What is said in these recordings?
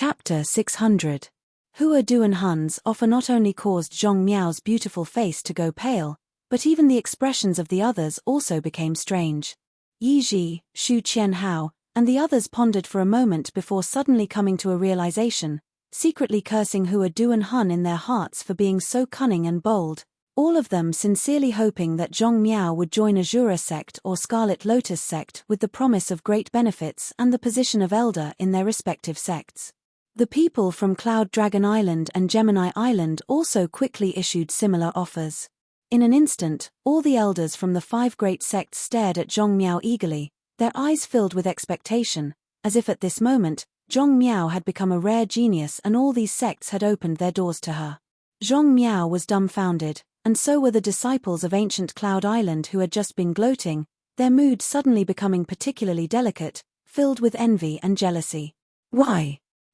Chapter 600. Hua Duan Hun's offer not only caused Zhong Miao's beautiful face to go pale, but even the expressions of the others also became strange. Yi Ji, Shu Qianhao, and the others pondered for a moment before suddenly coming to a realization, secretly cursing Hua Duan Hun in their hearts for being so cunning and bold, all of them sincerely hoping that Zhong Miao would join Azura sect or Scarlet Lotus sect with the promise of great benefits and the position of elder in their respective sects. The people from Cloud Dragon Island and Gemini Island also quickly issued similar offers. In an instant, all the elders from the 5 great sects stared at Zhong Miao eagerly, their eyes filled with expectation, as if at this moment, Zhong Miao had become a rare genius and all these sects had opened their doors to her. Zhong Miao was dumbfounded, and so were the disciples of ancient Cloud Island who had just been gloating, their mood suddenly becoming particularly delicate, filled with envy and jealousy.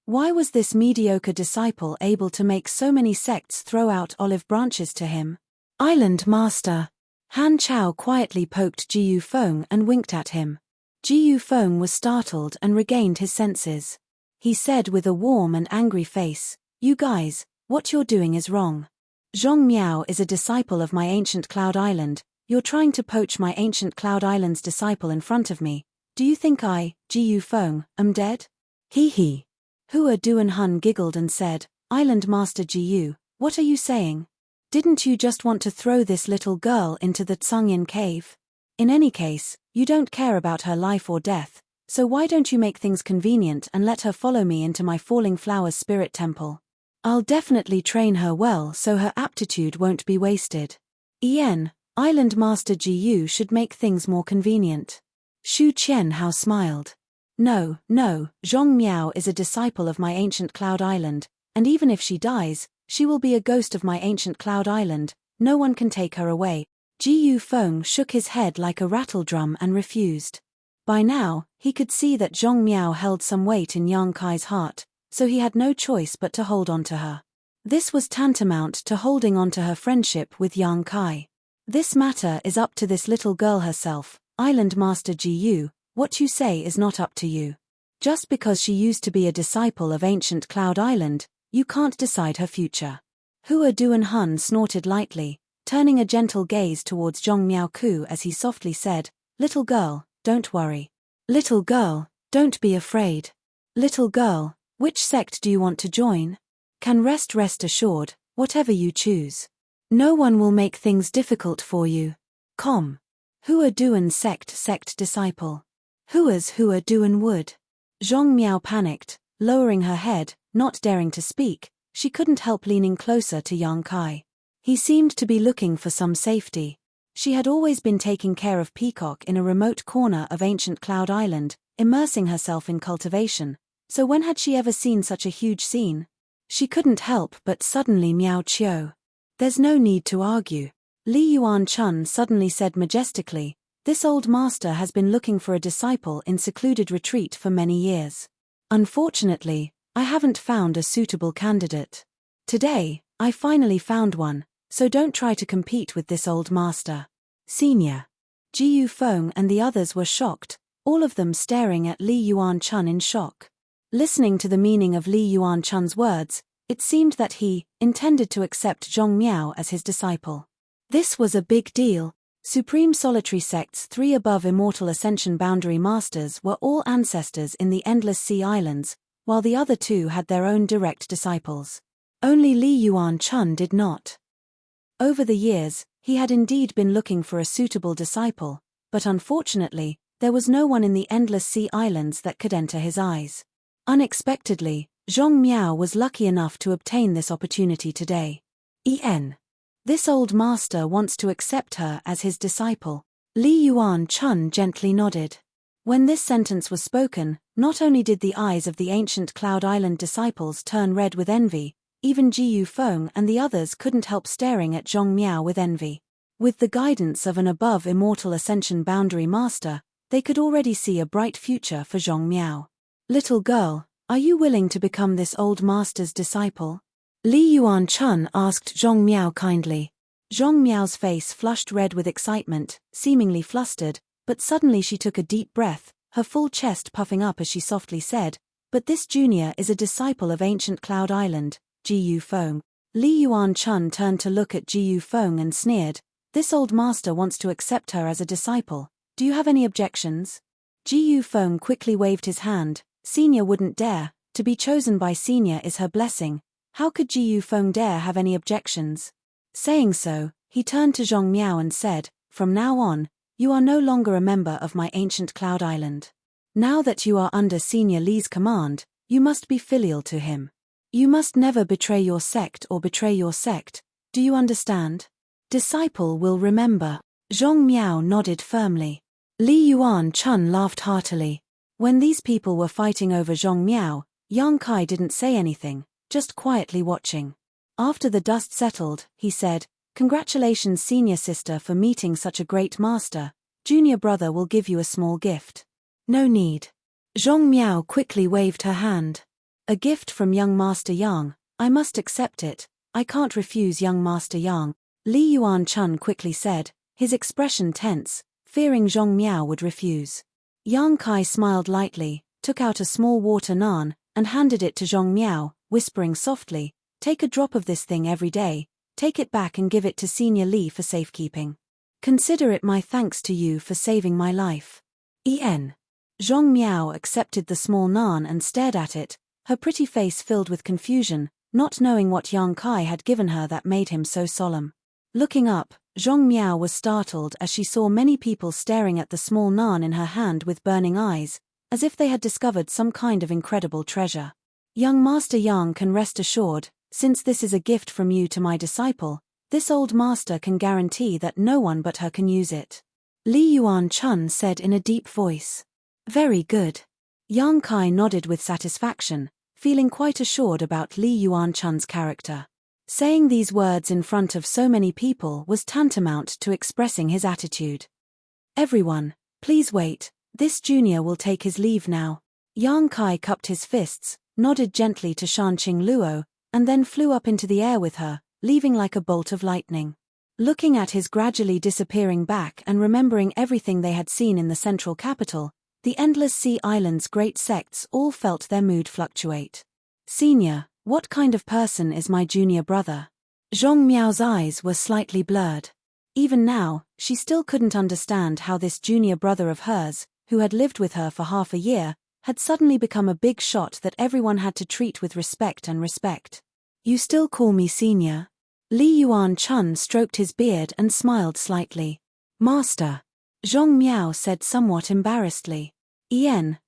Why was this mediocre disciple able to make so many sects throw out olive branches to him? Island Master. Han Chao quietly poked Ji Yu Feng and winked at him. Ji Yu Feng was startled and regained his senses. He said with a warm and angry face, "You guys, what you're doing is wrong. Zhong Miao is a disciple of my ancient Cloud Island, you're trying to poach my ancient Cloud Island's disciple in front of me. Do you think I, Ji Yu Feng, am dead?" He. Hua Duan Hun giggled and said, "Island Master Ji Yu, what are you saying? Didn't you just want to throw this little girl into the Tsungyin cave? In any case, you don't care about her life or death, so why don't you make things convenient and let her follow me into my Falling Flowers Spirit Temple? I'll definitely train her well so her aptitude won't be wasted. Island Master Ji Yu should make things more convenient." Shu Qianhao smiled. No, Zhong Miao is a disciple of my ancient Cloud Island, and even if she dies, she will be a ghost of my ancient Cloud Island, no one can take her away. Ji Yu Feng shook his head like a rattledrum and refused. By now, he could see that Zhong Miao held some weight in Yang Kai's heart, so he had no choice but to hold on to her. This was tantamount to holding on to her friendship with Yang Kai. This matter is up to this little girl herself, Island Master Ji Yu. What you say is not up to you. Just because she used to be a disciple of ancient Cloud Island, you can't decide her future. Hua Duan Hun snorted lightly, turning a gentle gaze towards Zhong Miao Ku as he softly said, "Little girl, don't worry. Little girl, don't be afraid. Little girl, which sect do you want to join? Can rest assured, whatever you choose. No one will make things difficult for you. Hua Duan sect disciple. Hua's Hua Duan would." Zhong Miao panicked, lowering her head, not daring to speak. She couldn't help leaning closer to Yang Kai. He seemed to be looking for some safety. She had always been taking care of Peacock in a remote corner of ancient Cloud Island, immersing herself in cultivation, so when had she ever seen such a huge scene? She couldn't help but suddenly meow Chio. "There's no need to argue," Li Yuan Chun suddenly said majestically. "This old master has been looking for a disciple in secluded retreat for many years. Unfortunately, I haven't found a suitable candidate. Today, I finally found one, so don't try to compete with this old master." Senior. Ji Yu Feng and the others were shocked, all of them staring at Li Yuan Chun in shock. Listening to the meaning of Li Yuan Chun's words, it seemed that he intended to accept Zhong Miao as his disciple. This was a big deal. Supreme Solitary Sect's 3 above Immortal Ascension Boundary Masters were all ancestors in the Endless Sea Islands, while the other 2 had their own direct disciples. Only Li Yuan Chun did not. Over the years, he had indeed been looking for a suitable disciple, but unfortunately, there was no one in the Endless Sea Islands that could enter his eyes. Unexpectedly, Zhong Miao was lucky enough to obtain this opportunity today. This old master wants to accept her as his disciple. Li Yuan Chun gently nodded. When this sentence was spoken, not only did the eyes of the ancient Cloud Island disciples turn red with envy, even Ji Yu Feng and the others couldn't help staring at Zhong Miao with envy. With the guidance of an above Immortal Ascension Boundary Master, they could already see a bright future for Zhong Miao. "Little girl, are you willing to become this old master's disciple?" Li Yuan Chun asked Zhong Miao kindly. Zhong Miao's face flushed red with excitement, seemingly flustered, but suddenly she took a deep breath, her full chest puffing up as she softly said, But this junior is a disciple of ancient Cloud Island, Ji Yu Feng. Li Yuan Chun turned to look at Ji Yu Feng and sneered, "This old master wants to accept her as a disciple. Do you have any objections?" Ji Yu Feng quickly waved his hand. Senior wouldn't dare. To be chosen by senior is her blessing. How could Ji Yu Feng dare have any objections? Saying so, he turned to Zhong Miao and said, "From now on, you are no longer a member of my ancient Cloud Island. Now that you are under Senior Li's command, you must be filial to him. You must never betray your sect or betray your sect. Do you understand? Disciple will remember." Zhong Miao nodded firmly. Li Yuan Chun laughed heartily. When these people were fighting over Zhong Miao, Yang Kai didn't say anything, just quietly watching. After the dust settled, he said, "Congratulations, senior sister, for meeting such a great master. Junior brother will give you a small gift." "No need." Zhong Miao quickly waved her hand. "A gift from young Master Yang. I must accept it. I can't refuse young Master Yang," Li Yuan Chun quickly said, his expression tense, fearing Zhong Miao would refuse. Yang Kai smiled lightly, took out a small water nan, and handed it to Zhong Miao, whispering softly, "Take a drop of this thing every day. Take it back and give it to Senior Li for safekeeping. Consider it my thanks to you for saving my life." En. Zhong Miao accepted the small nan and stared at it, her pretty face filled with confusion, not knowing what Yang Kai had given her that made him so solemn. Looking up, Zhong Miao was startled as she saw many people staring at the small nan in her hand with burning eyes, as if they had discovered some kind of incredible treasure. "Young Master Yang can rest assured, since this is a gift from you to my disciple, this old master can guarantee that no one but her can use it," Li Yuan Chun said in a deep voice. "Very good." Yang Kai nodded with satisfaction, feeling quite assured about Li Yuan Chun's character. Saying these words in front of so many people was tantamount to expressing his attitude. "Everyone, please wait, this junior will take his leave now." Yang Kai cupped his fists, nodded gently to Shanqing Luo, and then flew up into the air with her, leaving like a bolt of lightning. Looking at his gradually disappearing back and remembering everything they had seen in the central capital, the endless sea island's great sects all felt their mood fluctuate. "Senior, what kind of person is my junior brother?" Zhong Miao's eyes were slightly blurred. Even now, she still couldn't understand how this junior brother of hers, who had lived with her for half a year, had suddenly become a big shot that everyone had to treat with respect and respect. "You still call me senior?" Li Yuan Chun stroked his beard and smiled slightly. "Master," Zhong Miao said somewhat embarrassedly.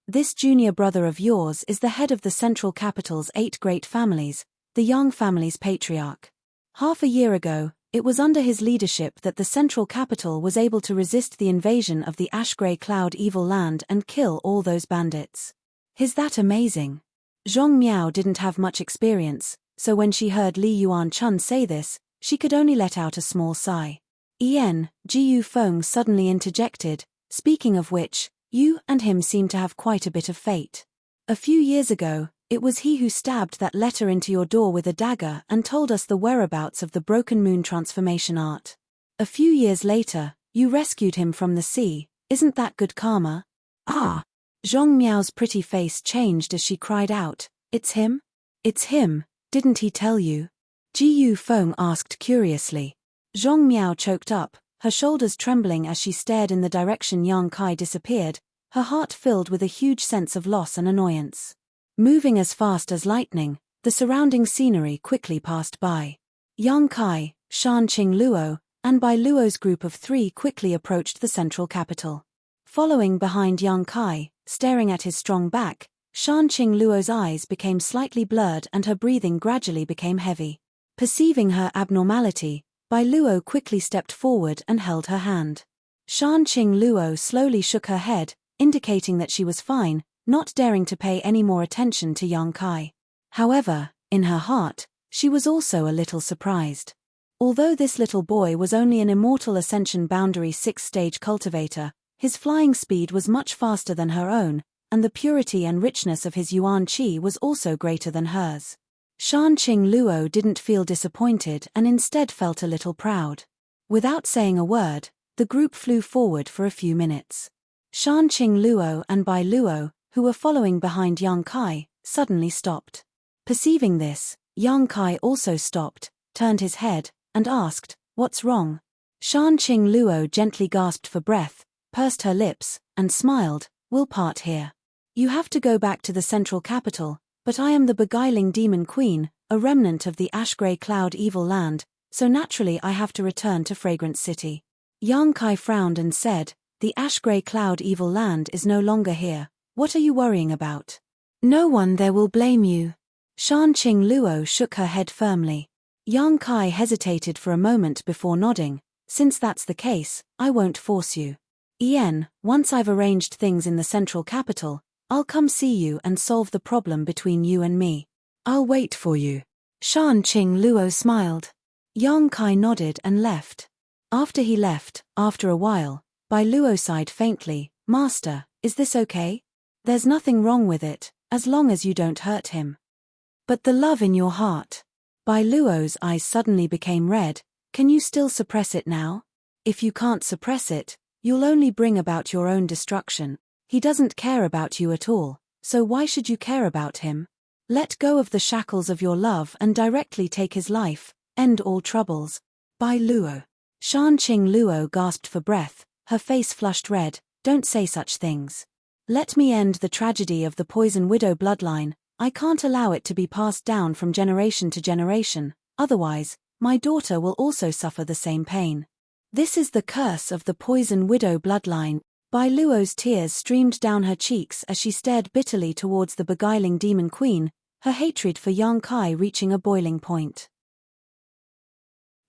This junior brother of yours is the head of the central capital's 8 great families, the Yang family's patriarch. Half a year ago, it was under his leadership that the central capital was able to resist the invasion of the ash-grey cloud evil land and kill all those bandits. Is that amazing?" Zhong Miao didn't have much experience, so when she heard Li Yuan Chun say this, she could only let out a small sigh. Ji Yu Feng suddenly interjected, "Speaking of which, you and him seem to have quite a bit of fate. A few years ago, it was he who stabbed that letter into your door with a dagger and told us the whereabouts of the Broken Moon transformation art. A few years later, you rescued him from the sea. Isn't that good karma?" "Ah!" Zhong Miao's pretty face changed as she cried out, "It's him? It's him, didn't he tell you?" Ji Yu Feng asked curiously. Zhong Miao choked up, her shoulders trembling as she stared in the direction Yang Kai disappeared, her heart filled with a huge sense of loss and annoyance. Moving as fast as lightning, the surrounding scenery quickly passed by. Yang Kai, Shanqing Luo, and Bai Luo's group of 3 quickly approached the central capital. Following behind Yang Kai, staring at his strong back, Shanqing Luo's eyes became slightly blurred and her breathing gradually became heavy. Perceiving her abnormality, Bai Luo quickly stepped forward and held her hand. Shanqing Luo slowly shook her head, indicating that she was fine, not daring to pay any more attention to Yang Kai. However, in her heart, she was also a little surprised. Although this little boy was only an immortal ascension boundary 6-stage cultivator, his flying speed was much faster than her own, and the purity and richness of his yuan qi was also greater than hers. Shanqing Luo didn't feel disappointed and instead felt a little proud. Without saying a word, the group flew forward for a few minutes. Shanqing Luo and Bai Luo, who were following behind Yang Kai, suddenly stopped. Perceiving this, Yang Kai also stopped, turned his head, and asked, "What's wrong?" Shan Qing Luo gently gasped for breath, pursed her lips, and smiled. "We'll part here. You have to go back to the central capital, but I am the beguiling demon queen, a remnant of the ash-grey cloud evil land, so naturally I have to return to Fragrant City." Yang Kai frowned and said, "The ash-grey cloud evil land is no longer here. What are you worrying about? No one there will blame you." Shan Qing Luo shook her head firmly. Yang Kai hesitated for a moment before nodding. "Since that's the case, I won't force you. Once I've arranged things in the central capital, I'll come see you and solve the problem between you and me. I'll wait for you." Shan Qing Luo smiled. Yang Kai nodded and left. After he left, after a while, Bai Luo sighed faintly. "Master, is this okay? There's nothing wrong with it, as long as you don't hurt him. But the love in your heart." Bai Luo's eyes suddenly became red. "Can you still suppress it now? If you can't suppress it, you'll only bring about your own destruction. He doesn't care about you at all, so why should you care about him? Let go of the shackles of your love and directly take his life, end all troubles." Bai Luo. Shan Qing Luo gasped for breath, her face flushed red. "Don't say such things. Let me end the tragedy of the Poison Widow bloodline. I can't allow it to be passed down from generation to generation, otherwise, my daughter will also suffer the same pain. This is the curse of the Poison Widow bloodline." Bai Luo's tears streamed down her cheeks as she stared bitterly towards the beguiling demon queen, her hatred for Yang Kai reaching a boiling point.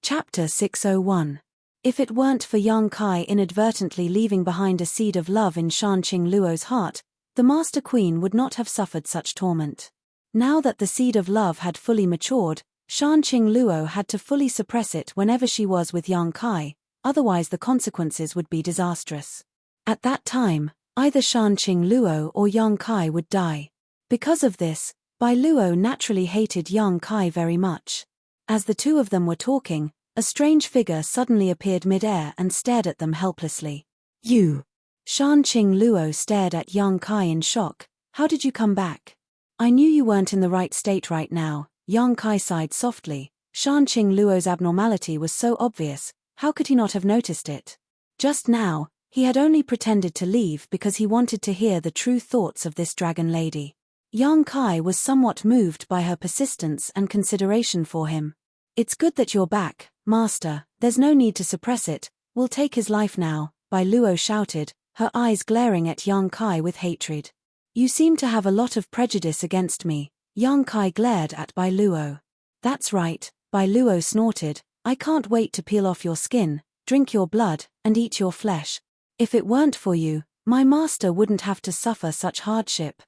Chapter 601. If it weren't for Yang Kai inadvertently leaving behind a seed of love in Shan Qing Luo's heart, the Master Queen would not have suffered such torment. Now that the seed of love had fully matured, Shan Qing Luo had to fully suppress it whenever she was with Yang Kai, otherwise the consequences would be disastrous. At that time, either Shan Qing Luo or Yang Kai would die. Because of this, Bai Luo naturally hated Yang Kai very much. As the two of them were talking, a strange figure suddenly appeared mid-air and stared at them helplessly. "You!" Shan Qing Luo stared at Yang Kai in shock. "How did you come back?" "I knew you weren't in the right state right now." Yang Kai sighed softly. Shan Qing Luo's abnormality was so obvious, how could he not have noticed it? Just now, he had only pretended to leave because he wanted to hear the true thoughts of this dragon lady. Yang Kai was somewhat moved by her persistence and consideration for him. "It's good that you're back, Master. There's no need to suppress it. We'll take his life now," Bai Luo shouted, her eyes glaring at Yang Kai with hatred. "You seem to have a lot of prejudice against me." Yang Kai glared at Bai Luo. "That's right," Bai Luo snorted. "I can't wait to peel off your skin, drink your blood, and eat your flesh. If it weren't for you, my master wouldn't have to suffer such hardship.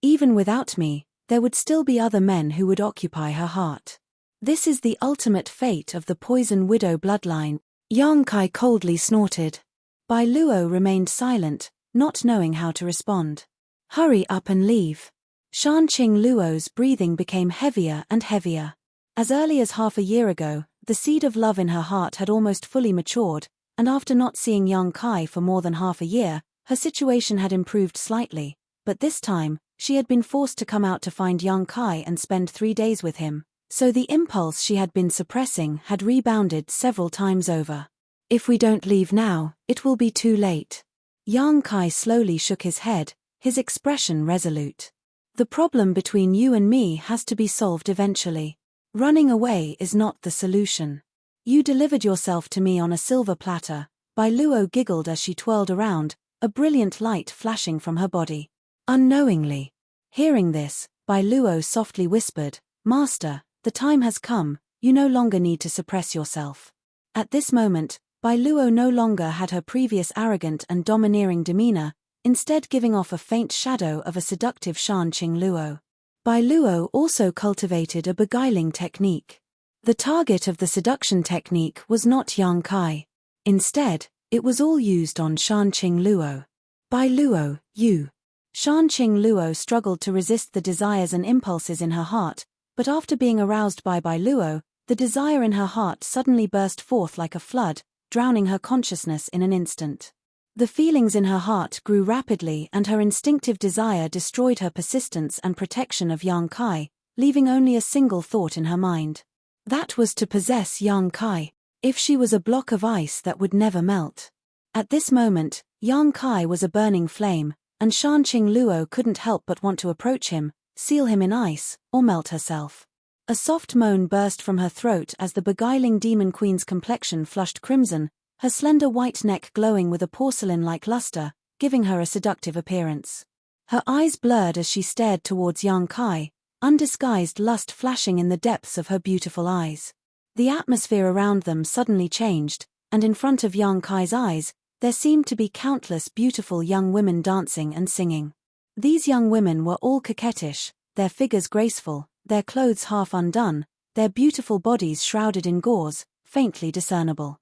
Even without me, there would still be other men who would occupy her heart. This is the ultimate fate of the Poison Widow bloodline." Yang Kai coldly snorted. Bai Luo remained silent, not knowing how to respond. "Hurry up and leave." Shan Qing Luo's breathing became heavier and heavier. As early as half a year ago, the seed of love in her heart had almost fully matured, and after not seeing Yang Kai for more than half a year, her situation had improved slightly, but this time, she had been forced to come out to find Yang Kai and spend 3 days with him, so the impulse she had been suppressing had rebounded several times over. "If we don't leave now, it will be too late." Yang Kai slowly shook his head, his expression resolute. "The problem between you and me has to be solved eventually. Running away is not the solution. You delivered yourself to me on a silver platter." Bai Luo giggled as she twirled around, a brilliant light flashing from her body. "Unknowingly." Hearing this, Bai Luo softly whispered, "Master, the time has come, you no longer need to suppress yourself." At this moment, Bai Luo no longer had her previous arrogant and domineering demeanor, instead giving off a faint shadow of a seductive Shan Qing Luo. Bai Luo also cultivated a beguiling technique. The target of the seduction technique was not Yang Kai. Instead, it was all used on Shan Qing Luo. "Bai Luo, you." Shan Qing Luo struggled to resist the desires and impulses in her heart, but after being aroused by Bai Luo, the desire in her heart suddenly burst forth like a flood, drowning her consciousness in an instant. The feelings in her heart grew rapidly and her instinctive desire destroyed her persistence and protection of Yang Kai, leaving only a single thought in her mind. That was to possess Yang Kai, if she was a block of ice that would never melt. At this moment, Yang Kai was a burning flame, and Shanqing Luo couldn't help but want to approach him, seal him in ice, or melt herself. A soft moan burst from her throat as the beguiling demon queen's complexion flushed crimson, her slender white neck glowing with a porcelain-like luster, giving her a seductive appearance. Her eyes blurred as she stared towards Yang Kai, undisguised lust flashing in the depths of her beautiful eyes. The atmosphere around them suddenly changed, and in front of Yang Kai's eyes, there seemed to be countless beautiful young women dancing and singing. These young women were all coquettish, their figures graceful, their clothes half undone, their beautiful bodies shrouded in gauze, faintly discernible.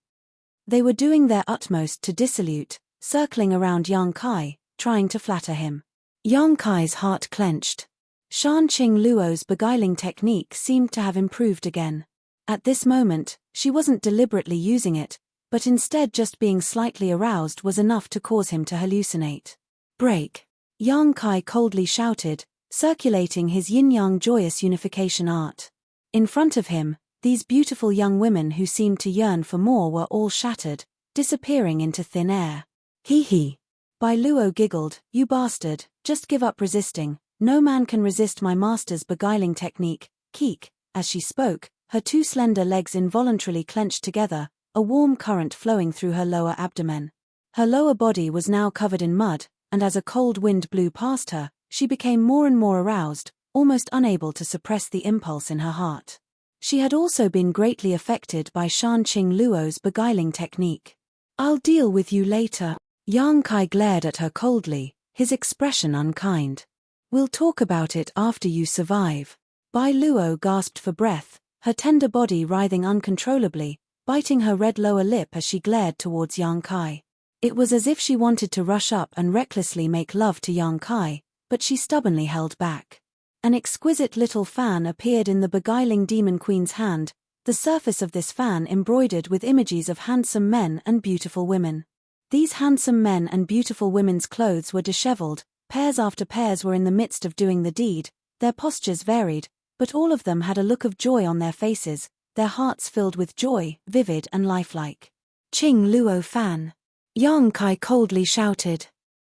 They were doing their utmost to dissolute, circling around Yang Kai, trying to flatter him. Yang Kai's heart clenched. Shanqing Luo's beguiling technique seemed to have improved again. At this moment, she wasn't deliberately using it, but instead just being slightly aroused was enough to cause him to hallucinate. Break! Yang Kai coldly shouted, circulating his yin-yang joyous unification art. In front of him, these beautiful young women who seemed to yearn for more were all shattered, disappearing into thin air. Hee hee. Bai Luo giggled, "You bastard, just give up resisting, no man can resist my master's beguiling technique, keek." As she spoke, her two slender legs involuntarily clenched together, a warm current flowing through her lower abdomen. Her lower body was now covered in mud, and as a cold wind blew past her, she became more and more aroused, almost unable to suppress the impulse in her heart. She had also been greatly affected by Shanqing Luo's beguiling technique. "I'll deal with you later." Yang Kai glared at her coldly, his expression unkind. "We'll talk about it after you survive." Bai Luo gasped for breath, her tender body writhing uncontrollably, biting her red lower lip as she glared towards Yang Kai. It was as if she wanted to rush up and recklessly make love to Yang Kai, but she stubbornly held back. An exquisite little fan appeared in the beguiling demon queen's hand, the surface of this fan embroidered with images of handsome men and beautiful women. These handsome men and beautiful women's clothes were disheveled, pairs after pairs were in the midst of doing the deed, their postures varied, but all of them had a look of joy on their faces, their hearts filled with joy, vivid and lifelike. "Qing Luo fan!" Yang Kai coldly shouted.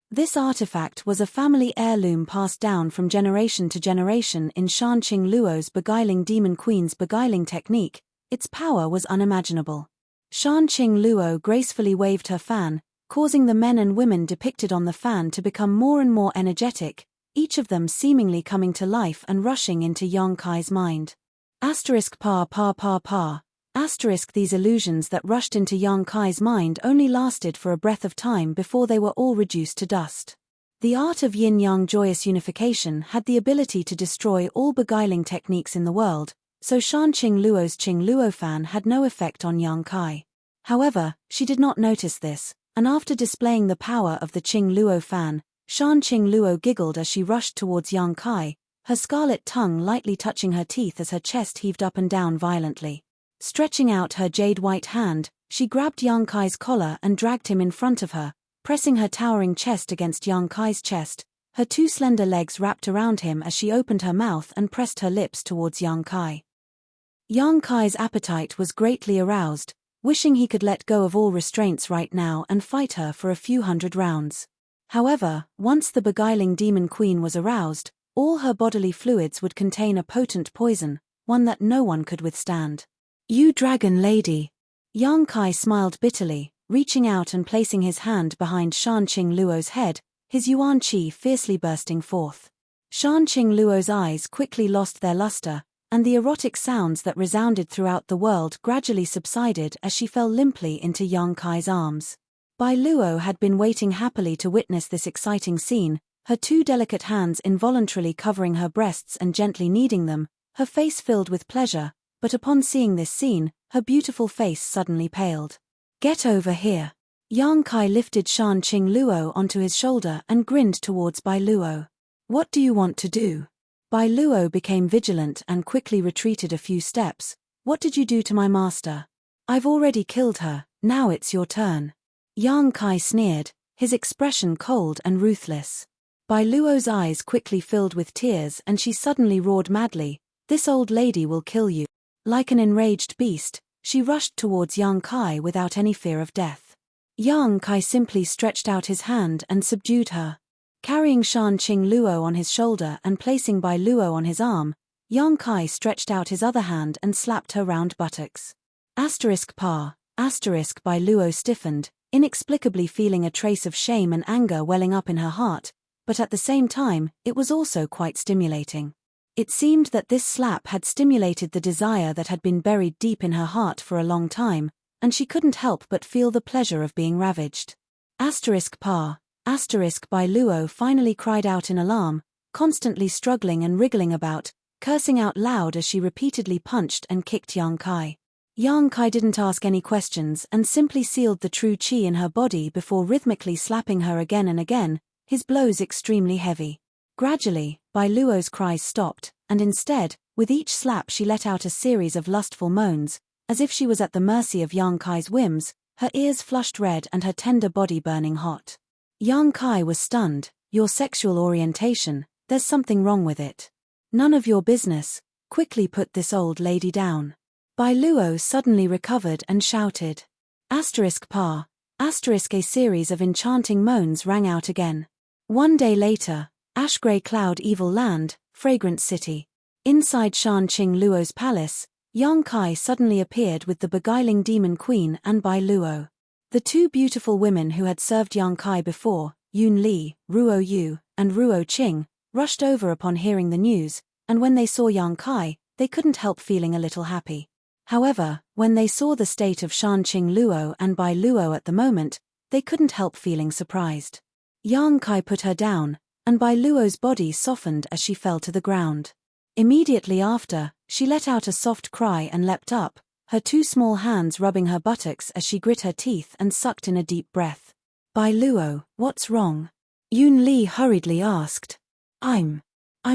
This artifact was a family heirloom passed down from generation to generation in Shanqing Luo's beguiling demon queen's beguiling technique. Its power was unimaginable. Shanqing Luo gracefully waved her fan, causing the men and women depicted on the fan to become more and more energetic, each of them seemingly coming to life and rushing into Yang Kai's mind. Asterisk pa pa pa pa. Asterisk these illusions that rushed into Yang Kai's mind only lasted for a breath of time before they were all reduced to dust. The art of yin-yang joyous unification had the ability to destroy all beguiling techniques in the world, so Shanqing Luo's Qing Luo fan had no effect on Yang Kai. However, she did not notice this, and after displaying the power of the Qing Luo fan, Shanqing Luo giggled as she rushed towards Yang Kai, her scarlet tongue lightly touching her teeth as her chest heaved up and down violently. Stretching out her jade-white hand, she grabbed Yang Kai's collar and dragged him in front of her, pressing her towering chest against Yang Kai's chest, her two slender legs wrapped around him as she opened her mouth and pressed her lips towards Yang Kai. Yang Kai's appetite was greatly aroused, wishing he could let go of all restraints right now and fight her for a few hundred rounds. However, once the beguiling demon queen was aroused, all her bodily fluids would contain a potent poison, one that no one could withstand. "You dragon lady!" Yang Kai smiled bitterly, reaching out and placing his hand behind Shanqing Luo's head, his yuan qi fiercely bursting forth. Shanqing Luo's eyes quickly lost their luster, and the erotic sounds that resounded throughout the world gradually subsided as she fell limply into Yang Kai's arms. Bai Luo had been waiting happily to witness this exciting scene, her two delicate hands involuntarily covering her breasts and gently kneading them, her face filled with pleasure. But upon seeing this scene, her beautiful face suddenly paled. "Get over here." Yang Kai lifted Shanqing Luo onto his shoulder and grinned towards Bai Luo. "What do you want to do?" Bai Luo became vigilant and quickly retreated a few steps. "What did you do to my master?" "I've already killed her, now it's your turn." Yang Kai sneered, his expression cold and ruthless. Bai Luo's eyes quickly filled with tears and she suddenly roared madly, "This old lady will kill you." Like an enraged beast, she rushed towards Yang Kai without any fear of death. Yang Kai simply stretched out his hand and subdued her. Carrying Shan Qing Luo on his shoulder and placing Bai Luo on his arm, Yang Kai stretched out his other hand and slapped her round buttocks. *Pa*. Bai Luo stiffened, inexplicably feeling a trace of shame and anger welling up in her heart, but at the same time, it was also quite stimulating. It seemed that this slap had stimulated the desire that had been buried deep in her heart for a long time, and she couldn't help but feel the pleasure of being ravaged. *Pa*. Bai Luo finally cried out in alarm, constantly struggling and wriggling about, cursing out loud as she repeatedly punched and kicked Yang Kai. Yang Kai didn't ask any questions and simply sealed the true qi in her body before rhythmically slapping her again and again, his blows extremely heavy. Gradually, Bai Luo's cries stopped, and instead, with each slap she let out a series of lustful moans, as if she was at the mercy of Yang Kai's whims, her ears flushed red and her tender body burning hot. Yang Kai was stunned. "Your sexual orientation, there's something wrong with it. None of your business, quickly put this old lady down." Bai Luo suddenly recovered and shouted. *Pa*. A series of enchanting moans rang out again. One day later, Ash Grey Cloud Evil Land, Fragrant City. Inside Shan Qing Luo's palace, Yang Kai suddenly appeared with the beguiling demon queen and Bai Luo. The two beautiful women who had served Yang Kai before, Yun Li, Ruo Yu, and Ruo Qing, rushed over upon hearing the news, and when they saw Yang Kai, they couldn't help feeling a little happy. However, when they saw the state of Shan Qing Luo and Bai Luo at the moment, they couldn't help feeling surprised. Yang Kai put her down, and Bai Luo's body softened as she fell to the ground. Immediately after, she let out a soft cry and leapt up, her two small hands rubbing her buttocks as she grit her teeth and sucked in a deep breath. "Bai Luo, what's wrong?" Yun Li hurriedly asked. I'm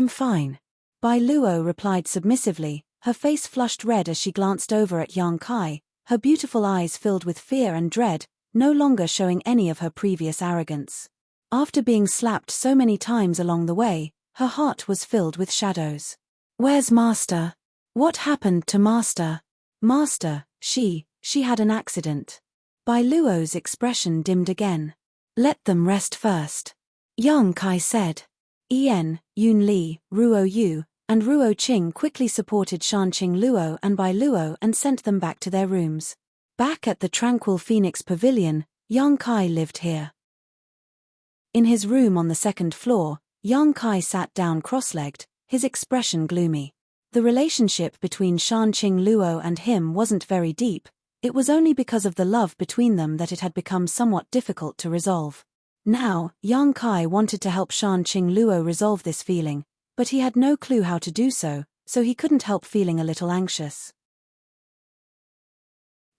fine." Bai Luo replied submissively, her face flushed red as she glanced over at Yang Kai, her beautiful eyes filled with fear and dread, no longer showing any of her previous arrogance. After being slapped so many times along the way, her heart was filled with shadows. "Where's Master? What happened to Master?" "Master, she had an accident." Bai Luo's expression dimmed again. "Let them rest first," Yang Kai said. Yun Li, Ruo Yu, and Ruo Qing quickly supported Shan Qing Luo and Bai Luo and sent them back to their rooms. Back at the Tranquil Phoenix Pavilion, Yang Kai lived here. In his room on the second floor, Yang Kai sat down cross-legged, his expression gloomy. The relationship between Shan Qing Luo and him wasn't very deep, it was only because of the love between them that it had become somewhat difficult to resolve. Now, Yang Kai wanted to help Shan Qing Luo resolve this feeling, but he had no clue how to do so he couldn't help feeling a little anxious.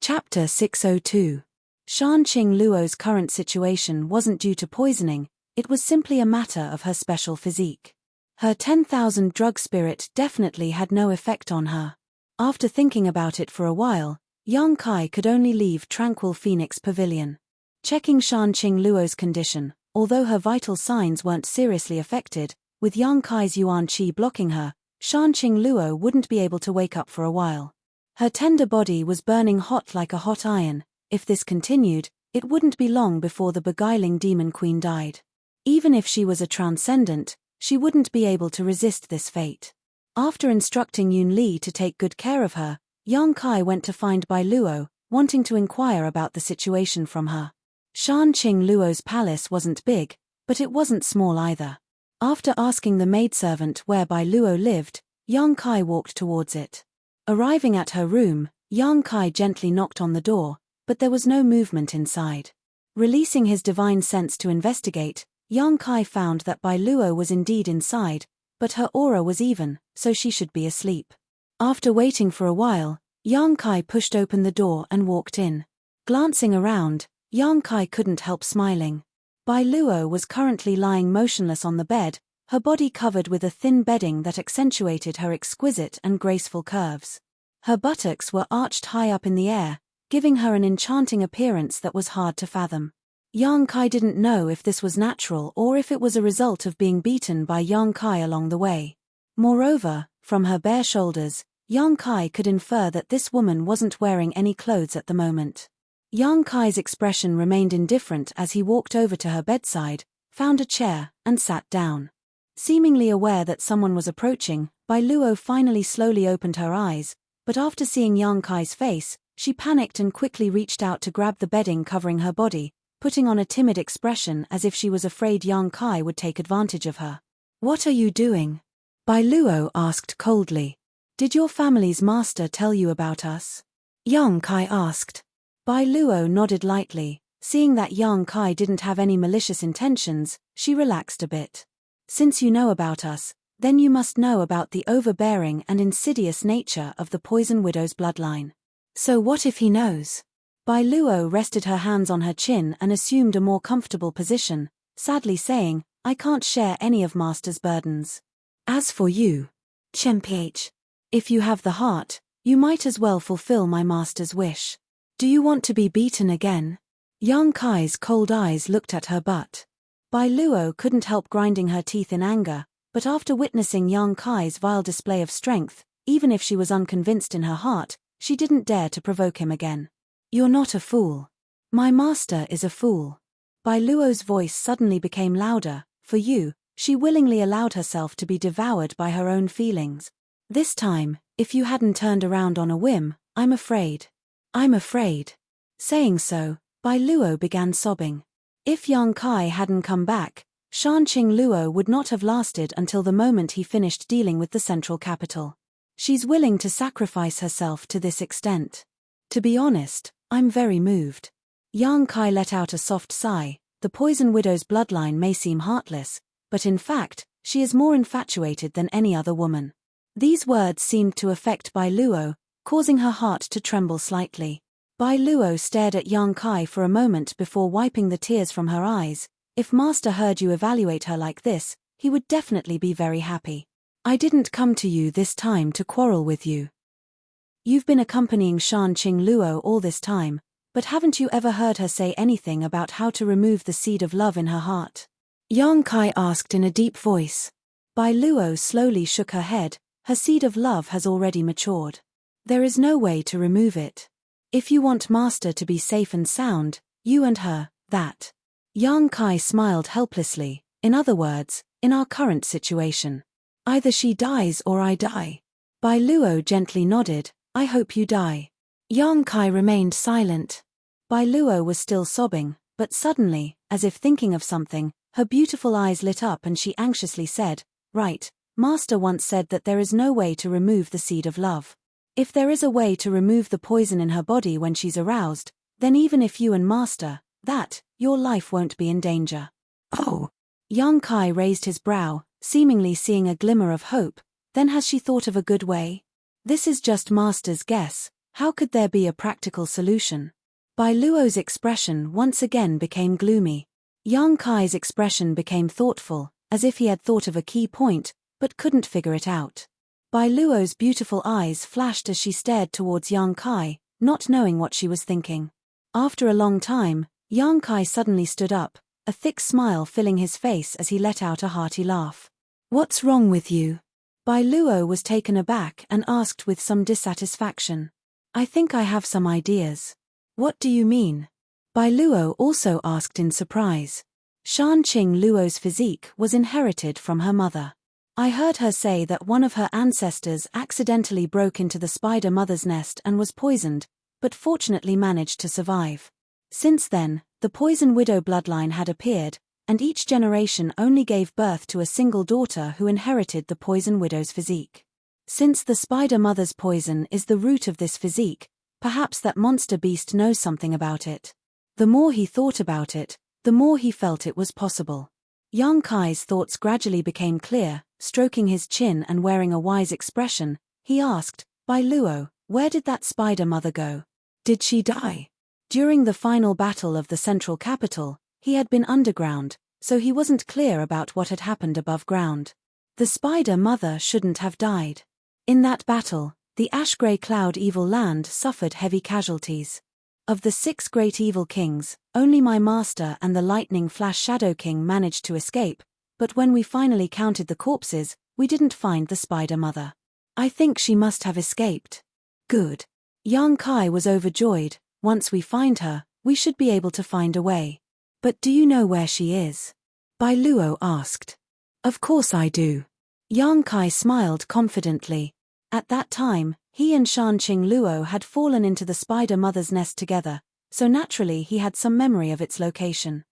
Chapter 602. Shan Qing Luo's current situation wasn't due to poisoning, it was simply a matter of her special physique. Her 10,000 drug spirit definitely had no effect on her. After thinking about it for a while, Yang Kai could only leave Tranquil Phoenix Pavilion. Checking Shan Qing Luo's condition, although her vital signs weren't seriously affected, with Yang Kai's Yuan Qi blocking her, Shan Qing Luo wouldn't be able to wake up for a while. Her tender body was burning hot like a hot iron. If this continued, it wouldn't be long before the beguiling demon queen died. Even if she was a transcendent, she wouldn't be able to resist this fate. After instructing Yun Li to take good care of her, Yang Kai went to find Bai Luo, wanting to inquire about the situation from her. Shan Qing Luo's palace wasn't big, but it wasn't small either. After asking the maidservant where Bai Luo lived, Yang Kai walked towards it. Arriving at her room, Yang Kai gently knocked on the door, but there was no movement inside. Releasing his divine sense to investigate, Yang Kai found that Bai Luo was indeed inside, but her aura was even, so she should be asleep. After waiting for a while, Yang Kai pushed open the door and walked in. Glancing around, Yang Kai couldn't help smiling. Bai Luo was currently lying motionless on the bed, her body covered with a thin bedding that accentuated her exquisite and graceful curves. Her buttocks were arched high up in the air, giving her an enchanting appearance that was hard to fathom. Yang Kai didn't know if this was natural or if it was a result of being beaten by Yang Kai along the way. Moreover, from her bare shoulders, Yang Kai could infer that this woman wasn't wearing any clothes at the moment. Yang Kai's expression remained indifferent as he walked over to her bedside, found a chair, and sat down. Seemingly aware that someone was approaching, Bai Luo finally slowly opened her eyes, but after seeing Yang Kai's face, she panicked and quickly reached out to grab the bedding covering her body, putting on a timid expression as if she was afraid Yang Kai would take advantage of her. "What are you doing?" Bai Luo asked coldly. "Did your family's master tell you about us?" Yang Kai asked. Bai Luo nodded lightly. Seeing that Yang Kai didn't have any malicious intentions, she relaxed a bit. "Since you know about us, then you must know about the overbearing and insidious nature of the Poison Widow's bloodline." "So what if he knows?" Bai Luo rested her hands on her chin and assumed a more comfortable position, sadly saying, "I can't share any of Master's burdens. As for you, Chen Ph, if you have the heart, you might as well fulfill my master's wish. Do you want to be beaten again?" Yang Kai's cold eyes looked at her butt. Bai Luo couldn't help grinding her teeth in anger, but after witnessing Yang Kai's vile display of strength, even if she was unconvinced in her heart, she didn't dare to provoke him again. "You're not a fool. My master is a fool." Bai Luo's voice suddenly became louder. "For you, she willingly allowed herself to be devoured by her own feelings. This time, if you hadn't turned around on a whim, I'm afraid." "I'm afraid." Saying so, Bai Luo began sobbing. If Yang Kai hadn't come back, Shanqing Luo would not have lasted until the moment he finished dealing with the central capital. She's willing to sacrifice herself to this extent. To be honest, I'm very moved. Yang Kai let out a soft sigh. The Poison Widow's bloodline may seem heartless, but in fact, she is more infatuated than any other woman. These words seemed to affect Bai Luo, causing her heart to tremble slightly. Bai Luo stared at Yang Kai for a moment before wiping the tears from her eyes. If Master heard you evaluate her like this, he would definitely be very happy. "I didn't come to you this time to quarrel with you. You've been accompanying Shanqing Luo all this time, but haven't you ever heard her say anything about how to remove the seed of love in her heart?" Yang Kai asked in a deep voice. Bai Luo slowly shook her head. "Her seed of love has already matured. There is no way to remove it. If you want Master to be safe and sound, you and her, that." Yang Kai smiled helplessly. "In other words, in our current situation, either she dies or I die." Bai Luo gently nodded. "I hope you die." Yang Kai remained silent. Bai Luo was still sobbing, but suddenly, as if thinking of something, her beautiful eyes lit up and she anxiously said, "Right, Master once said that there is no way to remove the seed of love. If there is a way to remove the poison in her body when she's aroused, then even if you and Master, your life won't be in danger." "Oh." Yang Kai raised his brow, seemingly seeing a glimmer of hope. "Then has she thought of a good way?" "This is just Master's guess. How could there be a practical solution?" Bai Luo's expression once again became gloomy. Yang Kai's expression became thoughtful, as if he had thought of a key point, but couldn't figure it out. Bai Luo's beautiful eyes flashed as she stared towards Yang Kai, not knowing what she was thinking. After a long time, Yang Kai suddenly stood up, a thick smile filling his face as he let out a hearty laugh. "What's wrong with you?" Bai Luo was taken aback and asked with some dissatisfaction. "I think I have some ideas." "What do you mean?" Bai Luo also asked in surprise. Shanqing Luo's physique was inherited from her mother. I heard her say that one of her ancestors accidentally broke into the spider mother's nest and was poisoned, but fortunately managed to survive. Since then, the Poison Widow bloodline had appeared, and each generation only gave birth to a single daughter who inherited the Poison Widow's physique. Since the spider mother's poison is the root of this physique, perhaps that monster beast knows something about it. The more he thought about it, the more he felt it was possible. Yang Kai's thoughts gradually became clear. Stroking his chin and wearing a wise expression, he asked, "Bai Luo, where did that spider mother go? Did she die?" During the final battle of the central capital, he had been underground, so he wasn't clear about what had happened above ground. The spider mother shouldn't have died. In that battle, the ash-grey cloud evil land suffered heavy casualties. Of the 6 great evil kings, Only my master and the lightning flash Shadow King managed to escape, but when we finally counted the corpses, we didn't find the spider mother. I think she must have escaped. Good. Yang Kai was overjoyed. Once we find her, we should be able to find a way. But do you know where she is? Bai Luo asked. Of course I do. Yang Kai smiled confidently. At that time, he and Shanqing Luo had fallen into the spider mother's nest together, so naturally he had some memory of its location.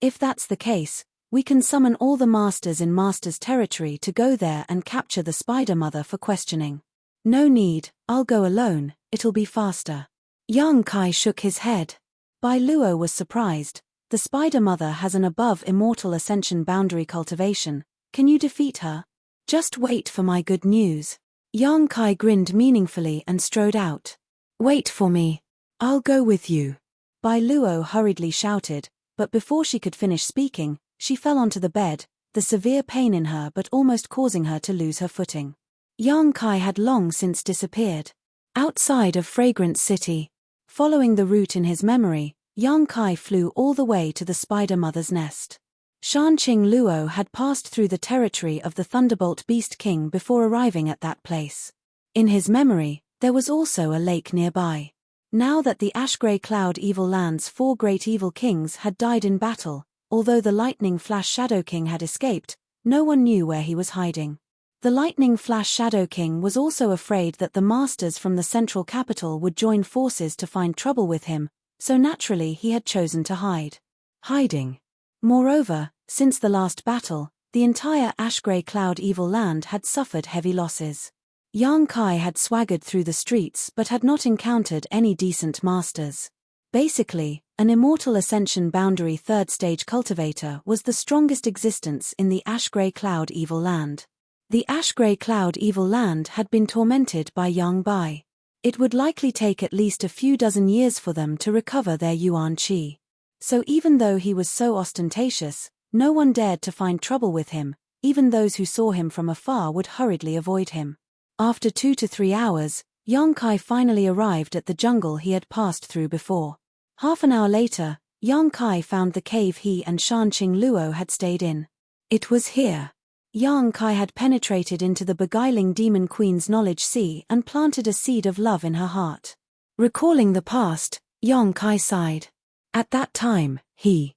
If that's the case, we can summon all the masters in Master's territory to go there and capture the spider mother for questioning. No need, I'll go alone, it'll be faster. Yang Kai shook his head. Bai Luo was surprised. The spider mother has an above immortal ascension boundary cultivation. Can you defeat her? Just wait for my good news. Yang Kai grinned meaningfully and strode out. Wait for me. I'll go with you. Bai Luo hurriedly shouted, but before she could finish speaking, she fell onto the bed, the severe pain in her but almost causing her to lose her footing. Yang Kai had long since disappeared. Outside of Fragrant City, following the route in his memory, Yang Kai flew all the way to the spider mother's nest. Shanqing Luo had passed through the territory of the Thunderbolt Beast King before arriving at that place. In his memory, there was also a lake nearby. Now that the Ash-Grey Cloud Evil Land's 4 great evil kings had died in battle, although the Lightning Flash Shadow King had escaped, no one knew where he was hiding. The Lightning Flash Shadow King was also afraid that the masters from the central capital would join forces to find trouble with him, so naturally he had chosen to hide. Hiding. Moreover, since the last battle, the entire Ash-Grey Cloud Evil Land had suffered heavy losses. Yang Kai had swaggered through the streets but had not encountered any decent masters. Basically, an immortal ascension boundary 3rd stage cultivator was the strongest existence in the Ash-Grey Cloud Evil Land. The Ash-Grey Cloud Evil Land had been tormented by Yang Bai. It would likely take at least a few dozen years for them to recover their Yuan Qi. So even though he was so ostentatious, no one dared to find trouble with him, even those who saw him from afar would hurriedly avoid him. After 2 to 3 hours, Yang Kai finally arrived at the jungle he had passed through before. Half an hour later, Yang Kai found the cave he and Shanqing Luo had stayed in. It was here. Yang Kai had penetrated into the beguiling demon queen's knowledge sea and planted a seed of love in her heart. Recalling the past, Yang Kai sighed. At that time, he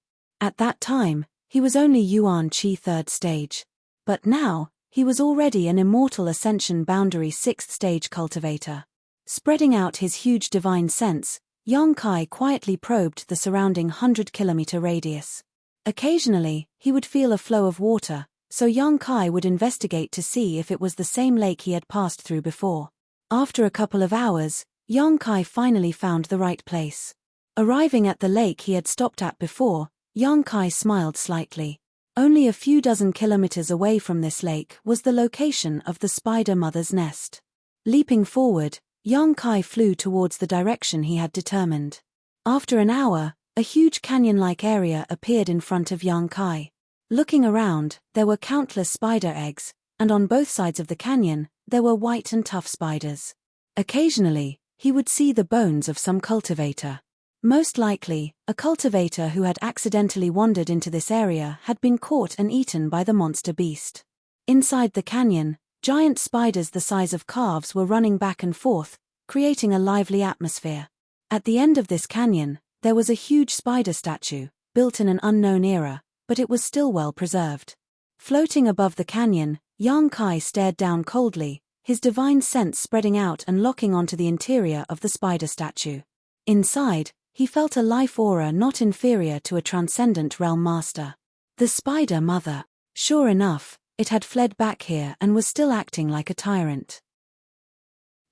was only Yuan Qi 3rd stage. But now, he was already an immortal ascension boundary 6th stage cultivator. Spreading out his huge divine sense, Yang Kai quietly probed the surrounding 100-kilometer radius. Occasionally, he would feel a flow of water, so Yang Kai would investigate to see if it was the same lake he had passed through before. After a couple of hours, Yang Kai finally found the right place. Arriving at the lake he had stopped at before, Yang Kai smiled slightly. Only a few dozen kilometers away from this lake was the location of the spider mother's nest. Leaping forward, Yang Kai flew towards the direction he had determined. After an hour, a huge canyon-like area appeared in front of Yang Kai. Looking around, there were countless spider eggs, and on both sides of the canyon, there were white and tough spiders. Occasionally, he would see the bones of some cultivator. Most likely, a cultivator who had accidentally wandered into this area had been caught and eaten by the monster beast. Inside the canyon, giant spiders the size of calves were running back and forth, creating a lively atmosphere. At the end of this canyon, there was a huge spider statue, built in an unknown era, but it was still well preserved. Floating above the canyon, Yang Kai stared down coldly, his divine sense spreading out and locking onto the interior of the spider statue. Inside, he felt a life aura not inferior to a transcendent realm master. The spider mother. Sure enough, it had fled back here and was still acting like a tyrant.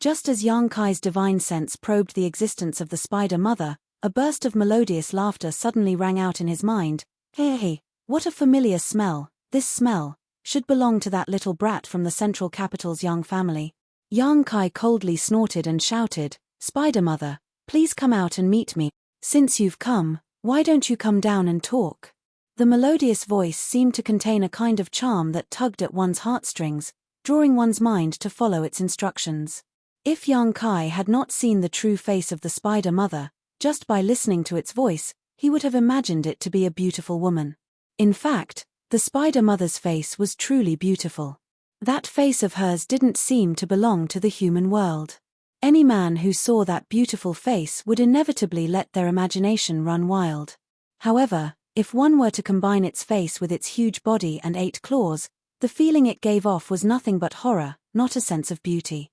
Just as Yang Kai's divine sense probed the existence of the spider mother, a burst of melodious laughter suddenly rang out in his mind. Hey, what a familiar smell. This smell should belong to that little brat from the central capital's Yang family. Yang Kai coldly snorted and shouted, Spider Mother, please come out and meet me. Since you've come, why don't you come down and talk? The melodious voice seemed to contain a kind of charm that tugged at one's heartstrings, drawing one's mind to follow its instructions. If Yang Kai had not seen the true face of the spider mother, just by listening to its voice, he would have imagined it to be a beautiful woman. In fact, the spider mother's face was truly beautiful. That face of hers didn't seem to belong to the human world. Any man who saw that beautiful face would inevitably let their imagination run wild. However, if one were to combine its face with its huge body and 8 claws, the feeling it gave off was nothing but horror, not a sense of beauty.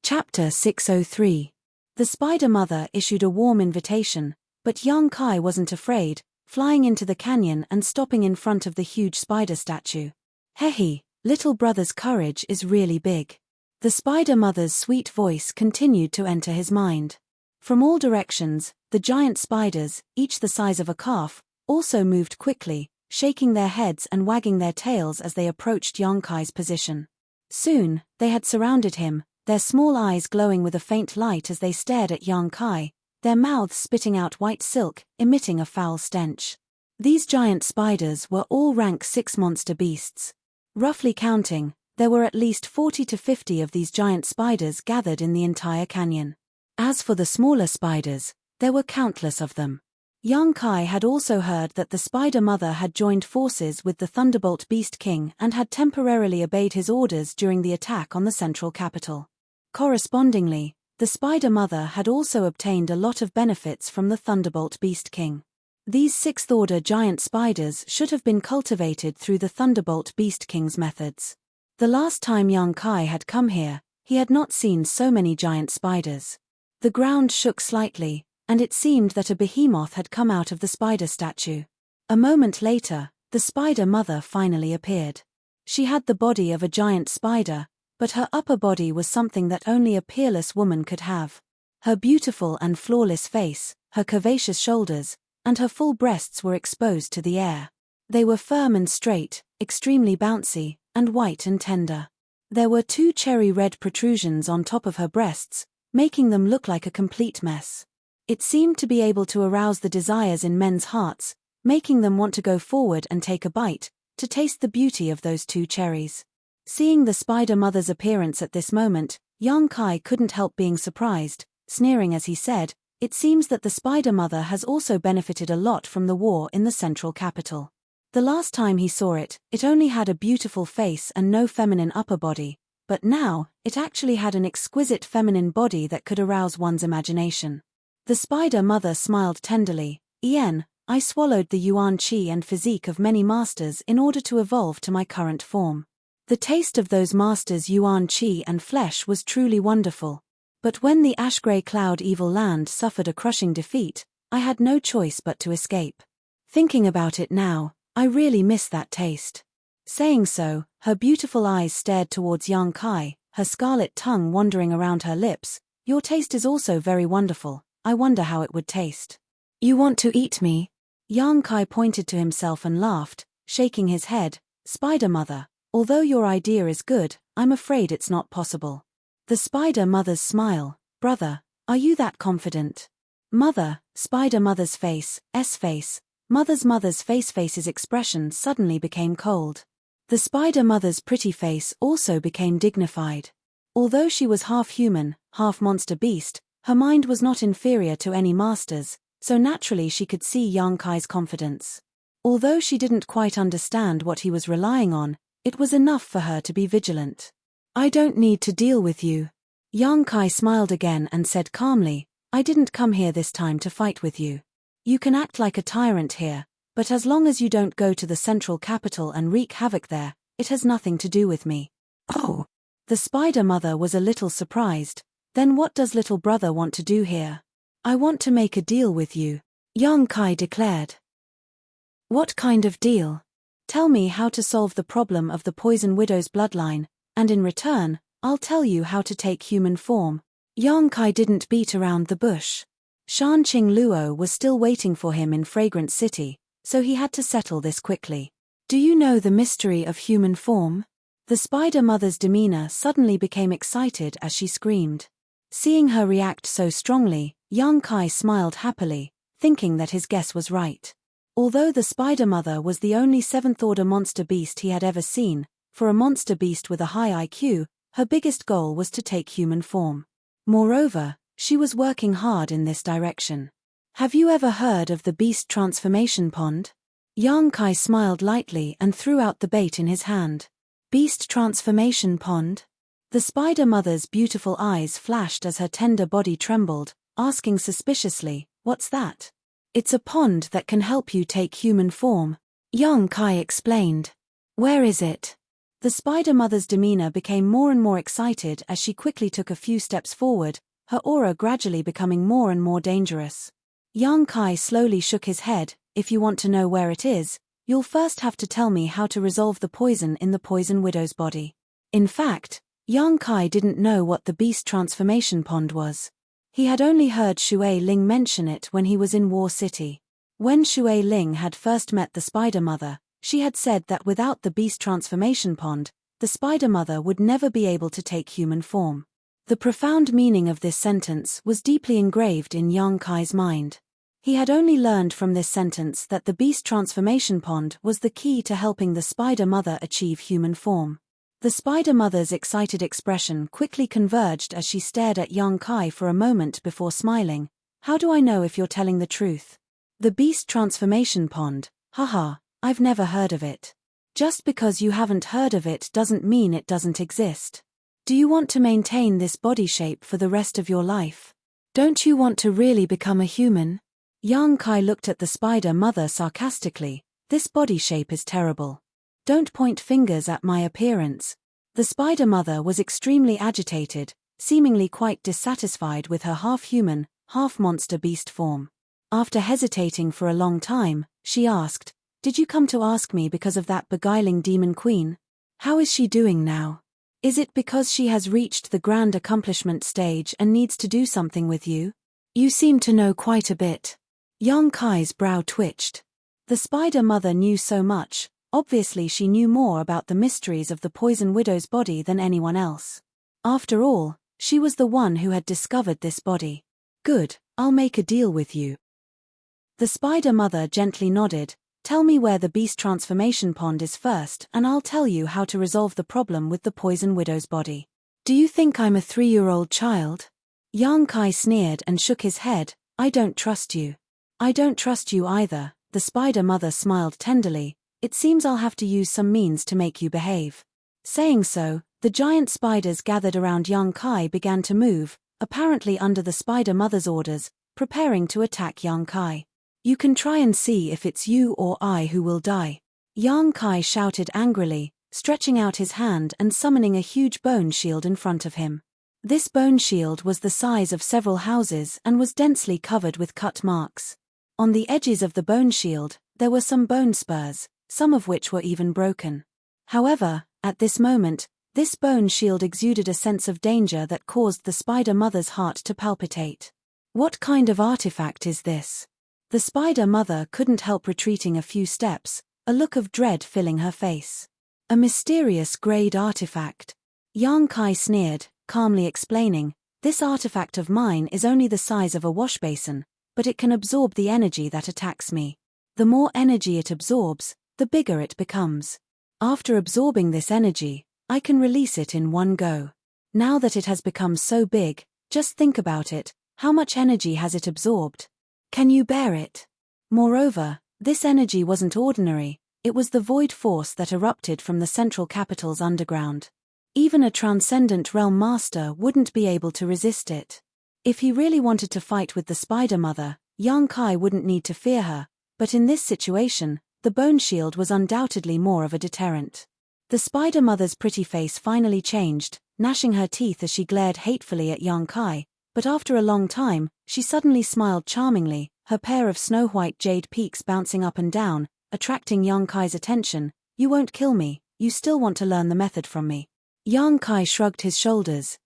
Chapter 603. The Spider Mother issued a warm invitation, but Yang Kai wasn't afraid, flying into the canyon and stopping in front of the huge spider statue. "Hehe, little brother's courage is really big." The Spider Mother's sweet voice continued to enter his mind. From all directions, the giant spiders, each the size of a calf, also moved quickly, shaking their heads and wagging their tails as they approached Yang Kai's position. Soon, they had surrounded him, their small eyes glowing with a faint light as they stared at Yang Kai, their mouths spitting out white silk, emitting a foul stench. These giant spiders were all rank 6 monster beasts. Roughly counting, there were at least 40 to 50 of these giant spiders gathered in the entire canyon. As for the smaller spiders, there were countless of them. Yang Kai had also heard that the Spider Mother had joined forces with the Thunderbolt Beast King and had temporarily obeyed his orders during the attack on the central capital. Correspondingly, the Spider Mother had also obtained a lot of benefits from the Thunderbolt Beast King. These 6th-order giant spiders should have been cultivated through the Thunderbolt Beast King's methods. The last time Yang Kai had come here, he had not seen so many giant spiders. The ground shook slightly, and it seemed that a behemoth had come out of the spider statue. A moment later, the Spider Mother finally appeared. She had the body of a giant spider, but her upper body was something that only a peerless woman could have. Her beautiful and flawless face, her curvaceous shoulders, and her full breasts were exposed to the air. They were firm and straight, extremely bouncy, and white and tender. There were 2 cherry-red protrusions on top of her breasts, making them look like a complete mess. It seemed to be able to arouse the desires in men's hearts, making them want to go forward and take a bite, to taste the beauty of those 2 cherries. Seeing the Spider Mother's appearance at this moment, Yang Kai couldn't help being surprised, sneering as he said, "It seems that the Spider Mother has also benefited a lot from the war in the central capital. The last time he saw it, it only had a beautiful face and no feminine upper body, but now, it actually had an exquisite feminine body that could arouse one's imagination." The Spider Mother smiled tenderly. "Ian, I swallowed the yuan qi and physique of many masters in order to evolve to my current form. The taste of those masters' yuan qi and flesh was truly wonderful. But when the ash-grey cloud evil land suffered a crushing defeat, I had no choice but to escape. Thinking about it now, I really miss that taste." Saying so, her beautiful eyes stared towards Yang Kai, her scarlet tongue wandering around her lips. "Your taste is also very wonderful. I wonder how it would taste." "You want to eat me?" Yang Kai pointed to himself and laughed, shaking his head. "Spider Mother, although your idea is good, I'm afraid it's not possible." The Spider Mother's smile. "Brother, are you that confident?" "Mother," Spider Mother's face, S-face, Mother's face's expression suddenly became cold. The Spider Mother's pretty face also became dignified. Although she was half human, half monster beast, her mind was not inferior to any master's, so naturally she could see Yang Kai's confidence. Although she didn't quite understand what he was relying on, it was enough for her to be vigilant. "I don't need to deal with you." Yang Kai smiled again and said calmly, "I didn't come here this time to fight with you. You can act like a tyrant here, but as long as you don't go to the central capital and wreak havoc there, it has nothing to do with me." "Oh." The Spider Mother was a little surprised. "Then what does little brother want to do here?" "I want to make a deal with you," Yang Kai declared. "What kind of deal?" "Tell me how to solve the problem of the Poison Widow's bloodline, and in return, I'll tell you how to take human form." Yang Kai didn't beat around the bush. Shanqing Luo was still waiting for him in Fragrant City, so he had to settle this quickly. "Do you know the mystery of human form?" The Spider Mother's demeanor suddenly became excited as she screamed. Seeing her react so strongly, Yang Kai smiled happily, thinking that his guess was right. Although the Spider Mother was the only 7th-order monster beast he had ever seen, for a monster beast with a high IQ, her biggest goal was to take human form. Moreover, she was working hard in this direction. Have you ever heard of the beast transformation pond? Yang Kai smiled lightly and threw out the bait in his hand. Beast transformation pond? The spider mother's beautiful eyes flashed as her tender body trembled, asking suspiciously, "What's that?" "It's a pond that can help you take human form," Yang Kai explained. "Where is it?" The spider mother's demeanor became more and more excited as she quickly took a few steps forward, her aura gradually becoming more and more dangerous. Yang Kai slowly shook his head. "If you want to know where it is, you'll first have to tell me how to resolve the poison in the poison widow's body." In fact, Yang Kai didn't know what the beast transformation pond was. He had only heard Shui Ling mention it when he was in War City. When Shui Ling had first met the spider mother, she had said that without the beast transformation pond, the spider mother would never be able to take human form. The profound meaning of this sentence was deeply engraved in Yang Kai's mind. He had only learned from this sentence that the beast transformation pond was the key to helping the spider mother achieve human form. The spider mother's excited expression quickly converged as she stared at Yang Kai for a moment before smiling. "How do I know if you're telling the truth?" "The beast transformation pond, haha, I've never heard of it." "Just because you haven't heard of it doesn't mean it doesn't exist. Do you want to maintain this body shape for the rest of your life? Don't you want to really become a human?" Yang Kai looked at the spider mother sarcastically. "This body shape is terrible. Don't point fingers at my appearance." The spider mother was extremely agitated, seemingly quite dissatisfied with her half-human, half-monster beast form. After hesitating for a long time, she asked, "Did you come to ask me because of that beguiling demon queen? How is she doing now? Is it because she has reached the grand accomplishment stage and needs to do something with you? You seem to know quite a bit." Yang Kai's brow twitched. The spider mother knew so much. Obviously she knew more about the mysteries of the poison widow's body than anyone else. After all, she was the one who had discovered this body. "Good, I'll make a deal with you." The spider mother gently nodded. "Tell me where the beast transformation pond is first and I'll tell you how to resolve the problem with the poison widow's body." "Do you think I'm a 3-year-old child?" Yang Kai sneered and shook his head. "I don't trust you." "I don't trust you either," the spider mother smiled tenderly. "It seems I'll have to use some means to make you behave." Saying so, the giant spiders gathered around Yang Kai began to move, apparently under the spider mother's orders, preparing to attack Yang Kai. "You can try and see if it's you or I who will die," Yang Kai shouted angrily, stretching out his hand and summoning a huge bone shield in front of him. This bone shield was the size of several houses and was densely covered with cut marks. On the edges of the bone shield, there were some bone spurs, some of which were even broken. However, at this moment, this bone shield exuded a sense of danger that caused the spider mother's heart to palpitate. "What kind of artifact is this?" The spider mother couldn't help retreating a few steps, a look of dread filling her face. "A mysterious grade artifact," Yang Kai sneered, calmly explaining, "This artifact of mine is only the size of a wash basin, but it can absorb the energy that attacks me. The more energy it absorbs, the bigger it becomes. After absorbing this energy, I can release it in one go. Now that it has become so big, just think about it, how much energy has it absorbed? Can you bear it?" Moreover, this energy wasn't ordinary, it was the void force that erupted from the central capital's underground. Even a transcendent realm master wouldn't be able to resist it. If he really wanted to fight with the spider mother, Yang Kai wouldn't need to fear her, but in this situation, the bone shield was undoubtedly more of a deterrent. The spider mother's pretty face finally changed, gnashing her teeth as she glared hatefully at Yang Kai, but after a long time, she suddenly smiled charmingly, her pair of snow-white jade peaks bouncing up and down, attracting Yang Kai's attention. "You won't kill me, you still want to learn the method from me." Yang Kai shrugged his shoulders.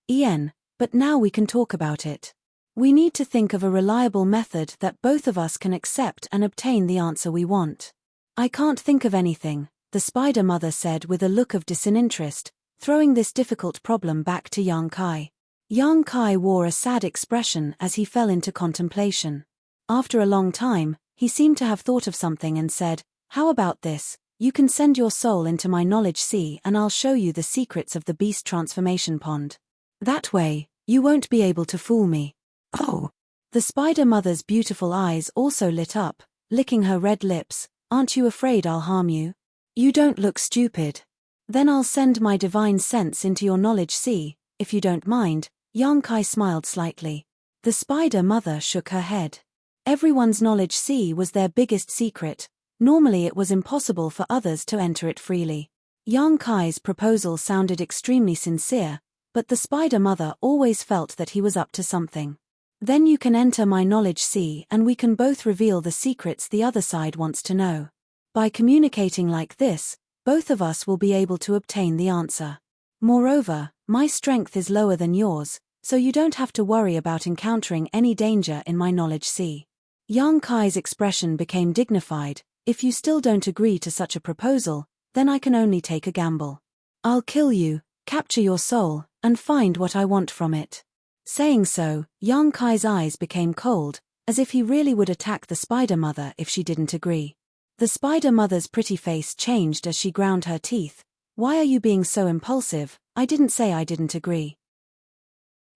But now we can talk about it. We need to think of a reliable method that both of us can accept and obtain the answer we want." "I can't think of anything," the spider mother said with a look of disinterest, throwing this difficult problem back to Yang Kai. Yang Kai wore a sad expression as he fell into contemplation. After a long time, he seemed to have thought of something and said, "How about this? You can send your soul into my knowledge sea and I'll show you the secrets of the beast transformation pond. That way, you won't be able to fool me." "Oh!" The spider mother's beautiful eyes also lit up, licking her red lips. Aren't you afraid I'll harm you? You don't look stupid. Then I'll send my divine sense into your knowledge sea, if you don't mind. Yang Kai smiled slightly. The spider mother shook her head. Everyone's knowledge sea was their biggest secret. Normally it was impossible for others to enter it freely. Yang Kai's proposal sounded extremely sincere, but the spider mother always felt that he was up to something. Then you can enter my knowledge sea and we can both reveal the secrets the other side wants to know. By communicating like this, both of us will be able to obtain the answer. Moreover, my strength is lower than yours, so you don't have to worry about encountering any danger in my knowledge sea. Yang Kai's expression became dignified. If you still don't agree to such a proposal, then I can only take a gamble. I'll kill you, capture your soul, and find what I want from it. Saying so, Yang Kai's eyes became cold, as if he really would attack the spider mother if she didn't agree. The spider mother's pretty face changed as she ground her teeth. Why are you being so impulsive? I didn't say I didn't agree.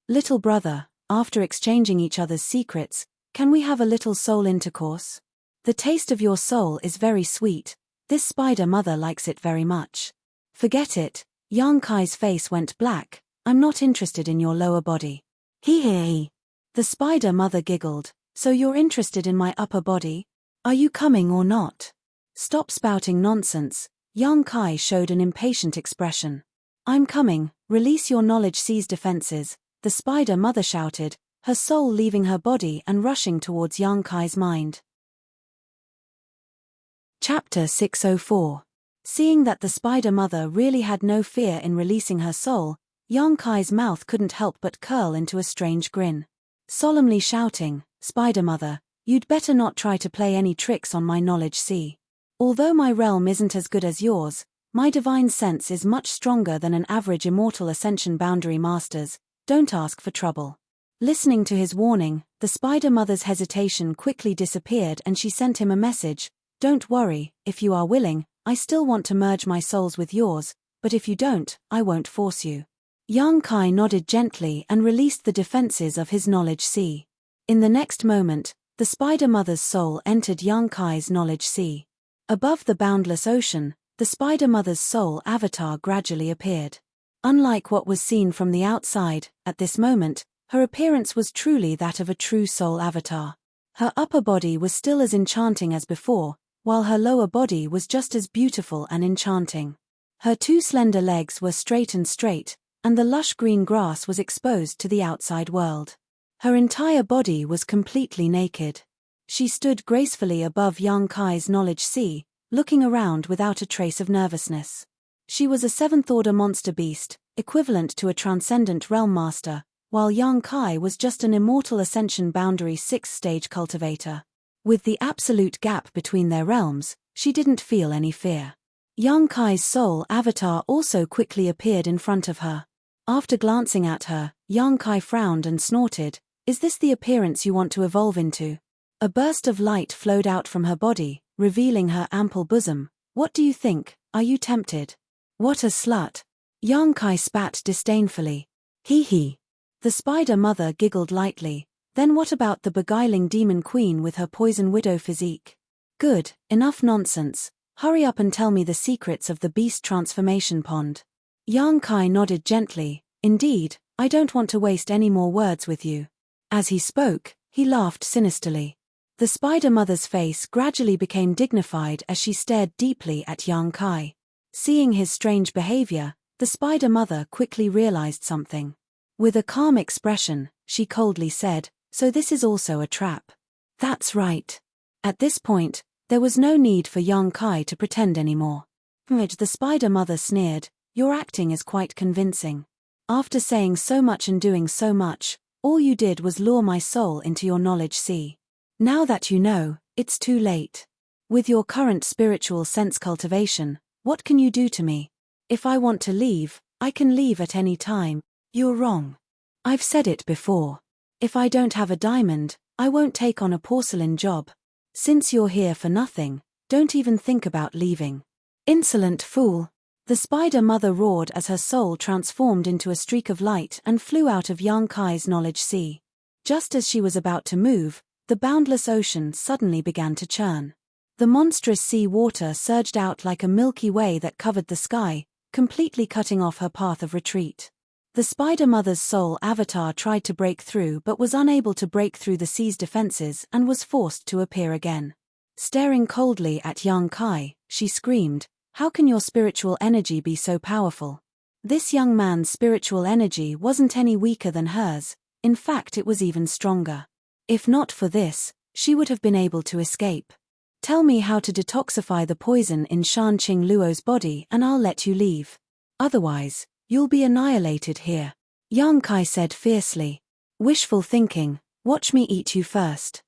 Little brother, after exchanging each other's secrets, can we have a little soul intercourse? The taste of your soul is very sweet. This spider mother likes it very much. Forget it. Yang Kai's face went black. I'm not interested in your lower body. He. The spider mother giggled. So you're interested in my upper body? Are you coming or not? Stop spouting nonsense. Yang Kai showed an impatient expression. I'm coming. Release your knowledge sea's defenses. The spider mother shouted, her soul leaving her body and rushing towards Yang Kai's mind. Chapter 604. Seeing that the spider mother really had no fear in releasing her soul, Yang Kai's mouth couldn't help but curl into a strange grin. Solemnly shouting, Spider mother, you'd better not try to play any tricks on my knowledge sea. Although my realm isn't as good as yours, my divine sense is much stronger than an average immortal ascension boundary master's. Don't ask for trouble. Listening to his warning, the spider mother's hesitation quickly disappeared and she sent him a message. Don't worry, if you are willing, I still want to merge my souls with yours, but if you don't, I won't force you. Yang Kai nodded gently and released the defenses of his knowledge sea. In the next moment, the spider mother's soul entered Yang Kai's knowledge sea. Above the boundless ocean, the spider mother's soul avatar gradually appeared. Unlike what was seen from the outside, at this moment, her appearance was truly that of a true soul avatar. Her upper body was still as enchanting as before, while her lower body was just as beautiful and enchanting. Her two slender legs were straight, and the lush green grass was exposed to the outside world. Her entire body was completely naked. She stood gracefully above Yang Kai's knowledge sea, looking around without a trace of nervousness. She was a seventh-order monster beast, equivalent to a transcendent realm master, while Yang Kai was just an immortal ascension boundary 6th-stage cultivator. With the absolute gap between their realms, she didn't feel any fear. Yang Kai's soul avatar also quickly appeared in front of her. After glancing at her, Yang Kai frowned and snorted. Is this the appearance you want to evolve into? A burst of light flowed out from her body, revealing her ample bosom. What do you think? Are you tempted? What a slut! Yang Kai spat disdainfully. Hee. The spider mother giggled lightly. Then what about the beguiling demon queen with her poison widow physique? Good, enough nonsense. Hurry up and tell me the secrets of the beast transformation pond. Yang Kai nodded gently. Indeed, I don't want to waste any more words with you. As he spoke, he laughed sinisterly. The spider mother's face gradually became dignified as she stared deeply at Yang Kai. Seeing his strange behavior, the spider mother quickly realized something. With a calm expression, she coldly said, So this is also a trap. That's right. At this point, there was no need for Yang Kai to pretend anymore. The spider mother sneered, Your acting is quite convincing. After saying so much and doing so much, all you did was lure my soul into your knowledge sea. Now that you know, it's too late. With your current spiritual sense cultivation, what can you do to me? If I want to leave, I can leave at any time. You're wrong. I've said it before. If I don't have a diamond, I won't take on a porcelain job. Since you're here for nothing, don't even think about leaving. Insolent fool! The spider mother roared as her soul transformed into a streak of light and flew out of Yang Kai's knowledge sea. Just as she was about to move, the boundless ocean suddenly began to churn. The monstrous sea water surged out like a milky way that covered the sky, completely cutting off her path of retreat. The Spider Mother's soul avatar tried to break through but was unable to break through the sea's defenses and was forced to appear again. Staring coldly at Yang Kai, she screamed, "How can your spiritual energy be so powerful?" This young man's spiritual energy wasn't any weaker than hers, in fact it was even stronger. If not for this, she would have been able to escape. "Tell me how to detoxify the poison in Shanqing Luo's body and I'll let you leave. Otherwise, you'll be annihilated here," Yang Kai said fiercely. "Wishful thinking, watch me eat you first."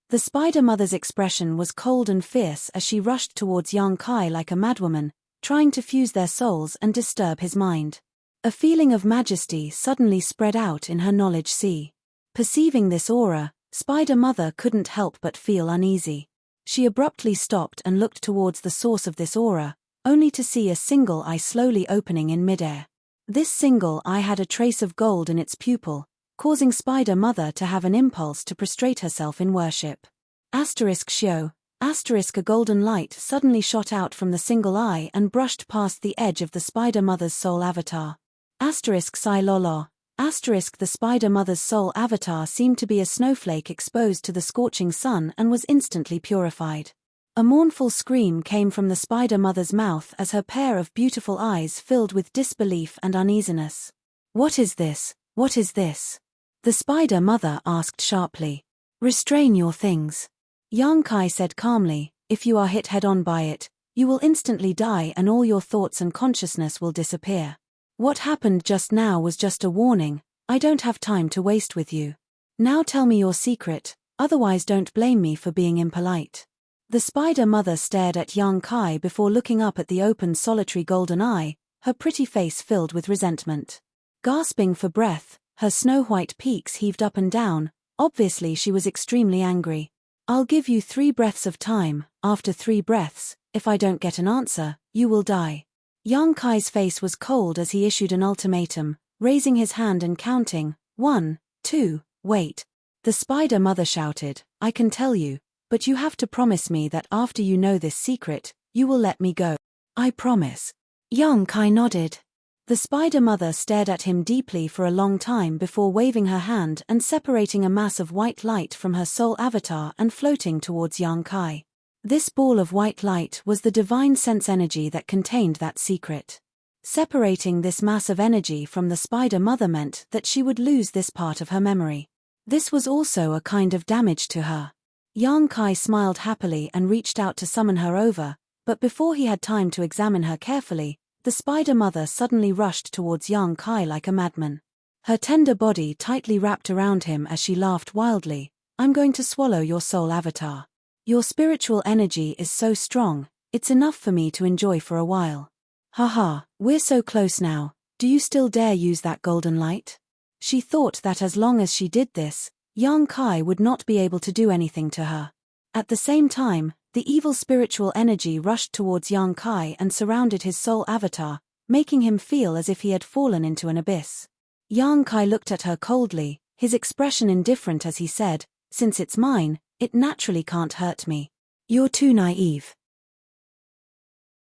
The Spider Mother's expression was cold and fierce as she rushed towards Yang Kai like a madwoman, trying to fuse their souls and disturb his mind. A feeling of majesty suddenly spread out in her knowledge sea. Perceiving this aura, Spider Mother couldn't help but feel uneasy. She abruptly stopped and looked towards the source of this aura, only to see a single eye slowly opening in midair. This single eye had a trace of gold in its pupil, causing Spider Mother to have an impulse to prostrate herself in worship. Shio, a golden light suddenly shot out from the single eye and brushed past the edge of the Spider Mother's soul avatar. Psi Lolo, the Spider Mother's soul avatar seemed to be a snowflake exposed to the scorching sun and was instantly purified. A mournful scream came from the Spider Mother's mouth as her pair of beautiful eyes filled with disbelief and uneasiness. "What is this? What is this?" the Spider Mother asked sharply. "Restrain your things," Yang Kai said calmly. "If you are hit head-on by it, you will instantly die and all your thoughts and consciousness will disappear. What happened just now was just a warning. I don't have time to waste with you. Now tell me your secret, otherwise don't blame me for being impolite." The Spider Mother stared at Yang Kai before looking up at the open solitary golden eye, her pretty face filled with resentment. Gasping for breath, her snow-white peaks heaved up and down, obviously she was extremely angry. "I'll give you 3 breaths of time. After 3 breaths, if I don't get an answer, you will die." Yang Kai's face was cold as he issued an ultimatum, raising his hand and counting, 1, 2, wait. The Spider Mother shouted, "I can tell you, but you have to promise me that after you know this secret, you will let me go." "I promise." Yang Kai nodded. The Spider Mother stared at him deeply for a long time before waving her hand and separating a mass of white light from her soul avatar and floating towards Yang Kai. This ball of white light was the divine sense energy that contained that secret. Separating this mass of energy from the Spider Mother meant that she would lose this part of her memory. This was also a kind of damage to her. Yang Kai smiled happily and reached out to summon her over, but before he had time to examine her carefully, the Spider Mother suddenly rushed towards Yang Kai like a madman. Her tender body tightly wrapped around him as she laughed wildly. "I'm going to swallow your soul avatar. Your spiritual energy is so strong, it's enough for me to enjoy for a while. Haha, we're so close now, do you still dare use that golden light?" She thought that as long as she did this, Yang Kai would not be able to do anything to her. At the same time, the evil spiritual energy rushed towards Yang Kai and surrounded his soul avatar, making him feel as if he had fallen into an abyss. Yang Kai looked at her coldly, his expression indifferent as he said, "Since it's mine, it naturally can't hurt me. You're too naive."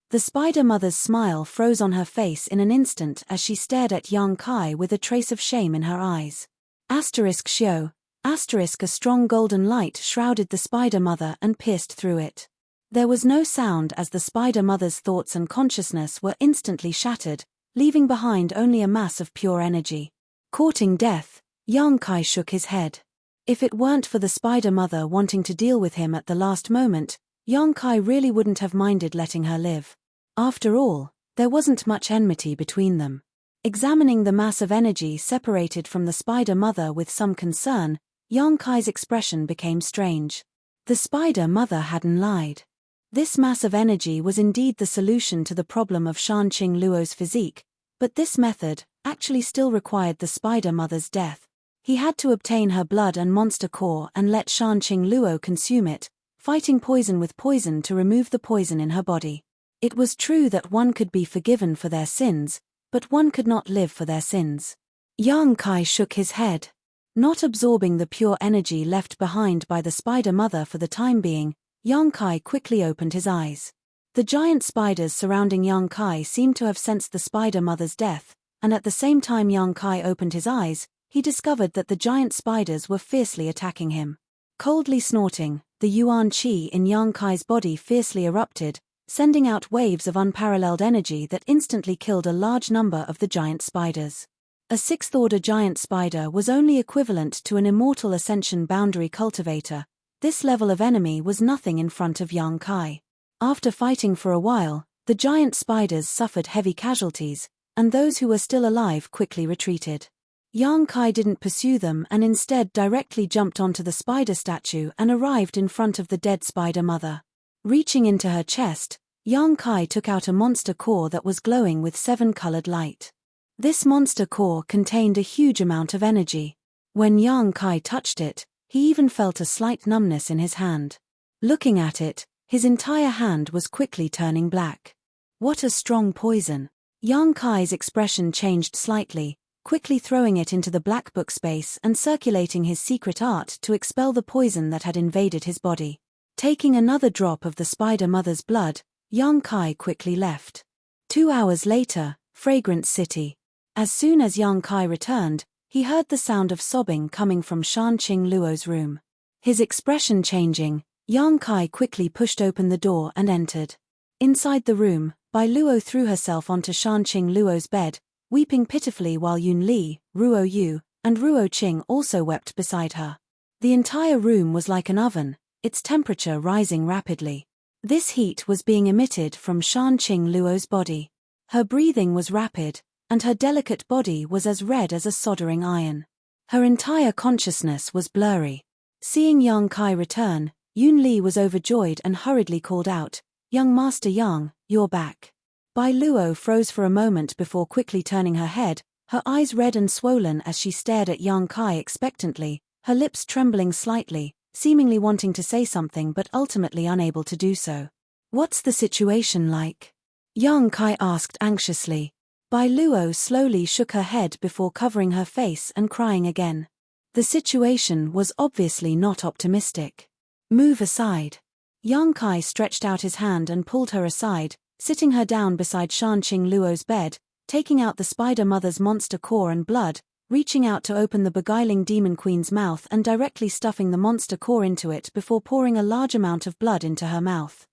The Spider Mother's smile froze on her face in an instant as she stared at Yang Kai with a trace of shame in her eyes. Shio, a strong golden light shrouded the Spider Mother and pierced through it. There was no sound as the Spider Mother's thoughts and consciousness were instantly shattered, leaving behind only a mass of pure energy. Courting death, Yang Kai shook his head. If it weren't for the Spider Mother wanting to deal with him at the last moment, Yang Kai really wouldn't have minded letting her live. After all, there wasn't much enmity between them. Examining the mass of energy separated from the Spider Mother with some concern, Yang Kai's expression became strange. The Spider Mother hadn't lied. This mass of energy was indeed the solution to the problem of Shanqing Luo's physique, but this method actually still required the Spider Mother's death. He had to obtain her blood and monster core and let Shanqing Luo consume it, fighting poison with poison to remove the poison in her body. It was true that one could be forgiven for their sins, but one could not live for their sins. Yang Kai shook his head. Not absorbing the pure energy left behind by the spider mother for the time being, Yang Kai quickly opened his eyes. The giant spiders surrounding Yang Kai seemed to have sensed the spider mother's death, and at the same time Yang Kai opened his eyes, he discovered that the giant spiders were fiercely attacking him. Coldly snorting, the Yuan Qi in Yang Kai's body fiercely erupted, sending out waves of unparalleled energy that instantly killed a large number of the giant spiders. A sixth-order giant spider was only equivalent to an immortal ascension boundary cultivator. This level of enemy was nothing in front of Yang Kai. After fighting for a while, the giant spiders suffered heavy casualties, and those who were still alive quickly retreated. Yang Kai didn't pursue them and instead directly jumped onto the spider statue and arrived in front of the dead spider mother. Reaching into her chest, Yang Kai took out a monster core that was glowing with 7-colored light. This monster core contained a huge amount of energy. When Yang Kai touched it, he even felt a slight numbness in his hand. Looking at it, his entire hand was quickly turning black. What a strong poison! Yang Kai's expression changed slightly, quickly throwing it into the black book space and circulating his secret art to expel the poison that had invaded his body. Taking another drop of the spider mother's blood, Yang Kai quickly left. 2 hours later, Fragrance City. As soon as Yang Kai returned, he heard the sound of sobbing coming from Shan Qing Luo's room. His expression changing, Yang Kai quickly pushed open the door and entered. Inside the room, Bai Luo threw herself onto Shan Qing Luo's bed, weeping pitifully while Yun Li, Ruo Yu, and Ruo Qing also wept beside her. The entire room was like an oven, its temperature rising rapidly. This heat was being emitted from Shan Qing Luo's body. Her breathing was rapid, and her delicate body was as red as a soldering iron. Her entire consciousness was blurry. Seeing Yang Kai return, Yun Li was overjoyed and hurriedly called out, "Young Master Yang, you're back." Bai Luo froze for a moment before quickly turning her head, her eyes red and swollen as she stared at Yang Kai expectantly, her lips trembling slightly, seemingly wanting to say something but ultimately unable to do so. "What's the situation like?" Yang Kai asked anxiously. Bai Luo slowly shook her head before covering her face and crying again. The situation was obviously not optimistic. "Move aside." Yang Kai stretched out his hand and pulled her aside, sitting her down beside Shan Qing Luo's bed, taking out the spider mother's monster core and blood, reaching out to open the beguiling demon queen's mouth and directly stuffing the monster core into it before pouring a large amount of blood into her mouth.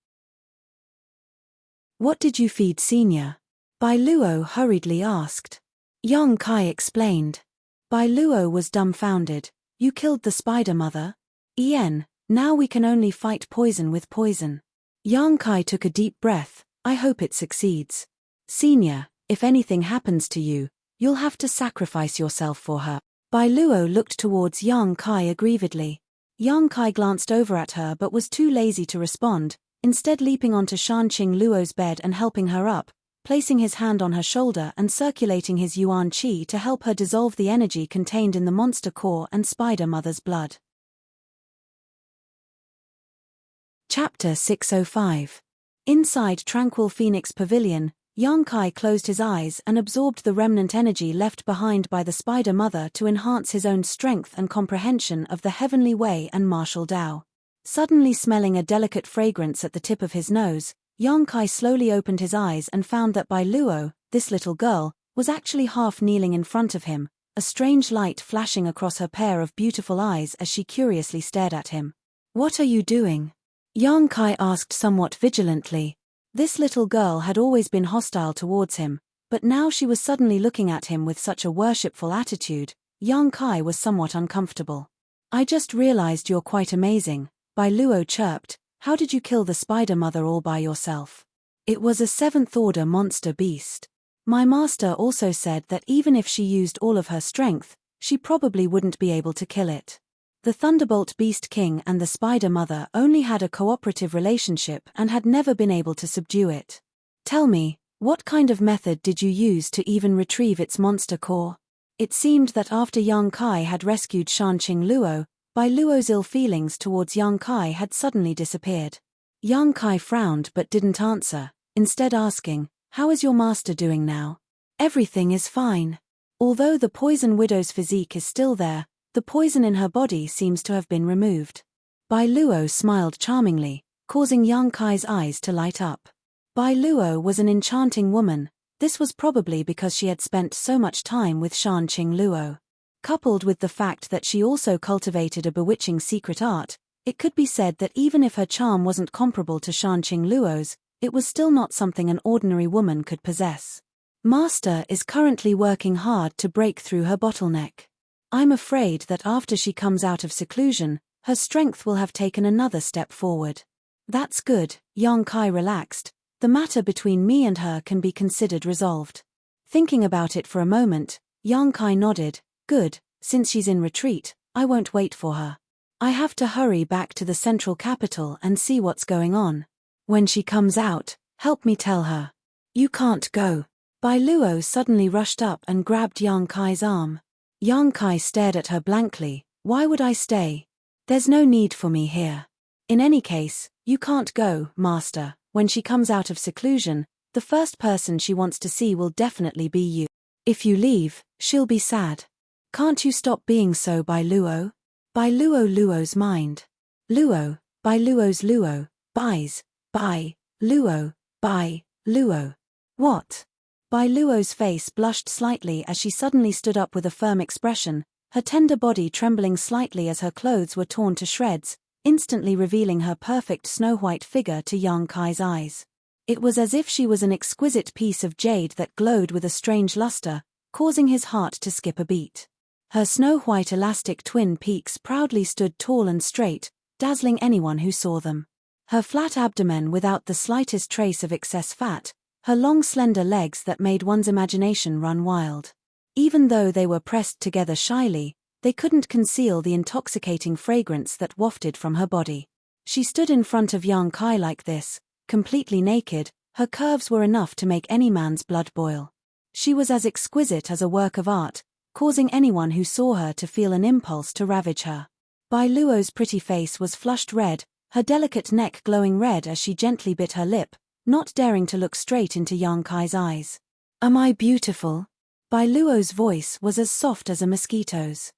"What did you feed Senior?" Bai Luo hurriedly asked. Yang Kai explained. Bai Luo was dumbfounded. "You killed the spider mother? Ien, now we can only fight poison with poison." Yang Kai took a deep breath. "I hope it succeeds. Senior, if anything happens to you, you'll have to sacrifice yourself for her." Bai Luo looked towards Yang Kai aggrievedly. Yang Kai glanced over at her but was too lazy to respond, instead leaping onto Shan Qing Luo's bed and helping her up, placing his hand on her shoulder and circulating his Yuan Qi to help her dissolve the energy contained in the monster core and spider mother's blood. Chapter 605. Inside Tranquil Phoenix Pavilion, Yang Kai closed his eyes and absorbed the remnant energy left behind by the spider mother to enhance his own strength and comprehension of the heavenly way and martial Tao. Suddenly smelling a delicate fragrance at the tip of his nose, Yang Kai slowly opened his eyes and found that Bai Luo, this little girl, was actually half kneeling in front of him, a strange light flashing across her pair of beautiful eyes as she curiously stared at him. "What are you doing?" Yang Kai asked somewhat vigilantly. This little girl had always been hostile towards him, but now she was suddenly looking at him with such a worshipful attitude. Yang Kai was somewhat uncomfortable. "I just realized you're quite amazing," Bai Luo chirped. "How did you kill the spider mother all by yourself?" "It was a 7th-order monster beast. My master also said that even if she used all of her strength, she probably wouldn't be able to kill it. The Thunderbolt Beast King and the Spider Mother only had a cooperative relationship and had never been able to subdue it. Tell me, what kind of method did you use to even retrieve its monster core?" It seemed that after Yang Kai had rescued Shan Qing Luo, Bai Luo's ill feelings towards Yang Kai had suddenly disappeared. Yang Kai frowned but didn't answer, instead asking, "How is your master doing now?" "Everything is fine. Although the Poison Widow's physique is still there, The poison in her body seems to have been removed. Bai Luo smiled charmingly, causing Yang Kai's eyes to light up. Bai Luo was an enchanting woman. This was probably because she had spent so much time with Shan Qing Luo. Coupled with the fact that she also cultivated a bewitching secret art, it could be said that even if her charm wasn't comparable to Shan Qing Luo's, it was still not something an ordinary woman could possess. Master is currently working hard to break through her bottleneck. I'm afraid that after she comes out of seclusion, her strength will have taken another step forward. That's good, Yang Kai relaxed. The matter between me and her can be considered resolved. Thinking about it for a moment, Yang Kai nodded. Good, since she's in retreat, I won't wait for her. I have to hurry back to the central capital and see what's going on. When she comes out, help me tell her. You can't go. Bai Luo suddenly rushed up and grabbed Yang Kai's arm. Yang Kai stared at her blankly. Why would I stay? There's no need for me here. In any case, you can't go, Master. When she comes out of seclusion, the first person she wants to see will definitely be you. If you leave, she'll be sad. Can't you stop being so, Bai Luo? Bai Luo's mind. Luo, Bai Luo's Luo, Bai's, Bai, Luo, Bai, Luo. What? Bai Luo's face blushed slightly as she suddenly stood up with a firm expression, her tender body trembling slightly as her clothes were torn to shreds, instantly revealing her perfect snow-white figure to Yang Kai's eyes. It was as if she was an exquisite piece of jade that glowed with a strange luster, causing his heart to skip a beat. Her snow-white elastic twin peaks proudly stood tall and straight, dazzling anyone who saw them. Her flat abdomen without the slightest trace of excess fat, her long slender legs that made one's imagination run wild. Even though they were pressed together shyly, they couldn't conceal the intoxicating fragrance that wafted from her body. She stood in front of Yang Kai like this, completely naked, her curves were enough to make any man's blood boil. She was as exquisite as a work of art, causing anyone who saw her to feel an impulse to ravage her. Bai Luo's pretty face was flushed red, her delicate neck glowing red as she gently bit her lip, not daring to look straight into Yang Kai's eyes. Am I beautiful? Bai Luo's voice was as soft as a mosquito's.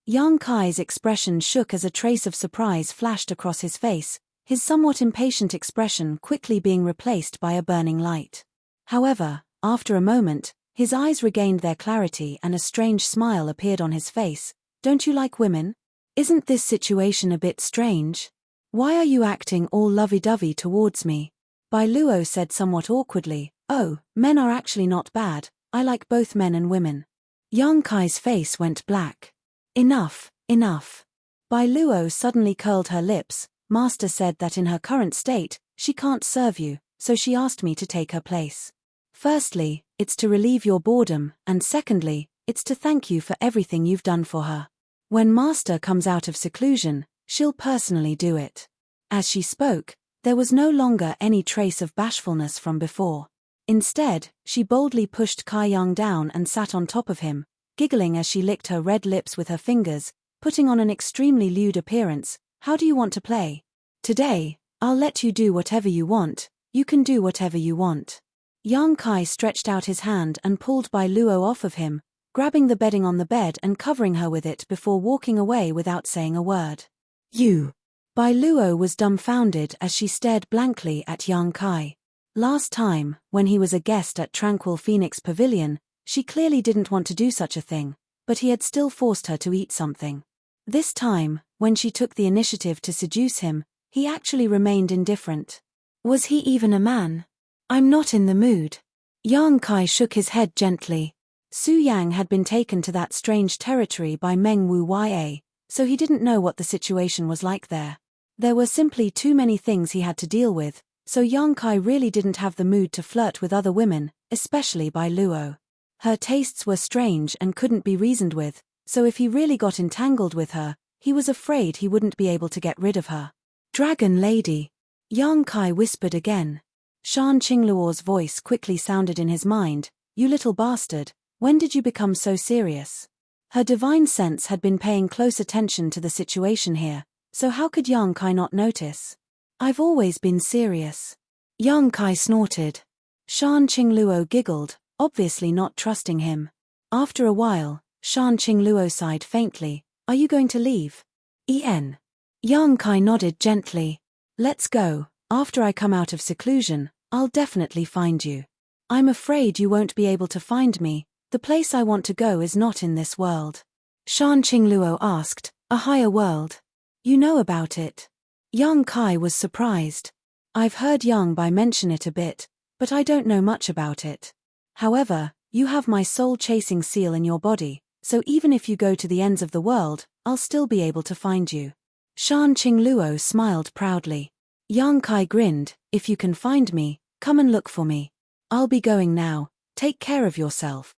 Yang Kai's expression shook as a trace of surprise flashed across his face, his somewhat impatient expression quickly being replaced by a burning light. However, after a moment, his eyes regained their clarity and a strange smile appeared on his face. Don't you like women? Isn't this situation a bit strange? Why are you acting all lovey-dovey towards me? Bai Luo said somewhat awkwardly. Oh, men are actually not bad, I like both men and women. Yang Kai's face went black. Enough, enough. Bai Luo suddenly curled her lips. Master said that in her current state, she can't serve you, so she asked me to take her place. Firstly, it's to relieve your boredom, and secondly, it's to thank you for everything you've done for her. When Master comes out of seclusion, she'll personally do it. As she spoke, there was no longer any trace of bashfulness from before. Instead, she boldly pushed Kai Yang down and sat on top of him, giggling as she licked her red lips with her fingers, putting on an extremely lewd appearance. How do you want to play? Today, I'll let you do whatever you want, you can do whatever you want. Yang Kai stretched out his hand and pulled Bai Luo off of him, grabbing the bedding on the bed and covering her with it before walking away without saying a word. You! Bai Luo was dumbfounded as she stared blankly at Yang Kai. Last time, when he was a guest at Tranquil Phoenix Pavilion, she clearly didn't want to do such a thing, but he had still forced her to eat something. This time, when she took the initiative to seduce him, he actually remained indifferent. Was he even a man? I'm not in the mood. Yang Kai shook his head gently. Su Yang had been taken to that strange territory by Meng Wu Ya, so he didn't know what the situation was like there. There were simply too many things he had to deal with, so Yang Kai really didn't have the mood to flirt with other women, especially Bai Luo. Her tastes were strange and couldn't be reasoned with, so if he really got entangled with her, he was afraid he wouldn't be able to get rid of her. Dragon Lady! Yang Kai whispered again. Shan Qingluo's voice quickly sounded in his mind. You little bastard, when did you become so serious? Her divine sense had been paying close attention to the situation here, so how could Yang Kai not notice? I've always been serious. Yang Kai snorted. Shan Qingluo giggled, obviously not trusting him. After a while, Shan Qingluo sighed faintly. Are you going to leave? En. Yang Kai nodded gently. Let's go. After I come out of seclusion, I'll definitely find you. I'm afraid you won't be able to find me. The place I want to go is not in this world. Shan Qingluo asked, a higher world? You know about it? Yang Kai was surprised. I've heard Yang Bai mention it a bit, but I don't know much about it. However, you have my soul-chasing seal in your body, so even if you go to the ends of the world, I'll still be able to find you. Shan Qingluo smiled proudly. Yang Kai grinned, if you can find me, come and look for me. I'll be going now, take care of yourself.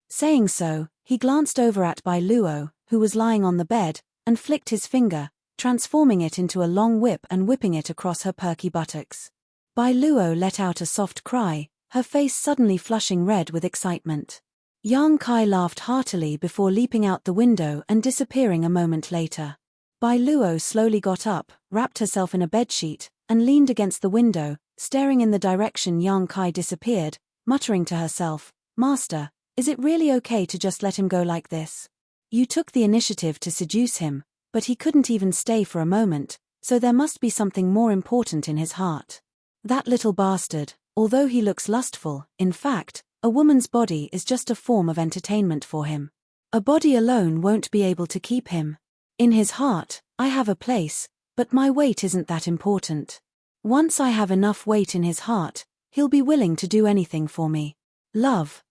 Saying so, he glanced over at Bai Luo, who was lying on the bed, and flicked his finger, transforming it into a long whip and whipping it across her perky buttocks. Bai Luo let out a soft cry, her face suddenly flushing red with excitement. Yang Kai laughed heartily before leaping out the window and disappearing a moment later. Bai Luo slowly got up, wrapped herself in a bedsheet, and leaned against the window, staring in the direction Yang Kai disappeared, muttering to herself, Master, is it really okay to just let him go like this? You took the initiative to seduce him, but he couldn't even stay for a moment, so there must be something more important in his heart. That little bastard, although he looks lustful, in fact, a woman's body is just a form of entertainment for him. A body alone won't be able to keep him. In his heart, I have a place, but my weight isn't that important. Once I have enough weight in his heart, he'll be willing to do anything for me. Love,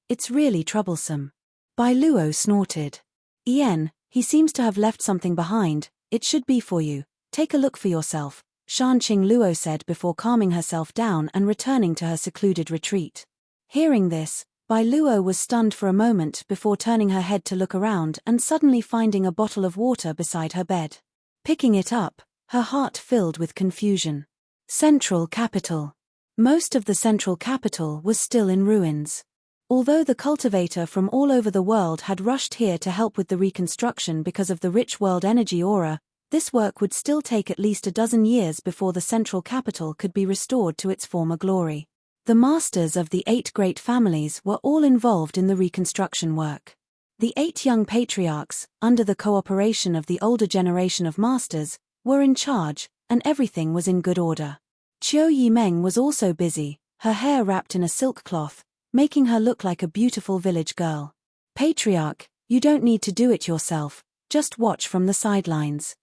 it's really troublesome. Bai Luo snorted. He seems to have left something behind, it should be for you, take a look for yourself, Shan Qingluo said before calming herself down and returning to her secluded retreat. Hearing this, Bai Luo was stunned for a moment before turning her head to look around and suddenly finding a bottle of water beside her bed. Picking it up, her heart filled with confusion. Central Capital. Most of the central capital was still in ruins. Although the cultivator from all over the world had rushed here to help with the reconstruction because of the rich world energy aura, this work would still take at least a dozen years before the central capital could be restored to its former glory. The masters of the 8 great families were all involved in the reconstruction work. The 8 young patriarchs, under the cooperation of the older generation of masters, were in charge, and everything was in good order. Qiu Yimeng was also busy, her hair wrapped in a silk cloth, making her look like a beautiful village girl. Patriarch, you don't need to do it yourself, just watch from the sidelines.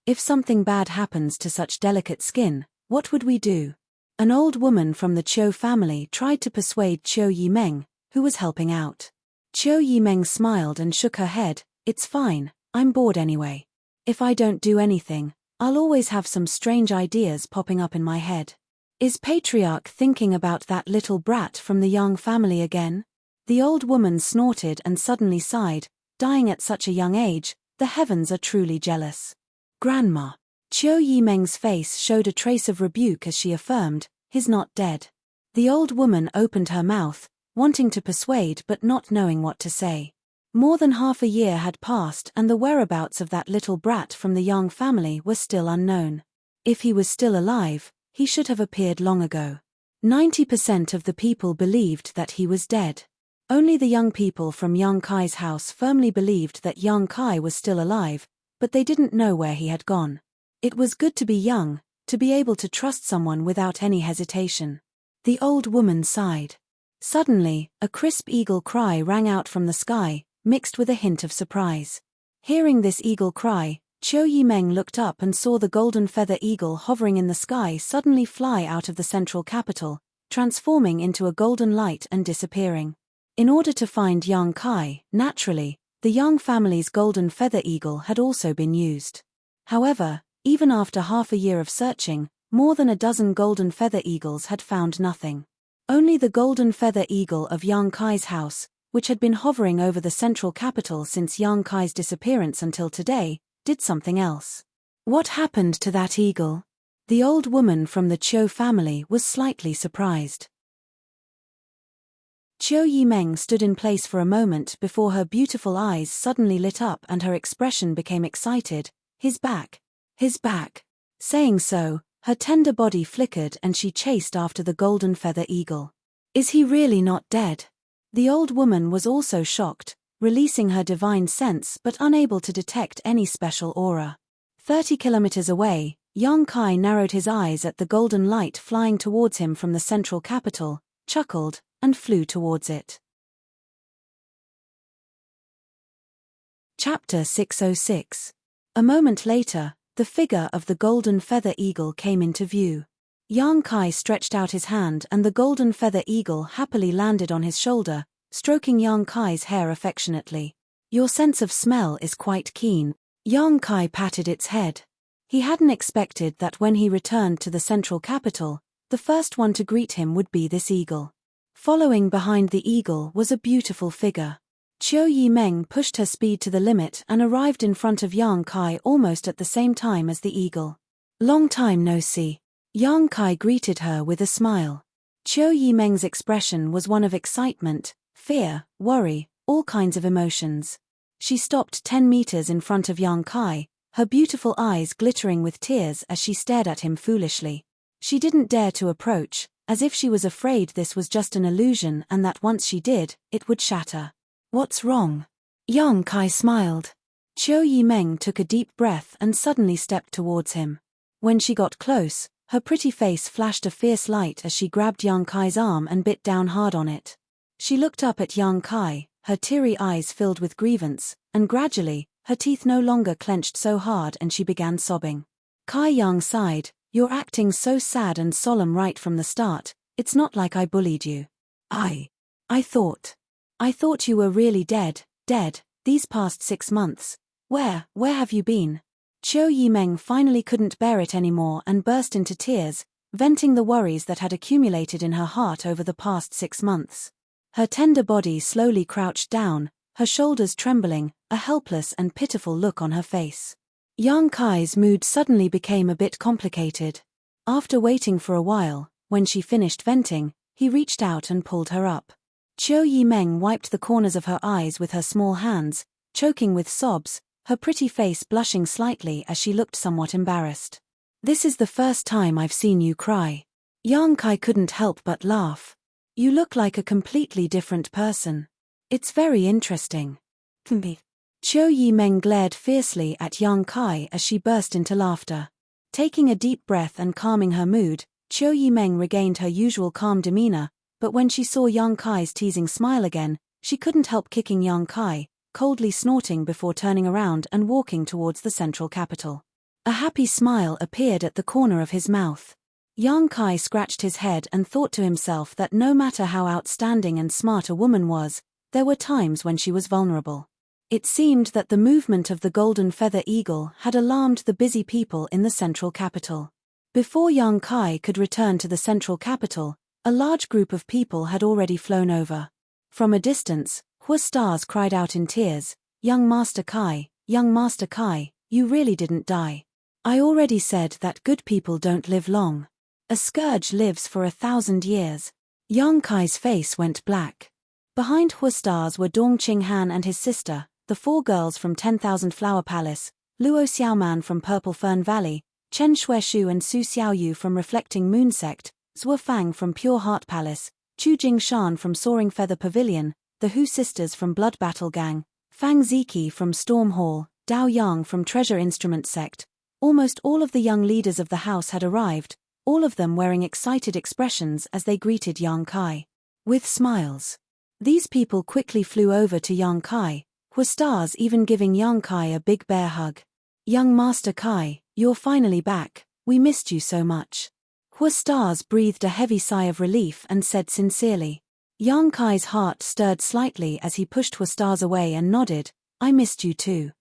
If something bad happens to such delicate skin, what would we do? An old woman from the Qiu family tried to persuade Qiu Yimeng, who was helping out. Qiu Yimeng smiled and shook her head, it's fine, I'm bored anyway. If I don't do anything, I'll always have some strange ideas popping up in my head. Is Patriarch thinking about that little brat from the Yang family again? The old woman snorted and suddenly sighed, dying at such a young age, the heavens are truly jealous. Grandma. Qiu Yimeng's face showed a trace of rebuke as she affirmed, he's not dead. The old woman opened her mouth, wanting to persuade but not knowing what to say. More than half a year had passed and the whereabouts of that little brat from the Yang family were still unknown. If he was still alive, he should have appeared long ago. 90% of the people believed that he was dead. Only the young people from Yang Kai's house firmly believed that Yang Kai was still alive, but they didn't know where he had gone. It was good to be young, to be able to trust someone without any hesitation. The old woman sighed. Suddenly, a crisp eagle cry rang out from the sky, mixed with a hint of surprise. Hearing this eagle cry, Qiu Yimeng looked up and saw the golden feather eagle hovering in the sky suddenly fly out of the central capital, transforming into a golden light and disappearing. In order to find Yang Kai, naturally, the Yang family's golden feather eagle had also been used. However, even after half a year of searching, more than a dozen golden feather eagles had found nothing. Only the golden feather eagle of Yang Kai's house, which had been hovering over the central capital since Yang Kai's disappearance until today, did something else. What happened to that eagle? The old woman from the Qiu family was slightly surprised. Qiu Yimeng stood in place for a moment before her beautiful eyes suddenly lit up and her expression became excited. His back. His back. Saying so, her tender body flickered and she chased after the golden feather eagle. Is he really not dead? The old woman was also shocked, releasing her divine sense but unable to detect any special aura. 30 kilometers away, Yang Kai narrowed his eyes at the golden light flying towards him from the central capital, chuckled, and flew towards it. Chapter 606. A moment later, the figure of the golden feather eagle came into view. Yang Kai stretched out his hand and the golden feather eagle happily landed on his shoulder, stroking Yang Kai's hair affectionately. "Your sense of smell is quite keen." Yang Kai patted its head. He hadn't expected that when he returned to the central capital, the first one to greet him would be this eagle. Following behind the eagle was a beautiful figure. Qiu Yimeng pushed her speed to the limit and arrived in front of Yang Kai almost at the same time as the eagle. "Long time no see." Yang Kai greeted her with a smile. Qiu Yimeng's expression was one of excitement, fear, worry, all kinds of emotions. She stopped 10 meters in front of Yang Kai, her beautiful eyes glittering with tears as she stared at him foolishly. She didn't dare to approach, as if she was afraid this was just an illusion and that once she did, it would shatter. "What's wrong?" Yang Kai smiled. Qiu Yimeng took a deep breath and suddenly stepped towards him. When she got close, her pretty face flashed a fierce light as she grabbed Yang Kai's arm and bit down hard on it. She looked up at Yang Kai, her teary eyes filled with grievance, and gradually, her teeth no longer clenched so hard and she began sobbing. Kai Yang sighed, "You're acting so sad and solemn right from the start. It's not like I bullied you. I thought you were really dead, these past 6 months. Where have you been?" Qiu Yimeng finally couldn't bear it anymore and burst into tears, venting the worries that had accumulated in her heart over the past 6 months. Her tender body slowly crouched down, her shoulders trembling, a helpless and pitiful look on her face. Yang Kai's mood suddenly became a bit complicated. After waiting for a while, when she finished venting, he reached out and pulled her up. Qiu Yimeng wiped the corners of her eyes with her small hands, choking with sobs, her pretty face blushing slightly as she looked somewhat embarrassed. "This is the first time I've seen you cry." Yang Kai couldn't help but laugh. "You look like a completely different person. It's very interesting." Qiu Yimeng glared fiercely at Yang Kai as she burst into laughter. Taking a deep breath and calming her mood, Qiu Yimeng regained her usual calm demeanor, but when she saw Yang Kai's teasing smile again, she couldn't help kicking Yang Kai, coldly snorting before turning around and walking towards the central capital. A happy smile appeared at the corner of his mouth. Yang Kai scratched his head and thought to himself that no matter how outstanding and smart a woman was, there were times when she was vulnerable. It seemed that the movement of the golden feather eagle had alarmed the busy people in the central capital. Before Yang Kai could return to the central capital, a large group of people had already flown over. From a distance, Hua Stars cried out in tears, Young Master Kai, you really didn't die. I already said that good people don't live long. A scourge lives for 1,000 years. Yang Kai's face went black. Behind Hua Stars were Dong Qinghan and his sister, the 4 girls from 10,000 Flower Palace, Luo Xiaoman from Purple Fern Valley, Chen Xueshu and Su Xiaoyu from Reflecting Moon Sect, Zhuo Fang from Pure Heart Palace, Chu Jingshan from Soaring Feather Pavilion, the Hu sisters from Blood Battle Gang, Fang Ziki from Storm Hall, Dao Yang from Treasure Instrument Sect. Almost all of the young leaders of the house had arrived, all of them wearing excited expressions as they greeted Yang Kai. With smiles. These people quickly flew over to Yang Kai, Hua Stars even giving Yang Kai a big bear hug. Young Master Kai, you're finally back, we missed you so much. Hua Stars breathed a heavy sigh of relief and said sincerely. Yang Kai's heart stirred slightly as he pushed Hua Stars away and nodded, I missed you too.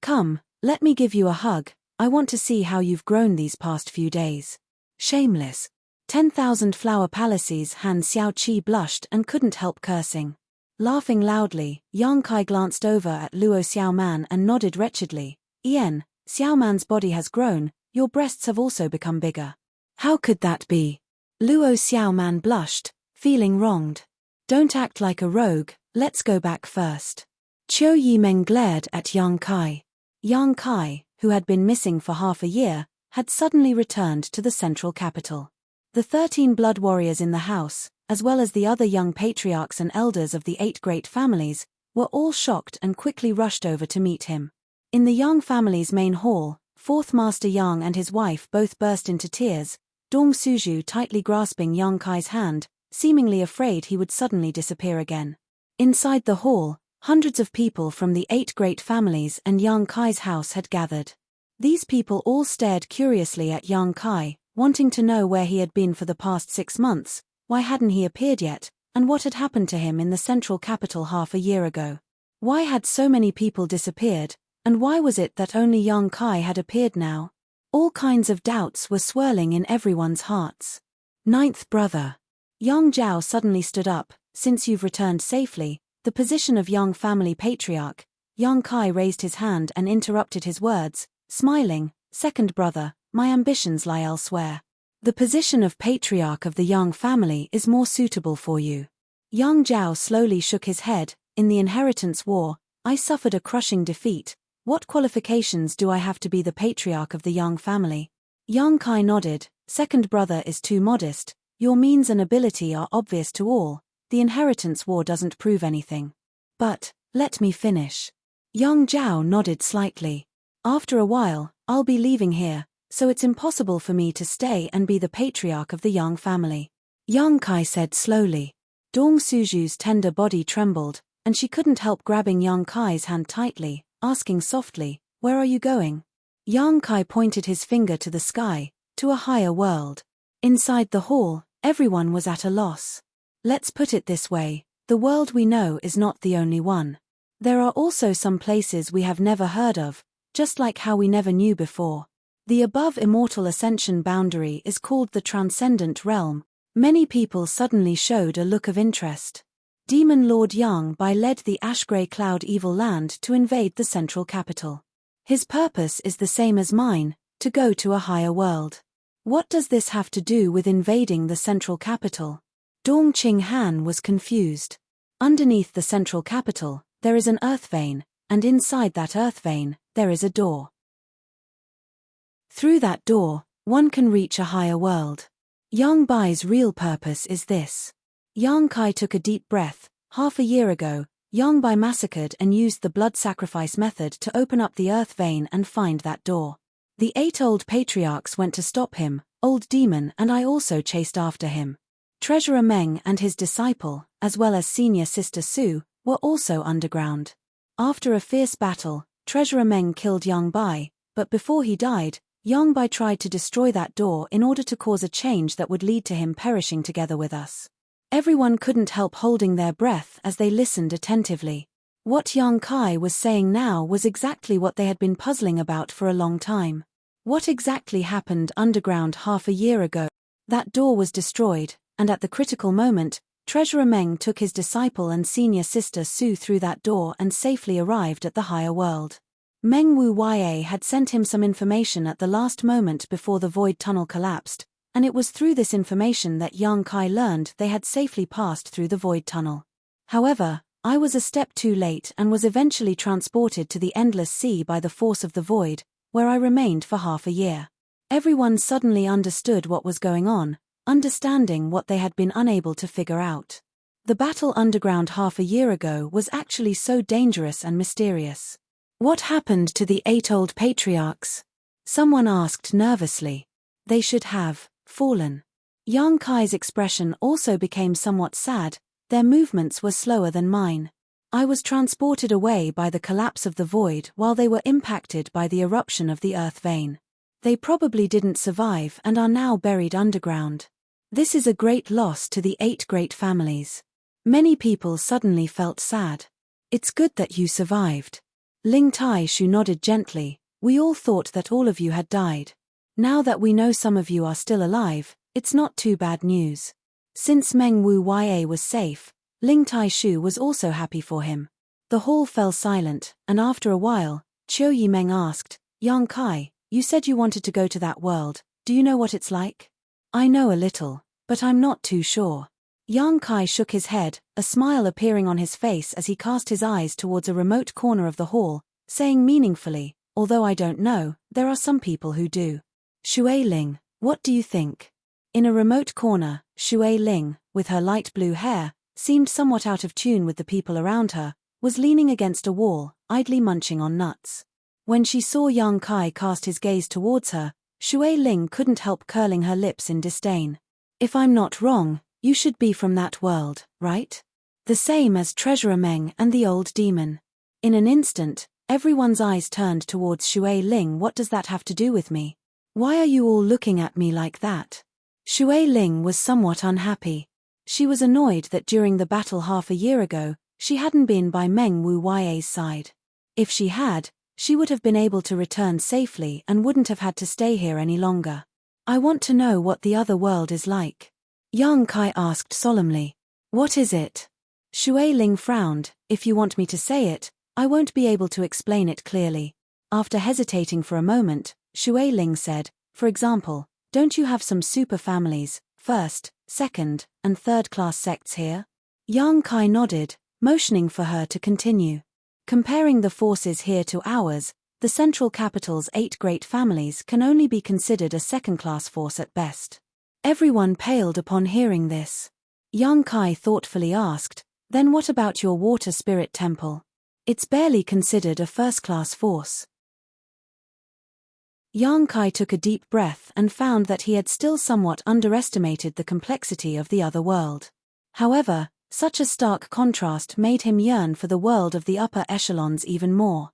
Come, let me give you a hug, I want to see how you've grown these past few days. Shameless. 10,000 Flower Palaces Han Xiaoqi blushed and couldn't help cursing. Laughing loudly, Yang Kai glanced over at Luo Xiaoman and nodded wretchedly. Ian, Xiaoman's body has grown, your breasts have also become bigger. How could that be? Luo Xiaoman blushed, feeling wronged. Don't act like a rogue, let's go back first. Qiu Yimeng glared at Yang Kai. Yang Kai, who had been missing for half a year, had suddenly returned to the central capital. The 13 blood warriors in the house, as well as the other young patriarchs and elders of the 8 great families, were all shocked and quickly rushed over to meet him. In the Yang family's main hall, 4th Master Yang and his wife both burst into tears, Dong Suju tightly grasping Yang Kai's hand, seemingly afraid he would suddenly disappear again. Inside the hall, hundreds of people from the 8 great families and Yang Kai's house had gathered. These people all stared curiously at Yang Kai, wanting to know where he had been for the past 6 months, why hadn't he appeared yet, and what had happened to him in the central capital half a year ago. Why had so many people disappeared, and why was it that only Yang Kai had appeared now? All kinds of doubts were swirling in everyone's hearts. 9th brother. Yang Zhao suddenly stood up. Since you've returned safely, the position of Yang family patriarch, Yang Kai raised his hand and interrupted his words, smiling, 2nd brother, my ambitions lie elsewhere. The position of patriarch of the Yang family is more suitable for you. Yang Zhao slowly shook his head. In the inheritance war, I suffered a crushing defeat. What qualifications do I have to be the patriarch of the Yang family? Yang Kai nodded. 2nd brother is too modest. Your means and ability are obvious to all. The inheritance war doesn't prove anything. But, let me finish. Yang Zhao nodded slightly. After a while, I'll be leaving here, so it's impossible for me to stay and be the patriarch of the Yang family. Yang Kai said slowly. Dong Suju's tender body trembled, and she couldn't help grabbing Yang Kai's hand tightly, asking softly, where are you going? Yang Kai pointed his finger to the sky, to a higher world. Inside the hall, everyone was at a loss. Let's put it this way, the world we know is not the only one. There are also some places we have never heard of, just like how we never knew before. The above immortal ascension boundary is called the Transcendent Realm. Many people suddenly showed a look of interest. Demon Lord Yang Bai led the ash-grey cloud evil land to invade the central capital. His purpose is the same as mine, to go to a higher world. What does this have to do with invading the central capital? Dong Qing Han was confused. Underneath the central capital, there is an earth vein, and inside that earth vein, there is a door. Through that door, one can reach a higher world. Yang Bai's real purpose is this. Yang Kai took a deep breath. Half a year ago, Yang Bai massacred and used the blood sacrifice method to open up the earth vein and find that door. The 8 old patriarchs went to stop him, old demon, and I also chased after him. Treasurer Meng and his disciple, as well as senior sister Su, were also underground. After a fierce battle, Treasurer Meng killed Yang Bai, but before he died, Yang Bai tried to destroy that door in order to cause a change that would lead to him perishing together with us. Everyone couldn't help holding their breath as they listened attentively. What Yang Kai was saying now was exactly what they had been puzzling about for a long time. What exactly happened underground half a year ago? That door was destroyed, and at the critical moment, Treasurer Meng took his disciple and senior sister Su through that door and safely arrived at the higher world. Meng Wu Ya had sent him some information at the last moment before the void tunnel collapsed, and it was through this information that Yang Kai learned they had safely passed through the void tunnel. However, I was a step too late and was eventually transported to the endless sea by the force of the void, where I remained for half a year. Everyone suddenly understood what was going on, understanding what they had been unable to figure out. The battle underground half a year ago was actually so dangerous and mysterious. What happened to the 8 old patriarchs? Someone asked nervously. They should have fallen. Yang Kai's expression also became somewhat sad. Their movements were slower than mine. I was transported away by the collapse of the void while they were impacted by the eruption of the earth vein. They probably didn't survive and are now buried underground. This is a great loss to the 8 great families. Many people suddenly felt sad. It's good that you survived. Ling Tai Shu nodded gently. We all thought that all of you had died. Now that we know some of you are still alive, it's not too bad news. Since Meng Wu Ya was safe, Ling Tai Shu was also happy for him. The hall fell silent, and after a while, Qiu Yimeng asked, Yang Kai, you said you wanted to go to that world, do you know what it's like? I know a little, but I'm not too sure. Yang Kai shook his head, a smile appearing on his face as he cast his eyes towards a remote corner of the hall, saying meaningfully, although I don't know, there are some people who do. Shui Ling, what do you think? In a remote corner, Shui Ling, with her light blue hair, seemed somewhat out of tune with the people around her, was leaning against a wall, idly munching on nuts. When she saw Yang Kai cast his gaze towards her, Shui Ling couldn't help curling her lips in disdain. If I'm not wrong, you should be from that world, right? The same as Treasurer Meng and the old demon. In an instant, everyone's eyes turned towards Shui Ling. What does that have to do with me? Why are you all looking at me like that? Shui Ling was somewhat unhappy. She was annoyed that during the battle half a year ago, she hadn't been by Meng Wu Yai's side. If she had, she would have been able to return safely and wouldn't have had to stay here any longer. I want to know what the other world is like. Yang Kai asked solemnly. What is it? Shui Ling frowned. If you want me to say it, I won't be able to explain it clearly. After hesitating for a moment, Shui Ling said, for example, don't you have some super families, first, second, and third-class sects here? Yang Kai nodded, motioning for her to continue. Comparing the forces here to ours, the central capital's 8 great families can only be considered a second-class force at best. Everyone paled upon hearing this. Yang Kai thoughtfully asked, then what about your water spirit temple? It's barely considered a first-class force. Yang Kai took a deep breath and found that he had still somewhat underestimated the complexity of the other world. However, such a stark contrast made him yearn for the world of the upper echelons even more.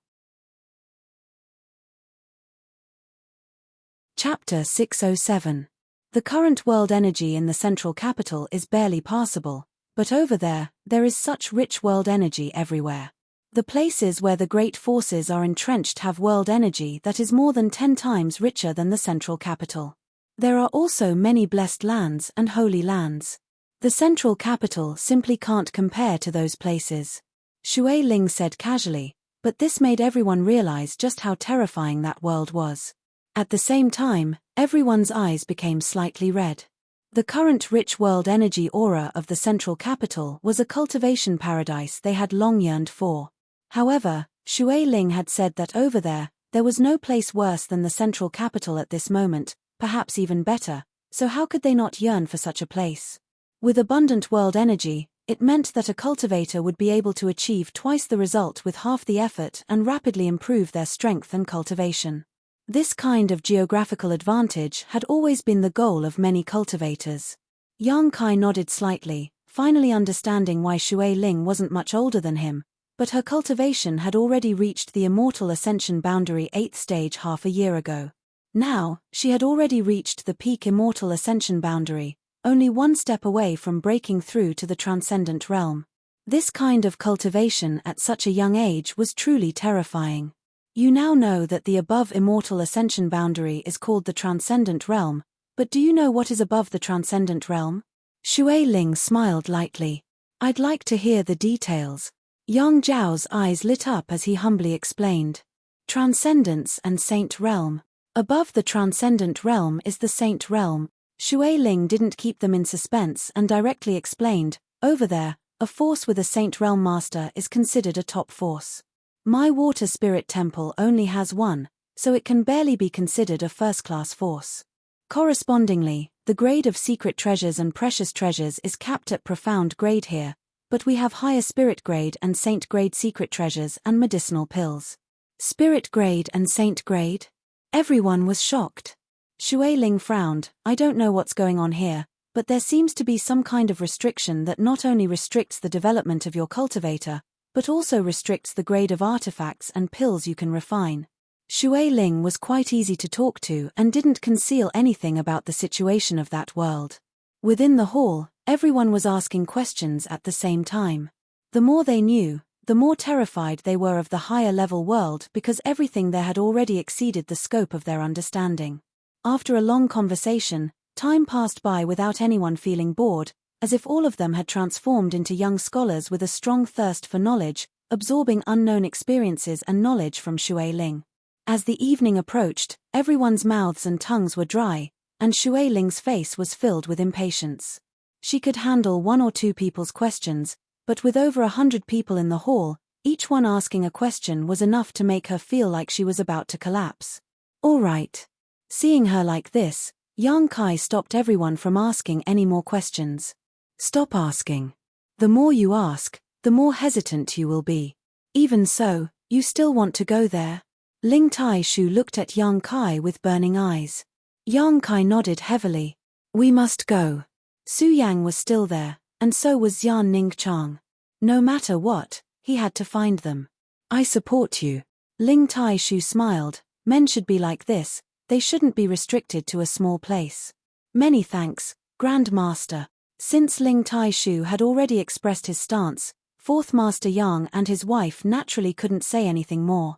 Chapter 607. The current world energy in the central capital is barely passable, but over there is such rich world energy everywhere. The places where the great forces are entrenched have world energy that is more than 10 times richer than the central capital. There are also many blessed lands and holy lands. The central capital simply can't compare to those places. Shui Ling said casually, but this made everyone realize just how terrifying that world was. At the same time, everyone's eyes became slightly red. The current rich world energy aura of the central capital was a cultivation paradise they had long yearned for. However, Shui Ling had said that over there was no place worse than the central capital at this moment, perhaps even better, so how could they not yearn for such a place? With abundant world energy, it meant that a cultivator would be able to achieve twice the result with half the effort and rapidly improve their strength and cultivation. This kind of geographical advantage had always been the goal of many cultivators. Yang Kai nodded slightly, finally understanding why Shui Ling wasn't much older than him, but her cultivation had already reached the immortal ascension boundary 8th stage half a year ago. Now, she had already reached the peak immortal ascension boundary, only one step away from breaking through to the transcendent realm. This kind of cultivation at such a young age was truly terrifying. You now know that the above immortal ascension boundary is called the transcendent realm, but do you know what is above the transcendent realm? Shui Ling smiled lightly. I'd like to hear the details. Yang Zhao's eyes lit up as he humbly explained. Transcendence and Saint Realm. Above the transcendent realm is the Saint Realm. Shui Ling didn't keep them in suspense and directly explained, over there, a force with a Saint Realm master is considered a top force. My water spirit temple only has one, so it can barely be considered a first-class force. Correspondingly, the grade of secret treasures and precious treasures is capped at profound grade here, but we have higher spirit grade and saint grade secret treasures and medicinal pills. Spirit grade and saint grade? Everyone was shocked. Shui Ling frowned. I don't know what's going on here, but there seems to be some kind of restriction that not only restricts the development of your cultivator, but also restricts the grade of artifacts and pills you can refine. Shui Ling was quite easy to talk to and didn't conceal anything about the situation of that world. Within the hall, everyone was asking questions at the same time. The more they knew, the more terrified they were of the higher-level world because everything there had already exceeded the scope of their understanding. After a long conversation, time passed by without anyone feeling bored, as if all of them had transformed into young scholars with a strong thirst for knowledge, absorbing unknown experiences and knowledge from Shui Ling. As the evening approached, everyone's mouths and tongues were dry, and Shui Ling's face was filled with impatience. She could handle 1 or 2 people's questions, but with over 100 people in the hall, each one asking a question was enough to make her feel like she was about to collapse. All right. Seeing her like this, Yang Kai stopped everyone from asking any more questions. Stop asking. The more you ask, the more hesitant you will be. Even so, you still want to go there? Ling Tai-shu looked at Yang Kai with burning eyes. Yang Kai nodded heavily. We must go. Su Yang was still there, and so was Xian Ningchang. No matter what, he had to find them. I support you. Ling Tai-shu smiled. Men should be like this, they shouldn't be restricted to a small place. Many thanks, Grand Master. Since Ling Tai-shu had already expressed his stance, Fourth Master Yang and his wife naturally couldn't say anything more.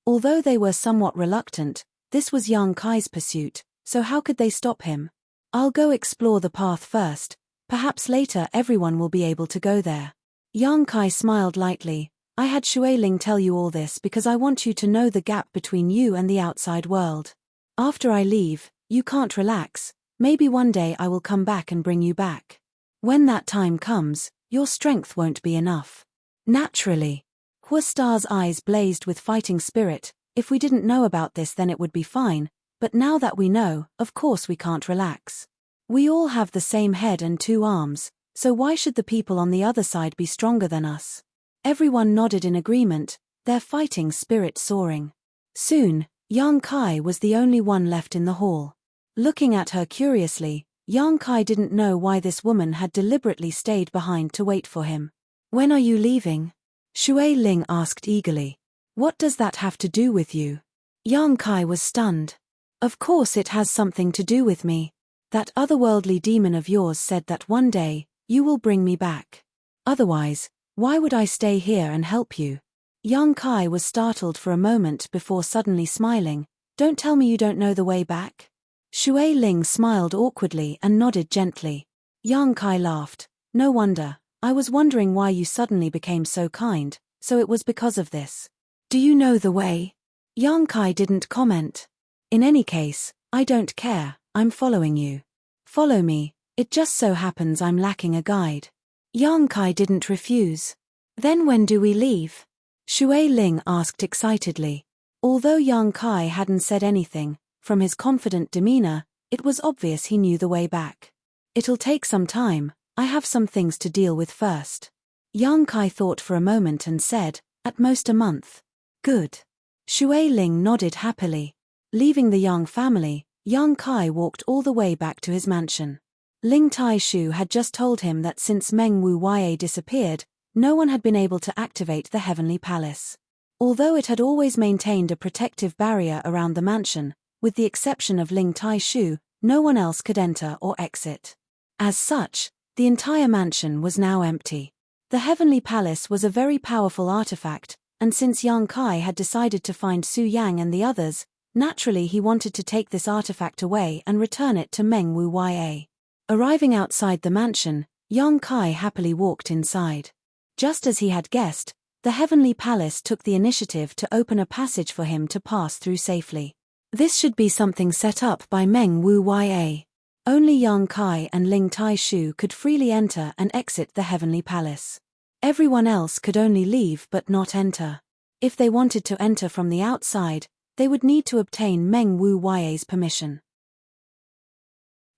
Although they were somewhat reluctant, this was Yang Kai's pursuit, so how could they stop him? I'll go explore the path first, perhaps later everyone will be able to go there. Yang Kai smiled lightly. I had Shui Ling tell you all this because I want you to know the gap between you and the outside world. After I leave, you can't relax, maybe one day I will come back and bring you back. When that time comes, your strength won't be enough. Naturally. Hua Star's eyes blazed with fighting spirit. If we didn't know about this then it would be fine, but now that we know, of course we can't relax. We all have the same head and 2 arms, so why should the people on the other side be stronger than us? Everyone nodded in agreement, their fighting spirit soaring. Soon, Yang Kai was the only one left in the hall. Looking at her curiously, Yang Kai didn't know why this woman had deliberately stayed behind to wait for him. When are you leaving? Shui Ling asked eagerly. What does that have to do with you? Yang Kai was stunned. Of course it has something to do with me. That otherworldly demon of yours said that one day, you will bring me back. Otherwise, why would I stay here and help you? Yang Kai was startled for a moment before suddenly smiling. Don't tell me you don't know the way back? Shui Ling smiled awkwardly and nodded gently. Yang Kai laughed. No wonder, I was wondering why you suddenly became so kind, so it was because of this. Do you know the way? Yang Kai didn't comment. In any case, I don't care, I'm following you. Follow me, it just so happens I'm lacking a guide. Yang Kai didn't refuse. Then when do we leave? Shui Ling asked excitedly. Although Yang Kai hadn't said anything, from his confident demeanor, it was obvious he knew the way back. It'll take some time, I have some things to deal with first. Yang Kai thought for a moment and said, at most a month. Good. Shui Ling nodded happily. Leaving the Yang family, Yang Kai walked all the way back to his mansion. Ling Tai-shu had just told him that since Meng Wu Yue disappeared, no one had been able to activate the Heavenly Palace. Although it had always maintained a protective barrier around the mansion, with the exception of Ling Tai-shu, no one else could enter or exit. As such, the entire mansion was now empty. The Heavenly Palace was a very powerful artifact, and since Yang Kai had decided to find Su Yang and the others, naturally he wanted to take this artifact away and return it to Meng Wu Yue. Arriving outside the mansion, Yang Kai happily walked inside. Just as he had guessed, the Heavenly Palace took the initiative to open a passage for him to pass through safely. This should be something set up by Meng Wu Yue. Only Yang Kai and Ling Tai-shu could freely enter and exit the Heavenly Palace. Everyone else could only leave but not enter. If they wanted to enter from the outside, they would need to obtain Meng Wu Yue's permission.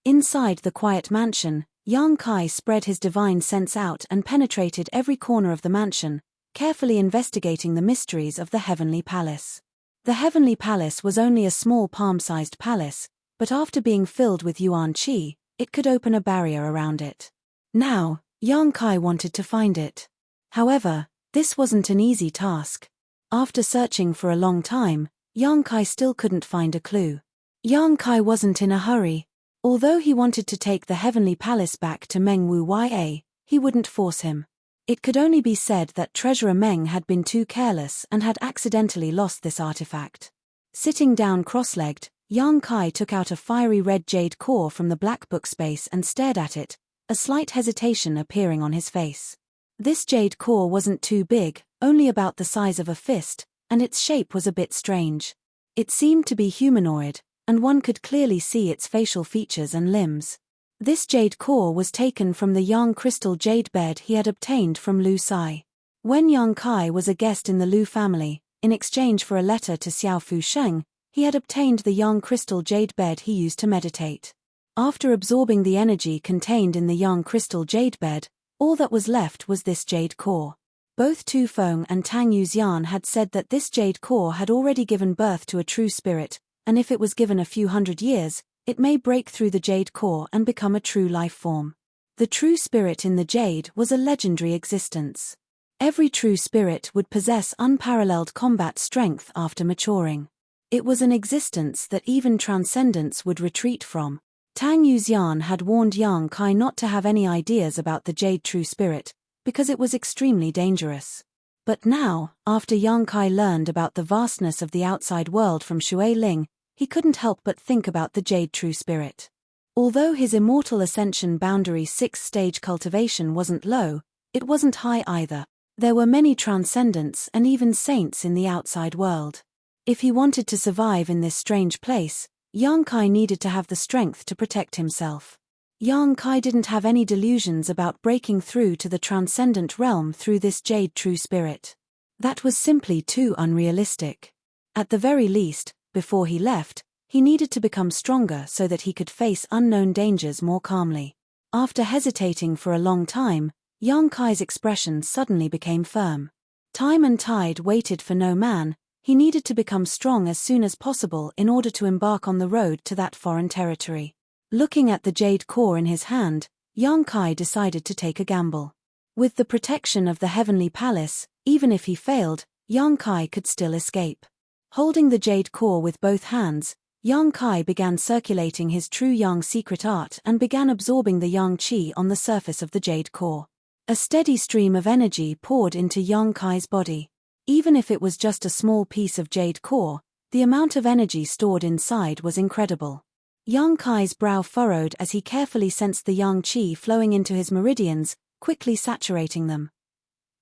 Inside the quiet mansion, Yang Kai spread his divine sense out and penetrated every corner of the mansion, carefully investigating the mysteries of the Heavenly Palace. The Heavenly Palace was only a small palm-sized palace, but after being filled with Yuan Qi, it could open a barrier around it. Now, Yang Kai wanted to find it. However, this wasn't an easy task. After searching for a long time, Yang Kai still couldn't find a clue. Yang Kai wasn't in a hurry. Although he wanted to take the Heavenly Palace back to Meng Wu Yue, he wouldn't force him. It could only be said that Treasurer Meng had been too careless and had accidentally lost this artifact. Sitting down cross-legged, Yang Kai took out a fiery red jade core from the black book space and stared at it, a slight hesitation appearing on his face. This jade core wasn't too big, only about the size of a fist, and its shape was a bit strange. It seemed to be humanoid, and one could clearly see its facial features and limbs. This jade core was taken from the Yang crystal jade bed he had obtained from Lu Sai. When Yang Kai was a guest in the Lu family, in exchange for a letter to Xiao Fu Sheng, he had obtained the Yang crystal jade bed he used to meditate. After absorbing the energy contained in the young crystal jade bed, all that was left was this jade core. Both Tu Feng and Tang Yuxian had said that this jade core had already given birth to a true spirit, and if it was given a few hundred years, it may break through the jade core and become a true life form. The true spirit in the jade was a legendary existence. Every true spirit would possess unparalleled combat strength after maturing. It was an existence that even transcendence would retreat from. Tang Yuxian had warned Yang Kai not to have any ideas about the jade true spirit, because it was extremely dangerous. But now, after Yang Kai learned about the vastness of the outside world from Shui Ling, he couldn't help but think about the jade true spirit. Although his immortal ascension boundary 6-stage cultivation wasn't low, it wasn't high either. There were many transcendents and even saints in the outside world. If he wanted to survive in this strange place, Yang Kai needed to have the strength to protect himself. Yang Kai didn't have any delusions about breaking through to the transcendent realm through this jade true spirit. That was simply too unrealistic. At the very least, before he left, he needed to become stronger so that he could face unknown dangers more calmly. After hesitating for a long time, Yang Kai's expression suddenly became firm. Time and tide waited for no man. He needed to become strong as soon as possible in order to embark on the road to that foreign territory. Looking at the jade core in his hand, Yang Kai decided to take a gamble. With the protection of the heavenly palace, even if he failed, Yang Kai could still escape. Holding the jade core with both hands, Yang Kai began circulating his true yang secret art and began absorbing the yang qi on the surface of the jade core. A steady stream of energy poured into Yang Kai's body. Even if it was just a small piece of jade core, the amount of energy stored inside was incredible. Yang Kai's brow furrowed as he carefully sensed the yang qi flowing into his meridians, quickly saturating them.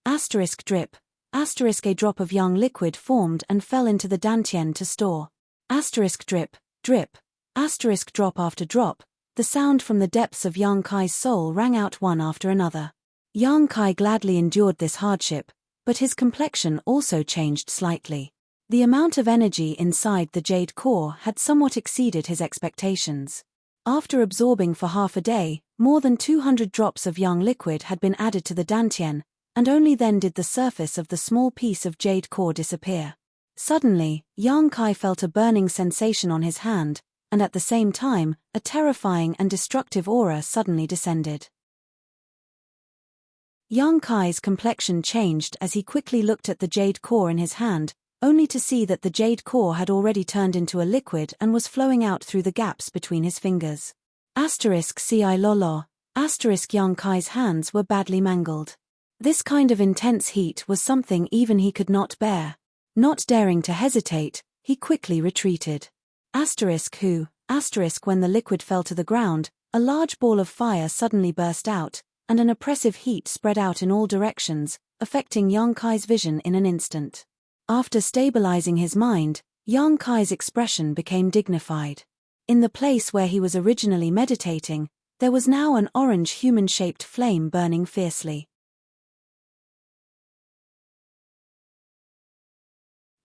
Drip. A drop of yang liquid formed and fell into the dantian to store. Drip, drip. Drop after drop, the sound from the depths of Yang Kai's soul rang out one after another. Yang Kai gladly endured this hardship, but his complexion also changed slightly. The amount of energy inside the jade core had somewhat exceeded his expectations. After absorbing for half a day, more than 200 drops of yang liquid had been added to the dantian, and only then did the surface of the small piece of jade core disappear. Suddenly, Yang Kai felt a burning sensation on his hand, and at the same time, a terrifying and destructive aura suddenly descended. Yang Kai's complexion changed as he quickly looked at the jade core in his hand, only to see that the jade core had already turned into a liquid and was flowing out through the gaps between his fingers. Ci lolo. Yang Kai's hands were badly mangled. This kind of intense heat was something even he could not bear. Not daring to hesitate, he quickly retreated. When the liquid fell to the ground, a large ball of fire suddenly burst out, and an oppressive heat spread out in all directions, affecting Yang Kai's vision in an instant. After stabilizing his mind, Yang Kai's expression became dignified. In the place where he was originally meditating, there was now an orange human-shaped flame burning fiercely.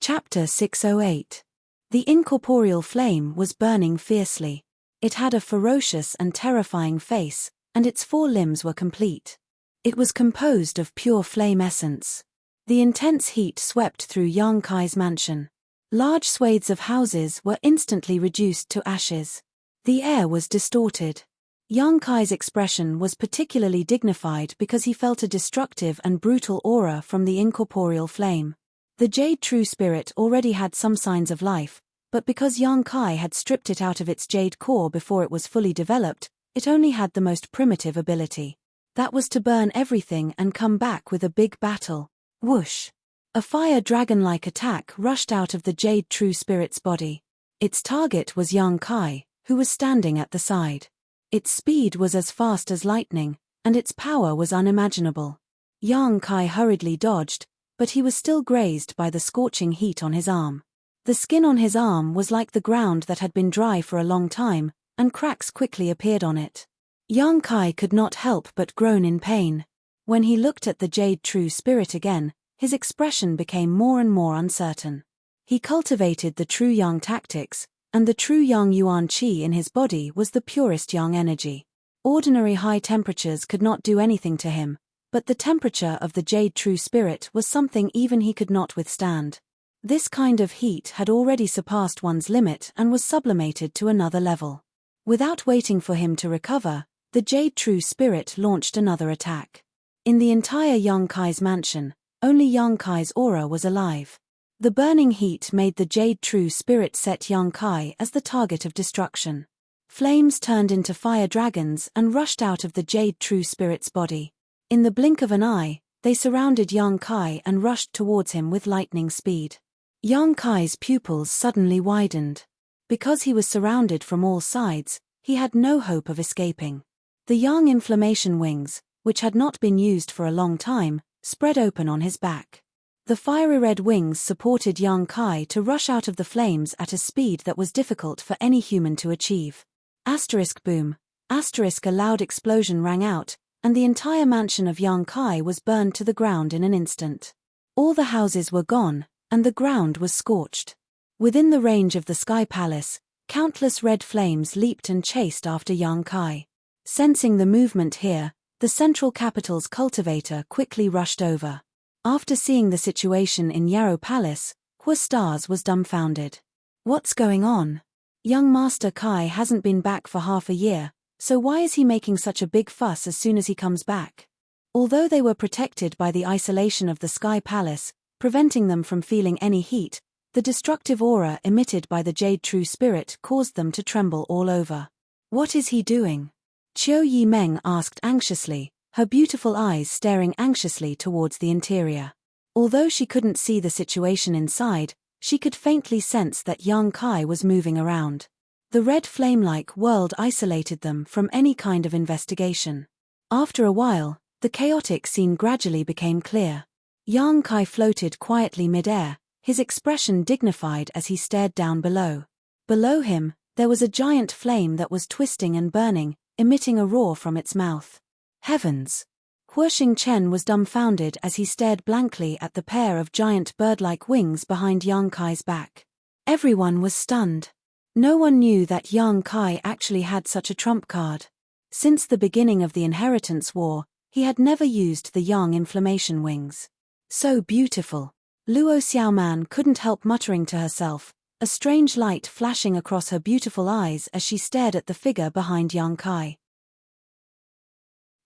Chapter 608. The incorporeal flame was burning fiercely. It had a ferocious and terrifying face, and its 4 limbs were complete. It was composed of pure flame essence. The intense heat swept through Yang Kai's mansion. Large swathes of houses were instantly reduced to ashes. The air was distorted. Yang Kai's expression was particularly dignified because he felt a destructive and brutal aura from the incorporeal flame. The jade true spirit already had some signs of life, but because Yang Kai had stripped it out of its jade core before it was fully developed, it only had the most primitive ability. That was to burn everything and come back with a big battle. Whoosh! A fire dragon-like attack rushed out of the jade true spirit's body. Its target was Yang Kai, who was standing at the side. Its speed was as fast as lightning, and its power was unimaginable. Yang Kai hurriedly dodged, but he was still grazed by the scorching heat on his arm. The skin on his arm was like the ground that had been dry for a long time, and cracks quickly appeared on it. Yang Kai could not help but groan in pain. When he looked at the jade true spirit again, his expression became more and more uncertain. He cultivated the true yang tactics, and the true yang yuan qi in his body was the purest yang energy. Ordinary high temperatures could not do anything to him, but the temperature of the jade true spirit was something even he could not withstand. This kind of heat had already surpassed one's limit and was sublimated to another level. Without waiting for him to recover, the jade true spirit launched another attack. In the entire Yang Kai's mansion, only Yang Kai's aura was alive. The burning heat made the jade true spirit set Yang Kai as the target of destruction. Flames turned into fire dragons and rushed out of the jade true spirit's body. In the blink of an eye, they surrounded Yang Kai and rushed towards him with lightning speed. Yang Kai's pupils suddenly widened. Because he was surrounded from all sides, he had no hope of escaping. The yang inflammation wings, which had not been used for a long time, spread open on his back. The fiery red wings supported Yang Kai to rush out of the flames at a speed that was difficult for any human to achieve. Asterisk boom. Asterisk a loud explosion rang out, and the entire mansion of Yang Kai was burned to the ground in an instant. All the houses were gone, and the ground was scorched. Within the range of the Sky Palace, countless red flames leaped and chased after Yang Kai. Sensing the movement here, the central capital's cultivator quickly rushed over. After seeing the situation in Yarrow Palace, Hua Stars was dumbfounded. What's going on? Young Master Kai hasn't been back for half a year, so why is he making such a big fuss as soon as he comes back? Although they were protected by the isolation of the Sky Palace, preventing them from feeling any heat, the destructive aura emitted by the Jade True Spirit caused them to tremble all over. What is he doing? Qiu Yimeng asked anxiously, her beautiful eyes staring anxiously towards the interior. Although she couldn't see the situation inside, she could faintly sense that Yang Kai was moving around. The red flame-like world isolated them from any kind of investigation. After a while, the chaotic scene gradually became clear. Yang Kai floated quietly mid-air, his expression dignified as he stared down below. Below him, there was a giant flame that was twisting and burning, emitting a roar from its mouth. Heavens! Hua Xingchen was dumbfounded as he stared blankly at the pair of giant bird-like wings behind Yang Kai's back. Everyone was stunned. No one knew that Yang Kai actually had such a trump card. Since the beginning of the Inheritance War, he had never used the Yang inflammation wings. So beautiful. Luo Xiaoman couldn't help muttering to herself, a strange light flashing across her beautiful eyes as she stared at the figure behind Yang Kai.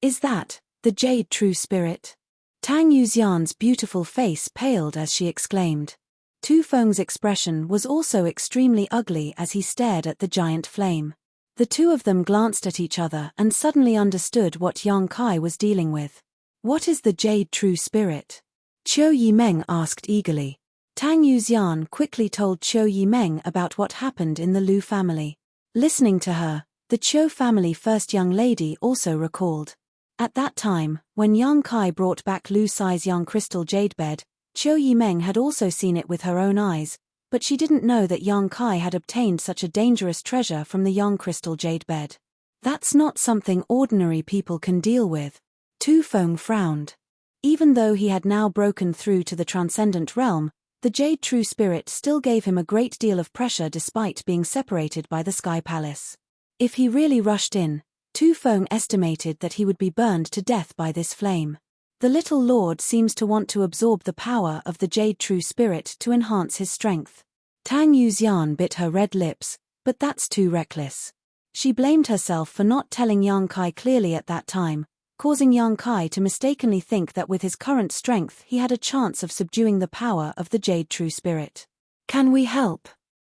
Is that the Jade True Spirit? Tang Yuxian's beautiful face paled as she exclaimed. Tu Feng's expression was also extremely ugly as he stared at the giant flame. The two of them glanced at each other and suddenly understood what Yang Kai was dealing with. What is the Jade True Spirit? Qiu Yimeng asked eagerly. Tang Yuxian quickly told Qiu Yimeng about what happened in the Lu family. Listening to her, the Qiu family first young lady also recalled. At that time, when Yang Kai brought back Lu Sai's young crystal jade bed, Qiu Yimeng had also seen it with her own eyes, but she didn't know that Yang Kai had obtained such a dangerous treasure from the young crystal jade bed. That's not something ordinary people can deal with. Tu Feng frowned. Even though he had now broken through to the transcendent realm, the Jade True Spirit still gave him a great deal of pressure despite being separated by the Sky Palace. If he really rushed in, Tu Feng estimated that he would be burned to death by this flame. The little lord seems to want to absorb the power of the Jade True Spirit to enhance his strength. Tang Yuxian bit her red lips, but that's too reckless. She blamed herself for not telling Yang Kai clearly at that time, causing Yang Kai to mistakenly think that with his current strength he had a chance of subduing the power of the Jade True Spirit. Can we help?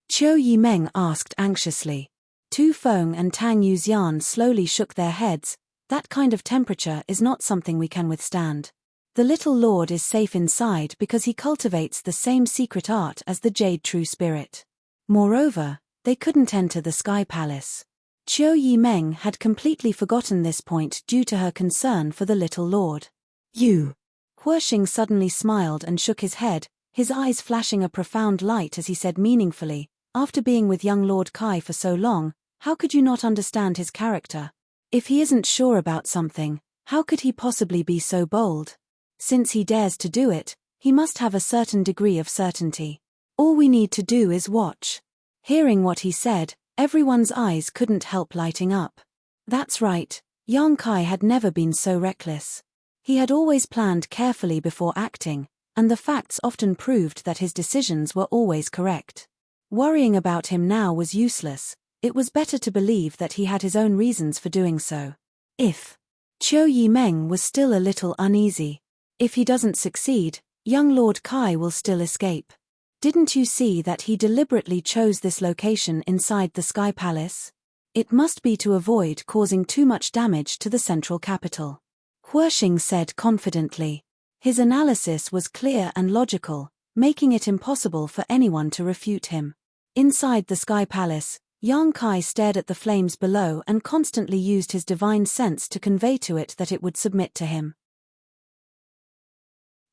Qiu Yimeng asked anxiously. Tu Feng and Tang Yuxian slowly shook their heads. That kind of temperature is not something we can withstand. The little lord is safe inside because he cultivates the same secret art as the Jade True Spirit. Moreover, they couldn't enter the Sky Palace. Qiu Yimeng had completely forgotten this point due to her concern for the little lord. You! Hua Xing suddenly smiled and shook his head, his eyes flashing a profound light as he said meaningfully, after being with young Lord Kai for so long, how could you not understand his character? If he isn't sure about something, how could he possibly be so bold? Since he dares to do it, he must have a certain degree of certainty. All we need to do is watch. Hearing what he said, everyone's eyes couldn't help lighting up. That's right, Yang Kai had never been so reckless. He had always planned carefully before acting, and the facts often proved that his decisions were always correct. Worrying about him now was useless. It was better to believe that he had his own reasons for doing so. If Qiu Yimeng was still a little uneasy. If he doesn't succeed, young Lord Kai will still escape. Didn't you see that he deliberately chose this location inside the Sky Palace? It must be to avoid causing too much damage to the central capital. Huoxing said confidently. His analysis was clear and logical, making it impossible for anyone to refute him. Inside the Sky Palace, Yang Kai stared at the flames below and constantly used his divine sense to convey to it that it would submit to him.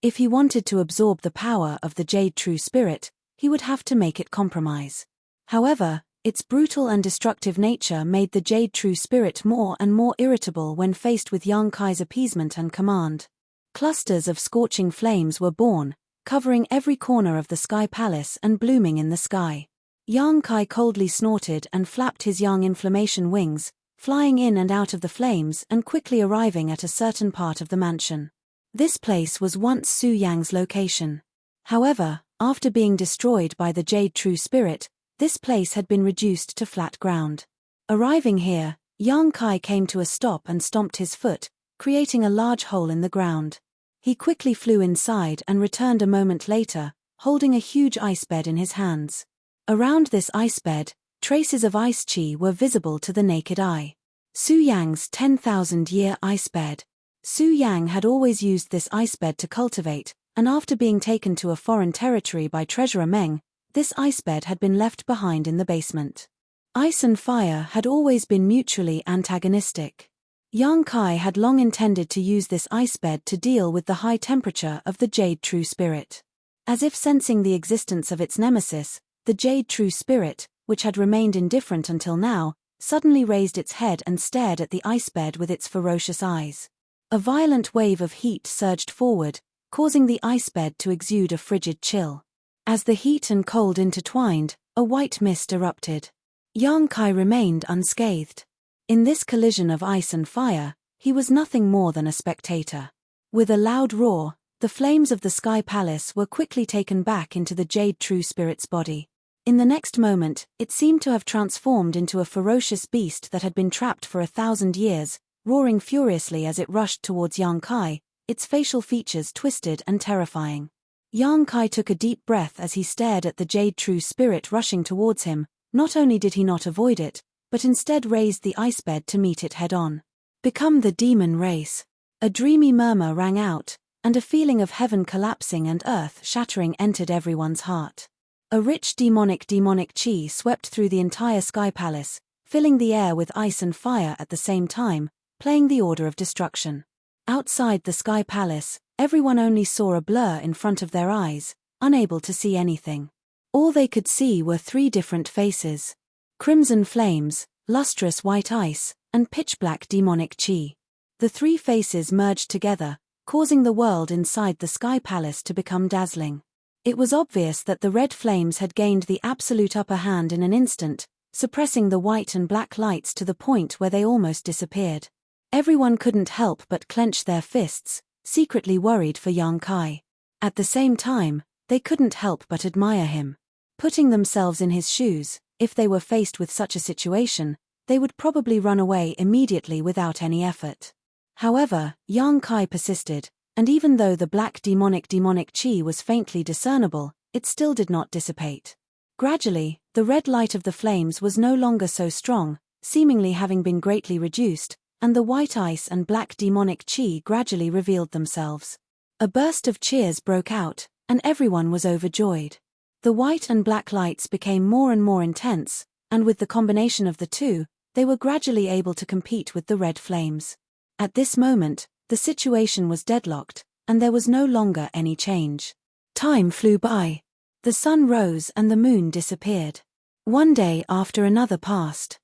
If he wanted to absorb the power of the Jade True Spirit, he would have to make it compromise. However, its brutal and destructive nature made the Jade True Spirit more and more irritable when faced with Yang Kai's appeasement and command. Clusters of scorching flames were born, covering every corner of the Sky Palace and blooming in the sky. Yang Kai coldly snorted and flapped his young inflammation wings, flying in and out of the flames and quickly arriving at a certain part of the mansion. This place was once Su Yang's location. However, after being destroyed by the Jade True Spirit, this place had been reduced to flat ground. Arriving here, Yang Kai came to a stop and stomped his foot, creating a large hole in the ground. He quickly flew inside and returned a moment later, holding a huge ice bed in his hands. Around this ice bed, traces of ice chi were visible to the naked eye. Su Yang's 10,000-year ice bed. Su Yang had always used this ice bed to cultivate, and after being taken to a foreign territory by Treasurer Meng, this ice bed had been left behind in the basement. Ice and fire had always been mutually antagonistic. Yang Kai had long intended to use this ice bed to deal with the high temperature of the Jade True Spirit. As if sensing the existence of its nemesis, the Jade True Spirit, which had remained indifferent until now, suddenly raised its head and stared at the ice bed with its ferocious eyes. A violent wave of heat surged forward, causing the ice bed to exude a frigid chill. As the heat and cold intertwined, a white mist erupted. Yang Kai remained unscathed. In this collision of ice and fire, he was nothing more than a spectator. With a loud roar, the flames of the Sky Palace were quickly taken back into the Jade True Spirit's body. In the next moment, it seemed to have transformed into a ferocious beast that had been trapped for 1,000 years, roaring furiously as it rushed towards Yang Kai, its facial features twisted and terrifying. Yang Kai took a deep breath as he stared at the Jade True Spirit rushing towards him. Not only did he not avoid it, but instead raised the ice bed to meet it head-on. Become the demon race. A dreamy murmur rang out, and a feeling of heaven collapsing and earth shattering entered everyone's heart. A rich demonic chi swept through the entire Sky Palace, filling the air with ice and fire at the same time, playing the order of destruction. Outside the Sky Palace, everyone only saw a blur in front of their eyes, unable to see anything. All they could see were 3 different faces. Crimson flames, lustrous white ice, and pitch-black demonic chi. The 3 faces merged together, causing the world inside the Sky Palace to become dazzling. It was obvious that the red flames had gained the absolute upper hand in an instant, suppressing the white and black lights to the point where they almost disappeared. Everyone couldn't help but clench their fists, secretly worried for Yang Kai. At the same time, they couldn't help but admire him. Putting themselves in his shoes, if they were faced with such a situation, they would probably run away immediately without any effort. However, Yang Kai persisted, and even though the black demonic chi was faintly discernible, it still did not dissipate. Gradually, the red light of the flames was no longer so strong, seemingly having been greatly reduced, and the white ice and black demonic chi gradually revealed themselves. A burst of cheers broke out, and everyone was overjoyed. The white and black lights became more and more intense, and with the combination of the 2, they were gradually able to compete with the red flames. At this moment, the situation was deadlocked, and there was no longer any change. Time flew by. The sun rose and the moon disappeared. One day after another passed.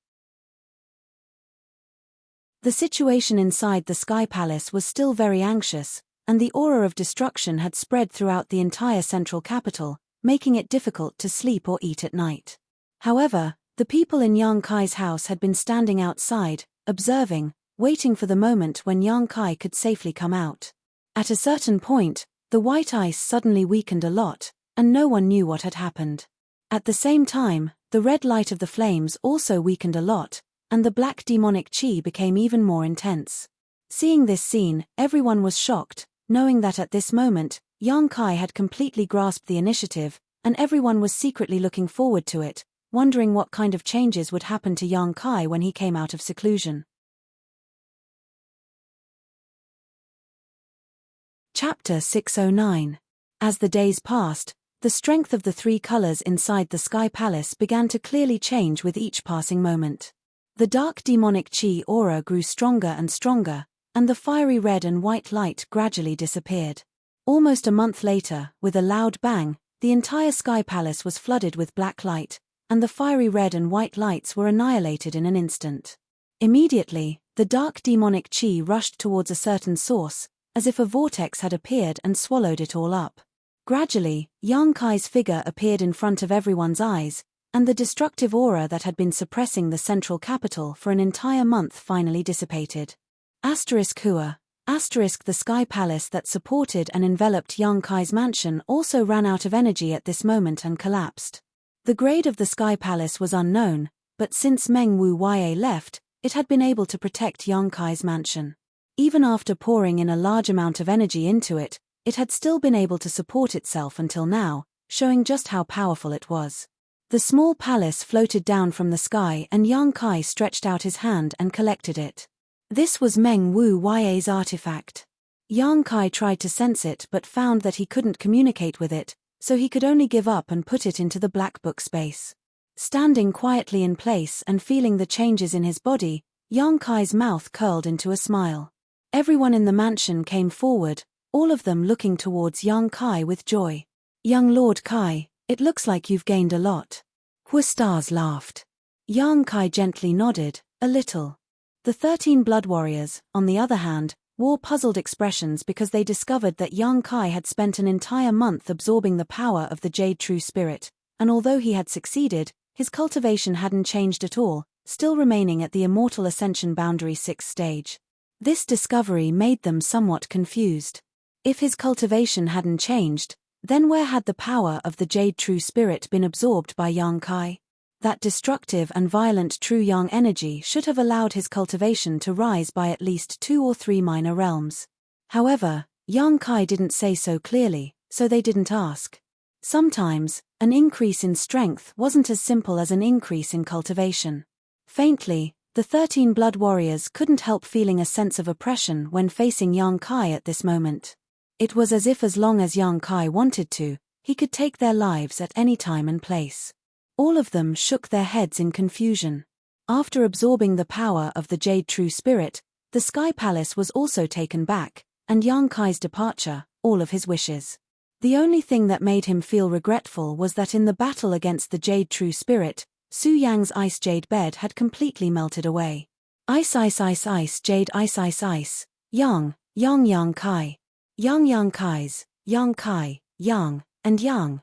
The situation inside the Sky Palace was still very anxious, and the aura of destruction had spread throughout the entire central capital, making it difficult to sleep or eat at night. However, the people in Yang Kai's house had been standing outside, observing, waiting for the moment when Yang Kai could safely come out. At a certain point, the white ice suddenly weakened a lot, and no one knew what had happened. At the same time, the red light of the flames also weakened a lot, and the black demonic chi became even more intense. Seeing this scene, everyone was shocked, knowing that at this moment, Yang Kai had completely grasped the initiative, and everyone was secretly looking forward to it, wondering what kind of changes would happen to Yang Kai when he came out of seclusion. Chapter 609. As the days passed, the strength of the three colors inside the Sky Palace began to clearly change with each passing moment. The dark demonic chi aura grew stronger and stronger, and the fiery red and white light gradually disappeared. Almost a month later, with a loud bang, the entire Sky Palace was flooded with black light, and the fiery red and white lights were annihilated in an instant. Immediately, the dark demonic chi rushed towards a certain source, as if a vortex had appeared and swallowed it all up. Gradually, Yang Kai's figure appeared in front of everyone's eyes, and the destructive aura that had been suppressing the central capital for an entire month finally dissipated. Hua. The Sky Palace that supported and enveloped Yang Kai's mansion also ran out of energy at this moment and collapsed. The grade of the Sky Palace was unknown, but since Meng Wu Ya left, it had been able to protect Yang Kai's mansion. Even after pouring in a large amount of energy into it, it had still been able to support itself until now, showing just how powerful it was. The small palace floated down from the sky and Yang Kai stretched out his hand and collected it. This was Meng Wu Ya's artifact. Yang Kai tried to sense it but found that he couldn't communicate with it, so he could only give up and put it into the black book space. Standing quietly in place and feeling the changes in his body, Yang Kai's mouth curled into a smile. Everyone in the mansion came forward, all of them looking towards Yang Kai with joy. "Young Lord Kai, it looks like you've gained a lot." Stars laughed. Yang Kai gently nodded, a little. The 13 blood warriors, on the other hand, wore puzzled expressions because they discovered that Yang Kai had spent an entire month absorbing the power of the Jade True Spirit, and although he had succeeded, his cultivation hadn't changed at all, still remaining at the Immortal Ascension Boundary 6th stage. This discovery made them somewhat confused. If his cultivation hadn't changed, then where had the power of the Jade True Spirit been absorbed by Yang Kai? That destructive and violent True Yang energy should have allowed his cultivation to rise by at least 2 or 3 minor realms. However, Yang Kai didn't say so clearly, so they didn't ask. Sometimes, an increase in strength wasn't as simple as an increase in cultivation. Faintly, the 13 blood warriors couldn't help feeling a sense of oppression when facing Yang Kai at this moment. It was as if as long as Yang Kai wanted to, he could take their lives at any time and place. All of them shook their heads in confusion. After absorbing the power of the Jade True Spirit, the Sky Palace was also taken back, and Yang Kai's departure, all of his wishes. The only thing that made him feel regretful was that in the battle against the Jade True Spirit, Su Yang's ice jade bed had completely melted away. Ice jade ice. Yang Kai. Yang Kai's, Yang Kai, Yang, and Yang.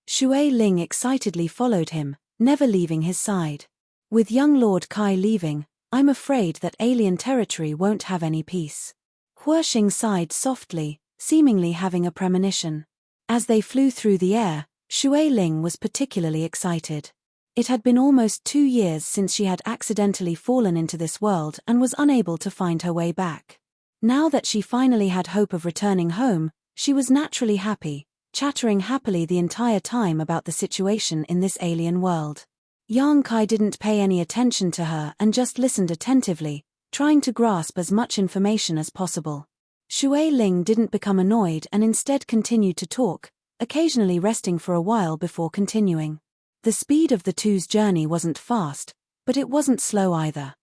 Shui Ling excitedly followed him, never leaving his side. With young Lord Kai leaving, I'm afraid that alien territory won't have any peace. Huoxing sighed softly, seemingly having a premonition. As they flew through the air, Shui Ling was particularly excited. It had been almost 2 years since she had accidentally fallen into this world and was unable to find her way back. Now that she finally had hope of returning home, she was naturally happy, chattering happily the entire time about the situation in this alien world. Yang Kai didn't pay any attention to her and just listened attentively, trying to grasp as much information as possible. Shui Ling didn't become annoyed and instead continued to talk, occasionally resting for a while before continuing. The speed of the two's journey wasn't fast, but it wasn't slow either.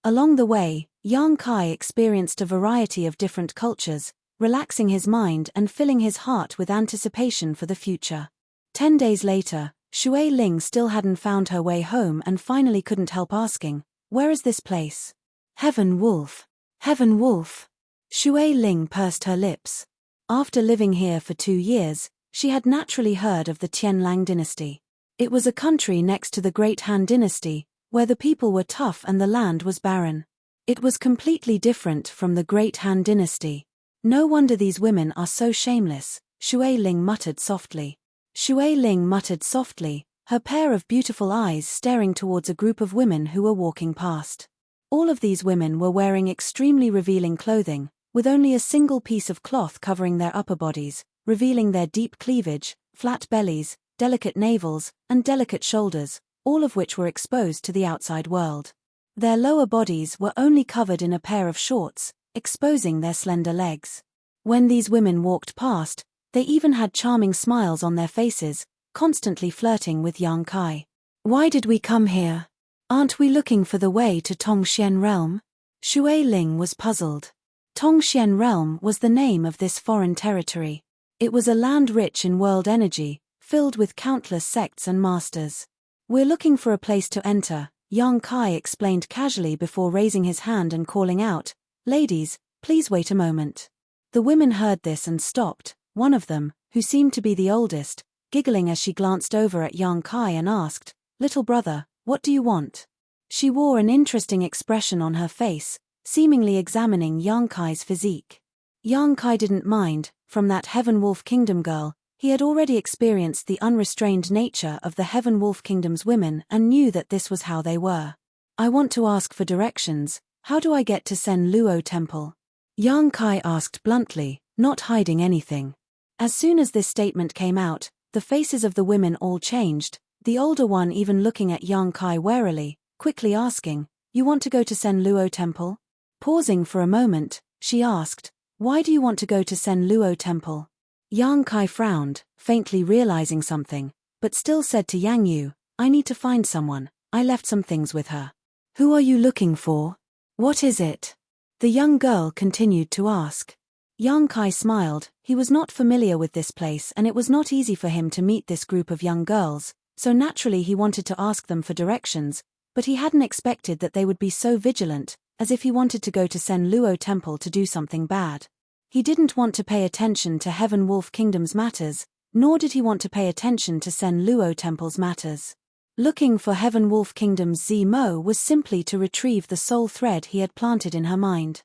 Along the way, Yang Kai experienced a variety of different cultures, relaxing his mind and filling his heart with anticipation for the future. 10 days later, Shui Ling still hadn't found her way home and finally couldn't help asking, "Where is this place?" Heaven Wolf. Heaven Wolf. Shui Ling pursed her lips. After living here for 2 years, she had naturally heard of the Tianlang dynasty. It was a country next to the Great Han dynasty, where the people were tough and the land was barren. It was completely different from the Great Han dynasty. No wonder these women are so shameless, Shui Ling muttered softly. Shui Ling muttered softly, her pair of beautiful eyes staring towards a group of women who were walking past. All of these women were wearing extremely revealing clothing, with only a single piece of cloth covering their upper bodies, revealing their deep cleavage, flat bellies, delicate navels, and delicate shoulders, all of which were exposed to the outside world. Their lower bodies were only covered in a pair of shorts, exposing their slender legs. When these women walked past, they even had charming smiles on their faces, constantly flirting with Yang Kai. "Why did we come here? Aren't we looking for the way to Tongxian realm?" Shui Ling was puzzled. Tongxian realm was the name of this foreign territory. It was a land rich in world energy, filled with countless sects and masters. "We're looking for a place to enter," Yang Kai explained casually before raising his hand and calling out, "Ladies, please wait a moment." The women heard this and stopped, one of them, who seemed to be the oldest, giggling as she glanced over at Yang Kai and asked, "Little brother, what do you want?" She wore an interesting expression on her face, seemingly examining Yang Kai's physique. Yang Kai didn't mind. From that Heaven Wolf Kingdom girl, he had already experienced the unrestrained nature of the Heaven Wolf Kingdom's women and knew that this was how they were. "I want to ask for directions. How do I get to Sen Luo Temple?" Yang Kai asked bluntly, not hiding anything. As soon as this statement came out, the faces of the women all changed, the older one even looking at Yang Kai warily, quickly asking, "You want to go to Sen Luo Temple?" Pausing for a moment, she asked, "Why do you want to go to Sen Luo Temple?" Yang Kai frowned, faintly realizing something, but still said to Yang Yu, "I need to find someone. I left some things with her." "Who are you looking for? What is it?" the young girl continued to ask. Yang Kai smiled. He was not familiar with this place and it was not easy for him to meet this group of young girls, so naturally he wanted to ask them for directions, but he hadn't expected that they would be so vigilant, as if he wanted to go to Sen Luo Temple to do something bad. He didn't want to pay attention to Heaven Wolf Kingdom's matters, nor did he want to pay attention to Sen Luo Temple's matters. Looking for Heaven Wolf Kingdom's Zimo was simply to retrieve the soul thread he had planted in her mind.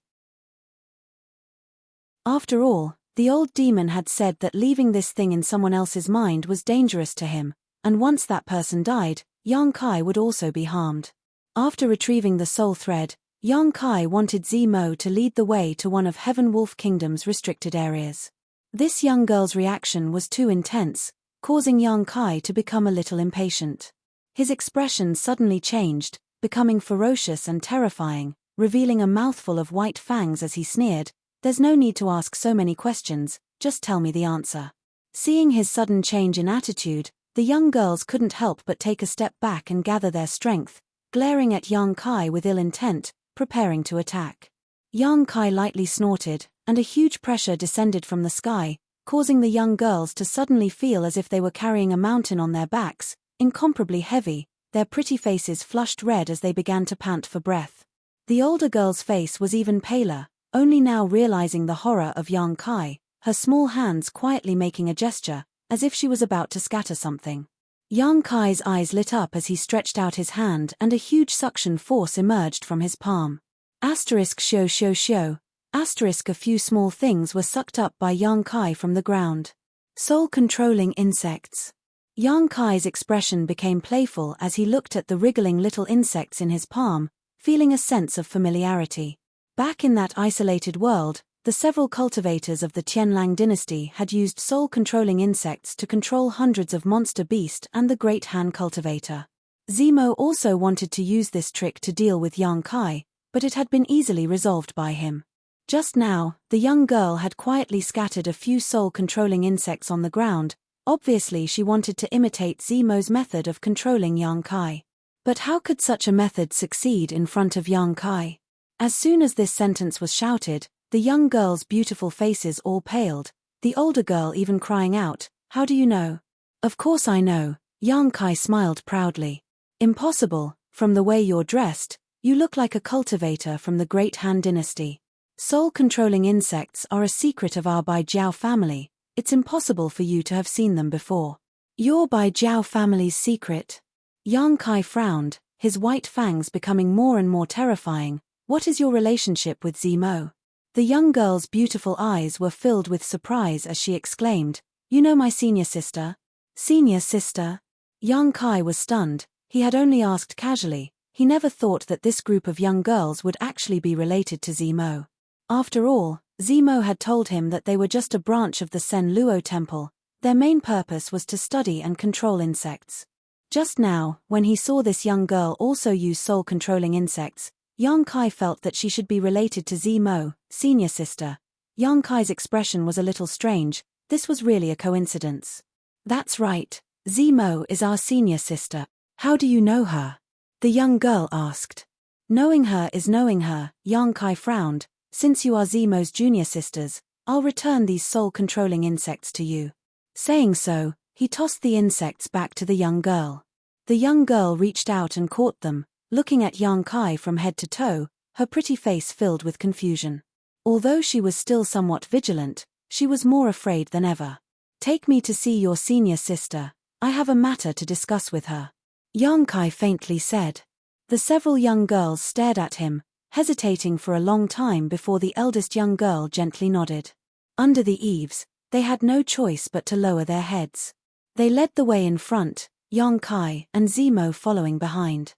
After all, the old demon had said that leaving this thing in someone else's mind was dangerous to him, and once that person died, Yang Kai would also be harmed. After retrieving the soul thread, Yang Kai wanted Zimo to lead the way to one of Heaven Wolf Kingdom's restricted areas. This young girl's reaction was too intense, causing Yang Kai to become a little impatient. His expression suddenly changed, becoming ferocious and terrifying, revealing a mouthful of white fangs as he sneered, "There's no need to ask so many questions, just tell me the answer." Seeing his sudden change in attitude, the young girls couldn't help but take a step back and gather their strength, glaring at Yang Kai with ill intent, preparing to attack. Yang Kai lightly snorted, and a huge pressure descended from the sky, causing the young girls to suddenly feel as if they were carrying a mountain on their backs, incomparably heavy, their pretty faces flushed red as they began to pant for breath. The older girl's face was even paler, only now realizing the horror of Yang Kai, her small hands quietly making a gesture, as if she was about to scatter something. Yang Kai's eyes lit up as he stretched out his hand and a huge suction force emerged from his palm. Asterisk shio shio shio. Asterisk a few small things were sucked up by Yang Kai from the ground. Soul-controlling insects. Yang Kai's expression became playful as he looked at the wriggling little insects in his palm, feeling a sense of familiarity. Back in that isolated world, the several cultivators of the Tianlang dynasty had used soul-controlling insects to control hundreds of monster beasts and the Great Han cultivator. Zemo also wanted to use this trick to deal with Yang Kai, but it had been easily resolved by him. Just now, the young girl had quietly scattered a few soul-controlling insects on the ground. Obviously she wanted to imitate Zemo's method of controlling Yang Kai. But how could such a method succeed in front of Yang Kai? As soon as this sentence was shouted, the young girls' beautiful faces all paled, the older girl even crying out, "How do you know?" "Of course I know," Yang Kai smiled proudly. "Impossible, from the way you're dressed, you look like a cultivator from the Great Han dynasty." Soul-controlling insects are a secret of our Bai Jiao family. It's impossible for you to have seen them before. Your Bai Jiao family's secret? Yang Kai frowned, his white fangs becoming more and more terrifying. What is your relationship with Zimo? The young girl's beautiful eyes were filled with surprise as she exclaimed, "You know my senior sister?" Senior sister? Yang Kai was stunned. He had only asked casually. He never thought that this group of young girls would actually be related to Zimo. After all, Zimo had told him that they were just a branch of the Sen Luo Temple. Their main purpose was to study and control insects. Just now, when he saw this young girl also use soul-controlling insects, Yang Kai felt that she should be related to Zimo, senior sister. Yang Kai's expression was a little strange. This was really a coincidence. That's right, Zimo is our senior sister. How do you know her? The young girl asked. Knowing her is knowing her, Yang Kai frowned. Since you are Zimo's junior sisters, I'll return these soul-controlling insects to you. Saying so, he tossed the insects back to the young girl. The young girl reached out and caught them, looking at Yang Kai from head to toe, her pretty face filled with confusion. Although she was still somewhat vigilant, she was more afraid than ever. Take me to see your senior sister. I have a matter to discuss with her. Yang Kai faintly said. The several young girls stared at him, hesitating for a long time before the eldest young girl gently nodded. Under the eaves, they had no choice but to lower their heads. They led the way in front, Yang Kai and Zimo following behind.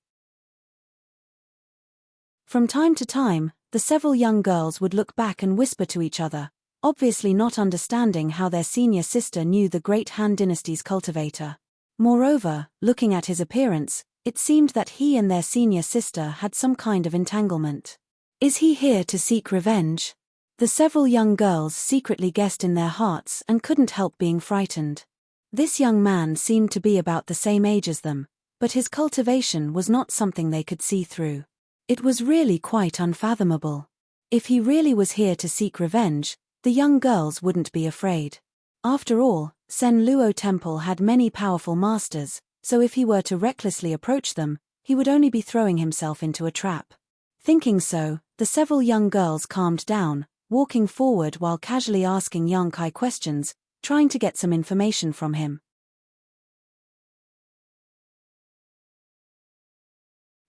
From time to time, the several young girls would look back and whisper to each other, obviously not understanding how their senior sister knew the great Han Dynasty's cultivator. Moreover, looking at his appearance, it seemed that he and their senior sister had some kind of entanglement. Is he here to seek revenge? The several young girls secretly guessed in their hearts and couldn't help being frightened. This young man seemed to be about the same age as them, but his cultivation was not something they could see through. It was really quite unfathomable. If he really was here to seek revenge, the young girls wouldn't be afraid. After all, Sen Luo Temple had many powerful masters, so if he were to recklessly approach them, he would only be throwing himself into a trap. Thinking so, the several young girls calmed down, walking forward while casually asking Yang Kai questions, trying to get some information from him.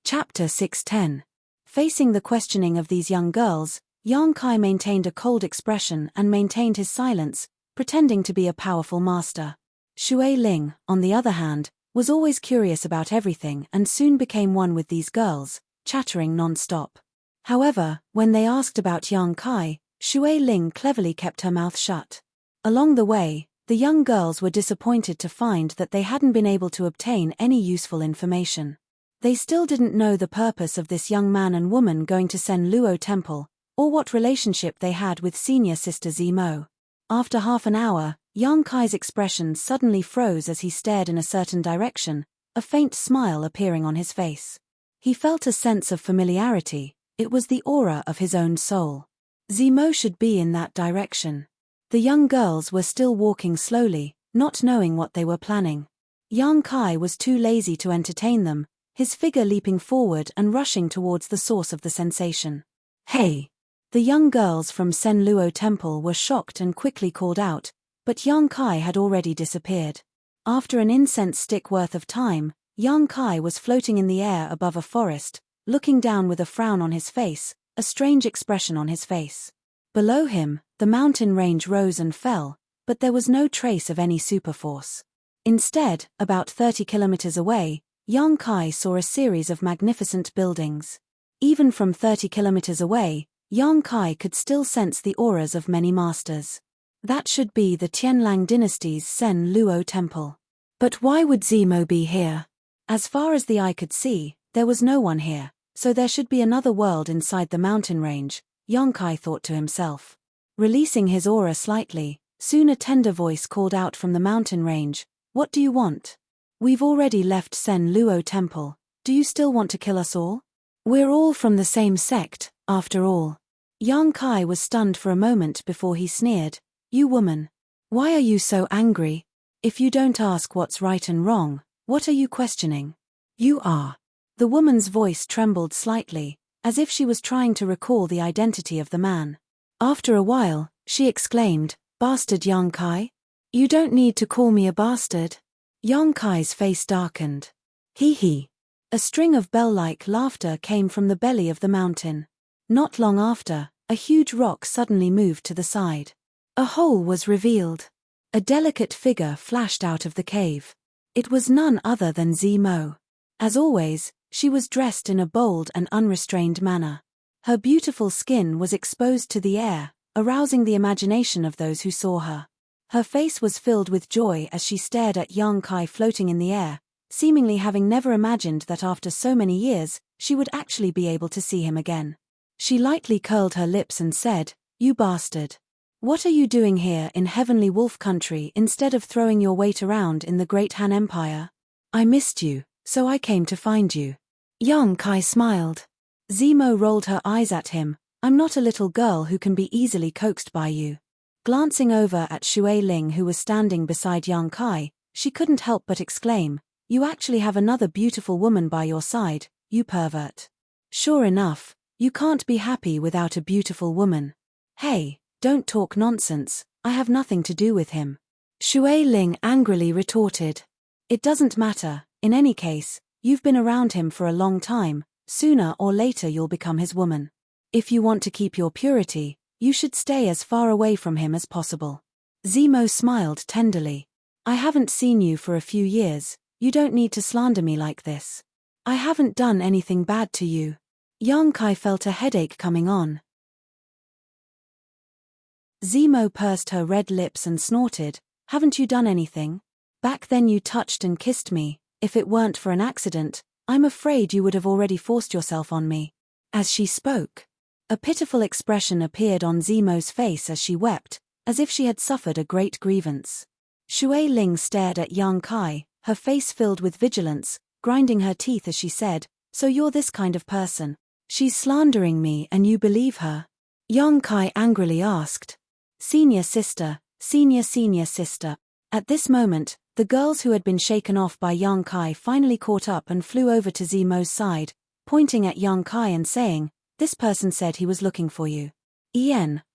Chapter 610. Facing the questioning of these young girls, Yang Kai maintained a cold expression and maintained his silence, pretending to be a powerful master. Shui Ling, on the other hand, was always curious about everything and soon became one with these girls, chattering non-stop. However, when they asked about Yang Kai, Shui Ling cleverly kept her mouth shut. Along the way, the young girls were disappointed to find that they hadn't been able to obtain any useful information. They still didn't know the purpose of this young man and woman going to Sen Luo Temple, or what relationship they had with senior sister Zimo. After half an hour, Yang Kai's expression suddenly froze as he stared in a certain direction, a faint smile appearing on his face. He felt a sense of familiarity. It was the aura of his own soul. Zimo should be in that direction. The young girls were still walking slowly, not knowing what they were planning. Yang Kai was too lazy to entertain them, his figure leaping forward and rushing towards the source of the sensation. Hey! The young girls from Sen Luo Temple were shocked and quickly called out, but Yang Kai had already disappeared. After an incense stick worth of time, Yang Kai was floating in the air above a forest, looking down with a frown on his face, a strange expression on his face. Below him, the mountain range rose and fell, but there was no trace of any superforce. Instead, about 30 kilometers away, Yang Kai saw a series of magnificent buildings. Even from 30 kilometers away, Yang Kai could still sense the auras of many masters. That should be the Tianlang dynasty's Sen Luo Temple. But why would Zimo be here? As far as the eye could see, there was no one here, so there should be another world inside the mountain range, Yang Kai thought to himself. Releasing his aura slightly, soon a tender voice called out from the mountain range, "What do you want? We've already left Sen Luo Temple. Do you still want to kill us all? We're all from the same sect, after all." Yang Kai was stunned for a moment before he sneered, "You woman. Why are you so angry? If you don't ask what's right and wrong, what are you questioning? You are." The woman's voice trembled slightly, as if she was trying to recall the identity of the man. After a while, she exclaimed, "Bastard Yongkai? You don't need to call me a bastard." Yongkai's face darkened. Hee hee. A string of bell-like laughter came from the belly of the mountain. Not long after, a huge rock suddenly moved to the side. A hole was revealed. A delicate figure flashed out of the cave. It was none other than Zemo. As always, she was dressed in a bold and unrestrained manner. Her beautiful skin was exposed to the air, arousing the imagination of those who saw her. Her face was filled with joy as she stared at Yongkai floating in the air, seemingly having never imagined that after so many years, she would actually be able to see him again. She lightly curled her lips and said, "You bastard. What are you doing here in Heavenly Wolf Country instead of throwing your weight around in the Great Han Empire? I missed you, so I came to find you." Yongkai smiled. Zemo rolled her eyes at him. "I'm not a little girl who can be easily coaxed by you." Glancing over at Shui Ling, who was standing beside Yongkai, she couldn't help but exclaim, "You actually have another beautiful woman by your side, you pervert." Sure enough, you can't be happy without a beautiful woman. "Hey, don't talk nonsense, I have nothing to do with him," Shui Ling angrily retorted. "It doesn't matter, in any case, you've been around him for a long time, sooner or later you'll become his woman. If you want to keep your purity, you should stay as far away from him as possible." Zemo smiled tenderly. "I haven't seen you for a few years, you don't need to slander me like this. I haven't done anything bad to you." Yongkai felt a headache coming on. Zemo pursed her red lips and snorted, "Haven't you done anything? Back then you touched and kissed me. If it weren't for an accident, I'm afraid you would have already forced yourself on me." As she spoke, a pitiful expression appeared on Zemo's face as she wept, as if she had suffered a great grievance. Shui Ling stared at Yongkai, her face filled with vigilance, grinding her teeth as she said, "So you're this kind of person. She's slandering me and you believe her?" Yongkai angrily asked. "Senior sister, senior sister." At this moment, the girls who had been shaken off by Yongkai finally caught up and flew over to Zemo's side, pointing at Yongkai and saying, "This person said he was looking for you."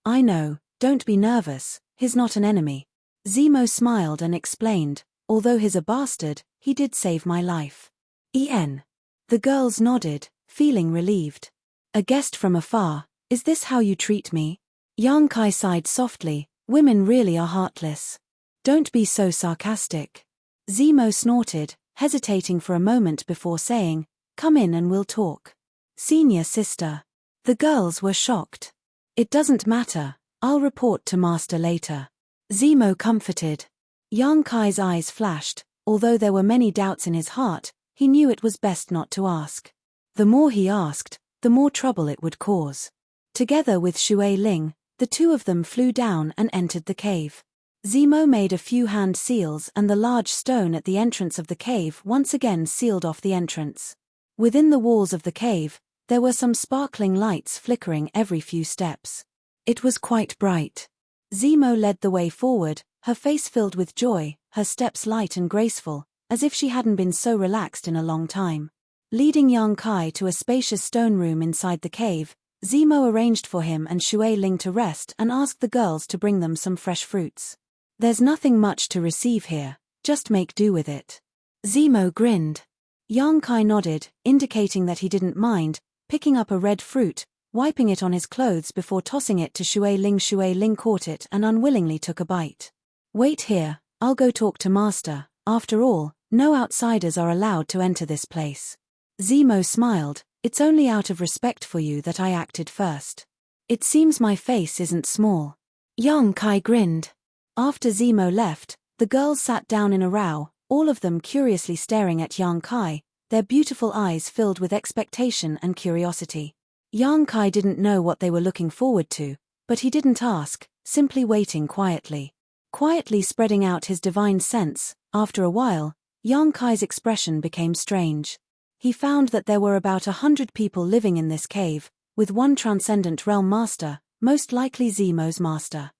I know, don't be nervous, he's not an enemy." Zemo smiled and explained, "Although he's a bastard, he did save my life." The girls nodded, feeling relieved. "A guest from afar, is this how you treat me?" Yongkai sighed softly, "Women really are heartless. Don't be so sarcastic." Zemo snorted, hesitating for a moment before saying, "Come in and we'll talk." "Senior sister." The girls were shocked. "It doesn't matter, I'll report to Master later." Zemo comforted. Yongkai's eyes flashed. Although there were many doubts in his heart, he knew it was best not to ask. The more he asked, the more trouble it would cause. Together with Shui Ling, the two of them flew down and entered the cave. Zemo made a few hand seals and the large stone at the entrance of the cave once again sealed off the entrance. Within the walls of the cave, there were some sparkling lights flickering every few steps. It was quite bright. Zemo led the way forward, her face filled with joy, her steps light and graceful, as if she hadn't been so relaxed in a long time. Leading Yongkai to a spacious stone room inside the cave, Zemo arranged for him and Shui Ling to rest and asked the girls to bring them some fresh fruits. "There's nothing much to receive here, just make do with it." Zemo grinned. Yongkai nodded, indicating that he didn't mind, picking up a red fruit, wiping it on his clothes before tossing it to Shui Ling. Shui Ling caught it and unwillingly took a bite. "Wait here, I'll go talk to Master. After all, no outsiders are allowed to enter this place." Zemo smiled, "It's only out of respect for you that I acted first. It seems my face isn't small." Yongkai grinned. After Zemo left, the girls sat down in a row, all of them curiously staring at Yongkai, their beautiful eyes filled with expectation and curiosity. Yongkai didn't know what they were looking forward to, but he didn't ask, simply waiting quietly. Quietly spreading out his divine sense, after a while, Yongkai's expression became strange. He found that there were about 100 people living in this cave, with one transcendent realm master, most likely Zemo's master.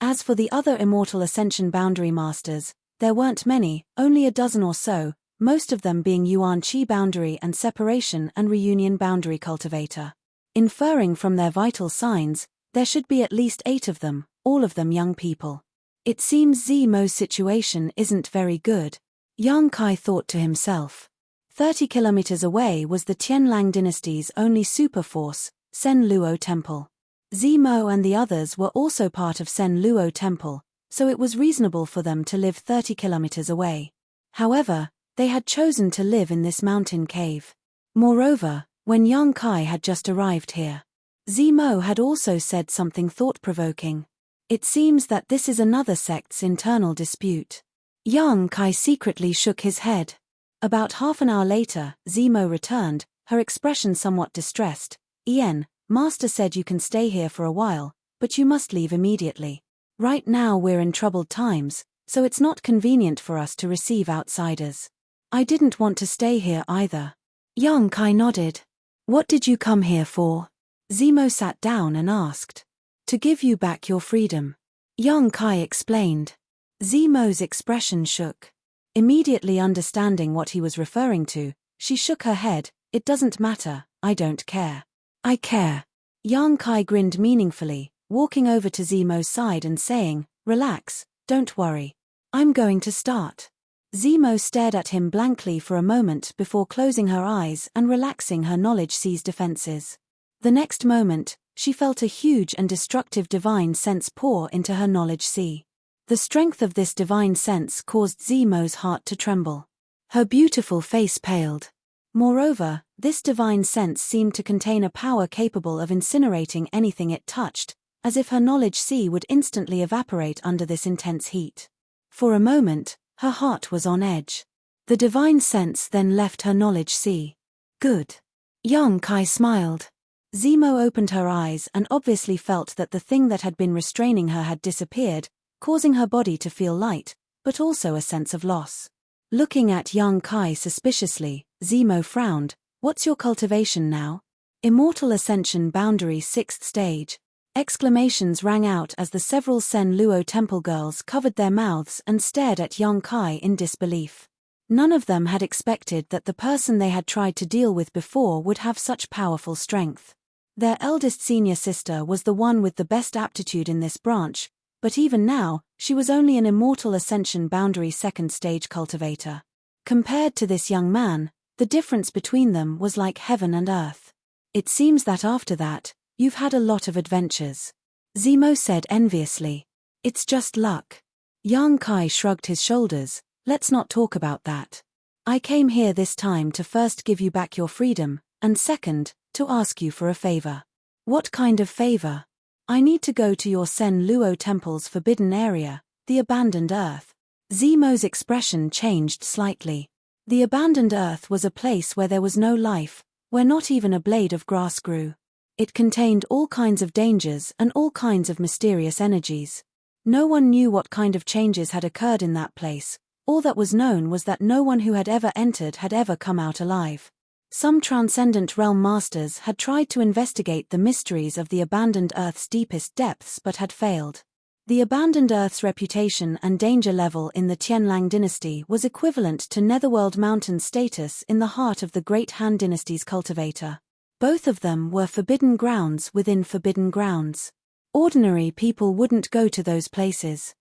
As for the other immortal ascension boundary masters, there weren't many, only a dozen or so, most of them being Yuan Qi boundary and separation and reunion boundary cultivator. Inferring from their vital signs, there should be at least 8 of them, all of them young people. It seems Zemo's situation isn't very good. Yang Kai thought to himself. 30 kilometers away was the Tianlang dynasty's only superforce, Sen Luo Temple. Zemo and the others were also part of Sen Luo Temple, so it was reasonable for them to live 30 kilometers away. However, they had chosen to live in this mountain cave. Moreover, when Yang Kai had just arrived here, Zemo had also said something thought-provoking. It seems that this is another sect's internal dispute. Yang Kai secretly shook his head. About half an hour later, Zemo returned, her expression somewhat distressed. Ian, Master said you can stay here for a while, but you must leave immediately. Right now we're in troubled times, so it's not convenient for us to receive outsiders. I didn't want to stay here either. Yang Kai nodded. What did you come here for? Zemo sat down and asked. To give you back your freedom. Yang Kai explained. Zemo's expression shook. Immediately understanding what he was referring to, she shook her head. It doesn't matter, I don't care. I care. Yang Kai grinned meaningfully, walking over to Zemo's side and saying, Relax, don't worry. I'm going to start. Zemo stared at him blankly for a moment before closing her eyes and relaxing her knowledge-seized defenses. The next moment, she felt a huge and destructive divine sense pour into her knowledge sea. The strength of this divine sense caused Zemo's heart to tremble. Her beautiful face paled. Moreover, this divine sense seemed to contain a power capable of incinerating anything it touched, as if her knowledge sea would instantly evaporate under this intense heat. For a moment, her heart was on edge. The divine sense then left her knowledge sea. Good. Yang Kai smiled. Zemo opened her eyes and obviously felt that the thing that had been restraining her had disappeared, causing her body to feel light, but also a sense of loss. Looking at Yang Kai suspiciously, Zemo frowned. What's your cultivation now? Immortal Ascension Boundary 6th Stage. Exclamations rang out as the several Sen Luo Temple girls covered their mouths and stared at Yang Kai in disbelief. None of them had expected that the person they had tried to deal with before would have such powerful strength. Their eldest senior sister was the one with the best aptitude in this branch, but even now, she was only an Immortal Ascension Boundary 2nd Stage cultivator. Compared to this young man, the difference between them was like heaven and earth. It seems that after that, you've had a lot of adventures. Zemo said enviously. It's just luck. Yang Kai shrugged his shoulders. Let's not talk about that. I came here this time to first give you back your freedom, and second, to ask you for a favor. What kind of favor? I need to go to your Sen Luo Temple's forbidden area, the Abandoned Earth. Zemo's expression changed slightly. The Abandoned Earth was a place where there was no life, where not even a blade of grass grew. It contained all kinds of dangers and all kinds of mysterious energies. No one knew what kind of changes had occurred in that place. All that was known was that no one who had ever entered had ever come out alive. Some transcendent realm masters had tried to investigate the mysteries of the Abandoned Earth's deepest depths but had failed. The Abandoned Earth's reputation and danger level in the Tianlang dynasty was equivalent to Netherworld Mountain status in the heart of the Great Han dynasty's cultivator. Both of them were forbidden grounds within forbidden grounds. Ordinary people wouldn't go to those places.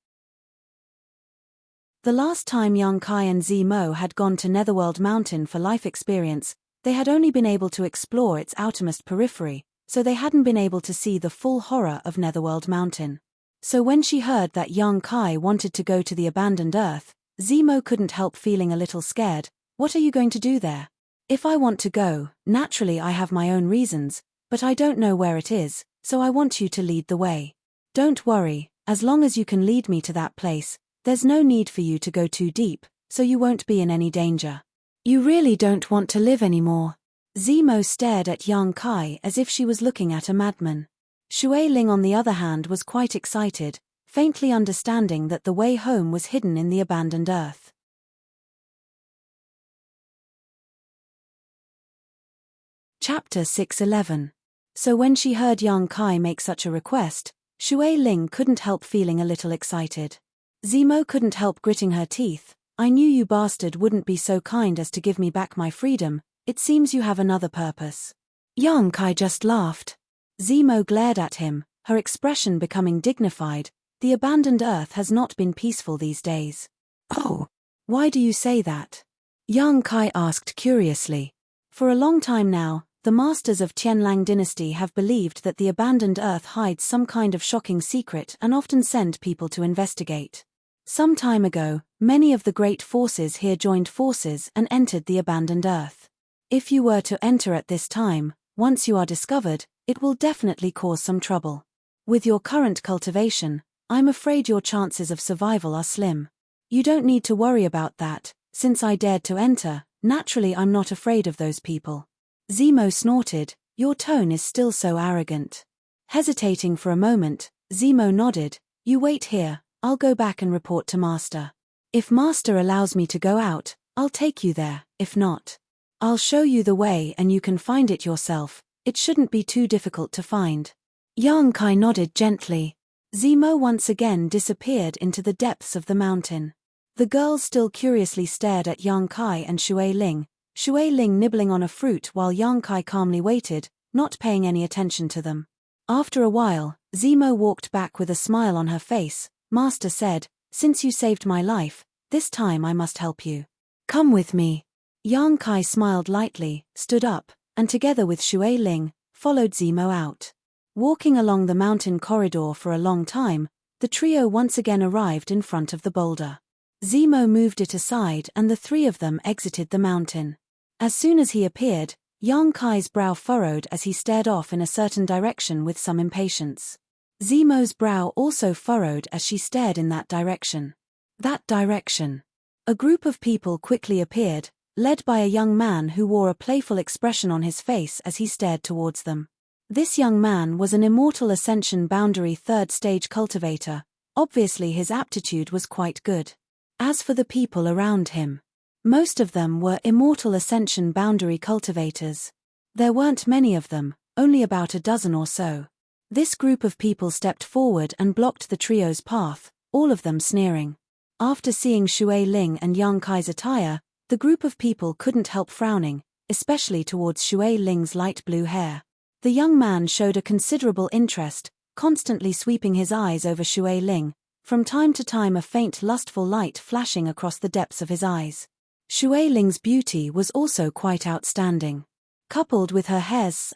The last time Yang Kai and Zemo had gone to Netherworld Mountain for life experience, they had only been able to explore its outermost periphery, so they hadn't been able to see the full horror of Netherworld Mountain. So when she heard that Yang Kai wanted to go to the Abandoned Earth, Zemo couldn't help feeling a little scared. What are you going to do there? If I want to go, naturally I have my own reasons, but I don't know where it is, so I want you to lead the way. Don't worry, as long as you can lead me to that place, there's no need for you to go too deep, so you won't be in any danger. You really don't want to live anymore. Zemo stared at Yang Kai as if she was looking at a madman. Shui Ling on the other hand was quite excited, faintly understanding that the way home was hidden in the Abandoned Earth. Chapter 611. So when she heard Yang Kai make such a request, Shui Ling couldn't help feeling a little excited. Zemo couldn't help gritting her teeth. I knew you bastard wouldn't be so kind as to give me back my freedom. It seems you have another purpose. Yang Kai just laughed. Zemo glared at him, her expression becoming dignified. The abandoned Earth has not been peaceful these days. Oh, why do you say that? Yang Kai asked curiously. For a long time now, the masters of Tianlang dynasty have believed that the abandoned Earth hides some kind of shocking secret and often send people to investigate. Some time ago, many of the great forces here joined forces and entered the abandoned Earth. If you were to enter at this time, once you are discovered, it will definitely cause some trouble. With your current cultivation, I'm afraid your chances of survival are slim. You don't need to worry about that, since I dared to enter, naturally I'm not afraid of those people. Zemo snorted, your tone is still so arrogant. Hesitating for a moment, Zemo nodded, you wait here, I'll go back and report to Master. If Master allows me to go out, I'll take you there, if not, I'll show you the way and you can find it yourself, it shouldn't be too difficult to find. Yang Kai nodded gently. Zemo once again disappeared into the depths of the mountain. The girls still curiously stared at Yang Kai and Shui Ling nibbling on a fruit while Yang Kai calmly waited, not paying any attention to them. After a while, Zemo walked back with a smile on her face. Master said, since you saved my life, this time I must help you. Come with me. Yang Kai smiled lightly, stood up, and together with Shui Ling, followed Zemo out. Walking along the mountain corridor for a long time, the trio once again arrived in front of the boulder. Zemo moved it aside and the three of them exited the mountain. As soon as he appeared, Yang Kai's brow furrowed as he stared off in a certain direction with some impatience. Zemo's brow also furrowed as she stared in that direction. That direction. A group of people quickly appeared, led by a young man who wore a playful expression on his face as he stared towards them. This young man was an Immortal Ascension Boundary 3rd Stage cultivator. Obviously his aptitude was quite good. As for the people around him, most of them were Immortal Ascension Boundary cultivators. There weren't many of them, only about a dozen or so. This group of people stepped forward and blocked the trio's path, all of them sneering. After seeing Shui Ling and Yang Kai's attire, the group of people couldn't help frowning, especially towards Shui Ling's light blue hair. The young man showed a considerable interest, constantly sweeping his eyes over Shui Ling, from time to time a faint lustful light flashing across the depths of his eyes. Shui Ling's beauty was also quite outstanding. Coupled with her hairs,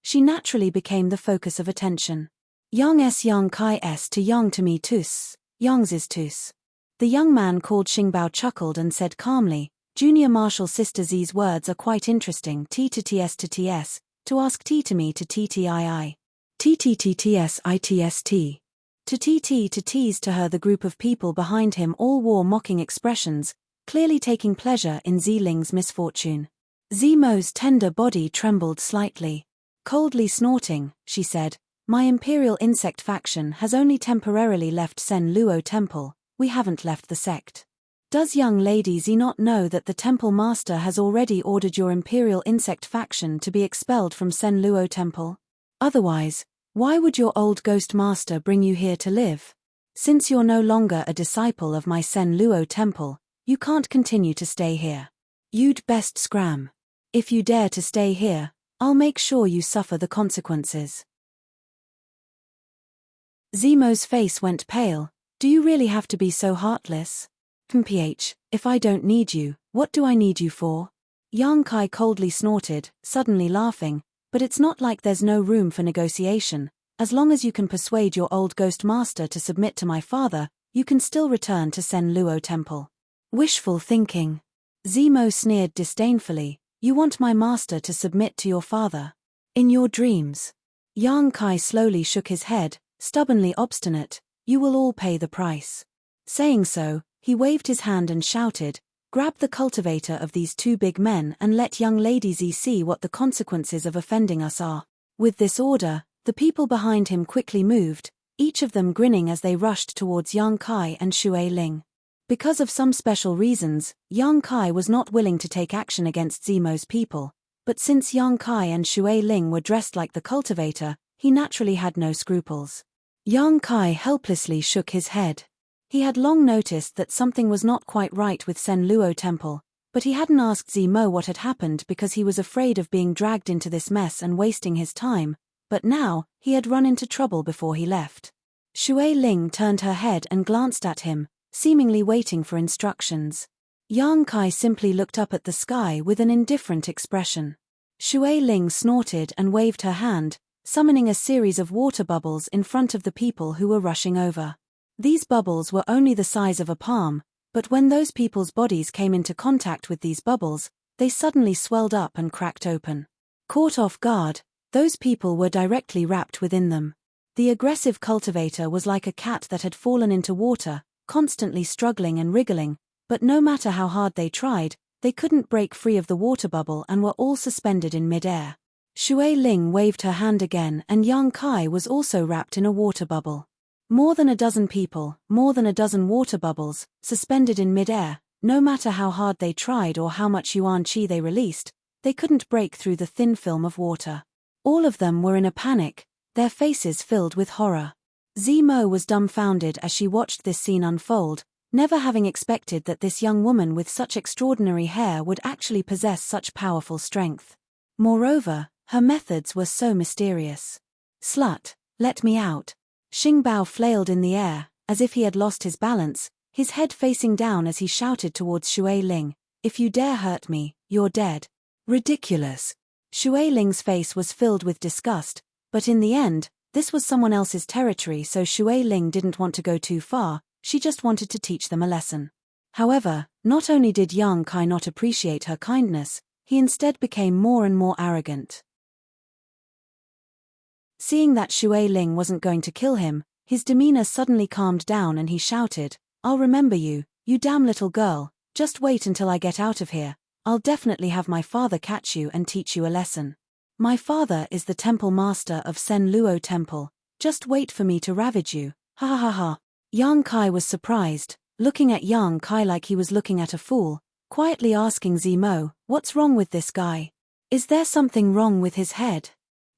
she naturally became the focus of attention. Yang Kai s to Yang to me tus, Yang's is tus. The young man called Xingbao chuckled and said calmly, Junior Martial Sister Z's words are quite interesting. T to ts to ts, to ask T to me to ttii. Ttttst. To tt to tease to her. The group of people behind him all wore mocking expressions, clearly taking pleasure in Ziling's misfortune. Zemo's tender body trembled slightly. Coldly snorting, she said, my Imperial Insect faction has only temporarily left Sen Luo Temple, we haven't left the sect. Does young lady Z not know that the Temple Master has already ordered your Imperial Insect faction to be expelled from Sen Luo Temple? Otherwise, why would your old Ghost Master bring you here to live? Since you're no longer a disciple of my Sen Luo Temple, you can't continue to stay here. You'd best scram. If you dare to stay here, I'll make sure you suffer the consequences. Zemo's face went pale. Do you really have to be so heartless? Mph, if I don't need you, what do I need you for? Yang Kai coldly snorted, suddenly laughing, but it's not like there's no room for negotiation. As long as you can persuade your old Ghost Master to submit to my father, you can still return to Sen Luo Temple. Wishful thinking. Zemo sneered disdainfully, you want my master to submit to your father? In your dreams. Yang Kai slowly shook his head, stubbornly obstinate, you will all pay the price. Saying so, he waved his hand and shouted, grab the cultivator of these two big men and let young Lady Z see what the consequences of offending us are. With this order, the people behind him quickly moved, each of them grinning as they rushed towards Yang Kai and Shui Ling. Because of some special reasons, Yang Kai was not willing to take action against Zemo's people, but since Yang Kai and Shui Ling were dressed like the cultivator, he naturally had no scruples. Yang Kai helplessly shook his head. He had long noticed that something was not quite right with Sen Luo Temple, But he hadn't asked Zemo what had happened because he was afraid of being dragged into this mess and wasting his time, but now, he had run into trouble before he left. Shui Ling turned her head and glanced at him, seemingly waiting for instructions. Yang Kai simply looked up at the sky with an indifferent expression. Shui Ling snorted and waved her hand, summoning a series of water bubbles in front of the people who were rushing over. These bubbles were only the size of a palm, but when those people's bodies came into contact with these bubbles, they suddenly swelled up and cracked open. Caught off guard, those people were directly wrapped within them. The aggressive cultivator was like a cat that had fallen into water, constantly struggling and wriggling, but no matter how hard they tried, they couldn't break free of the water bubble and were all suspended in midair. Shui Ling waved her hand again and Yang Kai was also wrapped in a water bubble. More than a dozen people, more than a dozen water bubbles, suspended in midair. No matter how hard they tried or how much yuan qi they released, they couldn't break through the thin film of water. All of them were in a panic, their faces filled with horror. Zemo was dumbfounded as she watched this scene unfold, never having expected that this young woman with such extraordinary hair would actually possess such powerful strength. Moreover, her methods were so mysterious. "Slut, let me out." Xing Bao flailed in the air, as if he had lost his balance, his head facing down as he shouted towards Shui Ling, "If you dare hurt me, you're dead." Ridiculous. Shui Ling's face was filled with disgust, but in the end, this was someone else's territory so Shui Ling didn't want to go too far, she just wanted to teach them a lesson. However, not only did Yang Kai not appreciate her kindness, he instead became more and more arrogant. Seeing that Shui Ling wasn't going to kill him, his demeanor suddenly calmed down and he shouted, "I'll remember you, you damn little girl, just wait until I get out of here. I'll definitely have my father catch you and teach you a lesson. My father is the temple master of Sen Luo Temple, just wait for me to ravage you, ha ha ha ha." Yang Kai was surprised, looking at Yang Kai like he was looking at a fool, quietly asking Zemo, "What's wrong with this guy? Is there something wrong with his head?"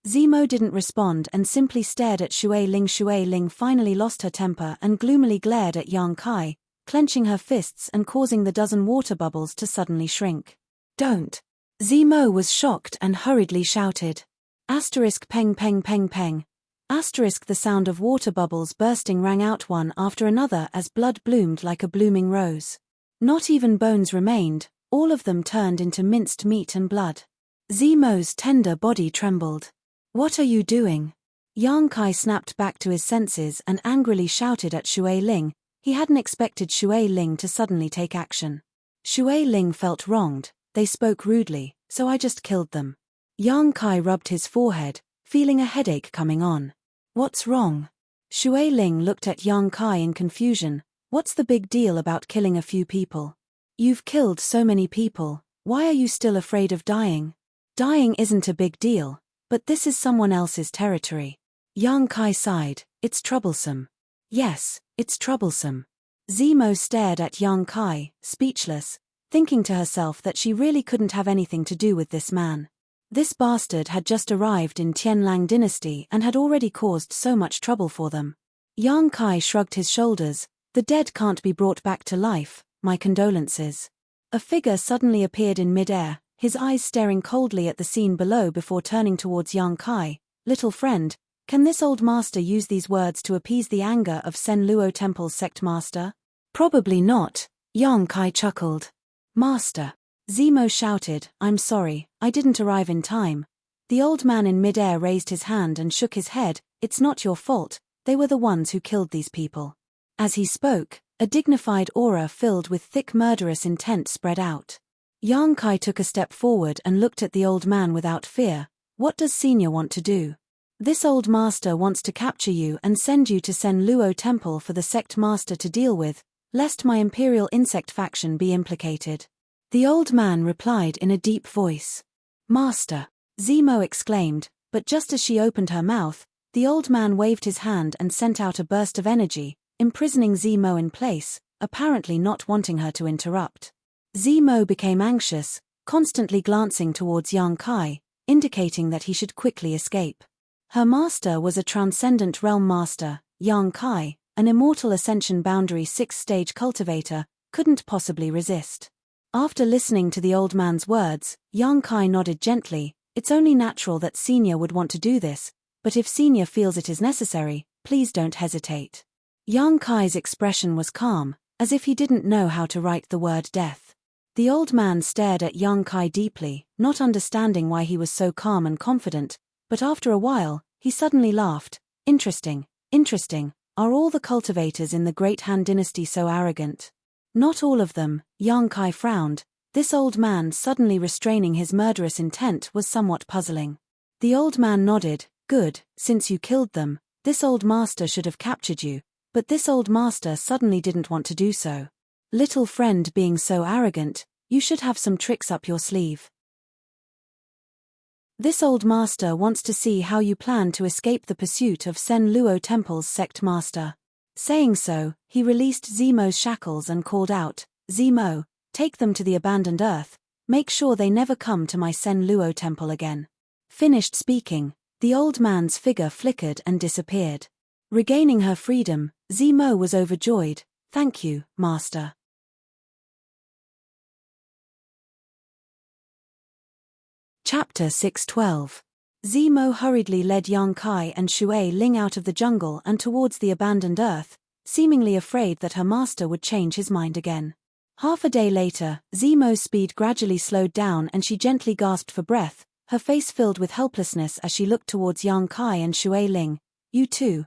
Zemo didn't respond and simply stared at Shui Ling. Shui Ling finally lost her temper and gloomily glared at Yang Kai, clenching her fists and causing the dozen water bubbles to suddenly shrink. "Don't." Zemo was shocked and hurriedly shouted. Peng peng peng peng. The sound of water bubbles bursting rang out one after another as blood bloomed like a blooming rose. Not even bones remained, all of them turned into minced meat and blood. Zemo's tender body trembled. "What are you doing?" Yang Kai snapped back to his senses and angrily shouted at Shui Ling. He hadn't expected Shui Ling to suddenly take action. Shui Ling felt wronged, they spoke rudely, so I just killed them. Yang Kai rubbed his forehead, feeling a headache coming on. "What's wrong?" Shui Ling looked at Yang Kai in confusion. "What's the big deal about killing a few people? You've killed so many people, why are you still afraid of dying? Dying isn't a big deal, but this is someone else's territory." Yang Kai sighed, "It's troublesome." "Yes, it's troublesome." Zemo stared at Yang Kai, speechless, thinking to herself that she really couldn't have anything to do with this man. This bastard had just arrived in Tianlang dynasty and had already caused so much trouble for them. Yang Kai shrugged his shoulders, "The dead can't be brought back to life, my condolences." A figure suddenly appeared in midair, his eyes staring coldly at the scene below before turning towards Yang Kai. "Little friend, can this old master use these words to appease the anger of Sen Luo Temple's sect master?" "Probably not," Yang Kai chuckled. "Master." Zemo shouted, "I'm sorry, I didn't arrive in time." The old man in midair raised his hand and shook his head, "It's not your fault, they were the ones who killed these people." As he spoke, a dignified aura filled with thick murderous intent spread out. Yang Kai took a step forward and looked at the old man without fear. "What does Senior want to do?" "This old master wants to capture you and send you to Sen Luo Temple for the sect master to deal with, lest my imperial insect faction be implicated." The old man replied in a deep voice. "Master!" Zemo exclaimed, but just as she opened her mouth, the old man waved his hand and sent out a burst of energy, imprisoning Zemo in place, apparently not wanting her to interrupt. Zemo became anxious, constantly glancing towards Yang Kai, indicating that he should quickly escape. Her master was a transcendent realm master, Yang Kai, an immortal ascension boundary 6-stage cultivator, couldn't possibly resist. After listening to the old man's words, Yang Kai nodded gently. It's only natural that Senior would want to do this, but if Senior feels it is necessary, please don't hesitate. Yang Kai's expression was calm, as if he didn't know how to write the word death. The old man stared at Yang Kai deeply, not understanding why he was so calm and confident, but after a while, he suddenly laughed. Interesting, interesting. Are all the cultivators in the Great Han Dynasty so arrogant? Not all of them, Yang Kai frowned. This old man suddenly restraining his murderous intent was somewhat puzzling. The old man nodded. Good, since you killed them, this old master should have captured you, but this old master suddenly didn't want to do so. Little friend being so arrogant, you should have some tricks up your sleeve. This old master wants to see how you plan to escape the pursuit of Sen Luo Temple's sect master. Saying so, he released Zemo's shackles and called out, Zemo, take them to the abandoned earth, make sure they never come to my Sen Luo Temple again. Finished speaking, the old man's figure flickered and disappeared. Regaining her freedom, Zemo was overjoyed. Thank you, master. Chapter 612. Zemo hurriedly led Yang Kai and Shui Ling out of the jungle and towards the abandoned earth, seemingly afraid that her master would change his mind again. Half a day later, Zemo's speed gradually slowed down and she gently gasped for breath, her face filled with helplessness as she looked towards Yang Kai and Shui Ling. You too,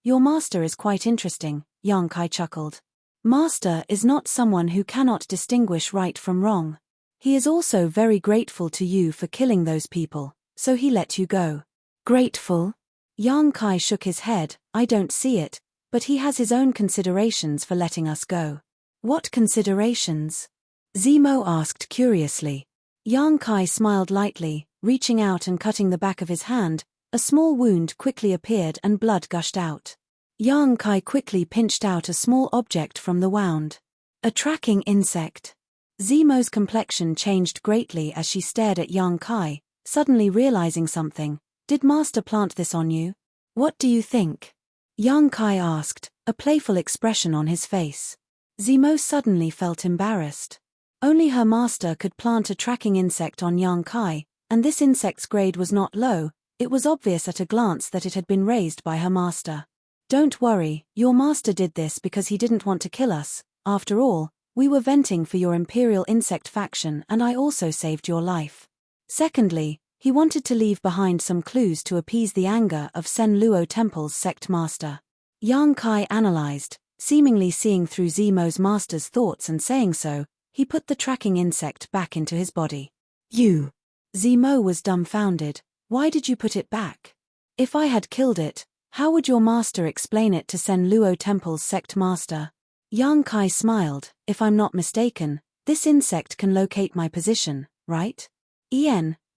your master is quite interesting, Yang Kai chuckled. Master is not someone who cannot distinguish right from wrong. He is also very grateful to you for killing those people, so he let you go. Grateful? Yang Kai shook his head. I don't see it, but he has his own considerations for letting us go. What considerations? Zemo asked curiously. Yang Kai smiled lightly, reaching out and cutting the back of his hand. A small wound quickly appeared and blood gushed out. Yang Kai quickly pinched out a small object from the wound. A tracking insect. Zemo's complexion changed greatly as she stared at Yang Kai, suddenly realizing something. Did Master plant this on you? What do you think? Yang Kai asked, a playful expression on his face. Zemo suddenly felt embarrassed. Only her master could plant a tracking insect on Yang Kai, and this insect's grade was not low. It was obvious at a glance that it had been raised by her master. Don't worry, your master did this because he didn't want to kill us. After all, we were venting for your Imperial Insect faction and I also saved your life. Secondly, he wanted to leave behind some clues to appease the anger of Sen Luo Temple's sect master. Yang Kai analyzed, seemingly seeing through Zemo's master's thoughts and saying so, he put the tracking insect back into his body. You! Zemo was dumbfounded. Why did you put it back? If I had killed it, how would your master explain it to Sen Luo Temple's sect master? Yang Kai smiled. If I'm not mistaken, this insect can locate my position, right?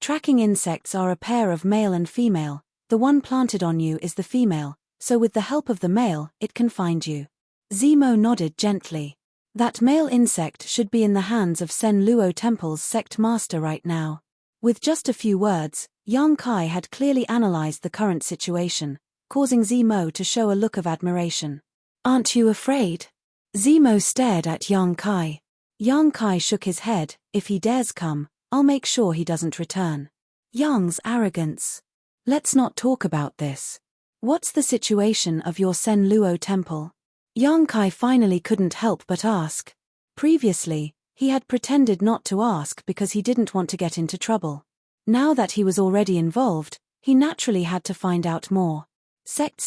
Tracking insects are a pair of male and female. The one planted on you is the female, so with the help of the male, it can find you. Zemo nodded gently. That male insect should be in the hands of Sen Luo Temple's sect master right now. With just a few words, Yang Kai had clearly analyzed the current situation, causing Zemo to show a look of admiration. Aren't you afraid? Zemo stared at Yang Kai. Yang Kai shook his head. If he dares come, I'll make sure he doesn't return. Yang's arrogance. Let's not talk about this. What's the situation of your Sen Luo Temple? Yang Kai finally couldn't help but ask. Previously, he had pretended not to ask because he didn't want to get into trouble. Now that he was already involved, he naturally had to find out more. Sect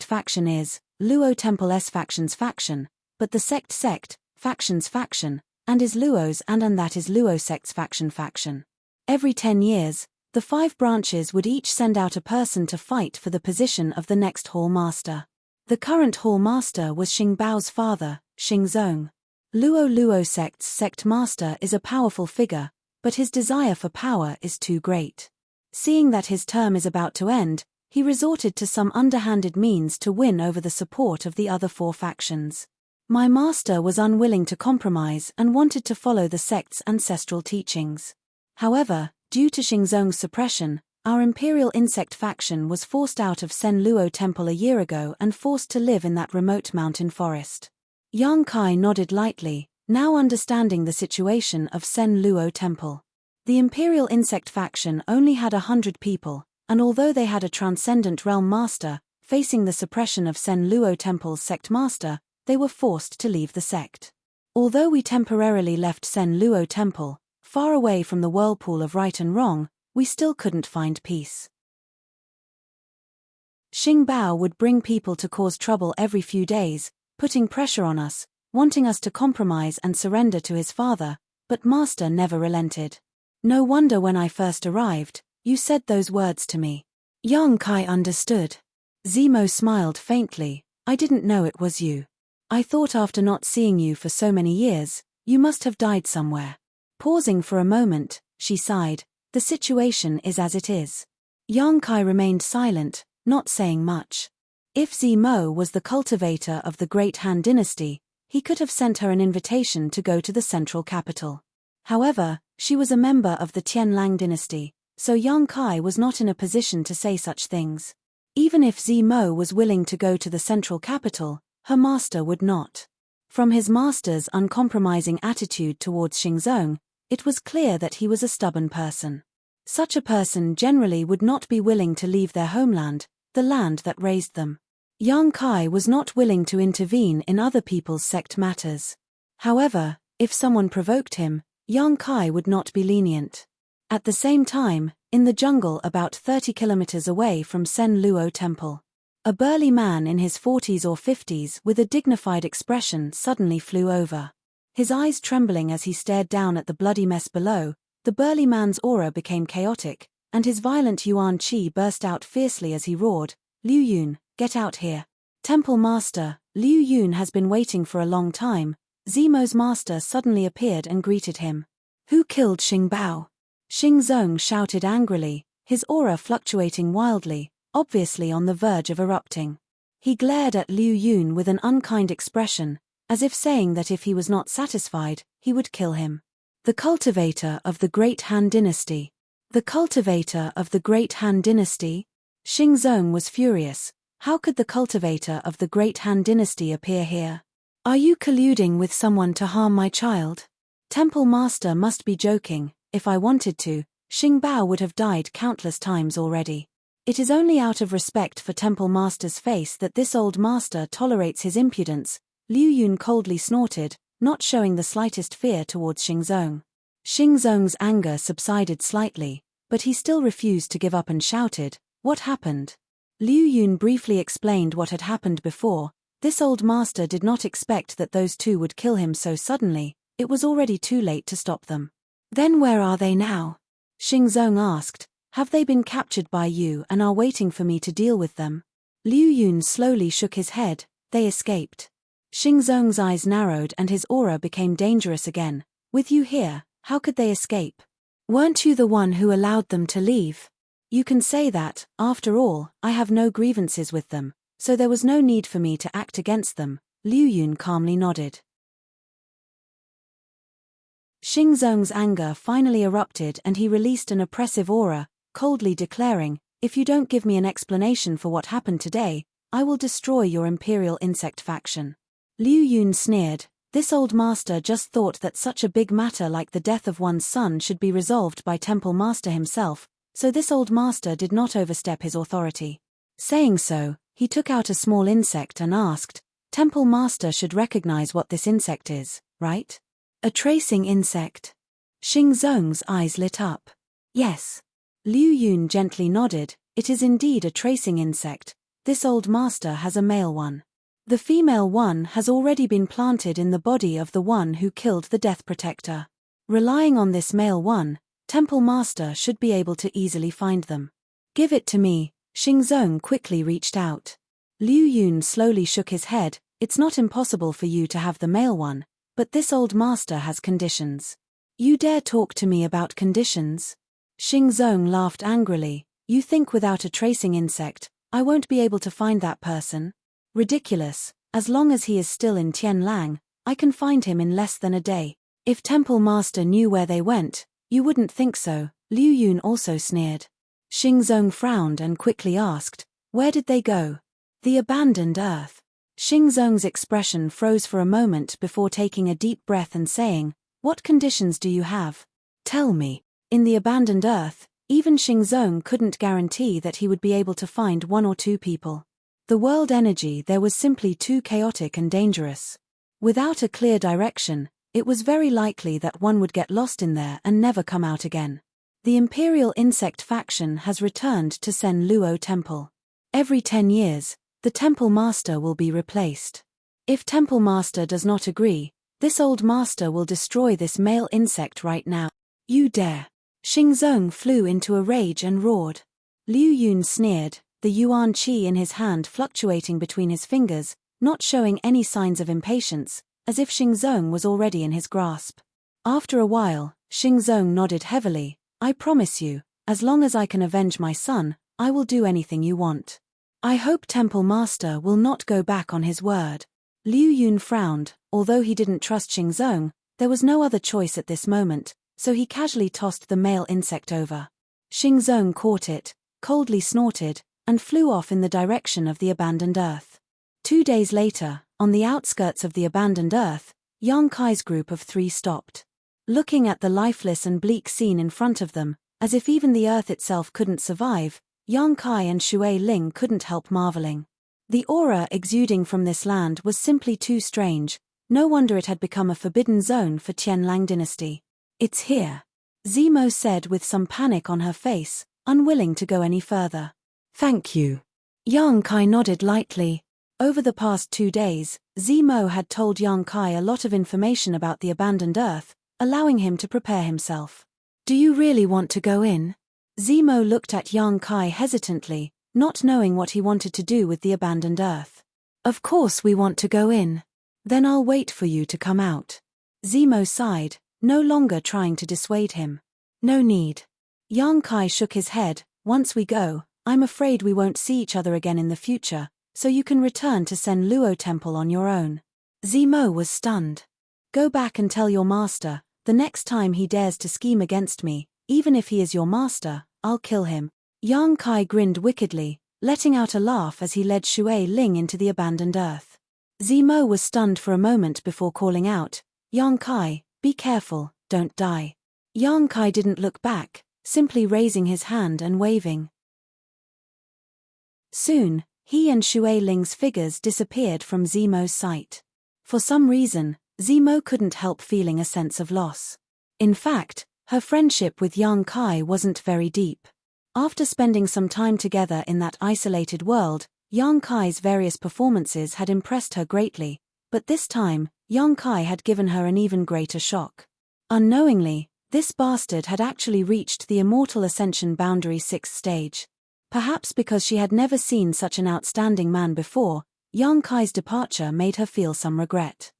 faction is Luo Temple's faction, but the sect, factions faction, and is Luo's and that is Luo sect's faction. Every 10 years, the 5 branches would each send out a person to fight for the position of the next Hall Master. The current Hall Master was Xing Bao's father, Xing Zong. Luo sect's sect master is a powerful figure, but his desire for power is too great. Seeing that his term is about to end, he resorted to some underhanded means to win over the support of the other 4 factions. My master was unwilling to compromise and wanted to follow the sect's ancestral teachings. However, due to Xingzong's suppression, our Imperial Insect faction was forced out of Sen Luo Temple a year ago and forced to live in that remote mountain forest. Yang Kai nodded lightly. now understanding the situation of Sen Luo Temple. The Imperial Insect faction only had 100 people, and although they had a transcendent realm master, facing the suppression of Sen Luo Temple's sect master, they were forced to leave the sect. Although we temporarily left Sen Luo Temple, far away from the whirlpool of right and wrong, we still couldn't find peace. Xing Bao would bring people to cause trouble every few days, putting pressure on us, wanting us to compromise and surrender to his father, but Master never relented. No wonder when I first arrived, you said those words to me. Yang Kai understood. Zemo smiled faintly. I didn't know it was you. I thought after not seeing you for so many years, you must have died somewhere. Pausing for a moment, she sighed. The situation is as it is. Yang Kai remained silent, not saying much. If Zemo was the cultivator of the Great Han Dynasty, he could have sent her an invitation to go to the central capital. However, she was a member of the Tianlang dynasty, so Yang Kai was not in a position to say such things. Even if Zemo was willing to go to the central capital, her master would not. From his master's uncompromising attitude towards Xingzong, it was clear that he was a stubborn person. Such a person generally would not be willing to leave their homeland, the land that raised them. Yang Kai was not willing to intervene in other people's sect matters. However, if someone provoked him, Yang Kai would not be lenient. At the same time, in the jungle about 30 kilometers away from Sen Luo Temple, a burly man in his 40s or 50s with a dignified expression suddenly flew over. His eyes trembling as he stared down at the bloody mess below, the burly man's aura became chaotic, and his violent Yuan Qi burst out fiercely as he roared, Liu Yun, get out here. Temple Master, Liu Yun has been waiting for a long time. Zemo's master suddenly appeared and greeted him. Who killed Xing Bao? Xingzong shouted angrily, his aura fluctuating wildly, obviously on the verge of erupting. He glared at Liu Yun with an unkind expression, as if saying that if he was not satisfied, he would kill him. The cultivator of the Great Han Dynasty. The cultivator of the Great Han Dynasty? Xingzong was furious. How could the cultivator of the Great Han Dynasty appear here? Are you colluding with someone to harm my child? Temple Master must be joking. If I wanted to, Xing Bao would have died countless times already. It is only out of respect for Temple Master's face that this old master tolerates his impudence. Liu Yun coldly snorted, not showing the slightest fear towards Xingzong. Xingzong's anger subsided slightly, but he still refused to give up and shouted, What happened? Liu Yun briefly explained what had happened before. This old master did not expect that those two would kill him so suddenly. It was already too late to stop them. Then where are they now? Xingzong asked. Have they been captured by you and are waiting for me to deal with them? Liu Yun slowly shook his head. They escaped. Xingzong's eyes narrowed and his aura became dangerous again. With you here, how could they escape? Weren't you the one who allowed them to leave? You can say that. After all, I have no grievances with them, so there was no need for me to act against them. Liu Yun calmly nodded. Xingzong's anger finally erupted and he released an oppressive aura, coldly declaring, If you don't give me an explanation for what happened today, I will destroy your Imperial Insect faction. Liu Yun sneered. This old master just thought that such a big matter like the death of one's son should be resolved by Temple Master himself, so this old master did not overstep his authority. Saying so, he took out a small insect and asked, Temple Master should recognize what this insect is, right? A tracing insect. Xingzong's eyes lit up. Yes. Liu Yun gently nodded. It is indeed a tracing insect. This old master has a male one. The female one has already been planted in the body of the one who killed the Death Protector. Relying on this male one, Temple Master should be able to easily find them. Give it to me. Xingzong quickly reached out. Liu Yun slowly shook his head. It's not impossible for you to have the male one, but this old master has conditions. You dare talk to me about conditions? Xingzong laughed angrily. You think without a tracing insect, I won't be able to find that person? Ridiculous. As long as he is still in Tianlang, I can find him in less than a day. If Temple Master knew where they went, you wouldn't think so. Liu Yun also sneered. Xingzong frowned and quickly asked, Where did they go? The abandoned earth. Xingzong's expression froze for a moment before taking a deep breath and saying, "What conditions do you have? Tell me." In the abandoned Earth, even Xingzong couldn't guarantee that he would be able to find one or two people. The world energy there was simply too chaotic and dangerous. Without a clear direction, it was very likely that one would get lost in there and never come out again. The Imperial Insect faction has returned to Sen Luo Temple. Every 10 years, the Temple Master will be replaced. If Temple Master does not agree, this old master will destroy this male insect right now. You dare! Xingzong flew into a rage and roared. Liu Yun sneered, the yuan qi in his hand fluctuating between his fingers, not showing any signs of impatience, as if Xingzong was already in his grasp. After a while, Xingzong nodded heavily. "I promise you, as long as I can avenge my son, I will do anything you want. I hope Temple Master will not go back on his word." Liu Yun frowned. Although he didn't trust Xingzong, there was no other choice at this moment, so he casually tossed the male insect over. Xingzong caught it, coldly snorted, and flew off in the direction of the abandoned Earth. 2 days later, on the outskirts of the abandoned Earth, Yang Kai's group of 3 stopped. Looking at the lifeless and bleak scene in front of them, as if even the Earth itself couldn't survive, Yang Kai and Shui Ling couldn't help marveling. The aura exuding from this land was simply too strange. No wonder it had become a forbidden zone for Tianlang dynasty. "It's here," Zemo said with some panic on her face, unwilling to go any further. "Thank you." Yang Kai nodded lightly. Over the past 2 days, Zemo had told Yang Kai a lot of information about the abandoned Earth, allowing him to prepare himself. "Do you really want to go in?" Zemo looked at Yang Kai hesitantly, not knowing what he wanted to do with the abandoned Earth. "Of course we want to go in. Then I'll wait for you to come out." Zemo sighed, no longer trying to dissuade him. "No need." Yang Kai shook his head. "Once we go, I'm afraid we won't see each other again in the future, so you can return to Sen Luo Temple on your own." Zemo was stunned. "Go back and tell your master, the next time he dares to scheme against me, even if he is your master, I'll kill him." Yang Kai grinned wickedly, letting out a laugh as he led Shui Ling into the abandoned Earth. Zemo was stunned for a moment before calling out, "Yang Kai, be careful, don't die." Yang Kai didn't look back, simply raising his hand and waving. Soon, he and Shui Ling's figures disappeared from Zemo's sight. For some reason, Zemo couldn't help feeling a sense of loss. In fact, her friendship with Yang Kai wasn't very deep. After spending some time together in that isolated world, Yang Kai's various performances had impressed her greatly, but this time, Yang Kai had given her an even greater shock. Unknowingly, this bastard had actually reached the Immortal Ascension Boundary 6th stage. Perhaps because she had never seen such an outstanding man before, Yang Kai's departure made her feel some regret.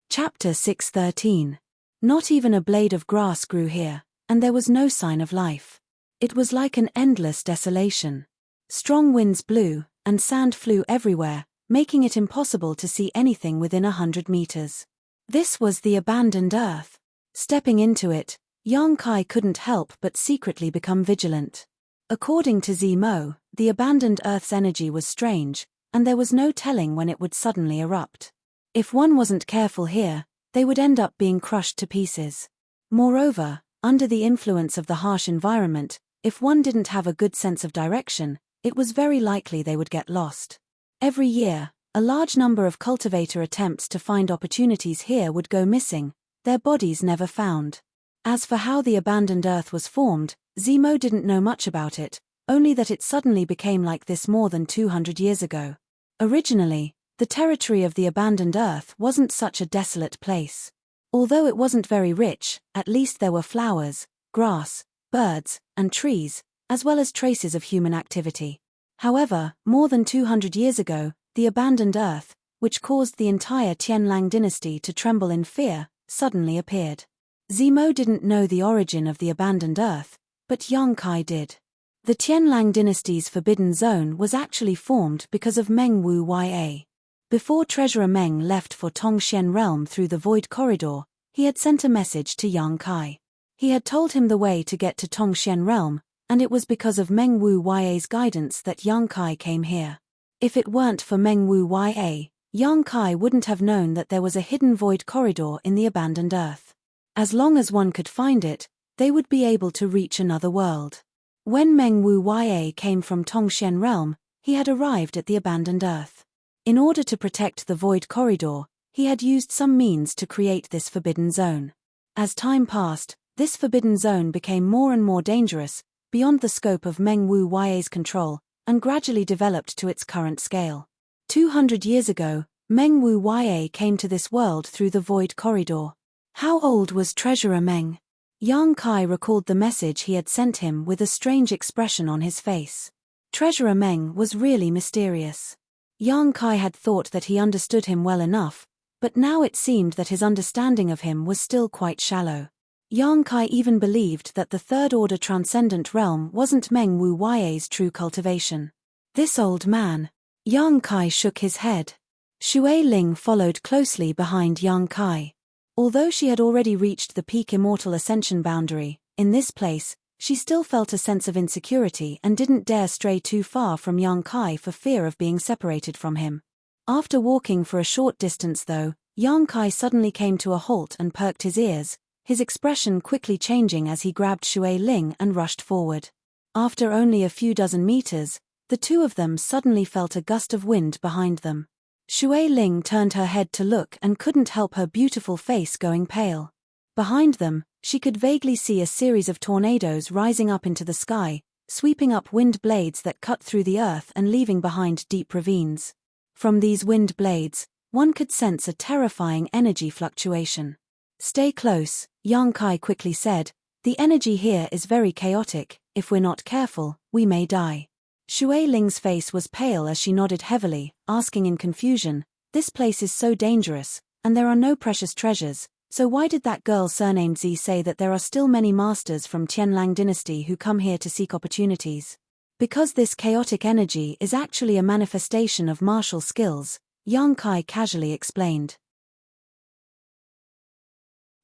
Chapter 613. Not even a blade of grass grew here, and there was no sign of life. It was like an endless desolation. Strong winds blew, and sand flew everywhere, making it impossible to see anything within 100 meters. This was the abandoned Earth. Stepping into it, Yang Kai couldn't help but secretly become vigilant. According to Zemo, the abandoned Earth's energy was strange, and there was no telling when it would suddenly erupt. If one wasn't careful here, they would end up being crushed to pieces. Moreover, under the influence of the harsh environment, if one didn't have a good sense of direction, it was very likely they would get lost. Every year, a large number of cultivator attempts to find opportunities here would go missing, their bodies never found. As for how the abandoned Earth was formed, Zemo didn't know much about it, only that it suddenly became like this more than 200 years ago. Originally, the territory of the abandoned Earth wasn't such a desolate place. Although it wasn't very rich, at least there were flowers, grass, birds, and trees, as well as traces of human activity. However, more than 200 years ago, the abandoned Earth, which caused the entire Tianlang dynasty to tremble in fear, suddenly appeared. Zemo didn't know the origin of the abandoned Earth, but Yang Kai did. The Tianlang dynasty's forbidden zone was actually formed because of Meng Wu Ya. Before Treasurer Meng left for Tongxian Realm through the Void Corridor, he had sent a message to Yang Kai. He had told him the way to get to Tongxian Realm, And it was because of Meng Wu Ya's guidance that Yang Kai came here. If it weren't for Meng Wu Ya, Yang Kai wouldn't have known that there was a hidden void corridor in the abandoned earth. As long as one could find it, they would be able to reach another world. When Meng Wu Ya came from Tongxian realm, he had arrived at the abandoned earth. In order to protect the void corridor, he had used some means to create this forbidden zone. As time passed, this forbidden zone became more and more dangerous, beyond the scope of Meng Wu Ya's control, and gradually developed to its current scale. 200 years ago, Meng Wu Ya came to this world through the void corridor. How old was Treasurer Meng? Yang Kai recalled the message he had sent him with a strange expression on his face. Treasurer Meng was really mysterious. Yang Kai had thought that he understood him well enough, but now it seemed that his understanding of him was still quite shallow. Yang Kai even believed that the third-order transcendent realm wasn't Meng Wu Ya's true cultivation. This old man. Yang Kai shook his head. Shui Ling followed closely behind Yang Kai. Although she had already reached the peak immortal ascension boundary, in this place, she still felt a sense of insecurity and didn't dare stray too far from Yang Kai for fear of being separated from him. After walking for a short distance though, Yang Kai suddenly came to a halt and perked his ears, his expression quickly changing as he grabbed Shui Ling and rushed forward. After only a few dozen meters, the two of them suddenly felt a gust of wind behind them. Shui Ling turned her head to look and couldn't help her beautiful face going pale. Behind them, she could vaguely see a series of tornadoes rising up into the sky, sweeping up wind blades that cut through the earth and leaving behind deep ravines. From these wind blades, one could sense a terrifying energy fluctuation. "Stay close," Yang Kai quickly said. "The energy here is very chaotic. If we're not careful, we may die." Shui Ling's face was pale as she nodded heavily, asking in confusion, "This place is so dangerous, and there are no precious treasures, so why did that girl surnamed Zi say that there are still many masters from Tianlang dynasty who come here to seek opportunities?" "Because this chaotic energy is actually a manifestation of martial skills," Yang Kai casually explained.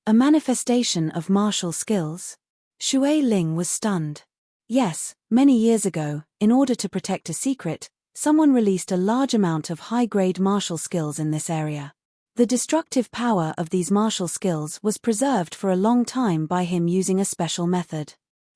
A manifestation of martial skills? Shui Ling was stunned. Yes, many years ago, in order to protect a secret, someone released a large amount of high-grade martial skills in this area. The destructive power of these martial skills was preserved for a long time by him using a special method.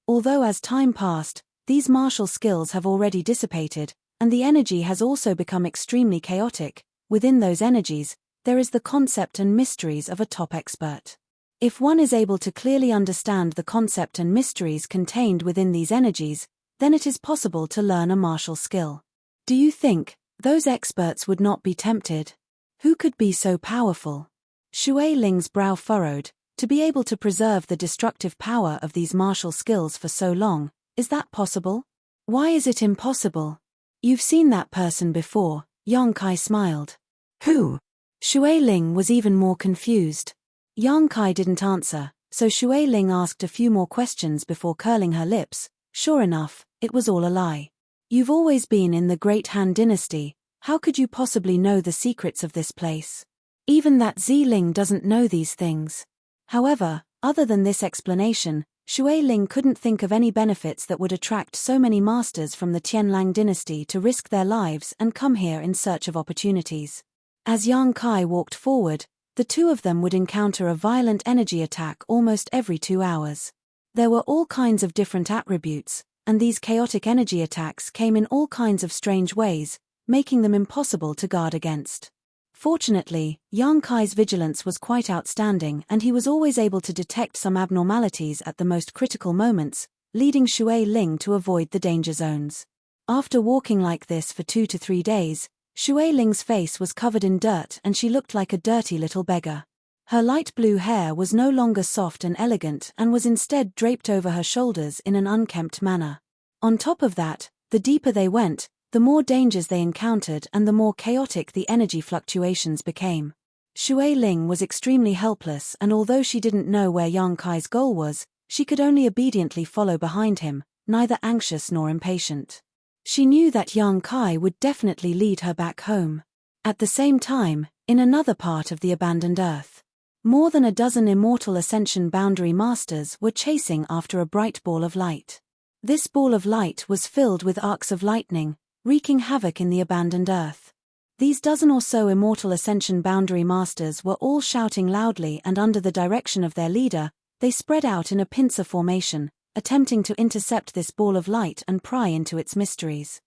Although as time passed, these martial skills have already dissipated, and the energy has also become extremely chaotic, within those energies, there is the concept and mysteries of a top expert. If one is able to clearly understand the concept and mysteries contained within these energies, then it is possible to learn a martial skill. Do you think those experts would not be tempted? Who could be so powerful? Shui Ling's brow furrowed. To be able to preserve the destructive power of these martial skills for so long, is that possible? Why is it impossible? You've seen that person before, Yang Kai smiled. Who? Shui Ling was even more confused. Yang Kai didn't answer, so Shui Ling asked a few more questions before curling her lips. Sure enough, it was all a lie. You've always been in the Great Han dynasty, how could you possibly know the secrets of this place? Even that Zi Ling doesn't know these things. However, other than this explanation, Shui Ling couldn't think of any benefits that would attract so many masters from the Tianlang dynasty to risk their lives and come here in search of opportunities. As Yang Kai walked forward, the two of them would encounter a violent energy attack almost every 2 hours. There were all kinds of different attributes, and these chaotic energy attacks came in all kinds of strange ways, making them impossible to guard against. Fortunately, Yang Kai's vigilance was quite outstanding and he was always able to detect some abnormalities at the most critical moments, leading Shui Ling to avoid the danger zones. After walking like this for 2 to 3 days, Shui Ling's face was covered in dirt and she looked like a dirty little beggar. Her light blue hair was no longer soft and elegant and was instead draped over her shoulders in an unkempt manner. On top of that, the deeper they went, the more dangers they encountered and the more chaotic the energy fluctuations became. Shui Ling was extremely helpless and although she didn't know where Yang Kai's goal was, she could only obediently follow behind him, neither anxious nor impatient. She knew that Yang Kai would definitely lead her back home. At the same time, in another part of the abandoned earth, more than a dozen immortal ascension boundary masters were chasing after a bright ball of light. This ball of light was filled with arcs of lightning, wreaking havoc in the abandoned earth. These dozen or so immortal Ascension Boundary Masters were all shouting loudly, and under the direction of their leader, they spread out in a pincer formation, attempting to intercept this ball of light and pry into its mysteries.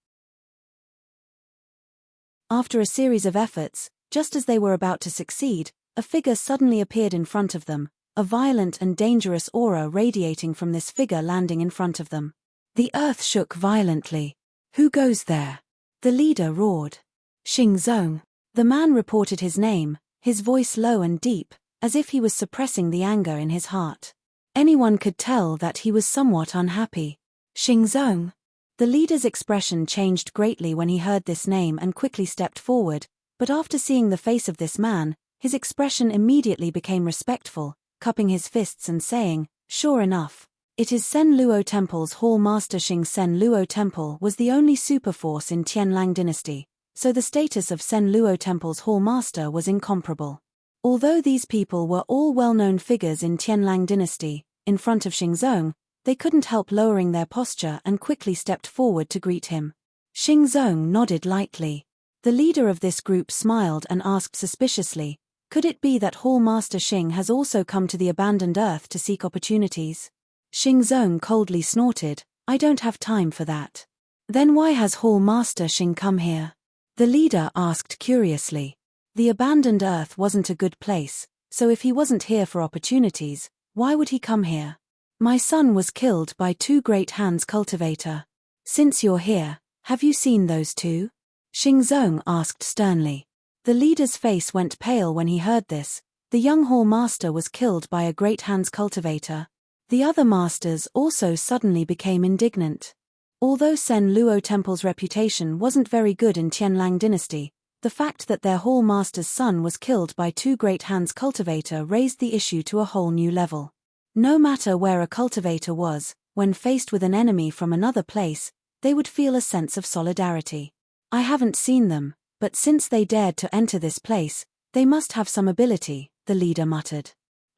After a series of efforts, just as they were about to succeed, a figure suddenly appeared in front of them, a violent and dangerous aura radiating from this figure landing in front of them. The earth shook violently. "Who goes there?" the leader roared. "Xingzong." The man reported his name, his voice low and deep, as if he was suppressing the anger in his heart. Anyone could tell that he was somewhat unhappy. "Xingzong." The leader's expression changed greatly when he heard this name and quickly stepped forward, but after seeing the face of this man, his expression immediately became respectful, cupping his fists and saying, "Sure enough. It is Sen Luo Temple's Hall Master Xing." Sen Luo Temple was the only superforce in Tianlang dynasty, so the status of Sen Luo Temple's Hall Master was incomparable. Although these people were all well-known figures in Tianlang dynasty, in front of Xingzong, they couldn't help lowering their posture and quickly stepped forward to greet him. Xingzong nodded lightly. The leader of this group smiled and asked suspiciously, "Could it be that Hall Master Xing has also come to the abandoned earth to seek opportunities?" Xingzong coldly snorted, "I don't have time for that." "Then why has Hall Master Xing come here?" the leader asked curiously. The abandoned earth wasn't a good place, so if he wasn't here for opportunities, why would he come here? "My son was killed by 2 Great Hands cultivator. Since you're here, have you seen those 2? Xingzong asked sternly. The leader's face went pale when he heard this. The young Hall Master was killed by a Great Hands cultivator. The other masters also suddenly became indignant. Although Sen Luo Temple's reputation wasn't very good in Tianlang dynasty, the fact that their Hall Master's son was killed by 2 Great Hands cultivator raised the issue to a whole new level. No matter where a cultivator was, when faced with an enemy from another place, they would feel a sense of solidarity. "I haven't seen them, but since they dared to enter this place, they must have some ability," the leader muttered.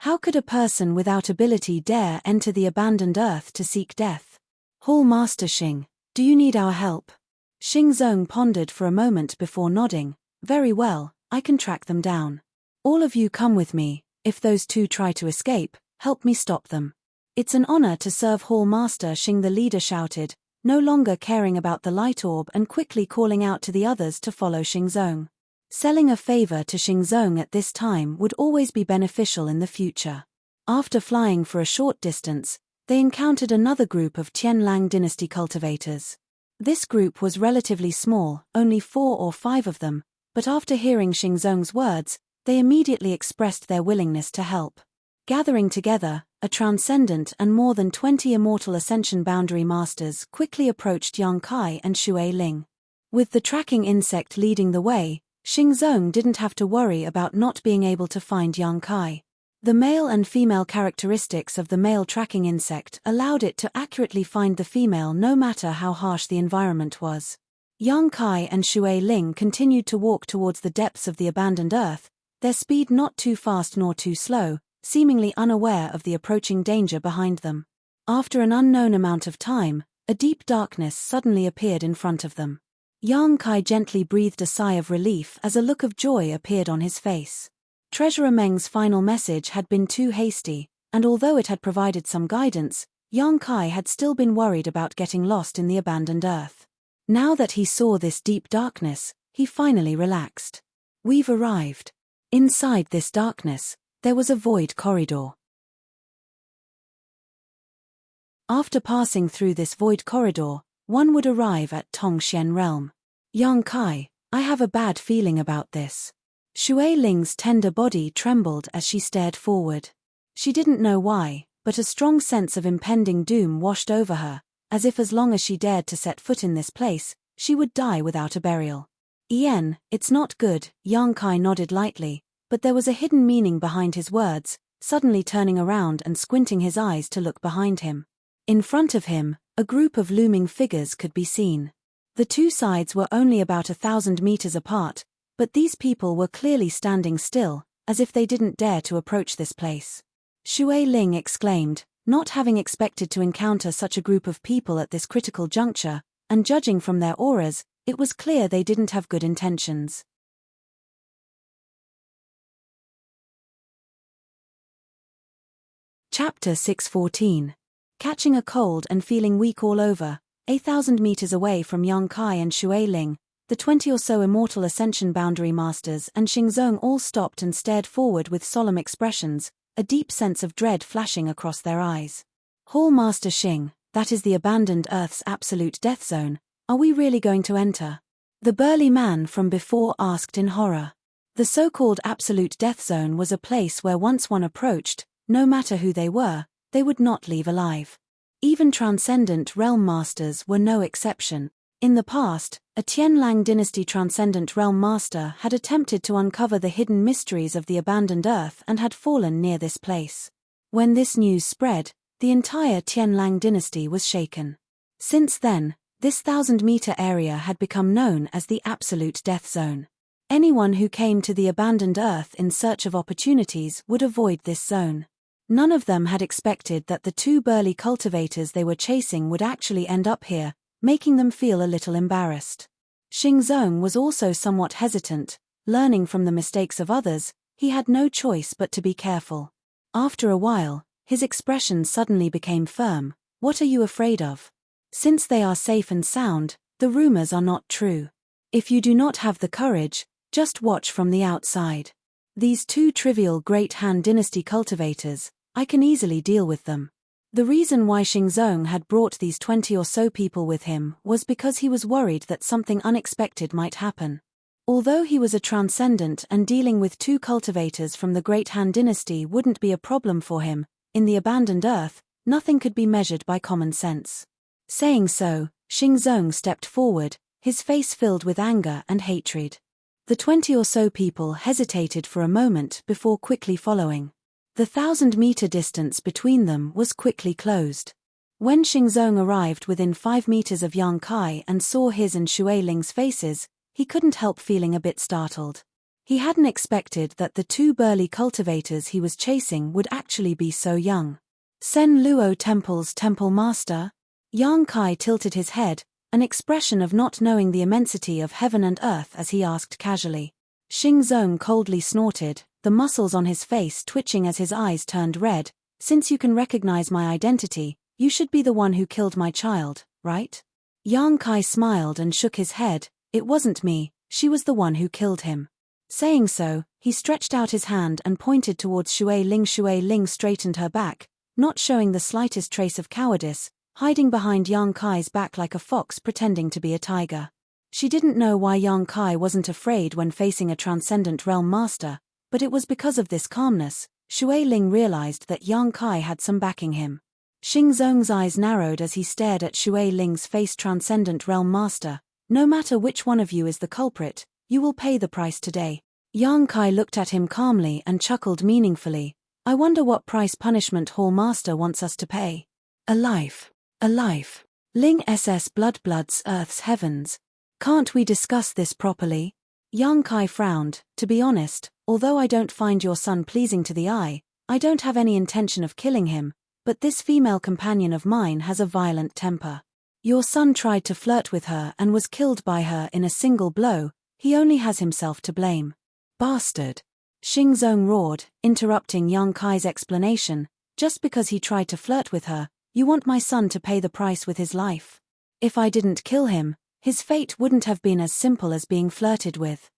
"How could a person without ability dare enter the abandoned earth to seek death?" "Hall Master Xing, do you need our help?" Xingzong pondered for a moment before nodding. "Very well, I can track them down. All of you come with me. If those 2 try to escape, help me stop them." "It's an honor to serve Hall Master Xing," the leader shouted, no longer caring about the light orb and quickly calling out to the others to follow Xingzong. Selling a favor to Xingzong at this time would always be beneficial in the future. After flying for a short distance, they encountered another group of Tianlang dynasty cultivators. This group was relatively small, only 4 or 5 of them, but after hearing Xingzong's words, they immediately expressed their willingness to help. Gathering together, a transcendent and more than 20 immortal Ascension Boundary Masters quickly approached Yang Kai and Xue Ling. With the tracking insect leading the way, Xingzong didn't have to worry about not being able to find Yang Kai. The male and female characteristics of the male tracking insect allowed it to accurately find the female no matter how harsh the environment was. Yang Kai and Xue Ling continued to walk towards the depths of the abandoned earth, their speed not too fast nor too slow, seemingly unaware of the approaching danger behind them. After an unknown amount of time, a deep darkness suddenly appeared in front of them. Yang Kai gently breathed a sigh of relief as a look of joy appeared on his face. Treasurer Meng's final message had been too hasty, and although it had provided some guidance, Yang Kai had still been worried about getting lost in the abandoned earth. Now that he saw this deep darkness, he finally relaxed. "We've arrived." Inside this darkness, there was a void corridor. After passing through this void corridor, one would arrive at Tongxian realm. "Yang Kai, I have a bad feeling about this." Xue Ling's tender body trembled as she stared forward. She didn't know why, but a strong sense of impending doom washed over her, as if as long as she dared to set foot in this place, she would die without a burial. "Ian, it's not good," Yang Kai nodded lightly, but there was a hidden meaning behind his words, suddenly turning around and squinting his eyes to look behind him. In front of him, a group of looming figures could be seen. The 2 sides were only about 1,000 meters apart, but these people were clearly standing still, as if they didn't dare to approach this place. Xue Ling exclaimed, Not having expected to encounter such a group of people at this critical juncture, and judging from their auras, it was clear they didn't have good intentions. Chapter 614. Catching a cold and feeling weak all over. 1,000 meters away from Yang Kai and Shui Ling, the 20 or so immortal Ascension Boundary Masters and Xingzong all stopped and stared forward with solemn expressions, a deep sense of dread flashing across their eyes. Hall Master Xing, that is the abandoned Earth's absolute death zone. Are we really going to enter? The burly man from before asked in horror. The so-called absolute death zone was a place where once one approached, no matter who they were, they would not leave alive. Even transcendent realm masters were no exception. In the past, a Tianlang dynasty transcendent realm master had attempted to uncover the hidden mysteries of the abandoned Earth and had fallen near this place. When this news spread, the entire Tianlang dynasty was shaken. Since then, this 1,000-meter area had become known as the absolute death zone. Anyone who came to the abandoned Earth in search of opportunities would avoid this zone. None of them had expected that the two burly cultivators they were chasing would actually end up here, making them feel a little embarrassed. Xingzong was also somewhat hesitant. Learning from the mistakes of others, he had no choice but to be careful. After a while, his expression suddenly became firm. What are you afraid of? Since they are safe and sound, the rumors are not true. If you do not have the courage, just watch from the outside. These two trivial Great Han Dynasty cultivators, I can easily deal with them. The reason why Xingzong had brought these 20 or so people with him was because he was worried that something unexpected might happen. Although he was a transcendent and dealing with two cultivators from the Great Han Dynasty wouldn't be a problem for him, in the abandoned Earth, nothing could be measured by common sense. Saying so, Xingzong stepped forward, his face filled with anger and hatred. The 20 or so people hesitated for a moment before quickly following. The 1,000-meter distance between them was quickly closed. When Xingzong arrived within 5 meters of Yang Kai and saw his and Shui Ling's faces, he couldn't help feeling a bit startled. He hadn't expected that the two burly cultivators he was chasing would actually be so young. Sen Luo Temple's Temple Master? Yang Kai tilted his head, an expression of not knowing the immensity of heaven and earth as he asked casually. Xingzong coldly snorted, the muscles on his face twitching as his eyes turned red. Since you can recognize my identity, you should be the one who killed my child, right? Yang Kai smiled and shook his head. It wasn't me, she was the one who killed him. Saying so, he stretched out his hand and pointed towards Shui Ling. Shui Ling straightened her back, not showing the slightest trace of cowardice, hiding behind Yang Kai's back like a fox pretending to be a tiger. She didn't know why Yang Kai wasn't afraid when facing a transcendent realm master, but it was because of this calmness. Shui Ling realized that Yang Kai had some backing him. Xingzong's eyes narrowed as he stared at Shui Ling's face. Transcendent realm master, no matter which one of you is the culprit, you will pay the price today. Yang Kai looked at him calmly and chuckled meaningfully. I wonder what price punishment Hall Master wants us to pay. A life. A life. Ling SS Blood's Earth's heavens. Can't we discuss this properly? Yang Kai frowned. To be honest, although I don't find your son pleasing to the eye, I don't have any intention of killing him, but this female companion of mine has a violent temper. Your son tried to flirt with her and was killed by her in a single blow. He only has himself to blame. Bastard. Xingzong roared, interrupting Yang Kai's explanation. Just because he tried to flirt with her, you want my son to pay the price with his life? If I didn't kill him, his fate wouldn't have been as simple as being flirted with.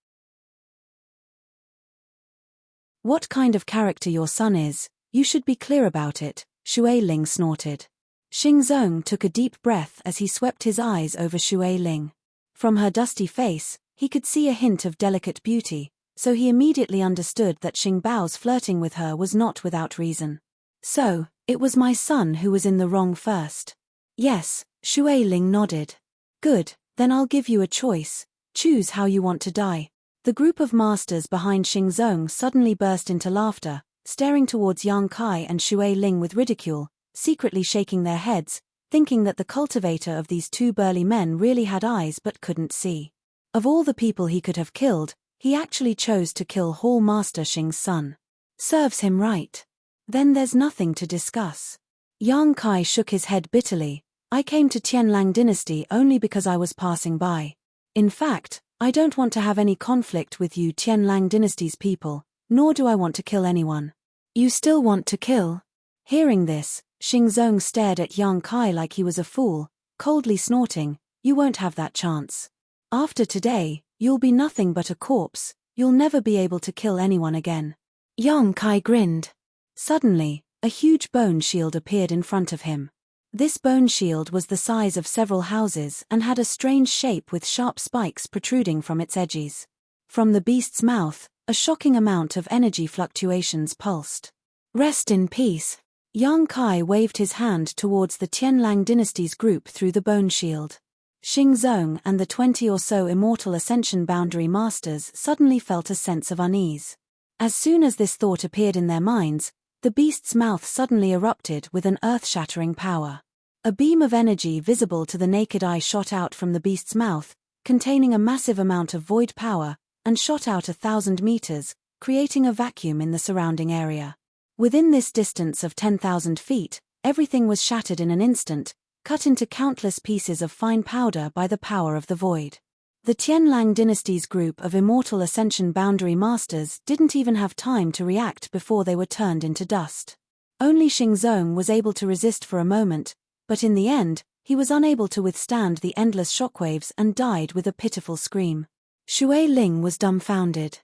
What kind of character your son is, you should be clear about it, Shui Ling snorted. Xingzong took a deep breath as he swept his eyes over Shui Ling. From her dusty face, he could see a hint of delicate beauty, so he immediately understood that Xing Bao's flirting with her was not without reason. So, it was my son who was in the wrong first. Yes, Shui Ling nodded. Good, then I'll give you a choice. Choose how you want to die. The group of masters behind Xingzong suddenly burst into laughter, staring towards Yang Kai and Shui Ling with ridicule, secretly shaking their heads, thinking that the cultivator of these two burly men really had eyes but couldn't see. Of all the people he could have killed, he actually chose to kill Hall Master Xing's son. Serves him right. Then there's nothing to discuss. Yang Kai shook his head bitterly. I came to Tianlang Dynasty only because I was passing by. In fact, I don't want to have any conflict with you Tianlang Dynasty's people, nor do I want to kill anyone. You still want to kill? Hearing this, Xingzong stared at Yang Kai like he was a fool, coldly snorting, you won't have that chance. After today, you'll be nothing but a corpse, you'll never be able to kill anyone again. Yang Kai grinned. Suddenly, a huge bone shield appeared in front of him. This bone shield was the size of several houses and had a strange shape with sharp spikes protruding from its edges. From the beast's mouth, a shocking amount of energy fluctuations pulsed. Rest in peace. Yang Kai waved his hand towards the Tianlang Dynasty's group through the bone shield. Xingzong and the 20 or so immortal ascension boundary masters suddenly felt a sense of unease. As soon as this thought appeared in their minds, the beast's mouth suddenly erupted with an earth-shattering power. A beam of energy visible to the naked eye shot out from the beast's mouth, containing a massive amount of void power, and shot out 1,000 meters, creating a vacuum in the surrounding area. Within this distance of 10,000 feet, everything was shattered in an instant, cut into countless pieces of fine powder by the power of the void. The Tianlang Dynasty's group of immortal ascension boundary masters didn't even have time to react before they were turned into dust. Only Xingzong was able to resist for a moment, but in the end, he was unable to withstand the endless shockwaves and died with a pitiful scream. Shui Ling was dumbfounded.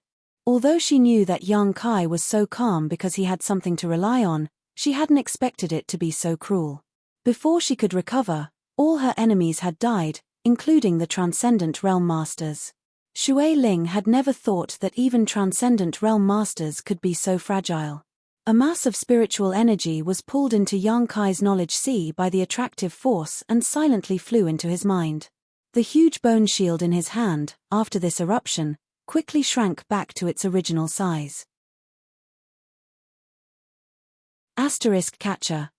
Although she knew that Yang Kai was so calm because he had something to rely on, she hadn't expected it to be so cruel. Before she could recover, all her enemies had died, including the Transcendent Realm Masters. Shui Ling had never thought that even Transcendent Realm Masters could be so fragile. A mass of spiritual energy was pulled into Yang Kai's knowledge sea by the attractive force and silently flew into his mind. The huge bone shield in his hand, after this eruption, quickly shrank back to its original size. Catcher.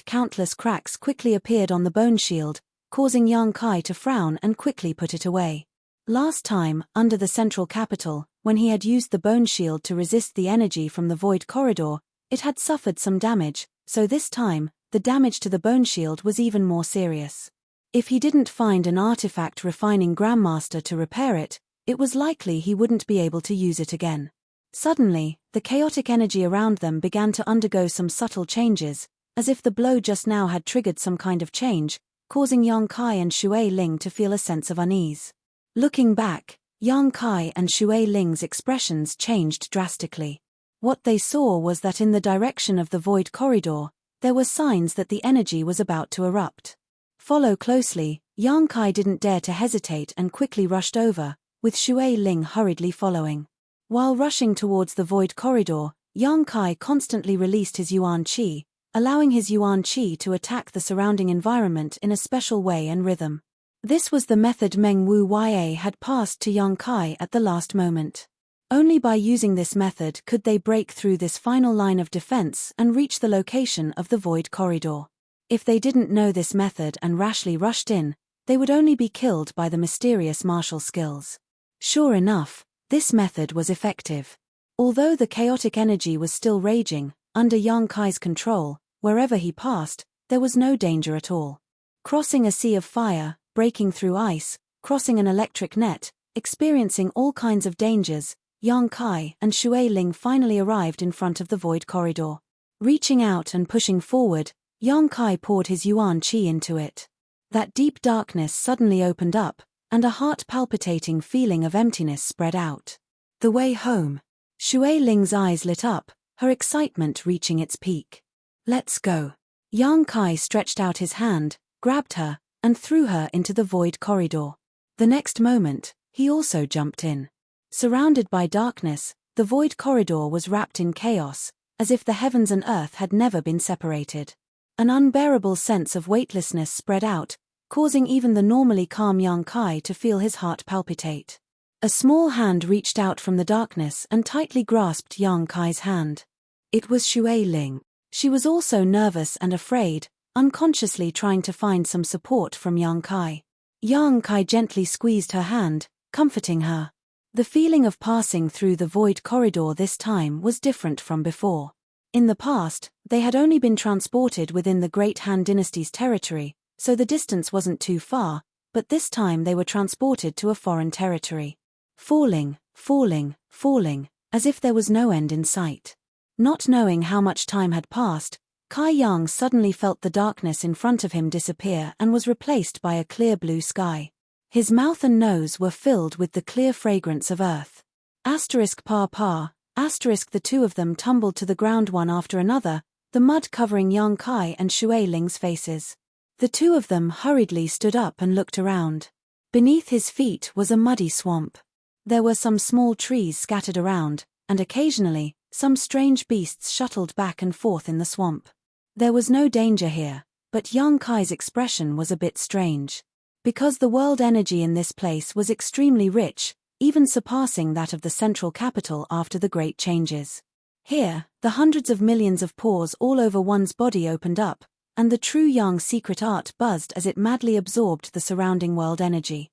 Countless cracks quickly appeared on the bone shield, causing Yang Kai to frown and quickly put it away. Last time, under the central capital, when he had used the bone shield to resist the energy from the void corridor, it had suffered some damage, so this time, the damage to the bone shield was even more serious. If he didn't find an artifact refining Grandmaster to repair it, it was likely he wouldn't be able to use it again. Suddenly, the chaotic energy around them began to undergo some subtle changes, as if the blow just now had triggered some kind of change, causing Yang Kai and Shui Ling to feel a sense of unease. Looking back, Yang Kai and Shui Ling's expressions changed drastically. What they saw was that in the direction of the void corridor, there were signs that the energy was about to erupt. Follow closely, Yang Kai didn't dare to hesitate and quickly rushed over, with Shui Ling hurriedly following. While rushing towards the void corridor, Yang Kai constantly released his Yuan Qi, allowing his Yuan Qi to attack the surrounding environment in a special way and rhythm. This was the method Meng Wu Ya had passed to Yang Kai at the last moment. Only by using this method could they break through this final line of defense and reach the location of the void corridor. If they didn't know this method and rashly rushed in, they would only be killed by the mysterious martial skills. Sure enough, this method was effective. Although the chaotic energy was still raging, under Yang Kai's control, wherever he passed, there was no danger at all. Crossing a sea of fire, breaking through ice, crossing an electric net, experiencing all kinds of dangers, Yang Kai and Shui Ling finally arrived in front of the void corridor. Reaching out and pushing forward, Yang Kai poured his Yuan Qi into it. That deep darkness suddenly opened up, and a heart-palpitating feeling of emptiness spread out. The way home. Shui Ling's eyes lit up, her excitement reaching its peak. Let's go. Yang Kai stretched out his hand, grabbed her, and threw her into the void corridor. The next moment, he also jumped in. Surrounded by darkness, the void corridor was wrapped in chaos, as if the heavens and earth had never been separated. An unbearable sense of weightlessness spread out, causing even the normally calm Yang Kai to feel his heart palpitate. A small hand reached out from the darkness and tightly grasped Yang Kai's hand. It was Shui Ling. She was also nervous and afraid, unconsciously trying to find some support from Yang Kai. Yang Kai gently squeezed her hand, comforting her. The feeling of passing through the void corridor this time was different from before. In the past, they had only been transported within the Great Han Dynasty's territory, so the distance wasn't too far, but this time they were transported to a foreign territory. Falling, falling, falling, as if there was no end in sight. Not knowing how much time had passed, Kai Yang suddenly felt the darkness in front of him disappear and was replaced by a clear blue sky. His mouth and nose were filled with the clear fragrance of earth. Pa pa, the two of them tumbled to the ground one after another, the mud covering Yang Kai and Shui Ling's faces. The two of them hurriedly stood up and looked around. Beneath his feet was a muddy swamp. There were some small trees scattered around, and occasionally, some strange beasts shuttled back and forth in the swamp. There was no danger here, but Yang Kai's expression was a bit strange. Because the world energy in this place was extremely rich, even surpassing that of the central capital after the great changes. Here, the hundreds of millions of pores all over one's body opened up, and the true Yang secret art buzzed as it madly absorbed the surrounding world energy.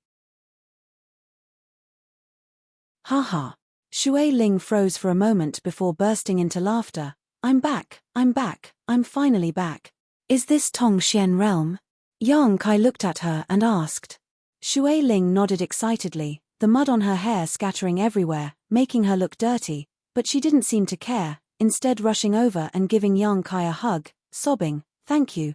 Ha. Shui Ling froze for a moment before bursting into laughter. I'm back, I'm finally back. Is this Tongxian realm? Yang Kai looked at her and asked. Shui Ling nodded excitedly, the mud on her hair scattering everywhere, making her look dirty, but she didn't seem to care, instead rushing over and giving Yang Kai a hug, sobbing, thank you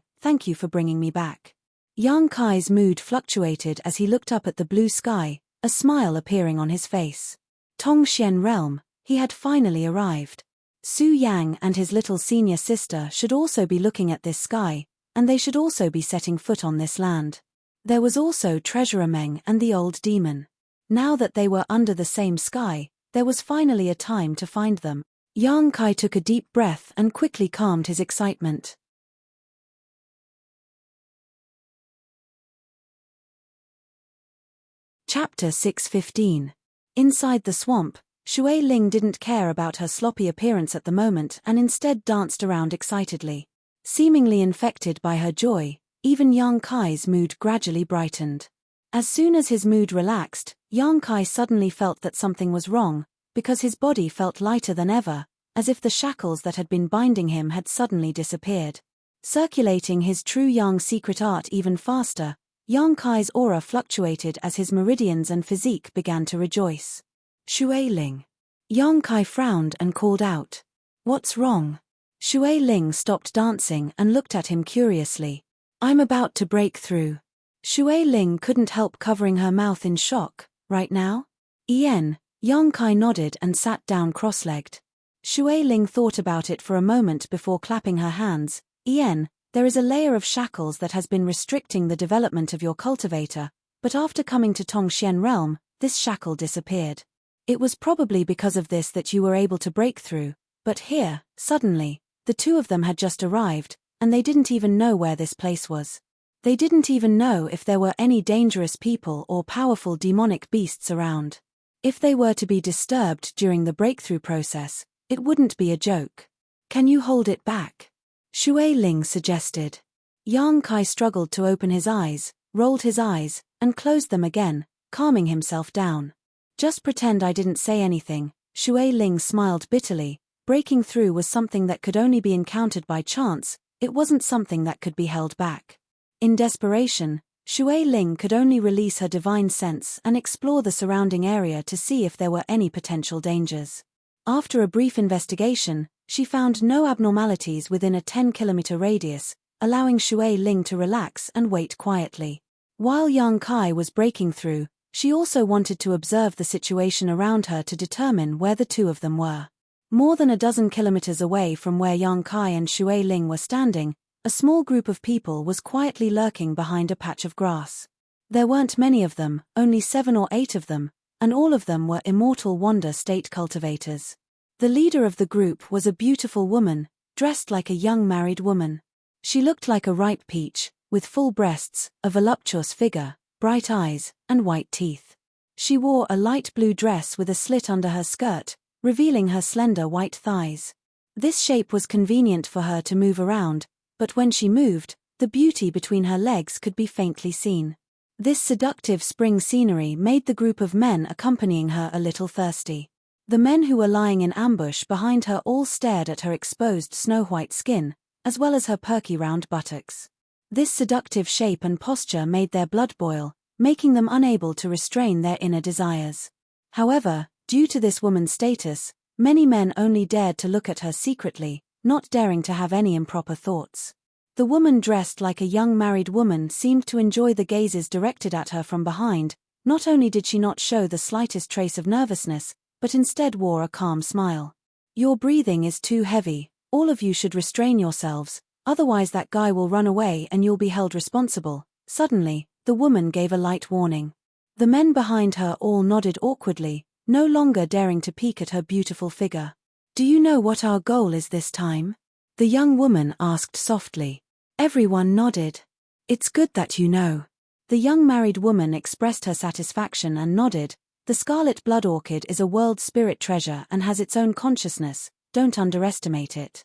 for bringing me back. Yang Kai's mood fluctuated as he looked up at the blue sky, a smile appearing on his face. Tongxian realm, he had finally arrived. Su Yang and his little senior sister should also be looking at this sky, and they should also be setting foot on this land. There was also Treasurer Meng and the old demon. Now that they were under the same sky, there was finally a time to find them. Yang Kai took a deep breath and quickly calmed his excitement. Chapter 6:15. Inside the swamp, Shui Ling didn't care about her sloppy appearance at the moment and instead danced around excitedly. Seemingly infected by her joy, even Yang Kai's mood gradually brightened. As soon as his mood relaxed, Yang Kai suddenly felt that something was wrong, because his body felt lighter than ever, as if the shackles that had been binding him had suddenly disappeared. Circulating his true Yang secret art even faster, Yang Kai's aura fluctuated as his meridians and physique began to rejoice. Shui Ling. Yang Kai frowned and called out. What's wrong? Shui Ling stopped dancing and looked at him curiously. I'm about to break through. Shui Ling couldn't help covering her mouth in shock. Right now? Yang Kai nodded and sat down cross-legged. Shui Ling thought about it for a moment before clapping her hands. There is a layer of shackles that has been restricting the development of your cultivator, but after coming to Tongxian realm, this shackle disappeared. It was probably because of this that you were able to break through, but here, suddenly, the two of them had just arrived, and they didn't even know where this place was. They didn't even know if there were any dangerous people or powerful demonic beasts around. If they were to be disturbed during the breakthrough process, it wouldn't be a joke. Can you hold it back? Shui Ling suggested. Yang Kai struggled to open his eyes, rolled his eyes, and closed them again, calming himself down. Just pretend I didn't say anything. Shui Ling smiled bitterly. Breaking through was something that could only be encountered by chance, it wasn't something that could be held back. In desperation, Shui Ling could only release her divine sense and explore the surrounding area to see if there were any potential dangers. After a brief investigation, she found no abnormalities within a 10-kilometer radius, allowing Shui Ling to relax and wait quietly. While Yang Kai was breaking through, she also wanted to observe the situation around her to determine where the two of them were. More than a dozen kilometers away from where Yang Kai and Shui Ling were standing, a small group of people was quietly lurking behind a patch of grass. There weren't many of them, only 7 or 8 of them, and all of them were Immortal Wonder State cultivators. The leader of the group was a beautiful woman, dressed like a young married woman. She looked like a ripe peach, with full breasts, a voluptuous figure, bright eyes, and white teeth. She wore a light blue dress with a slit under her skirt, revealing her slender white thighs. This shape was convenient for her to move around, but when she moved, the beauty between her legs could be faintly seen. This seductive spring scenery made the group of men accompanying her a little thirsty. The men who were lying in ambush behind her all stared at her exposed snow-white skin, as well as her perky round buttocks. This seductive shape and posture made their blood boil, making them unable to restrain their inner desires. However, due to this woman's status, many men only dared to look at her secretly, not daring to have any improper thoughts. The woman dressed like a young married woman seemed to enjoy the gazes directed at her from behind. Not only did she not show the slightest trace of nervousness, but instead wore a calm smile. "Your breathing is too heavy, all of you should restrain yourselves, otherwise that guy will run away and you'll be held responsible." Suddenly, the woman gave a light warning. The men behind her all nodded awkwardly, no longer daring to peek at her beautiful figure. "Do you know what our goal is this time?" the young woman asked softly. Everyone nodded. "It's good that you know." The young married woman expressed her satisfaction and nodded. "The scarlet blood orchid is a world spirit treasure and has its own consciousness, don't underestimate it.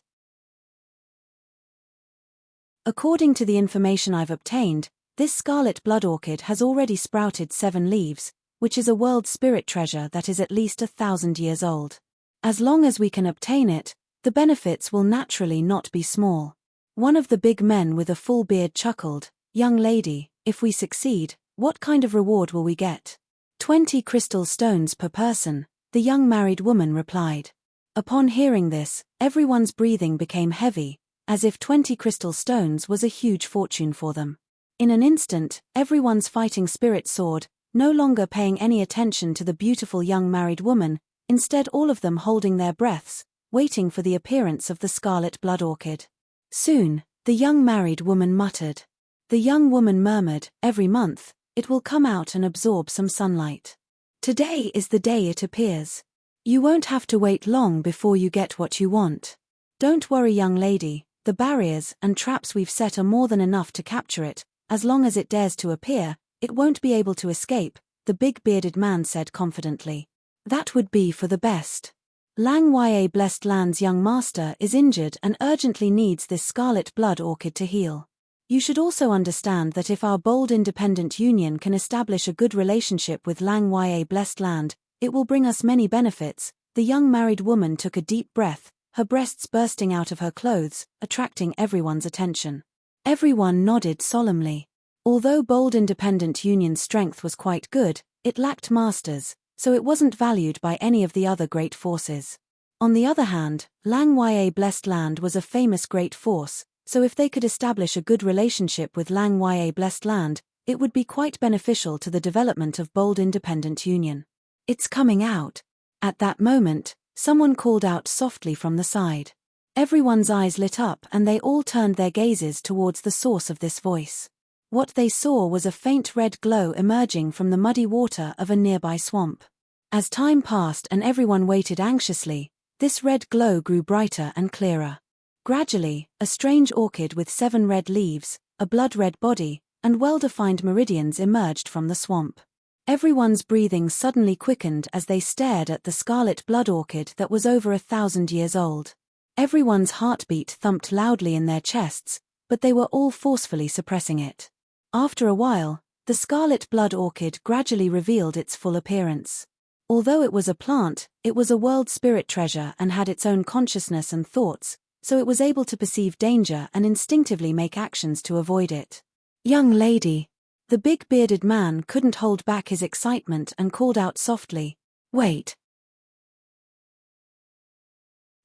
According to the information I've obtained, this scarlet blood orchid has already sprouted 7 leaves, which is a world spirit treasure that is at least 1,000 years old. As long as we can obtain it, the benefits will naturally not be small." One of the big men with a full beard chuckled. "Young lady, if we succeed, what kind of reward will we get?" 20 crystal stones per person, the young married woman replied. Upon hearing this, everyone's breathing became heavy, as if 20 crystal stones was a huge fortune for them. In an instant, everyone's fighting spirit soared, no longer paying any attention to the beautiful young married woman, instead all of them holding their breaths, waiting for the appearance of the scarlet blood orchid. Soon, the young married woman muttered. The young woman murmured, "Every month, it will come out and absorb some sunlight. Today is the day it appears. You won't have to wait long before you get what you want. Don't worry, young lady, the barriers and traps we've set are more than enough to capture it. As long as it dares to appear, it won't be able to escape," the big bearded man said confidently. "That would be for the best. Lang Ya Blessed Land's young master is injured and urgently needs this scarlet blood orchid to heal. You should also understand that if our bold independent union can establish a good relationship with Lang Ya Blessed Land, it will bring us many benefits." The young married woman took a deep breath, her breasts bursting out of her clothes, attracting everyone's attention. Everyone nodded solemnly. Although bold independent union's strength was quite good, it lacked masters, so it wasn't valued by any of the other great forces. On the other hand, Lang Ya Blessed Land was a famous great force, so if they could establish a good relationship with Lang Ya Blessed Land, it would be quite beneficial to the development of bold independent union. "It's coming out." At that moment, someone called out softly from the side. Everyone's eyes lit up and they all turned their gazes towards the source of this voice. What they saw was a faint red glow emerging from the muddy water of a nearby swamp. As time passed and everyone waited anxiously, this red glow grew brighter and clearer. Gradually, a strange orchid with 7 red leaves, a blood-red body, and well-defined meridians emerged from the swamp. Everyone's breathing suddenly quickened as they stared at the scarlet blood orchid that was over 1,000 years old. Everyone's heartbeat thumped loudly in their chests, but they were all forcefully suppressing it. After a while, the scarlet blood orchid gradually revealed its full appearance. Although it was a plant, it was a world spirit treasure and had its own consciousness and thoughts, so it was able to perceive danger and instinctively make actions to avoid it. "Young lady." The big bearded man couldn't hold back his excitement and called out softly, "Wait."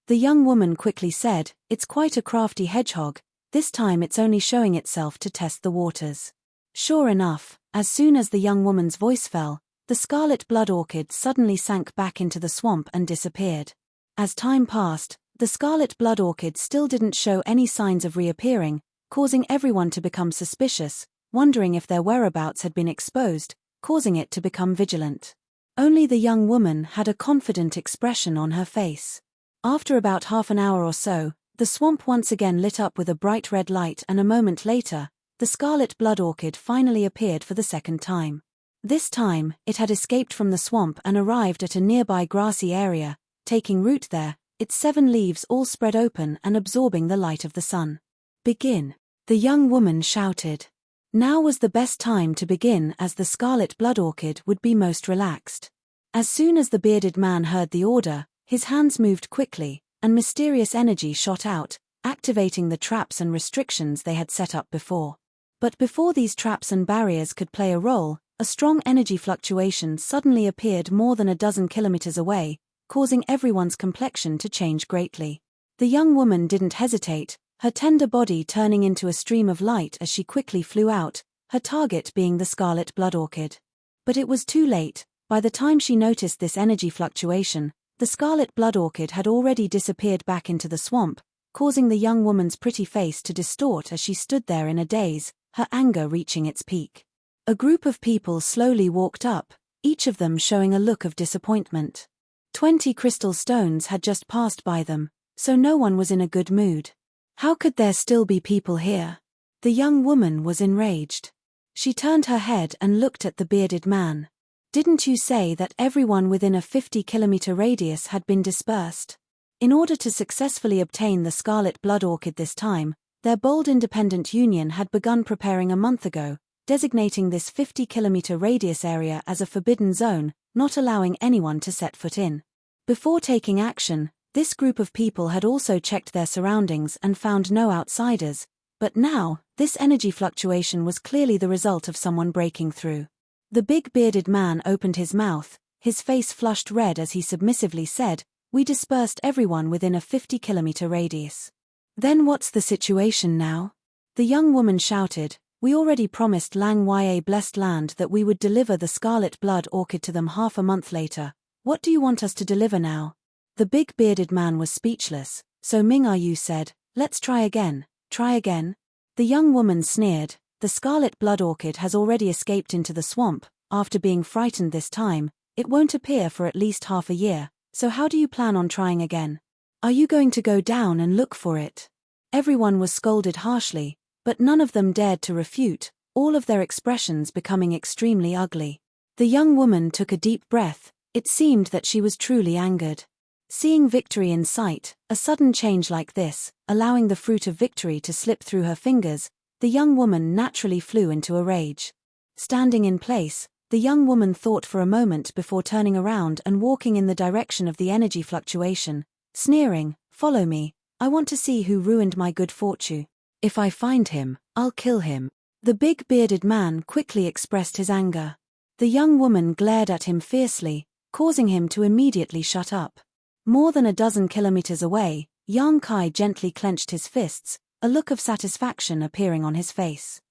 The young woman quickly said, "It's quite a crafty hedgehog, this time it's only showing itself to test the waters." Sure enough, as soon as the young woman's voice fell, the scarlet blood orchid suddenly sank back into the swamp and disappeared. As time passed, the scarlet blood orchid still didn't show any signs of reappearing, causing everyone to become suspicious, wondering if their whereabouts had been exposed, causing it to become vigilant. Only the young woman had a confident expression on her face. After about half an hour or so, the swamp once again lit up with a bright red light and a moment later, the scarlet blood orchid finally appeared for the second time. This time, it had escaped from the swamp and arrived at a nearby grassy area, taking root there, its 7 leaves all spread open and absorbing the light of the sun. "Begin," the young woman shouted. Now was the best time to begin as the scarlet blood orchid would be most relaxed. As soon as the bearded man heard the order, his hands moved quickly, and mysterious energy shot out, activating the traps and restrictions they had set up before. But before these traps and barriers could play a role, a strong energy fluctuation suddenly appeared more than a dozen kilometers away, causing everyone's complexion to change greatly. The young woman didn't hesitate, her tender body turning into a stream of light as she quickly flew out, her target being the scarlet blood orchid. But it was too late. By the time she noticed this energy fluctuation, the scarlet blood orchid had already disappeared back into the swamp, causing the young woman's pretty face to distort as she stood there in a daze, her anger reaching its peak. A group of people slowly walked up, each of them showing a look of disappointment. 20 crystal stones had just passed by them, so no one was in a good mood. How could there still be people here? The young woman was enraged. She turned her head and looked at the bearded man. Didn't you say that everyone within a 50-kilometer radius had been dispersed? In order to successfully obtain the scarlet blood orchid this time, their bold independent union had begun preparing a month ago, designating this 50-kilometer radius area as a forbidden zone, not allowing anyone to set foot in. Before taking action, this group of people had also checked their surroundings and found no outsiders, but now, this energy fluctuation was clearly the result of someone breaking through. The big bearded man opened his mouth, his face flushed red as he submissively said, "We dispersed everyone within a 50-kilometer radius." "Then what's the situation now?" The young woman shouted, "We already promised Lang Ya Blessed Land that we would deliver the scarlet blood orchid to them half a month later. What do you want us to deliver now?" The big bearded man was speechless, so Ming Yu said, "Let's try again, try again." The young woman sneered, "The scarlet blood orchid has already escaped into the swamp. After being frightened this time, it won't appear for at least half a year, so how do you plan on trying again? Are you going to go down and look for it?" Everyone was scolded harshly, but none of them dared to refute, all of their expressions becoming extremely ugly. The young woman took a deep breath, it seemed that she was truly angered. Seeing victory in sight, a sudden change like this, allowing the fruit of victory to slip through her fingers, the young woman naturally flew into a rage. Standing in place, the young woman thought for a moment before turning around and walking in the direction of the energy fluctuation, sneering, "Follow me, I want to see who ruined my good fortune. If I find him, I'll kill him." The big bearded man quickly expressed his anger. The young woman glared at him fiercely, causing him to immediately shut up. More than a dozen kilometers away, Yang Kai gently clenched his fists, a look of satisfaction appearing on his face.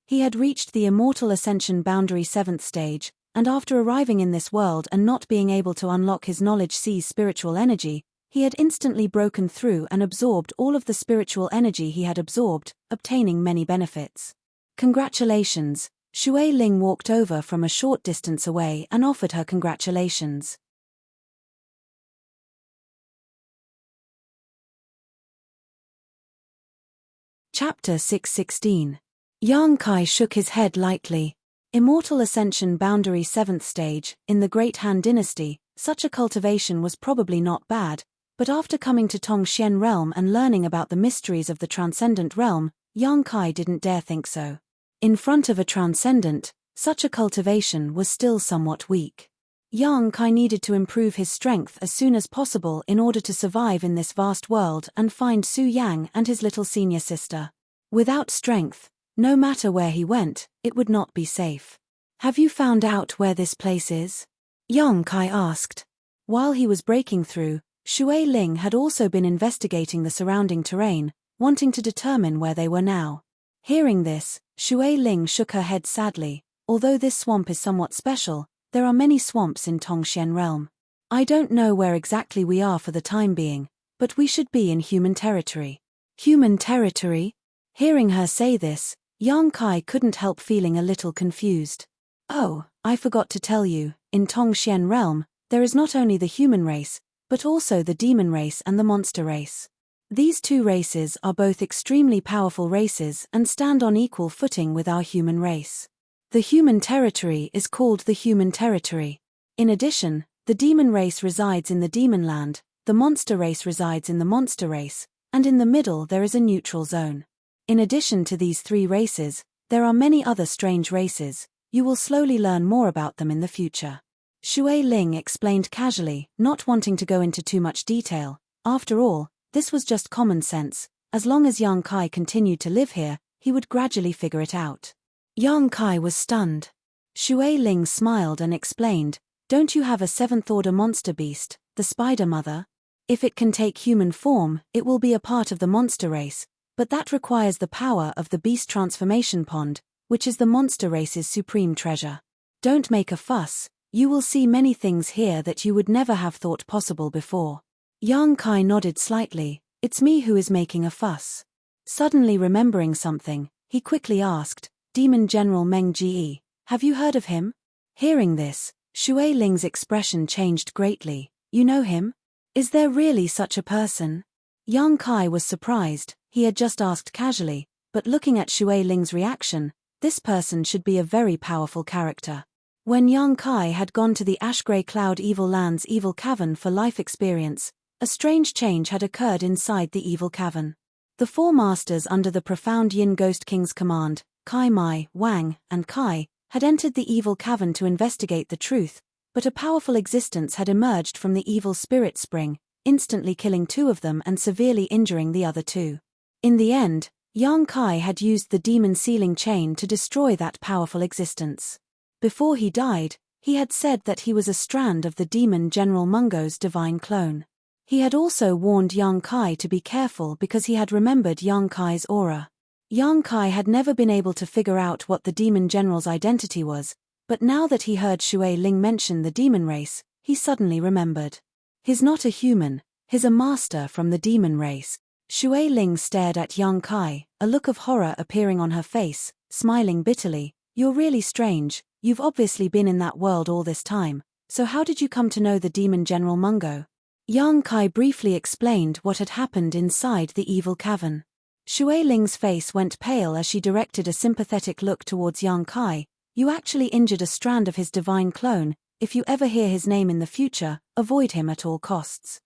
He had reached the immortal ascension boundary 7th stage, and after arriving in this world and not being able to unlock his knowledge C's spiritual energy, he had instantly broken through and absorbed all of the spiritual energy he had absorbed, obtaining many benefits. "Congratulations." Shui Ling walked over from a short distance away and offered her congratulations. Chapter 616. Yang Kai shook his head lightly. Immortal Ascension Boundary 7th Stage, in the Great Han Dynasty, such a cultivation was probably not bad, but after coming to Tongxian Realm and learning about the mysteries of the Transcendent Realm, Yang Kai didn't dare think so. In front of a Transcendent, such a cultivation was still somewhat weak. Yang Kai needed to improve his strength as soon as possible in order to survive in this vast world and find Su Yang and his little senior sister. Without strength, no matter where he went, it would not be safe. "Have you found out where this place is?" Yang Kai asked. While he was breaking through, Shui Ling had also been investigating the surrounding terrain, wanting to determine where they were now. Hearing this, Shui Ling shook her head sadly. "Although this swamp is somewhat special, there are many swamps in Tongxian Realm. I don't know where exactly we are for the time being, but we should be in human territory." Human territory? Hearing her say this, Yang Kai couldn't help feeling a little confused. "Oh, I forgot to tell you, in Tongxian Realm, there is not only the human race, but also the demon race and the monster race. These two races are both extremely powerful races and stand on equal footing with our human race. The human territory is called the human territory. In addition, the demon race resides in the demon land, the monster race resides in the monster race, and in the middle there is a neutral zone. In addition to these three races, there are many other strange races, You will slowly learn more about them in the future. Shui Ling explained casually, not wanting to go into too much detail. After all, this was just common sense. As long as Yang Kai continued to live here, he would gradually figure it out. Yang Kai was stunned. Shui Ling smiled and explained, "Don't you have a seventh-order monster beast, the Spider Mother? If it can take human form, it will be a part of the monster race, but that requires the power of the beast transformation pond, which is the monster race's supreme treasure. Don't make a fuss. You will see many things here that you would never have thought possible before." Yang Kai nodded slightly. "It's me who is making a fuss." Suddenly remembering something, he quickly asked, "Demon General Meng Jie, have you heard of him?" Hearing this, Shui Ling's expression changed greatly. "You know him? Is there really such a person?" Yang Kai was surprised. He had just asked casually, but looking at Shui Ling's reaction, this person should be a very powerful character. When Yang Kai had gone to the Ash-Grey Cloud Evil Land's Evil Cavern for life experience, a strange change had occurred inside the Evil Cavern. The four masters under the profound Yin Ghost King's command, Kai Mai, Wang, and Kai, had entered the Evil Cavern to investigate the truth, but a powerful existence had emerged from the Evil Spirit Spring, instantly killing two of them and severely injuring the other two. In the end, Yang Kai had used the demon sealing chain to destroy that powerful existence. Before he died, he had said that he was a strand of the demon General Mungo's divine clone. He had also warned Yang Kai to be careful because he had remembered Yang Kai's aura. Yang Kai had never been able to figure out what the demon general's identity was, but now that he heard Shui Ling mention the demon race, he suddenly remembered. He's not a human, he's a master from the demon race. Shui Ling stared at Yang Kai, a look of horror appearing on her face, smiling bitterly. "You're really strange. You've obviously been in that world all this time, so how did you come to know the demon General Mungo?" Yang Kai briefly explained what had happened inside the evil cavern. Shui Ling's face went pale as she directed a sympathetic look towards Yang Kai. "You actually injured a strand of his divine clone. If you ever hear his name in the future, avoid him at all costs.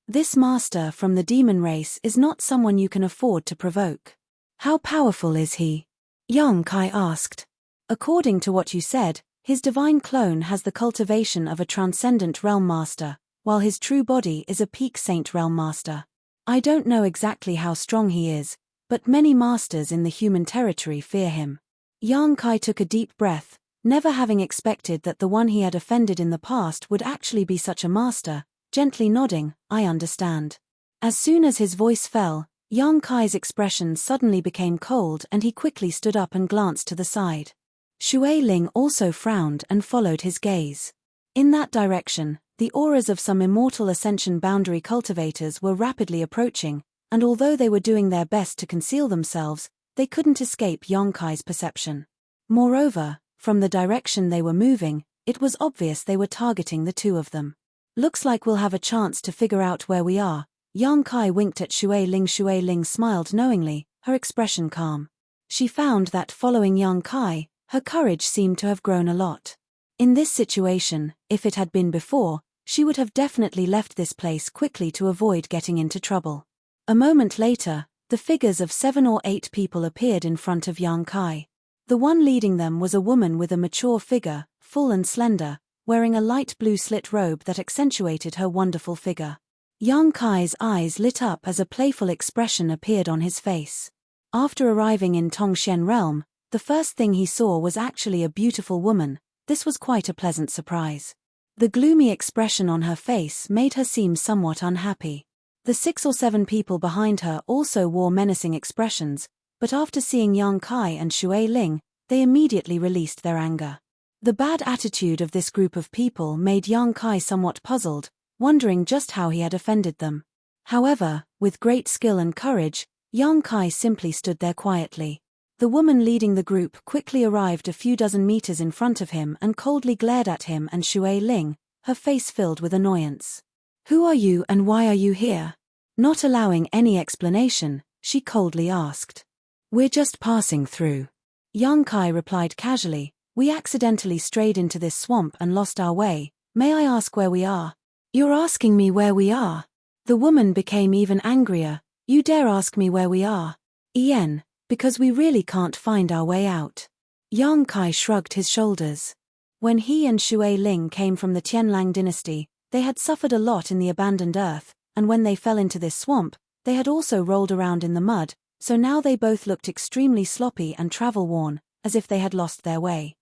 This master from the demon race is not someone you can afford to provoke." "How powerful is he?" Yang Kai asked. "According to what you said, his divine clone has the cultivation of a transcendent realm master, while his true body is a peak saint realm master. I don't know exactly how strong he is, but many masters in the human territory fear him." Yang Kai took a deep breath, never having expected that the one he had offended in the past would actually be such a master, gently nodding, "I understand." As soon as his voice fell, Yang Kai's expression suddenly became cold and he quickly stood up and glanced to the side. Shui Ling also frowned and followed his gaze. In that direction, the auras of some immortal ascension boundary cultivators were rapidly approaching, and although they were doing their best to conceal themselves, they couldn't escape Yang Kai's perception. Moreover, from the direction they were moving, it was obvious they were targeting the two of them. "Looks like we'll have a chance to figure out where we are." Yang Kai winked at Shui Ling. Shui Ling smiled knowingly, her expression calm. She found that following Yang Kai, her courage seemed to have grown a lot. In this situation, if it had been before, she would have definitely left this place quickly to avoid getting into trouble. A moment later, the figures of 7 or 8 people appeared in front of Yang Kai. The one leading them was a woman with a mature figure, full and slender, wearing a light blue slit robe that accentuated her wonderful figure. Yang Kai's eyes lit up as a playful expression appeared on his face. After arriving in Tongshen realm, the first thing he saw was actually a beautiful woman. This was quite a pleasant surprise. The gloomy expression on her face made her seem somewhat unhappy. The 6 or 7 people behind her also wore menacing expressions, but after seeing Yang Kai and Shui Ling, they immediately released their anger. The bad attitude of this group of people made Yang Kai somewhat puzzled, wondering just how he had offended them. However, with great skill and courage, Yang Kai simply stood there quietly. The woman leading the group quickly arrived a few dozen meters in front of him and coldly glared at him and Shui Ling, her face filled with annoyance. "Who are you and why are you here?" Not allowing any explanation, she coldly asked. "We're just passing through." Yang Kai replied casually, "We accidentally strayed into this swamp and lost our way. May I ask where we are?" "You're asking me where we are?" The woman became even angrier. "You dare ask me where we are? Ian, Because we really can't find our way out. Yang Kai shrugged his shoulders. When he and Xue Ling came from the Tianlang dynasty, they had suffered a lot in the abandoned earth, and when they fell into this swamp, they had also rolled around in the mud, so now they both looked extremely sloppy and travel-worn, as if they had lost their way.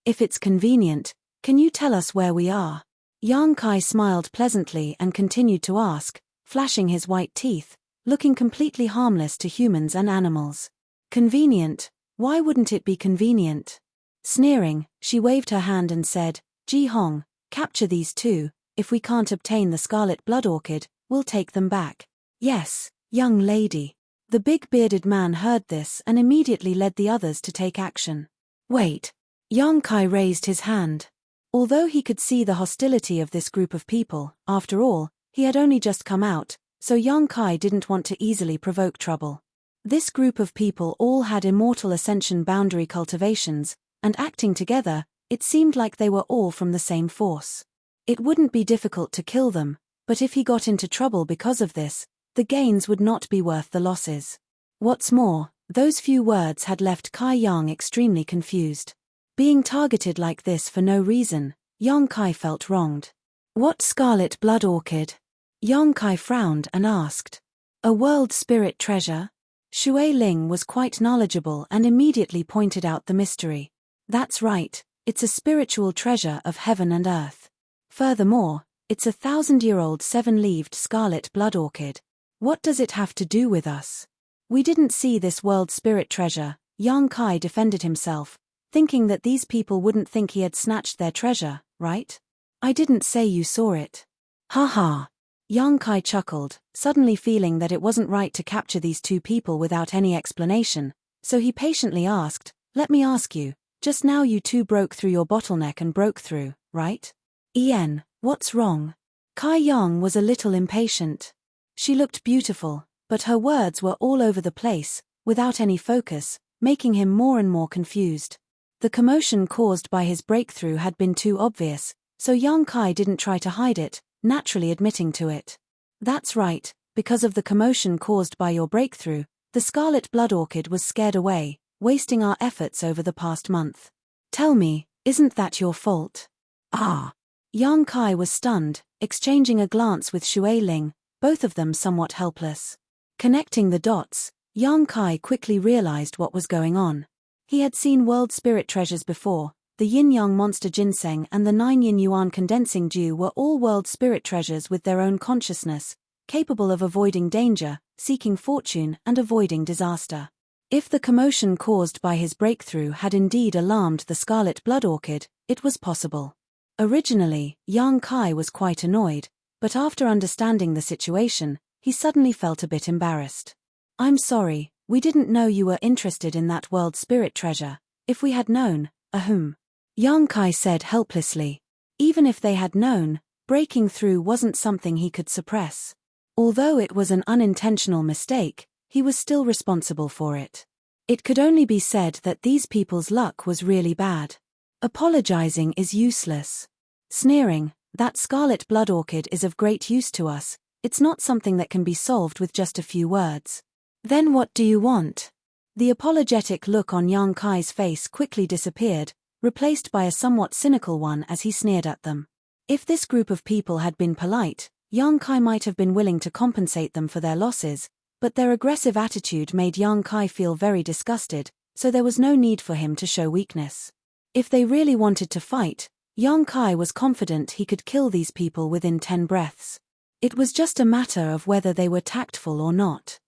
If it's convenient, can you tell us where we are? Yang Kai smiled pleasantly and continued to ask, flashing his white teeth, looking completely harmless to humans and animals. Convenient? Why wouldn't it be convenient? Sneering, she waved her hand and said, Ji Hong, capture these two. If we can't obtain the scarlet blood orchid, we'll take them back. Yes, young lady. The big bearded man heard this and immediately led the others to take action. Wait. Yang Kai raised his hand. Although he could see the hostility of this group of people, after all, he had only just come out, so Yang Kai didn't want to easily provoke trouble. This group of people all had immortal ascension boundary cultivations, and acting together, it seemed like they were all from the same force. It wouldn't be difficult to kill them, but if he got into trouble because of this, the gains would not be worth the losses. What's more, those few words had left Kai Yang extremely confused. Being targeted like this for no reason, Yang Kai felt wronged. What scarlet blood orchid? Yang Kai frowned and asked. A world spirit treasure? Xue Ling was quite knowledgeable and immediately pointed out the mystery. That's right, it's a spiritual treasure of heaven and earth. Furthermore, it's a 1,000-year-old 7-leaved scarlet blood orchid. What does it have to do with us? We didn't see this world spirit treasure, Yang Kai defended himself, thinking that these people wouldn't think he had snatched their treasure, right? I didn't say you saw it. Ha ha. Yang Kai chuckled, suddenly feeling that it wasn't right to capture these two people without any explanation, so he patiently asked, let me ask you, just now you two broke through your bottleneck and broke through, right? Ian, what's wrong? Kai Yang was a little impatient. She looked beautiful, but her words were all over the place, without any focus, making him more and more confused. The commotion caused by his breakthrough had been too obvious, so Yang Kai didn't try to hide it, naturally admitting to it. That's right, because of the commotion caused by your breakthrough, the scarlet blood orchid was scared away, wasting our efforts over the past month. Tell me, isn't that your fault? Ah! Yang Kai was stunned, exchanging a glance with Xue Ling, both of them somewhat helpless. Connecting the dots, Yang Kai quickly realized what was going on. He had seen world spirit treasures before. The yin-yang monster ginseng and the 9 yin yuan condensing dew were all world spirit treasures with their own consciousness, capable of avoiding danger, seeking fortune and avoiding disaster. If the commotion caused by his breakthrough had indeed alarmed the scarlet blood orchid, it was possible. Originally, Yang Kai was quite annoyed, but after understanding the situation, he suddenly felt a bit embarrassed. I'm sorry, we didn't know you were interested in that world spirit treasure. If we had known, ahem. Yang Kai said helplessly. Even if they had known, breaking through wasn't something he could suppress. Although it was an unintentional mistake, he was still responsible for it. It could only be said that these people's luck was really bad. Apologizing is useless. Sneering, that scarlet blood orchid is of great use to us, it's not something that can be solved with just a few words. Then what do you want? The apologetic look on Yang Kai's face quickly disappeared, replaced by a somewhat cynical one as he sneered at them. If this group of people had been polite, Yang Kai might have been willing to compensate them for their losses, but their aggressive attitude made Yang Kai feel very disgusted, so there was no need for him to show weakness. If they really wanted to fight, Yang Kai was confident he could kill these people within 10 breaths. It was just a matter of whether they were tactful or not.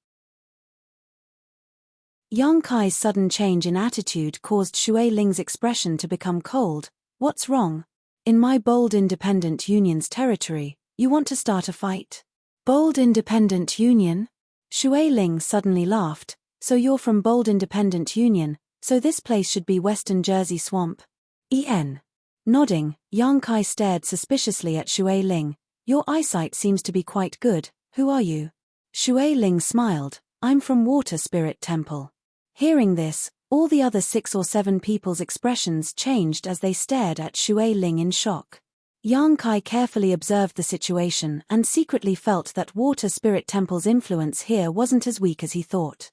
Yang Kai's sudden change in attitude caused Xue Ling's expression to become cold. What's wrong? In my bold independent union's territory, you want to start a fight? Bold independent union? Xue Ling suddenly laughed. So you're from bold independent union, so this place should be Western Jersey Swamp? En. Nodding, Yang Kai stared suspiciously at Xue Ling. Your eyesight seems to be quite good. Who are you? Xue Ling smiled. I'm from Water Spirit Temple. Hearing this, all the other 6 or 7 people's expressions changed as they stared at Xue Ling in shock. Yang Kai carefully observed the situation and secretly felt that Water Spirit Temple's influence here wasn't as weak as he thought.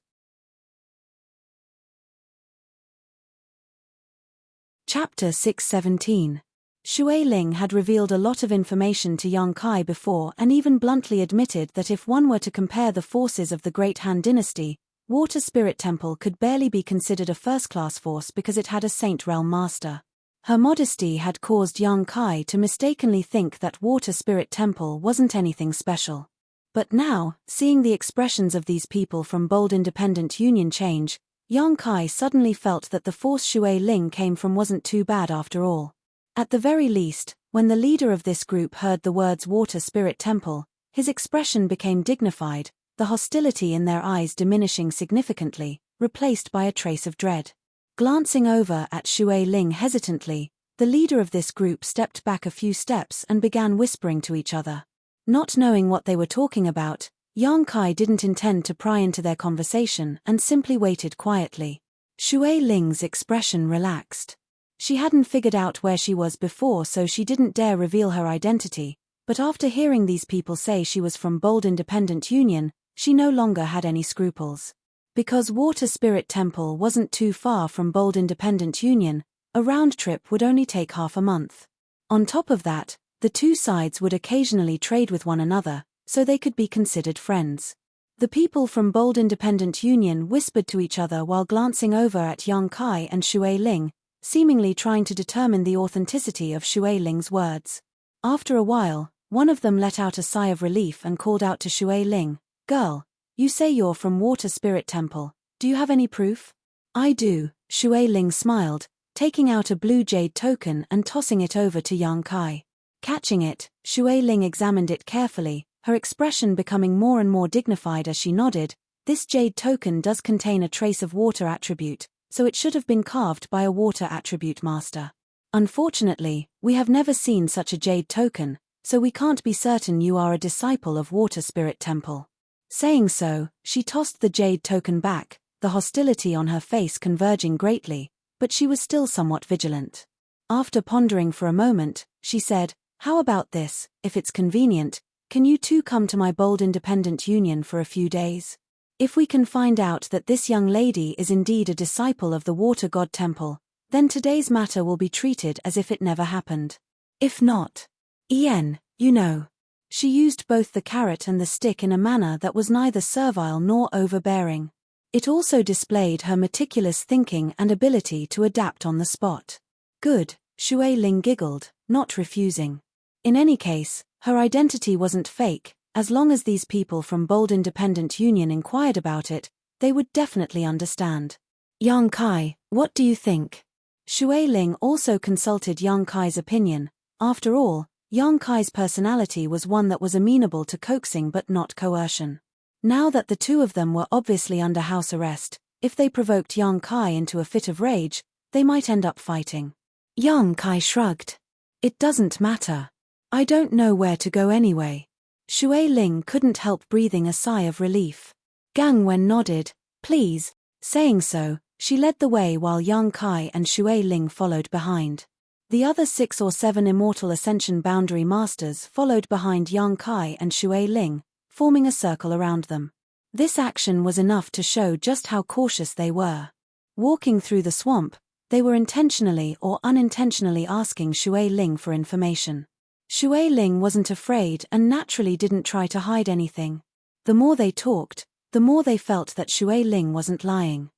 Chapter 617. Shui Ling had revealed a lot of information to Yang Kai before and even bluntly admitted that if one were to compare the forces of the Great Han Dynasty, Water Spirit Temple could barely be considered a first-class force because it had a Saint Realm Master. Her modesty had caused Yang Kai to mistakenly think that Water Spirit Temple wasn't anything special. But now, seeing the expressions of these people from Bold Independent Union change, Yang Kai suddenly felt that the force Shui Ling came from wasn't too bad after all. At the very least, when the leader of this group heard the words Water Spirit Temple, his expression became dignified, the hostility in their eyes diminishing significantly, replaced by a trace of dread. Glancing over at Shui Ling hesitantly, the leader of this group stepped back a few steps and began whispering to each other. Not knowing what they were talking about, Yang Kai didn't intend to pry into their conversation and simply waited quietly. Shui Ling's expression relaxed. She hadn't figured out where she was before, so she didn't dare reveal her identity, but after hearing these people say she was from Bold Independent Union, she no longer had any scruples. Because Water Spirit Temple wasn't too far from Bold Independent Union, a round trip would only take half a month. On top of that, the two sides would occasionally trade with one another, so they could be considered friends. The people from Bold Independent Union whispered to each other while glancing over at Yang Kai and Shui Ling, seemingly trying to determine the authenticity of Shui Ling's words. After a while, one of them let out a sigh of relief and called out to Shui Ling, "Girl, you say you're from Water Spirit Temple. Do you have any proof?" "I do," Shui Ling smiled, taking out a blue jade token and tossing it over to Yang Kai. Catching it, Shui Ling examined it carefully, her expression becoming more and more dignified as she nodded. "This jade token does contain a trace of water attribute, so it should have been carved by a water attribute master. Unfortunately, we have never seen such a jade token, so we can't be certain you are a disciple of Water Spirit Temple." Saying so, she tossed the jade token back, the hostility on her face converging greatly, but she was still somewhat vigilant. After pondering for a moment, she said, "How about this, if it's convenient, can you two come to my Bold Independent Union for a few days? If we can find out that this young lady is indeed a disciple of the Water God Temple, then today's matter will be treated as if it never happened. If not, Ian, you know." She used both the carrot and the stick in a manner that was neither servile nor overbearing. It also displayed her meticulous thinking and ability to adapt on the spot. "Good," Shui Ling giggled, not refusing. In any case, her identity wasn't fake. As long as these people from Bold Independent Union inquired about it, they would definitely understand. "Yang Kai, what do you think?" Shui Ling also consulted Yang Kai's opinion. After all, Yang Kai's personality was one that was amenable to coaxing but not coercion. Now that the two of them were obviously under house arrest, if they provoked Yang Kai into a fit of rage, they might end up fighting. Yang Kai shrugged. "It doesn't matter. I don't know where to go anyway." Shui Ling couldn't help breathing a sigh of relief. Gang Wen nodded, "Please." Saying so, she led the way while Yang Kai and Shui Ling followed behind. The other 6 or 7 Immortal Ascension Boundary Masters followed behind Yang Kai and Shui Ling, forming a circle around them. This action was enough to show just how cautious they were. Walking through the swamp, they were intentionally or unintentionally asking Shui Ling for information. Shui Ling wasn't afraid and naturally didn't try to hide anything. The more they talked, the more they felt that Shui Ling wasn't lying.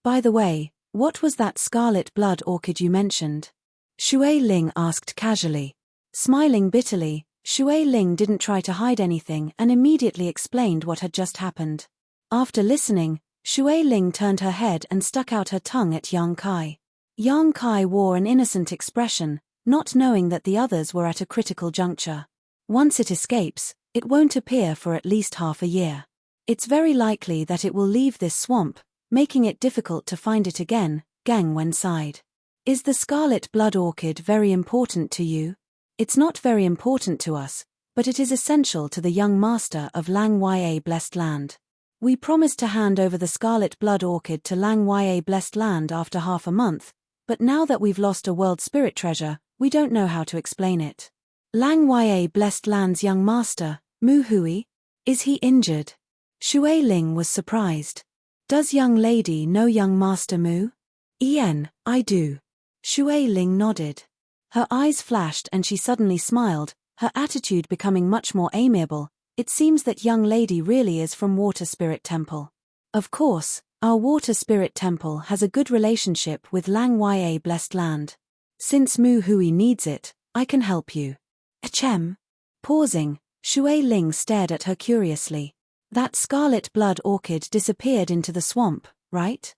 "By the way, what was that scarlet blood orchid you mentioned?" Shui Ling asked casually. Smiling bitterly, Shui Ling didn't try to hide anything and immediately explained what had just happened. After listening, Shui Ling turned her head and stuck out her tongue at Yang Kai. Yang Kai wore an innocent expression, not knowing that the others were at a critical juncture. Once it escapes, it won't appear for at least half a year. It's very likely that it will leave this swamp, making it difficult to find it again, Gang Wen sighed. "Is the scarlet blood orchid very important to you?" "It's not very important to us, but it is essential to the young master of Lang Ya Blessed Land. We promised to hand over the scarlet blood orchid to Lang Ya Blessed Land after half a month, but now that we've lost a world spirit treasure, we don't know how to explain it. Lang Ya blessed land's young master, Mu Hui? Is he injured? Shui Ling was surprised. Does young lady know young master Mu? I do. Shui Ling nodded. Her eyes flashed and she suddenly smiled, her attitude becoming much more amiable. It seems that young lady really is from Water Spirit Temple. Of course, our Water Spirit Temple has a good relationship with Lang Ya blessed land. Since Mu Hui needs it, I can help you. Achem. Pausing, Shui Ling stared at her curiously. That scarlet blood orchid disappeared into the swamp, right?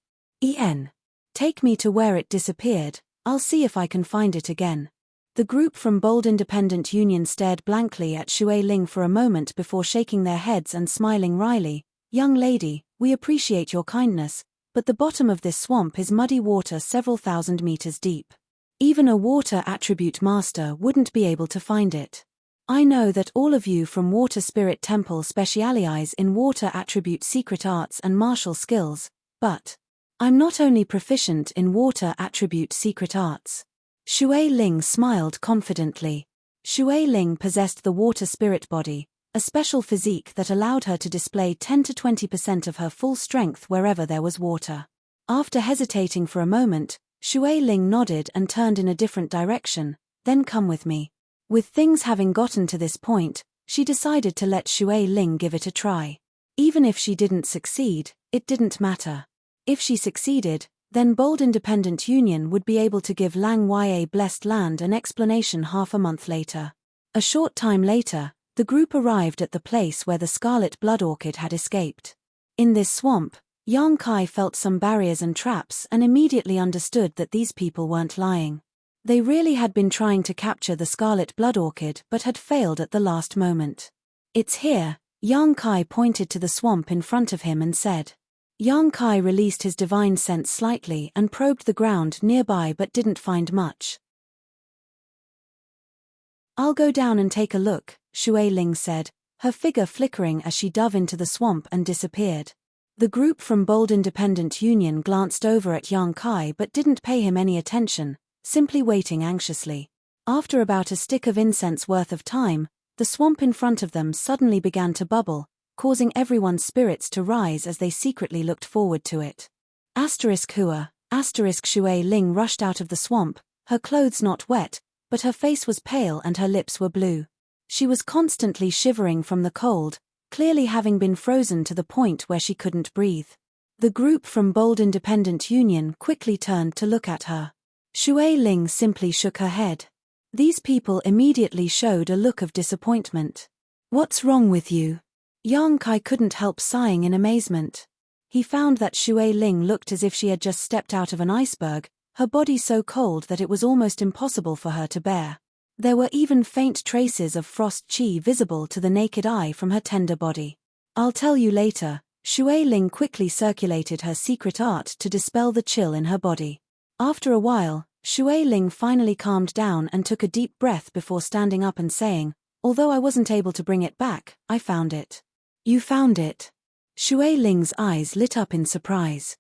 Take me to where it disappeared, I'll see if I can find it again. The group from Bold Independent Union stared blankly at Shui Ling for a moment before shaking their heads and smiling wryly. Young lady, we appreciate your kindness, but the bottom of this swamp is muddy water several thousand meters deep. Even a water attribute master wouldn't be able to find it. I know that all of you from Water Spirit Temple specialize in water attribute secret arts and martial skills, but I'm not only proficient in water attribute secret arts. Shui Ling smiled confidently. Shui Ling possessed the water spirit body, a special physique that allowed her to display 10 to 20% of her full strength wherever there was water. After hesitating for a moment, Shui Ling nodded and turned in a different direction. Then come with me. With things having gotten to this point, she decided to let Shui Ling give it a try. Even if she didn't succeed, it didn't matter. If she succeeded, then Bold Independent Union would be able to give Lang Ya blessed land an explanation half a month later. A short time later, the group arrived at the place where the scarlet blood orchid had escaped. In this swamp, Yang Kai felt some barriers and traps and immediately understood that these people weren't lying. They really had been trying to capture the scarlet blood orchid but had failed at the last moment. It's here, Yang Kai pointed to the swamp in front of him and said. Yang Kai released his divine sense slightly and probed the ground nearby but didn't find much. I'll go down and take a look, Shui Ling said, her figure flickering as she dove into the swamp and disappeared. The group from Bold Independent Union glanced over at Yang Kai but didn't pay him any attention, simply waiting anxiously. After about a stick of incense worth of time, the swamp in front of them suddenly began to bubble, causing everyone's spirits to rise as they secretly looked forward to it. Hua, Shui Ling rushed out of the swamp, her clothes not wet, but her face was pale and her lips were blue. She was constantly shivering from the cold, clearly having been frozen to the point where she couldn't breathe. The group from Bold Independent Union quickly turned to look at her. Shui Ling simply shook her head. These people immediately showed a look of disappointment. What's wrong with you? Yang Kai couldn't help sighing in amazement. He found that Shui Ling looked as if she had just stepped out of an iceberg, her body so cold that it was almost impossible for her to bear. There were even faint traces of frost chi visible to the naked eye from her tender body. I'll tell you later, Shui Ling quickly circulated her secret art to dispel the chill in her body. After a while, Shui Ling finally calmed down and took a deep breath before standing up and saying, although I wasn't able to bring it back, I found it. You found it? Shui Ling's eyes lit up in surprise.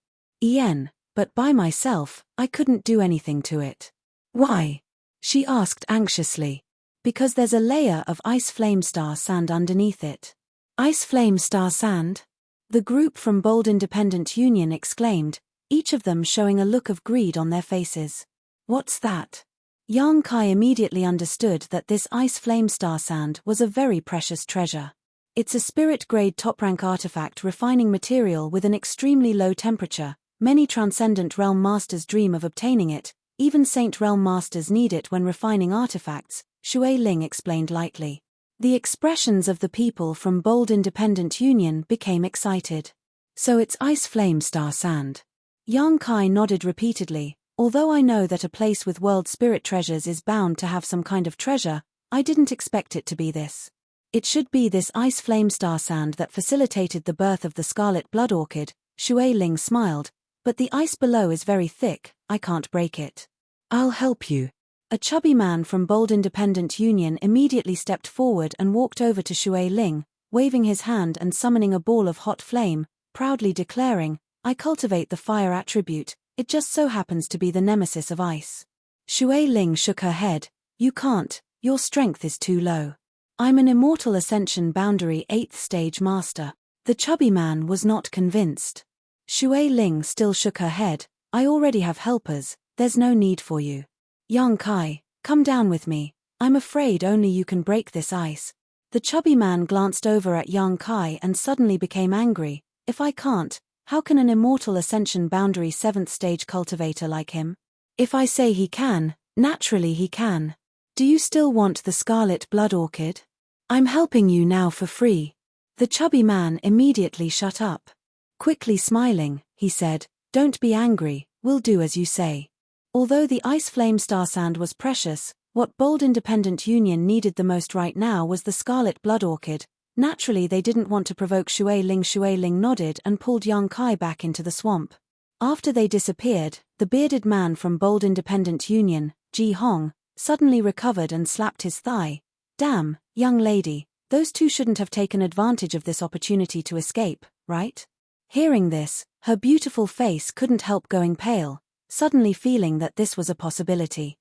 But by myself, I couldn't do anything to it. Why? She asked anxiously. Because there's a layer of ice flame star sand underneath it. Ice flame star sand? The group from Bold Independent Union exclaimed, each of them showing a look of greed on their faces. What's that? Yang Kai immediately understood that this ice flame star sand was a very precious treasure. It's a spirit-grade top-rank artifact refining material with an extremely low temperature. Many transcendent realm masters dream of obtaining it, even saint realm masters need it when refining artifacts, Shui Ling explained lightly. The expressions of the people from Bold Independent Union became excited. So it's ice flame star sand. Yang Kai nodded repeatedly. Although I know that a place with world spirit treasures is bound to have some kind of treasure, I didn't expect it to be this. It should be this ice flame star sand that facilitated the birth of the scarlet blood orchid, Shui Ling smiled, but the ice below is very thick, I can't break it. I'll help you. A chubby man from Bold Independent Union immediately stepped forward and walked over to Shui Ling, waving his hand and summoning a ball of hot flame, proudly declaring, I cultivate the fire attribute, it just so happens to be the nemesis of ice. Shui Ling shook her head. You can't, your strength is too low. I'm an immortal ascension boundary 8th stage master. The chubby man was not convinced. Shui Ling still shook her head. I already have helpers, there's no need for you. Yang Kai, come down with me. I'm afraid only you can break this ice. The chubby man glanced over at Yang Kai and suddenly became angry. If I can't, how can an immortal ascension boundary 7th stage cultivator like him? If I say he can, naturally he can. Do you still want the scarlet blood orchid? I'm helping you now for free. The chubby man immediately shut up. Quickly smiling, he said, don't be angry, we'll do as you say. Although the ice flame star sand was precious, what Bold Independent Union needed the most right now was the scarlet blood orchid. Naturally they didn't want to provoke Shui Ling. Shui Ling nodded and pulled Yang Kai back into the swamp. After they disappeared, the bearded man from Bold Independent Union, Ji Hong, suddenly recovered and slapped his thigh. Damn, young lady, those two shouldn't have taken advantage of this opportunity to escape, right? Hearing this, her beautiful face couldn't help going pale, suddenly feeling that this was a possibility.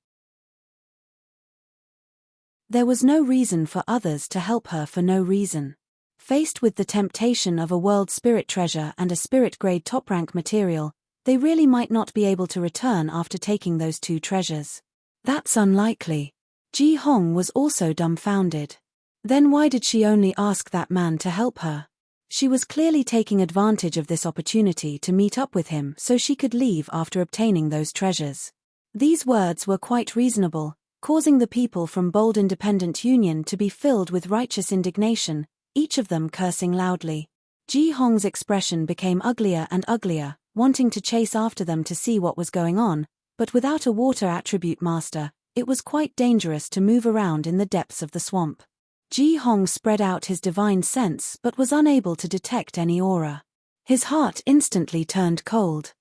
There was no reason for others to help her for no reason. Faced with the temptation of a world spirit treasure and a spirit-grade top-rank material, they really might not be able to return after taking those two treasures. That's unlikely. Ji Hong was also dumbfounded. Then why did she only ask that man to help her? She was clearly taking advantage of this opportunity to meet up with him so she could leave after obtaining those treasures. These words were quite reasonable, causing the people from Bold Independent Union to be filled with righteous indignation, each of them cursing loudly. Ji Hong's expression became uglier and uglier, wanting to chase after them to see what was going on, but without a water attribute master, it was quite dangerous to move around in the depths of the swamp. Ji Hong spread out his divine sense but was unable to detect any aura. His heart instantly turned cold.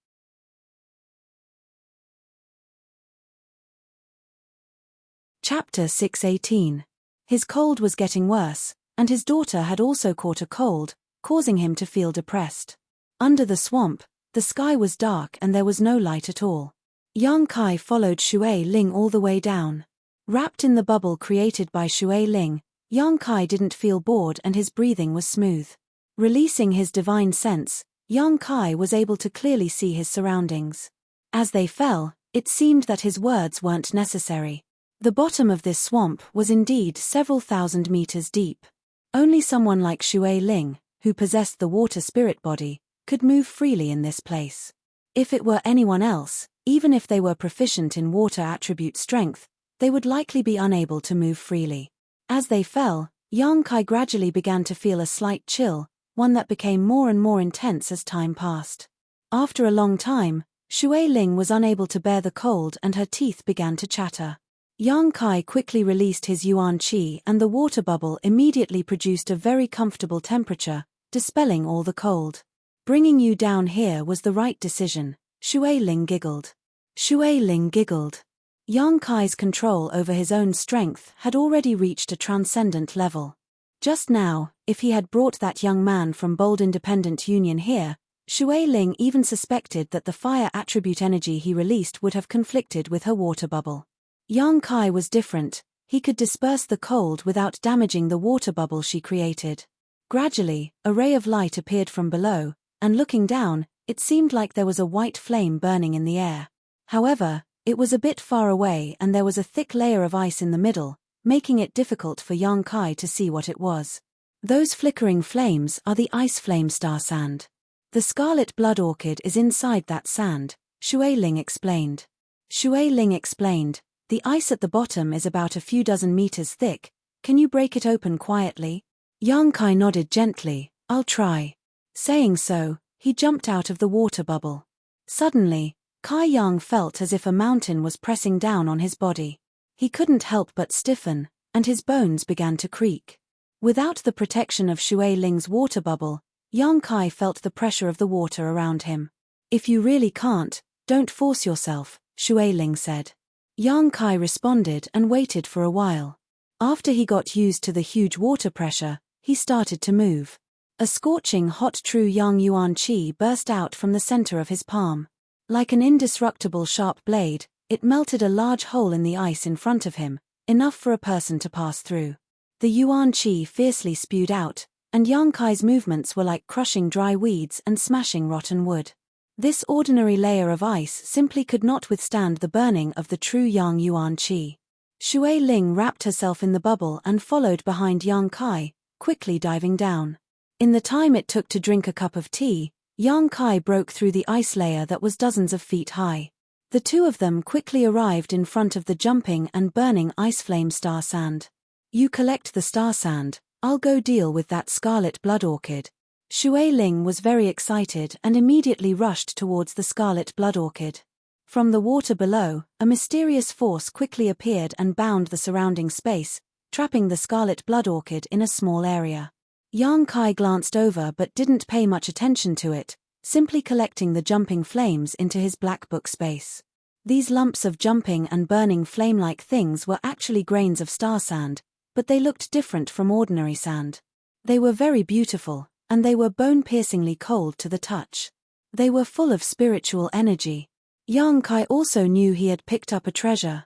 Chapter 618. His cold was getting worse, and his daughter had also caught a cold, causing him to feel depressed. Under the swamp, the sky was dark and there was no light at all. Yang Kai followed Shui Ling all the way down. Wrapped in the bubble created by Shui Ling, Yang Kai didn't feel bored and his breathing was smooth. Releasing his divine sense, Yang Kai was able to clearly see his surroundings. As they fell, it seemed that his words weren't necessary. The bottom of this swamp was indeed several thousand meters deep. Only someone like Shui Ling, who possessed the water spirit body, could move freely in this place. If it were anyone else, even if they were proficient in water attribute strength, they would likely be unable to move freely. As they fell, Yang Kai gradually began to feel a slight chill, one that became more and more intense as time passed. After a long time, Shui Ling was unable to bear the cold and her teeth began to chatter. Yang Kai quickly released his yuan qi and the water bubble immediately produced a very comfortable temperature, dispelling all the cold. Bringing you down here was the right decision, Shui Ling giggled. Shui Ling giggled. Yang Kai's control over his own strength had already reached a transcendent level. Just now, if he had brought that young man from Bold Independent Union here, Shui Ling even suspected that the fire attribute energy he released would have conflicted with her water bubble. Yang Kai was different, he could disperse the cold without damaging the water bubble she created. Gradually, a ray of light appeared from below, and looking down, it seemed like there was a white flame burning in the air. However, it was a bit far away and there was a thick layer of ice in the middle, making it difficult for Yang Kai to see what it was. Those flickering flames are the ice flame star sand. The scarlet blood orchid is inside that sand, Shui Ling explained. Shui Ling explained, the ice at the bottom is about a few dozen meters thick, can you break it open quietly? Yang Kai nodded gently, I'll try. Saying so, he jumped out of the water bubble. Suddenly, Kai Yang felt as if a mountain was pressing down on his body. He couldn't help but stiffen, and his bones began to creak. Without the protection of Shui Ling's water bubble, Yang Kai felt the pressure of the water around him. If you really can't, don't force yourself, Shui Ling said. Yang Kai responded and waited for a while. After he got used to the huge water pressure, he started to move. A scorching hot true yang yuan qi burst out from the center of his palm. Like an indestructible sharp blade, it melted a large hole in the ice in front of him, enough for a person to pass through. The yuan qi fiercely spewed out, and Yang Kai's movements were like crushing dry weeds and smashing rotten wood. This ordinary layer of ice simply could not withstand the burning of the true Yang Yuan qi. Shui Ling wrapped herself in the bubble and followed behind Yang Kai, quickly diving down. In the time it took to drink a cup of tea, Yang Kai broke through the ice layer that was dozens of feet high. The two of them quickly arrived in front of the jumping and burning ice flame star sand. You collect the star sand, I'll go deal with that scarlet blood orchid. Shui Ling was very excited and immediately rushed towards the scarlet blood orchid. From the water below, a mysterious force quickly appeared and bound the surrounding space, trapping the scarlet blood orchid in a small area. Yang Kai glanced over but didn't pay much attention to it, simply collecting the jumping flames into his black book space. These lumps of jumping and burning flame-like things were actually grains of star sand, but they looked different from ordinary sand. They were very beautiful, and they were bone-piercingly cold to the touch. They were full of spiritual energy. Yang Kai also knew he had picked up a treasure.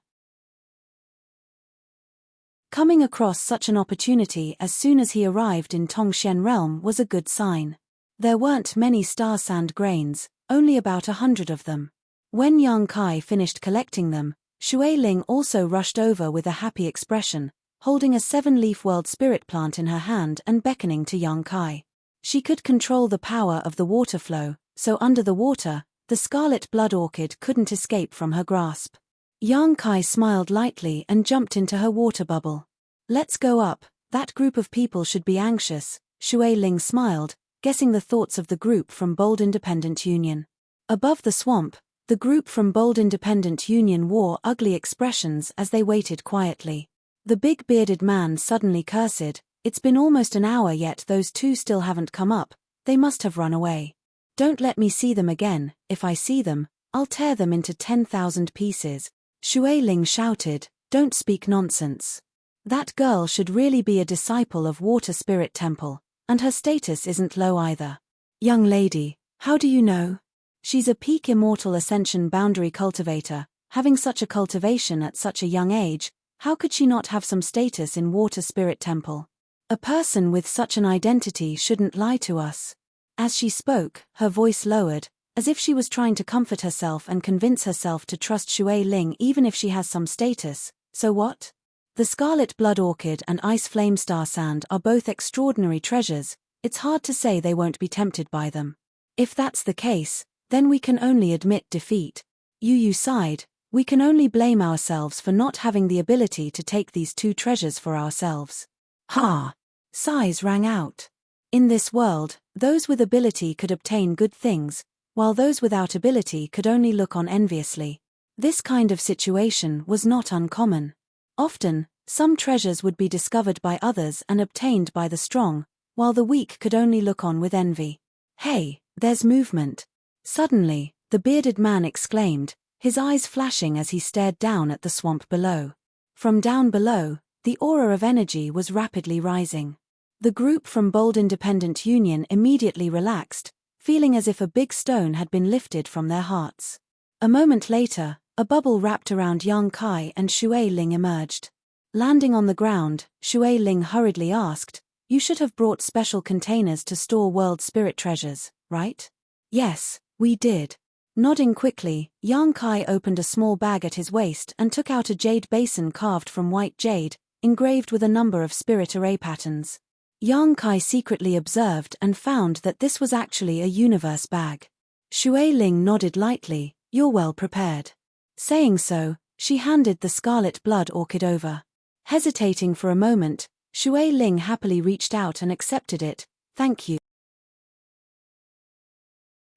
Coming across such an opportunity as soon as he arrived in Tongxian realm was a good sign. There weren't many star sand grains, only about 100 of them. When Yang Kai finished collecting them, Shui Ling also rushed over with a happy expression, holding a 7-leaf world spirit plant in her hand and beckoning to Yang Kai. She could control the power of the water flow, so under the water, the scarlet blood orchid couldn't escape from her grasp. Yang Kai smiled lightly and jumped into her water bubble. Let's go up, that group of people should be anxious, Shui Ling smiled, guessing the thoughts of the group from Bold Independent Union. Above the swamp, the group from Bold Independent Union wore ugly expressions as they waited quietly. The big bearded man suddenly cursed, "It's been almost an hour yet those two still haven't come up, they must have run away. Don't let me see them again, if I see them, I'll tear them into 10,000 pieces." Shui Ling shouted, "Don't speak nonsense. That girl should really be a disciple of Water Spirit Temple, and her status isn't low either." "Young lady, how do you know?" "She's a peak immortal ascension boundary cultivator, having such a cultivation at such a young age, how could she not have some status in Water Spirit Temple? A person with such an identity shouldn't lie to us." As she spoke, her voice lowered, as if she was trying to comfort herself and convince herself to trust Shui Ling even if she has some status. So what? The scarlet blood orchid and ice flame star sand are both extraordinary treasures, it's hard to say they won't be tempted by them. If that's the case, then we can only admit defeat. Yu sighed, we can only blame ourselves for not having the ability to take these two treasures for ourselves. Ha! Sighs rang out. In this world, those with ability could obtain good things, while those without ability could only look on enviously. This kind of situation was not uncommon. Often, some treasures would be discovered by others and obtained by the strong, while the weak could only look on with envy. "Hey, there's movement." Suddenly, the bearded man exclaimed, his eyes flashing as he stared down at the swamp below. From down below, the aura of energy was rapidly rising. The group from Bold Independent Union immediately relaxed, feeling as if a big stone had been lifted from their hearts. A moment later, a bubble wrapped around Yang Kai and Shui Ling emerged. Landing on the ground, Shui Ling hurriedly asked, "You should have brought special containers to store world spirit treasures, right?" "Yes, we did." Nodding quickly, Yang Kai opened a small bag at his waist and took out a jade basin carved from white jade, engraved with a number of spirit array patterns. Yang Kai secretly observed and found that this was actually a universe bag. Shui Ling nodded lightly, "You're well prepared." Saying so, she handed the scarlet blood orchid over. Hesitating for a moment, Shui Ling happily reached out and accepted it. "Thank you."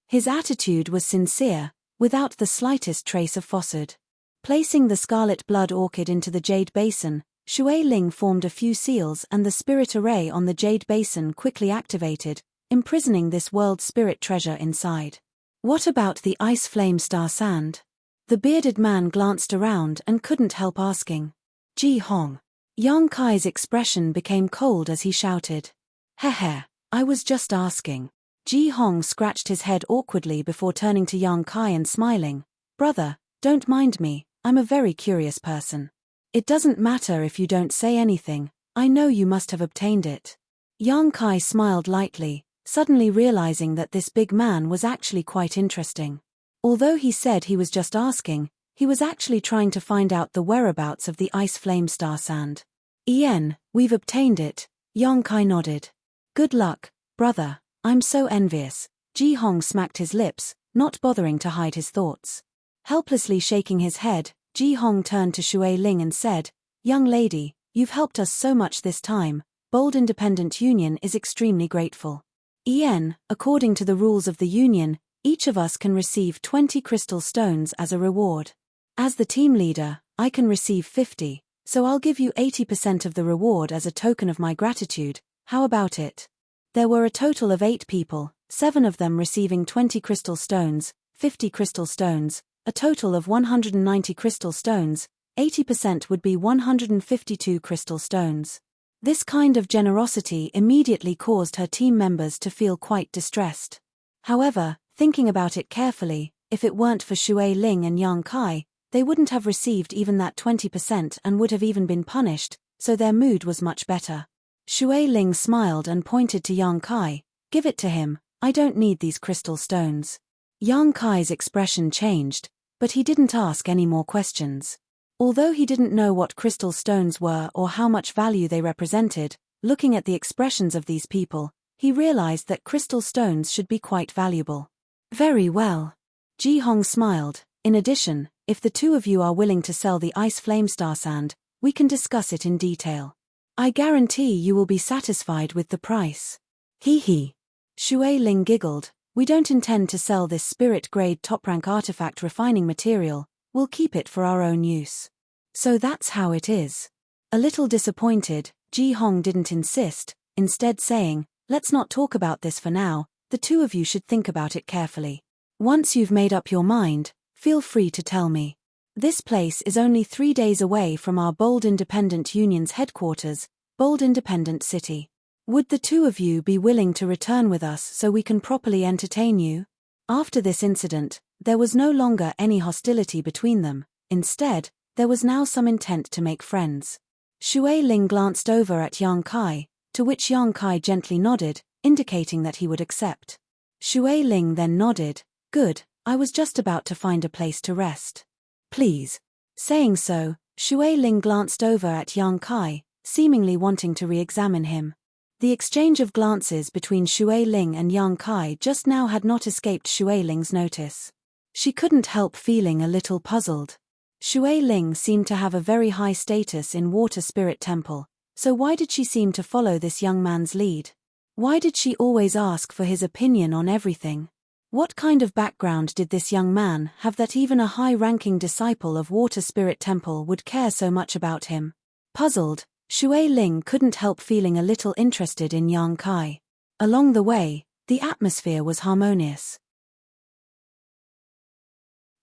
His attitude was sincere, without the slightest trace of falsehood. Placing the scarlet blood orchid into the jade basin, Shui Ling formed a few seals and the spirit array on the jade basin quickly activated, imprisoning this world spirit treasure inside. "What about the ice flame star sand?" The bearded man glanced around and couldn't help asking. "Ji Hong." Yang Kai's expression became cold as he shouted. "Heh, I was just asking. Ji Hong scratched his head awkwardly before turning to Yang Kai and smiling. Brother, don't mind me, I'm a very curious person. It doesn't matter if you don't say anything, I know you must have obtained it. Yang Kai smiled lightly, suddenly realizing that this big man was actually quite interesting. Although he said he was just asking, he was actually trying to find out the whereabouts of the ice flame star sand. Ian, we've obtained it, Yang Kai nodded. Good luck, brother, I'm so envious. Ji Hong smacked his lips, not bothering to hide his thoughts. Helplessly shaking his head, Ji Hong turned to Shui Ling and said, Young lady, you've helped us so much this time, Bold Independent Union is extremely grateful. Ian, according to the rules of the union, each of us can receive 20 crystal stones as a reward. As the team leader, I can receive 50, so I'll give you 80% of the reward as a token of my gratitude, how about it? There were a total of 8 people, 7 of them receiving 20 crystal stones, 50 crystal stones, a total of 190 crystal stones, 80% would be 152 crystal stones. This kind of generosity immediately caused her team members to feel quite distressed. However, thinking about it carefully, if it weren't for Shui Ling and Yang Kai, they wouldn't have received even that 20% and would have even been punished, so their mood was much better. Shui Ling smiled and pointed to Yang Kai, give it to him, I don't need these crystal stones. Yang Kai's expression changed, but he didn't ask any more questions. Although he didn't know what crystal stones were or how much value they represented, looking at the expressions of these people, he realized that crystal stones should be quite valuable. Very well. Ji Hong smiled. In addition, if the two of you are willing to sell the ice flame star sand, we can discuss it in detail. I guarantee you will be satisfied with the price. Hee hee. Shui Ling giggled. We don't intend to sell this spirit-grade top-rank artifact refining material, we'll keep it for our own use. So that's how it is. A little disappointed, Ji Hong didn't insist, instead saying, let's not talk about this for now, the two of you should think about it carefully. Once you've made up your mind, feel free to tell me. This place is only 3 days away from our Bold Independent Union's headquarters, Bold Independent City. Would the two of you be willing to return with us so we can properly entertain you? After this incident, there was no longer any hostility between them. Instead, there was now some intent to make friends. Shui Ling glanced over at Yang Kai, to which Yang Kai gently nodded, indicating that he would accept. Shui Ling then nodded, good, I was just about to find a place to rest. Please. Saying so, Shui Ling glanced over at Yang Kai, seemingly wanting to re-examine him. The exchange of glances between Shui Ling and Yang Kai just now had not escaped Shui Ling's notice. She couldn't help feeling a little puzzled. Shui Ling seemed to have a very high status in Water Spirit Temple, so why did she seem to follow this young man's lead? Why did she always ask for his opinion on everything? What kind of background did this young man have that even a high-ranking disciple of Water Spirit Temple would care so much about him? Puzzled, Shui Ling couldn't help feeling a little interested in Yang Kai. Along the way, the atmosphere was harmonious.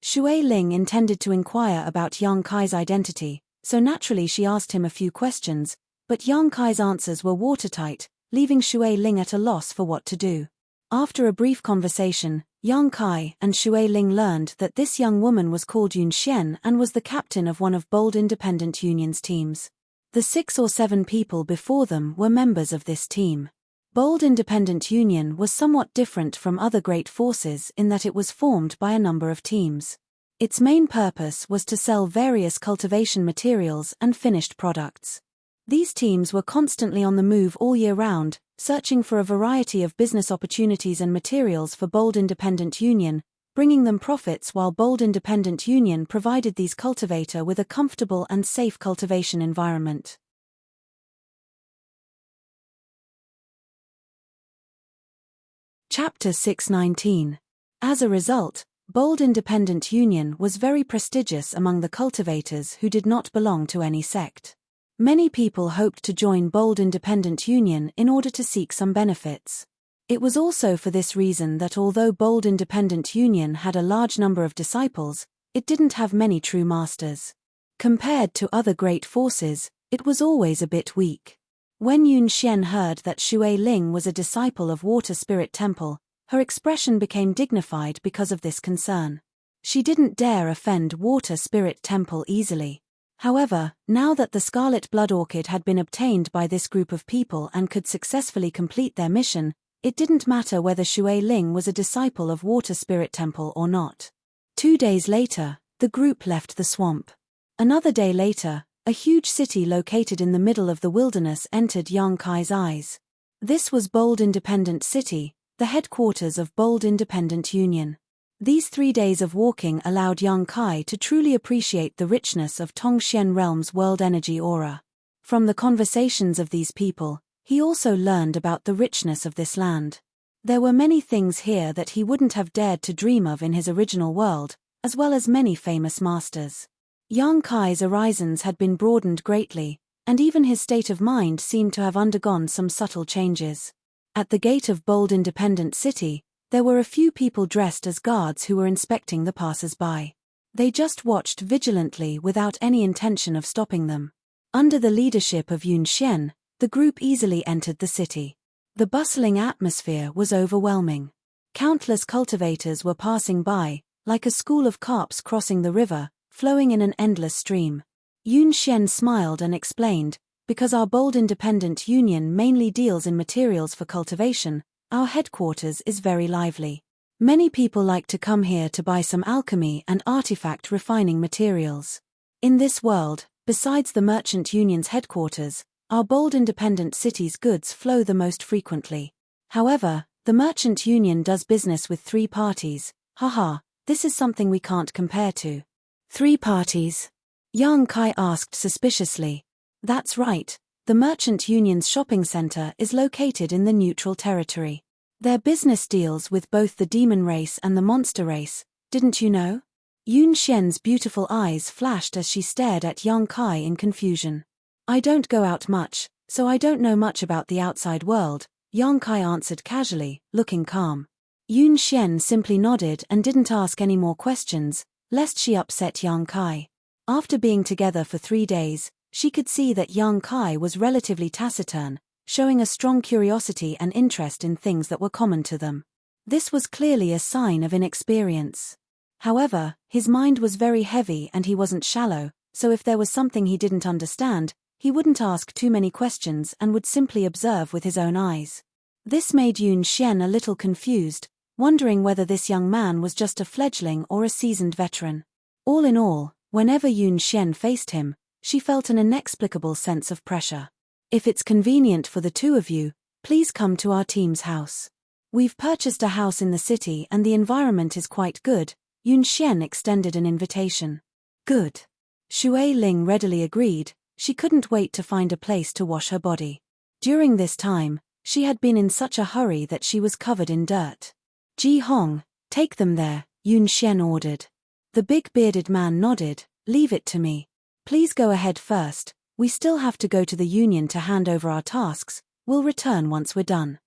Shui Ling intended to inquire about Yang Kai's identity, so naturally she asked him a few questions, but Yang Kai's answers were watertight, leaving Shui Ling at a loss for what to do. After a brief conversation, Yang Kai and Shui Ling learned that this young woman was called Yun Xian and was the captain of one of Bold Independent Union's teams. The 6 or 7 people before them were members of this team. Bold Independent Union was somewhat different from other great forces in that it was formed by a number of teams. Its main purpose was to sell various cultivation materials and finished products. These teams were constantly on the move all year round, searching for a variety of business opportunities and materials for Bold Independent Union, bringing them profits while Bold Independent Union provided these cultivator with a comfortable and safe cultivation environment. Chapter 619. As a result, Bold Independent Union was very prestigious among the cultivators who did not belong to any sect. Many people hoped to join Bold Independent Union in order to seek some benefits. It was also for this reason that although Bold Independent Union had a large number of disciples, it didn't have many true masters. Compared to other great forces, it was always a bit weak. When Yun Xian heard that Shui Ling was a disciple of Water Spirit Temple, Her expression became dignified because of this concern. She didn't dare offend Water Spirit Temple easily. However, now that the Scarlet Blood Orchid had been obtained by this group of people and could successfully complete their mission, it didn't matter whether Shui Ling was a disciple of Water Spirit Temple or not. 2 days later, the group left the swamp. Another day later, a huge city located in the middle of the wilderness entered Yang Kai's eyes. This was Bold Independent City, the headquarters of Bold Independent Union. These 3 days of walking allowed Yang Kai to truly appreciate the richness of Tongxian Realm's world energy aura. From the conversations of these people, he also learned about the richness of this land. There were many things here that he wouldn't have dared to dream of in his original world, as well as many famous masters. Yang Kai's horizons had been broadened greatly, and even his state of mind seemed to have undergone some subtle changes. At the gate of Bold Independent City, there were a few people dressed as guards who were inspecting the passers-by. They just watched vigilantly without any intention of stopping them. Under the leadership of Yun Xian, the group easily entered the city. The bustling atmosphere was overwhelming. Countless cultivators were passing by, like a school of carps crossing the river, flowing in an endless stream. Yun Xian smiled and explained, because our Bold Independent Union mainly deals in materials for cultivation, our headquarters is very lively. Many people like to come here to buy some alchemy and artifact refining materials. In this world, besides the Merchant Union's headquarters, our Bold Independent City's goods flow the most frequently. However, the Merchant Union does business with 3 parties. Haha, this is something we can't compare to. 3 parties? Yang Kai asked suspiciously. That's right. The Merchant Union's shopping center is located in the neutral territory. Their business deals with both the demon race and the monster race, didn't you know? Yun Xian's beautiful eyes flashed as she stared at Yang Kai in confusion. I don't go out much, so I don't know much about the outside world, Yang Kai answered casually, looking calm. Yun Xian simply nodded and didn't ask any more questions, lest she upset Yang Kai. After being together for 3 days, she could see that Yang Kai was relatively taciturn, showing a strong curiosity and interest in things that were common to them. This was clearly a sign of inexperience. However, his mind was very heavy and he wasn't shallow, so if there was something he didn't understand, he wouldn't ask too many questions and would simply observe with his own eyes. This made Yun Xian a little confused, wondering whether this young man was just a fledgling or a seasoned veteran. All in all, whenever Yun Xian faced him, she felt an inexplicable sense of pressure. If it's convenient for the 2 of you, please come to our team's house. We've purchased a house in the city and the environment is quite good. Yun Xian extended an invitation. Good. Shui Ling readily agreed. She couldn't wait to find a place to wash her body. During this time, she had been in such a hurry that she was covered in dirt. Ji Hong, take them there, Yun Xian ordered. The big bearded man nodded. Leave it to me. Please go ahead first, we still have to go to the Union to hand over our tasks, we'll return once we're done.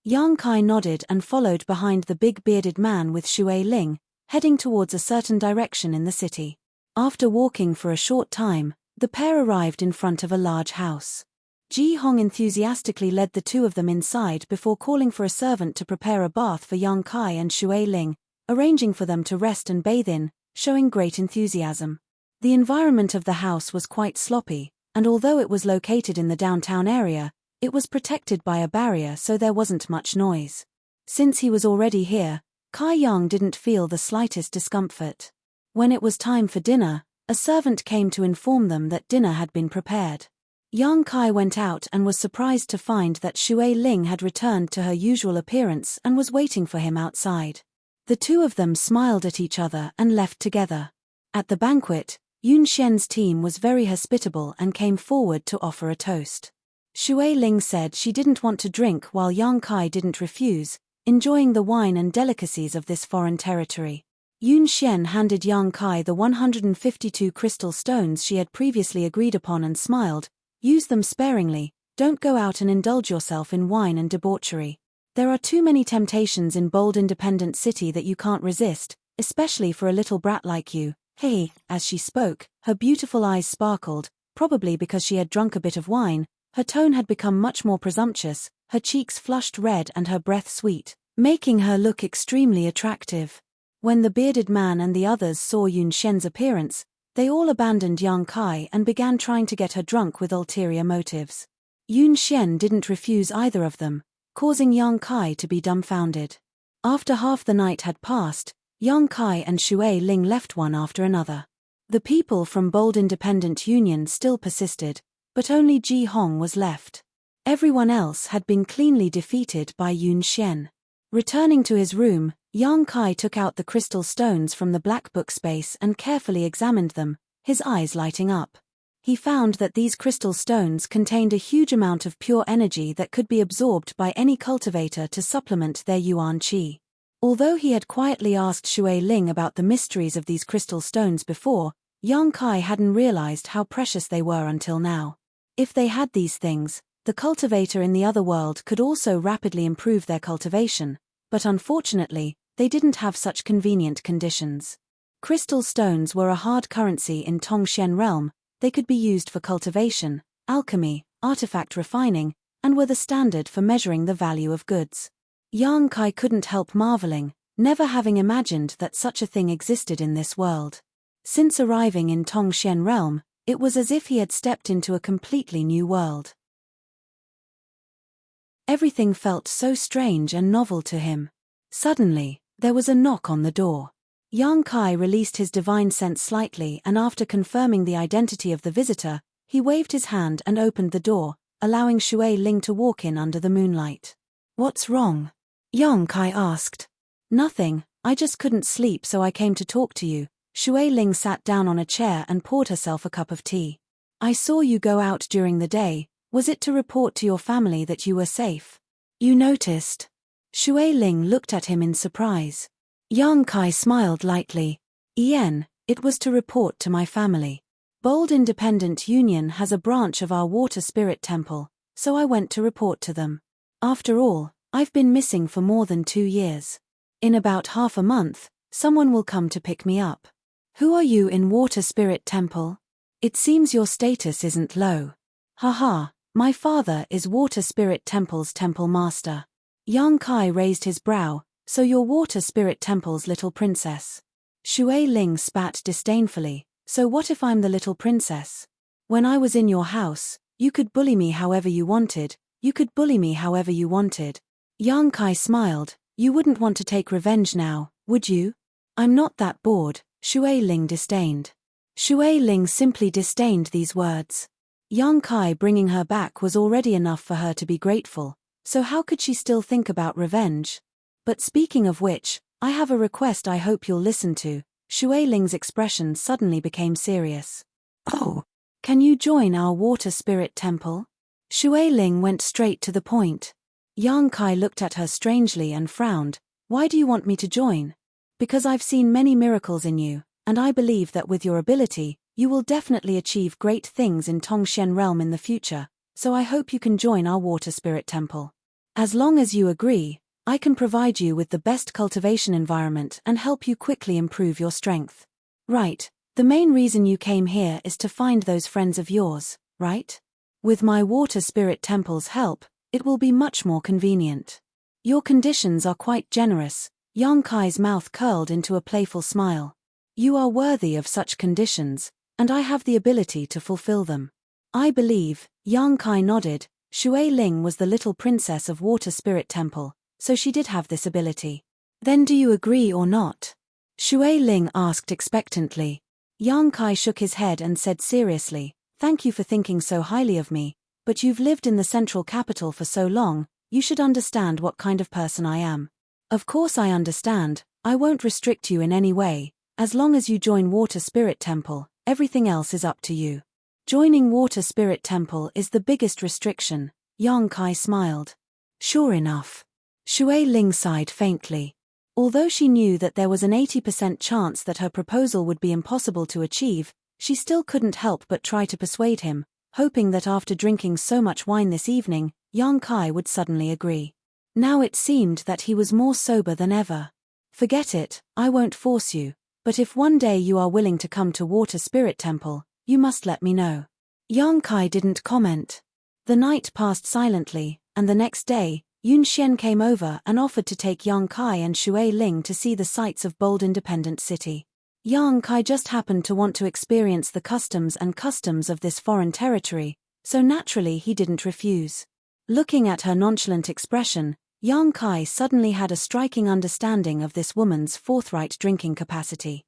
Yang Kai nodded and followed behind the big bearded man with Shui Ling, heading towards a certain direction in the city. After walking for a short time, the pair arrived in front of a large house. Ji Hong enthusiastically led the 2 of them inside before calling for a servant to prepare a bath for Yang Kai and Shui Ling, arranging for them to rest and bathe in, showing great enthusiasm. The environment of the house was quite sloppy, and although it was located in the downtown area, it was protected by a barrier so there wasn't much noise. Since he was already here, Kai Yang didn't feel the slightest discomfort. When it was time for dinner, a servant came to inform them that dinner had been prepared. Yang Kai went out and was surprised to find that Shui Ling had returned to her usual appearance and was waiting for him outside. The 2 of them smiled at each other and left together. At the banquet, Yun Xian's team was very hospitable and came forward to offer a toast. Shui Ling said she didn't want to drink while Yang Kai didn't refuse, enjoying the wine and delicacies of this foreign territory. Yun Xian handed Yang Kai the 152 crystal stones she had previously agreed upon and smiled, use them sparingly, don't go out and indulge yourself in wine and debauchery. There are too many temptations in Bold Independent City that you can't resist, especially for a little brat like you. Hey, as she spoke, her beautiful eyes sparkled, probably because she had drunk a bit of wine, her tone had become much more presumptuous, her cheeks flushed red and her breath sweet, making her look extremely attractive. When the bearded man and the others saw Yun Shen's appearance, they all abandoned Yang Kai and began trying to get her drunk with ulterior motives. Yun Shen didn't refuse either of them, causing Yang Kai to be dumbfounded. After half the night had passed, Yang Kai and Shui Ling left one after another. The people from Bold Independent Union still persisted, but only Ji Hong was left. Everyone else had been cleanly defeated by Yun Shen. Returning to his room, Yang Kai took out the crystal stones from the black book space and carefully examined them, his eyes lighting up. He found that these crystal stones contained a huge amount of pure energy that could be absorbed by any cultivator to supplement their yuan qi. Although he had quietly asked Shui Ling about the mysteries of these crystal stones before, Yang Kai hadn't realized how precious they were until now. If they had these things, the cultivator in the other world could also rapidly improve their cultivation, but unfortunately, they didn't have such convenient conditions. Crystal stones were a hard currency in Tongshen realm. They could be used for cultivation, alchemy, artifact refining, and were the standard for measuring the value of goods. Yang Kai couldn't help marveling, never having imagined that such a thing existed in this world. Since arriving in Tongshen realm, it was as if he had stepped into a completely new world. Everything felt so strange and novel to him. Suddenly, there was a knock on the door. Yang Kai released his divine sense slightly, and after confirming the identity of the visitor, he waved his hand and opened the door, allowing Shui Ling to walk in under the moonlight. "What's wrong?" Yang Kai asked. "Nothing, I just couldn't sleep so I came to talk to you." Shui Ling sat down on a chair and poured herself a cup of tea. "I saw you go out during the day. Was it to report to your family that you were safe?" "You noticed?" Shui Ling looked at him in surprise. Yang Kai smiled lightly. It was to report to my family. Bold Independent Union has a branch of our water spirit temple, so I went to report to them. After all, I've been missing for more than 2 years. In about half a month, someone will come to pick me up." "Who are you in Water Spirit Temple? It seems your status isn't low." "Haha, my father is Water Spirit Temple's temple master." Yang Kai raised his brow. "So you're Water Spirit Temple's little princess?" Shui Ling spat disdainfully. "So what if I'm the little princess? When I was in your house, you could bully me however you wanted. Yang Kai smiled. "You wouldn't want to take revenge now, would you?" "I'm not that bored," Shui Ling disdained. Shui Ling simply disdained these words. Yang Kai bringing her back was already enough for her to be grateful, so how could she still think about revenge? "But speaking of which, I have a request I hope you'll listen to." Shui Ling's expression suddenly became serious. "Oh, can you join our Water Spirit Temple?" Shui Ling went straight to the point. Yang Kai looked at her strangely and frowned. "Why do you want me to join?" "Because I've seen many miracles in you, and I believe that with your ability, you will definitely achieve great things in Tongshen realm in the future, so I hope you can join our Water Spirit Temple. As long as you agree, I can provide you with the best cultivation environment and help you quickly improve your strength." "Right, the main reason you came here is to find those friends of yours, right? With my Water Spirit Temple's help, it will be much more convenient. Your conditions are quite generous." Yang Kai's mouth curled into a playful smile. "You are worthy of such conditions, and I have the ability to fulfill them." "I believe," Yang Kai nodded. Shui Ling was the little princess of Water Spirit Temple, so she did have this ability. "Then do you agree or not?" Shui Ling asked expectantly. Yang Kai shook his head and said seriously, "Thank you for thinking so highly of me, but you've lived in the central capital for so long, you should understand what kind of person I am." "Of course I understand, I won't restrict you in any way. As long as you join Water Spirit Temple, everything else is up to you." "Joining Water Spirit Temple is the biggest restriction," Yang Kai smiled. "Sure enough." Shui Ling sighed faintly. Although she knew that there was an 80% chance that her proposal would be impossible to achieve, she still couldn't help but try to persuade him, hoping that after drinking so much wine this evening, Yang Kai would suddenly agree. Now it seemed that he was more sober than ever. "Forget it, I won't force you, but if one day you are willing to come to Water Spirit Temple, you must let me know." Yang Kai didn't comment. The night passed silently, and the next day, Yun Xian came over and offered to take Yang Kai and Shui Ling to see the sights of bold independent city. Yang Kai just happened to want to experience the customs of this foreign territory, so naturally he didn't refuse. Looking at her nonchalant expression, Yang Kai suddenly had a striking understanding of this woman's forthright drinking capacity.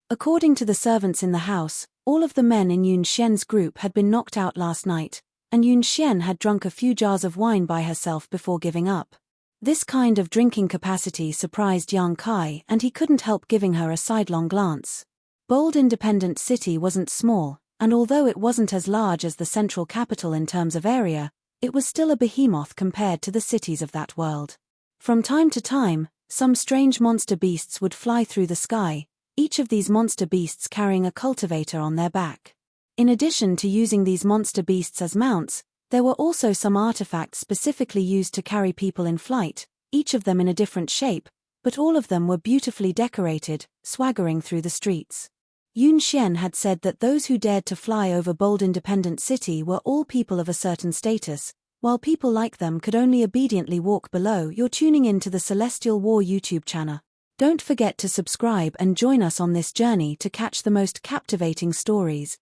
According to the servants in the house, all of the men in Yun Xian's group had been knocked out last night, and Yun Xian had drunk a few jars of wine by herself before giving up. This kind of drinking capacity surprised Yang Kai, and he couldn't help giving her a sidelong glance. Bold independent city wasn't small, and although it wasn't as large as the central capital in terms of area, it was still a behemoth compared to the cities of that world. From time to time, some strange monster beasts would fly through the sky, each of these monster beasts carrying a cultivator on their back. In addition to using these monster beasts as mounts, there were also some artifacts specifically used to carry people in flight, each of them in a different shape, but all of them were beautifully decorated, swaggering through the streets. Yun Xian had said that those who dared to fly over bold independent city were all people of a certain status, while people like them could only obediently walk below. You're tuning in to the Celestial War YouTube channel. Don't forget to subscribe and join us on this journey to catch the most captivating stories.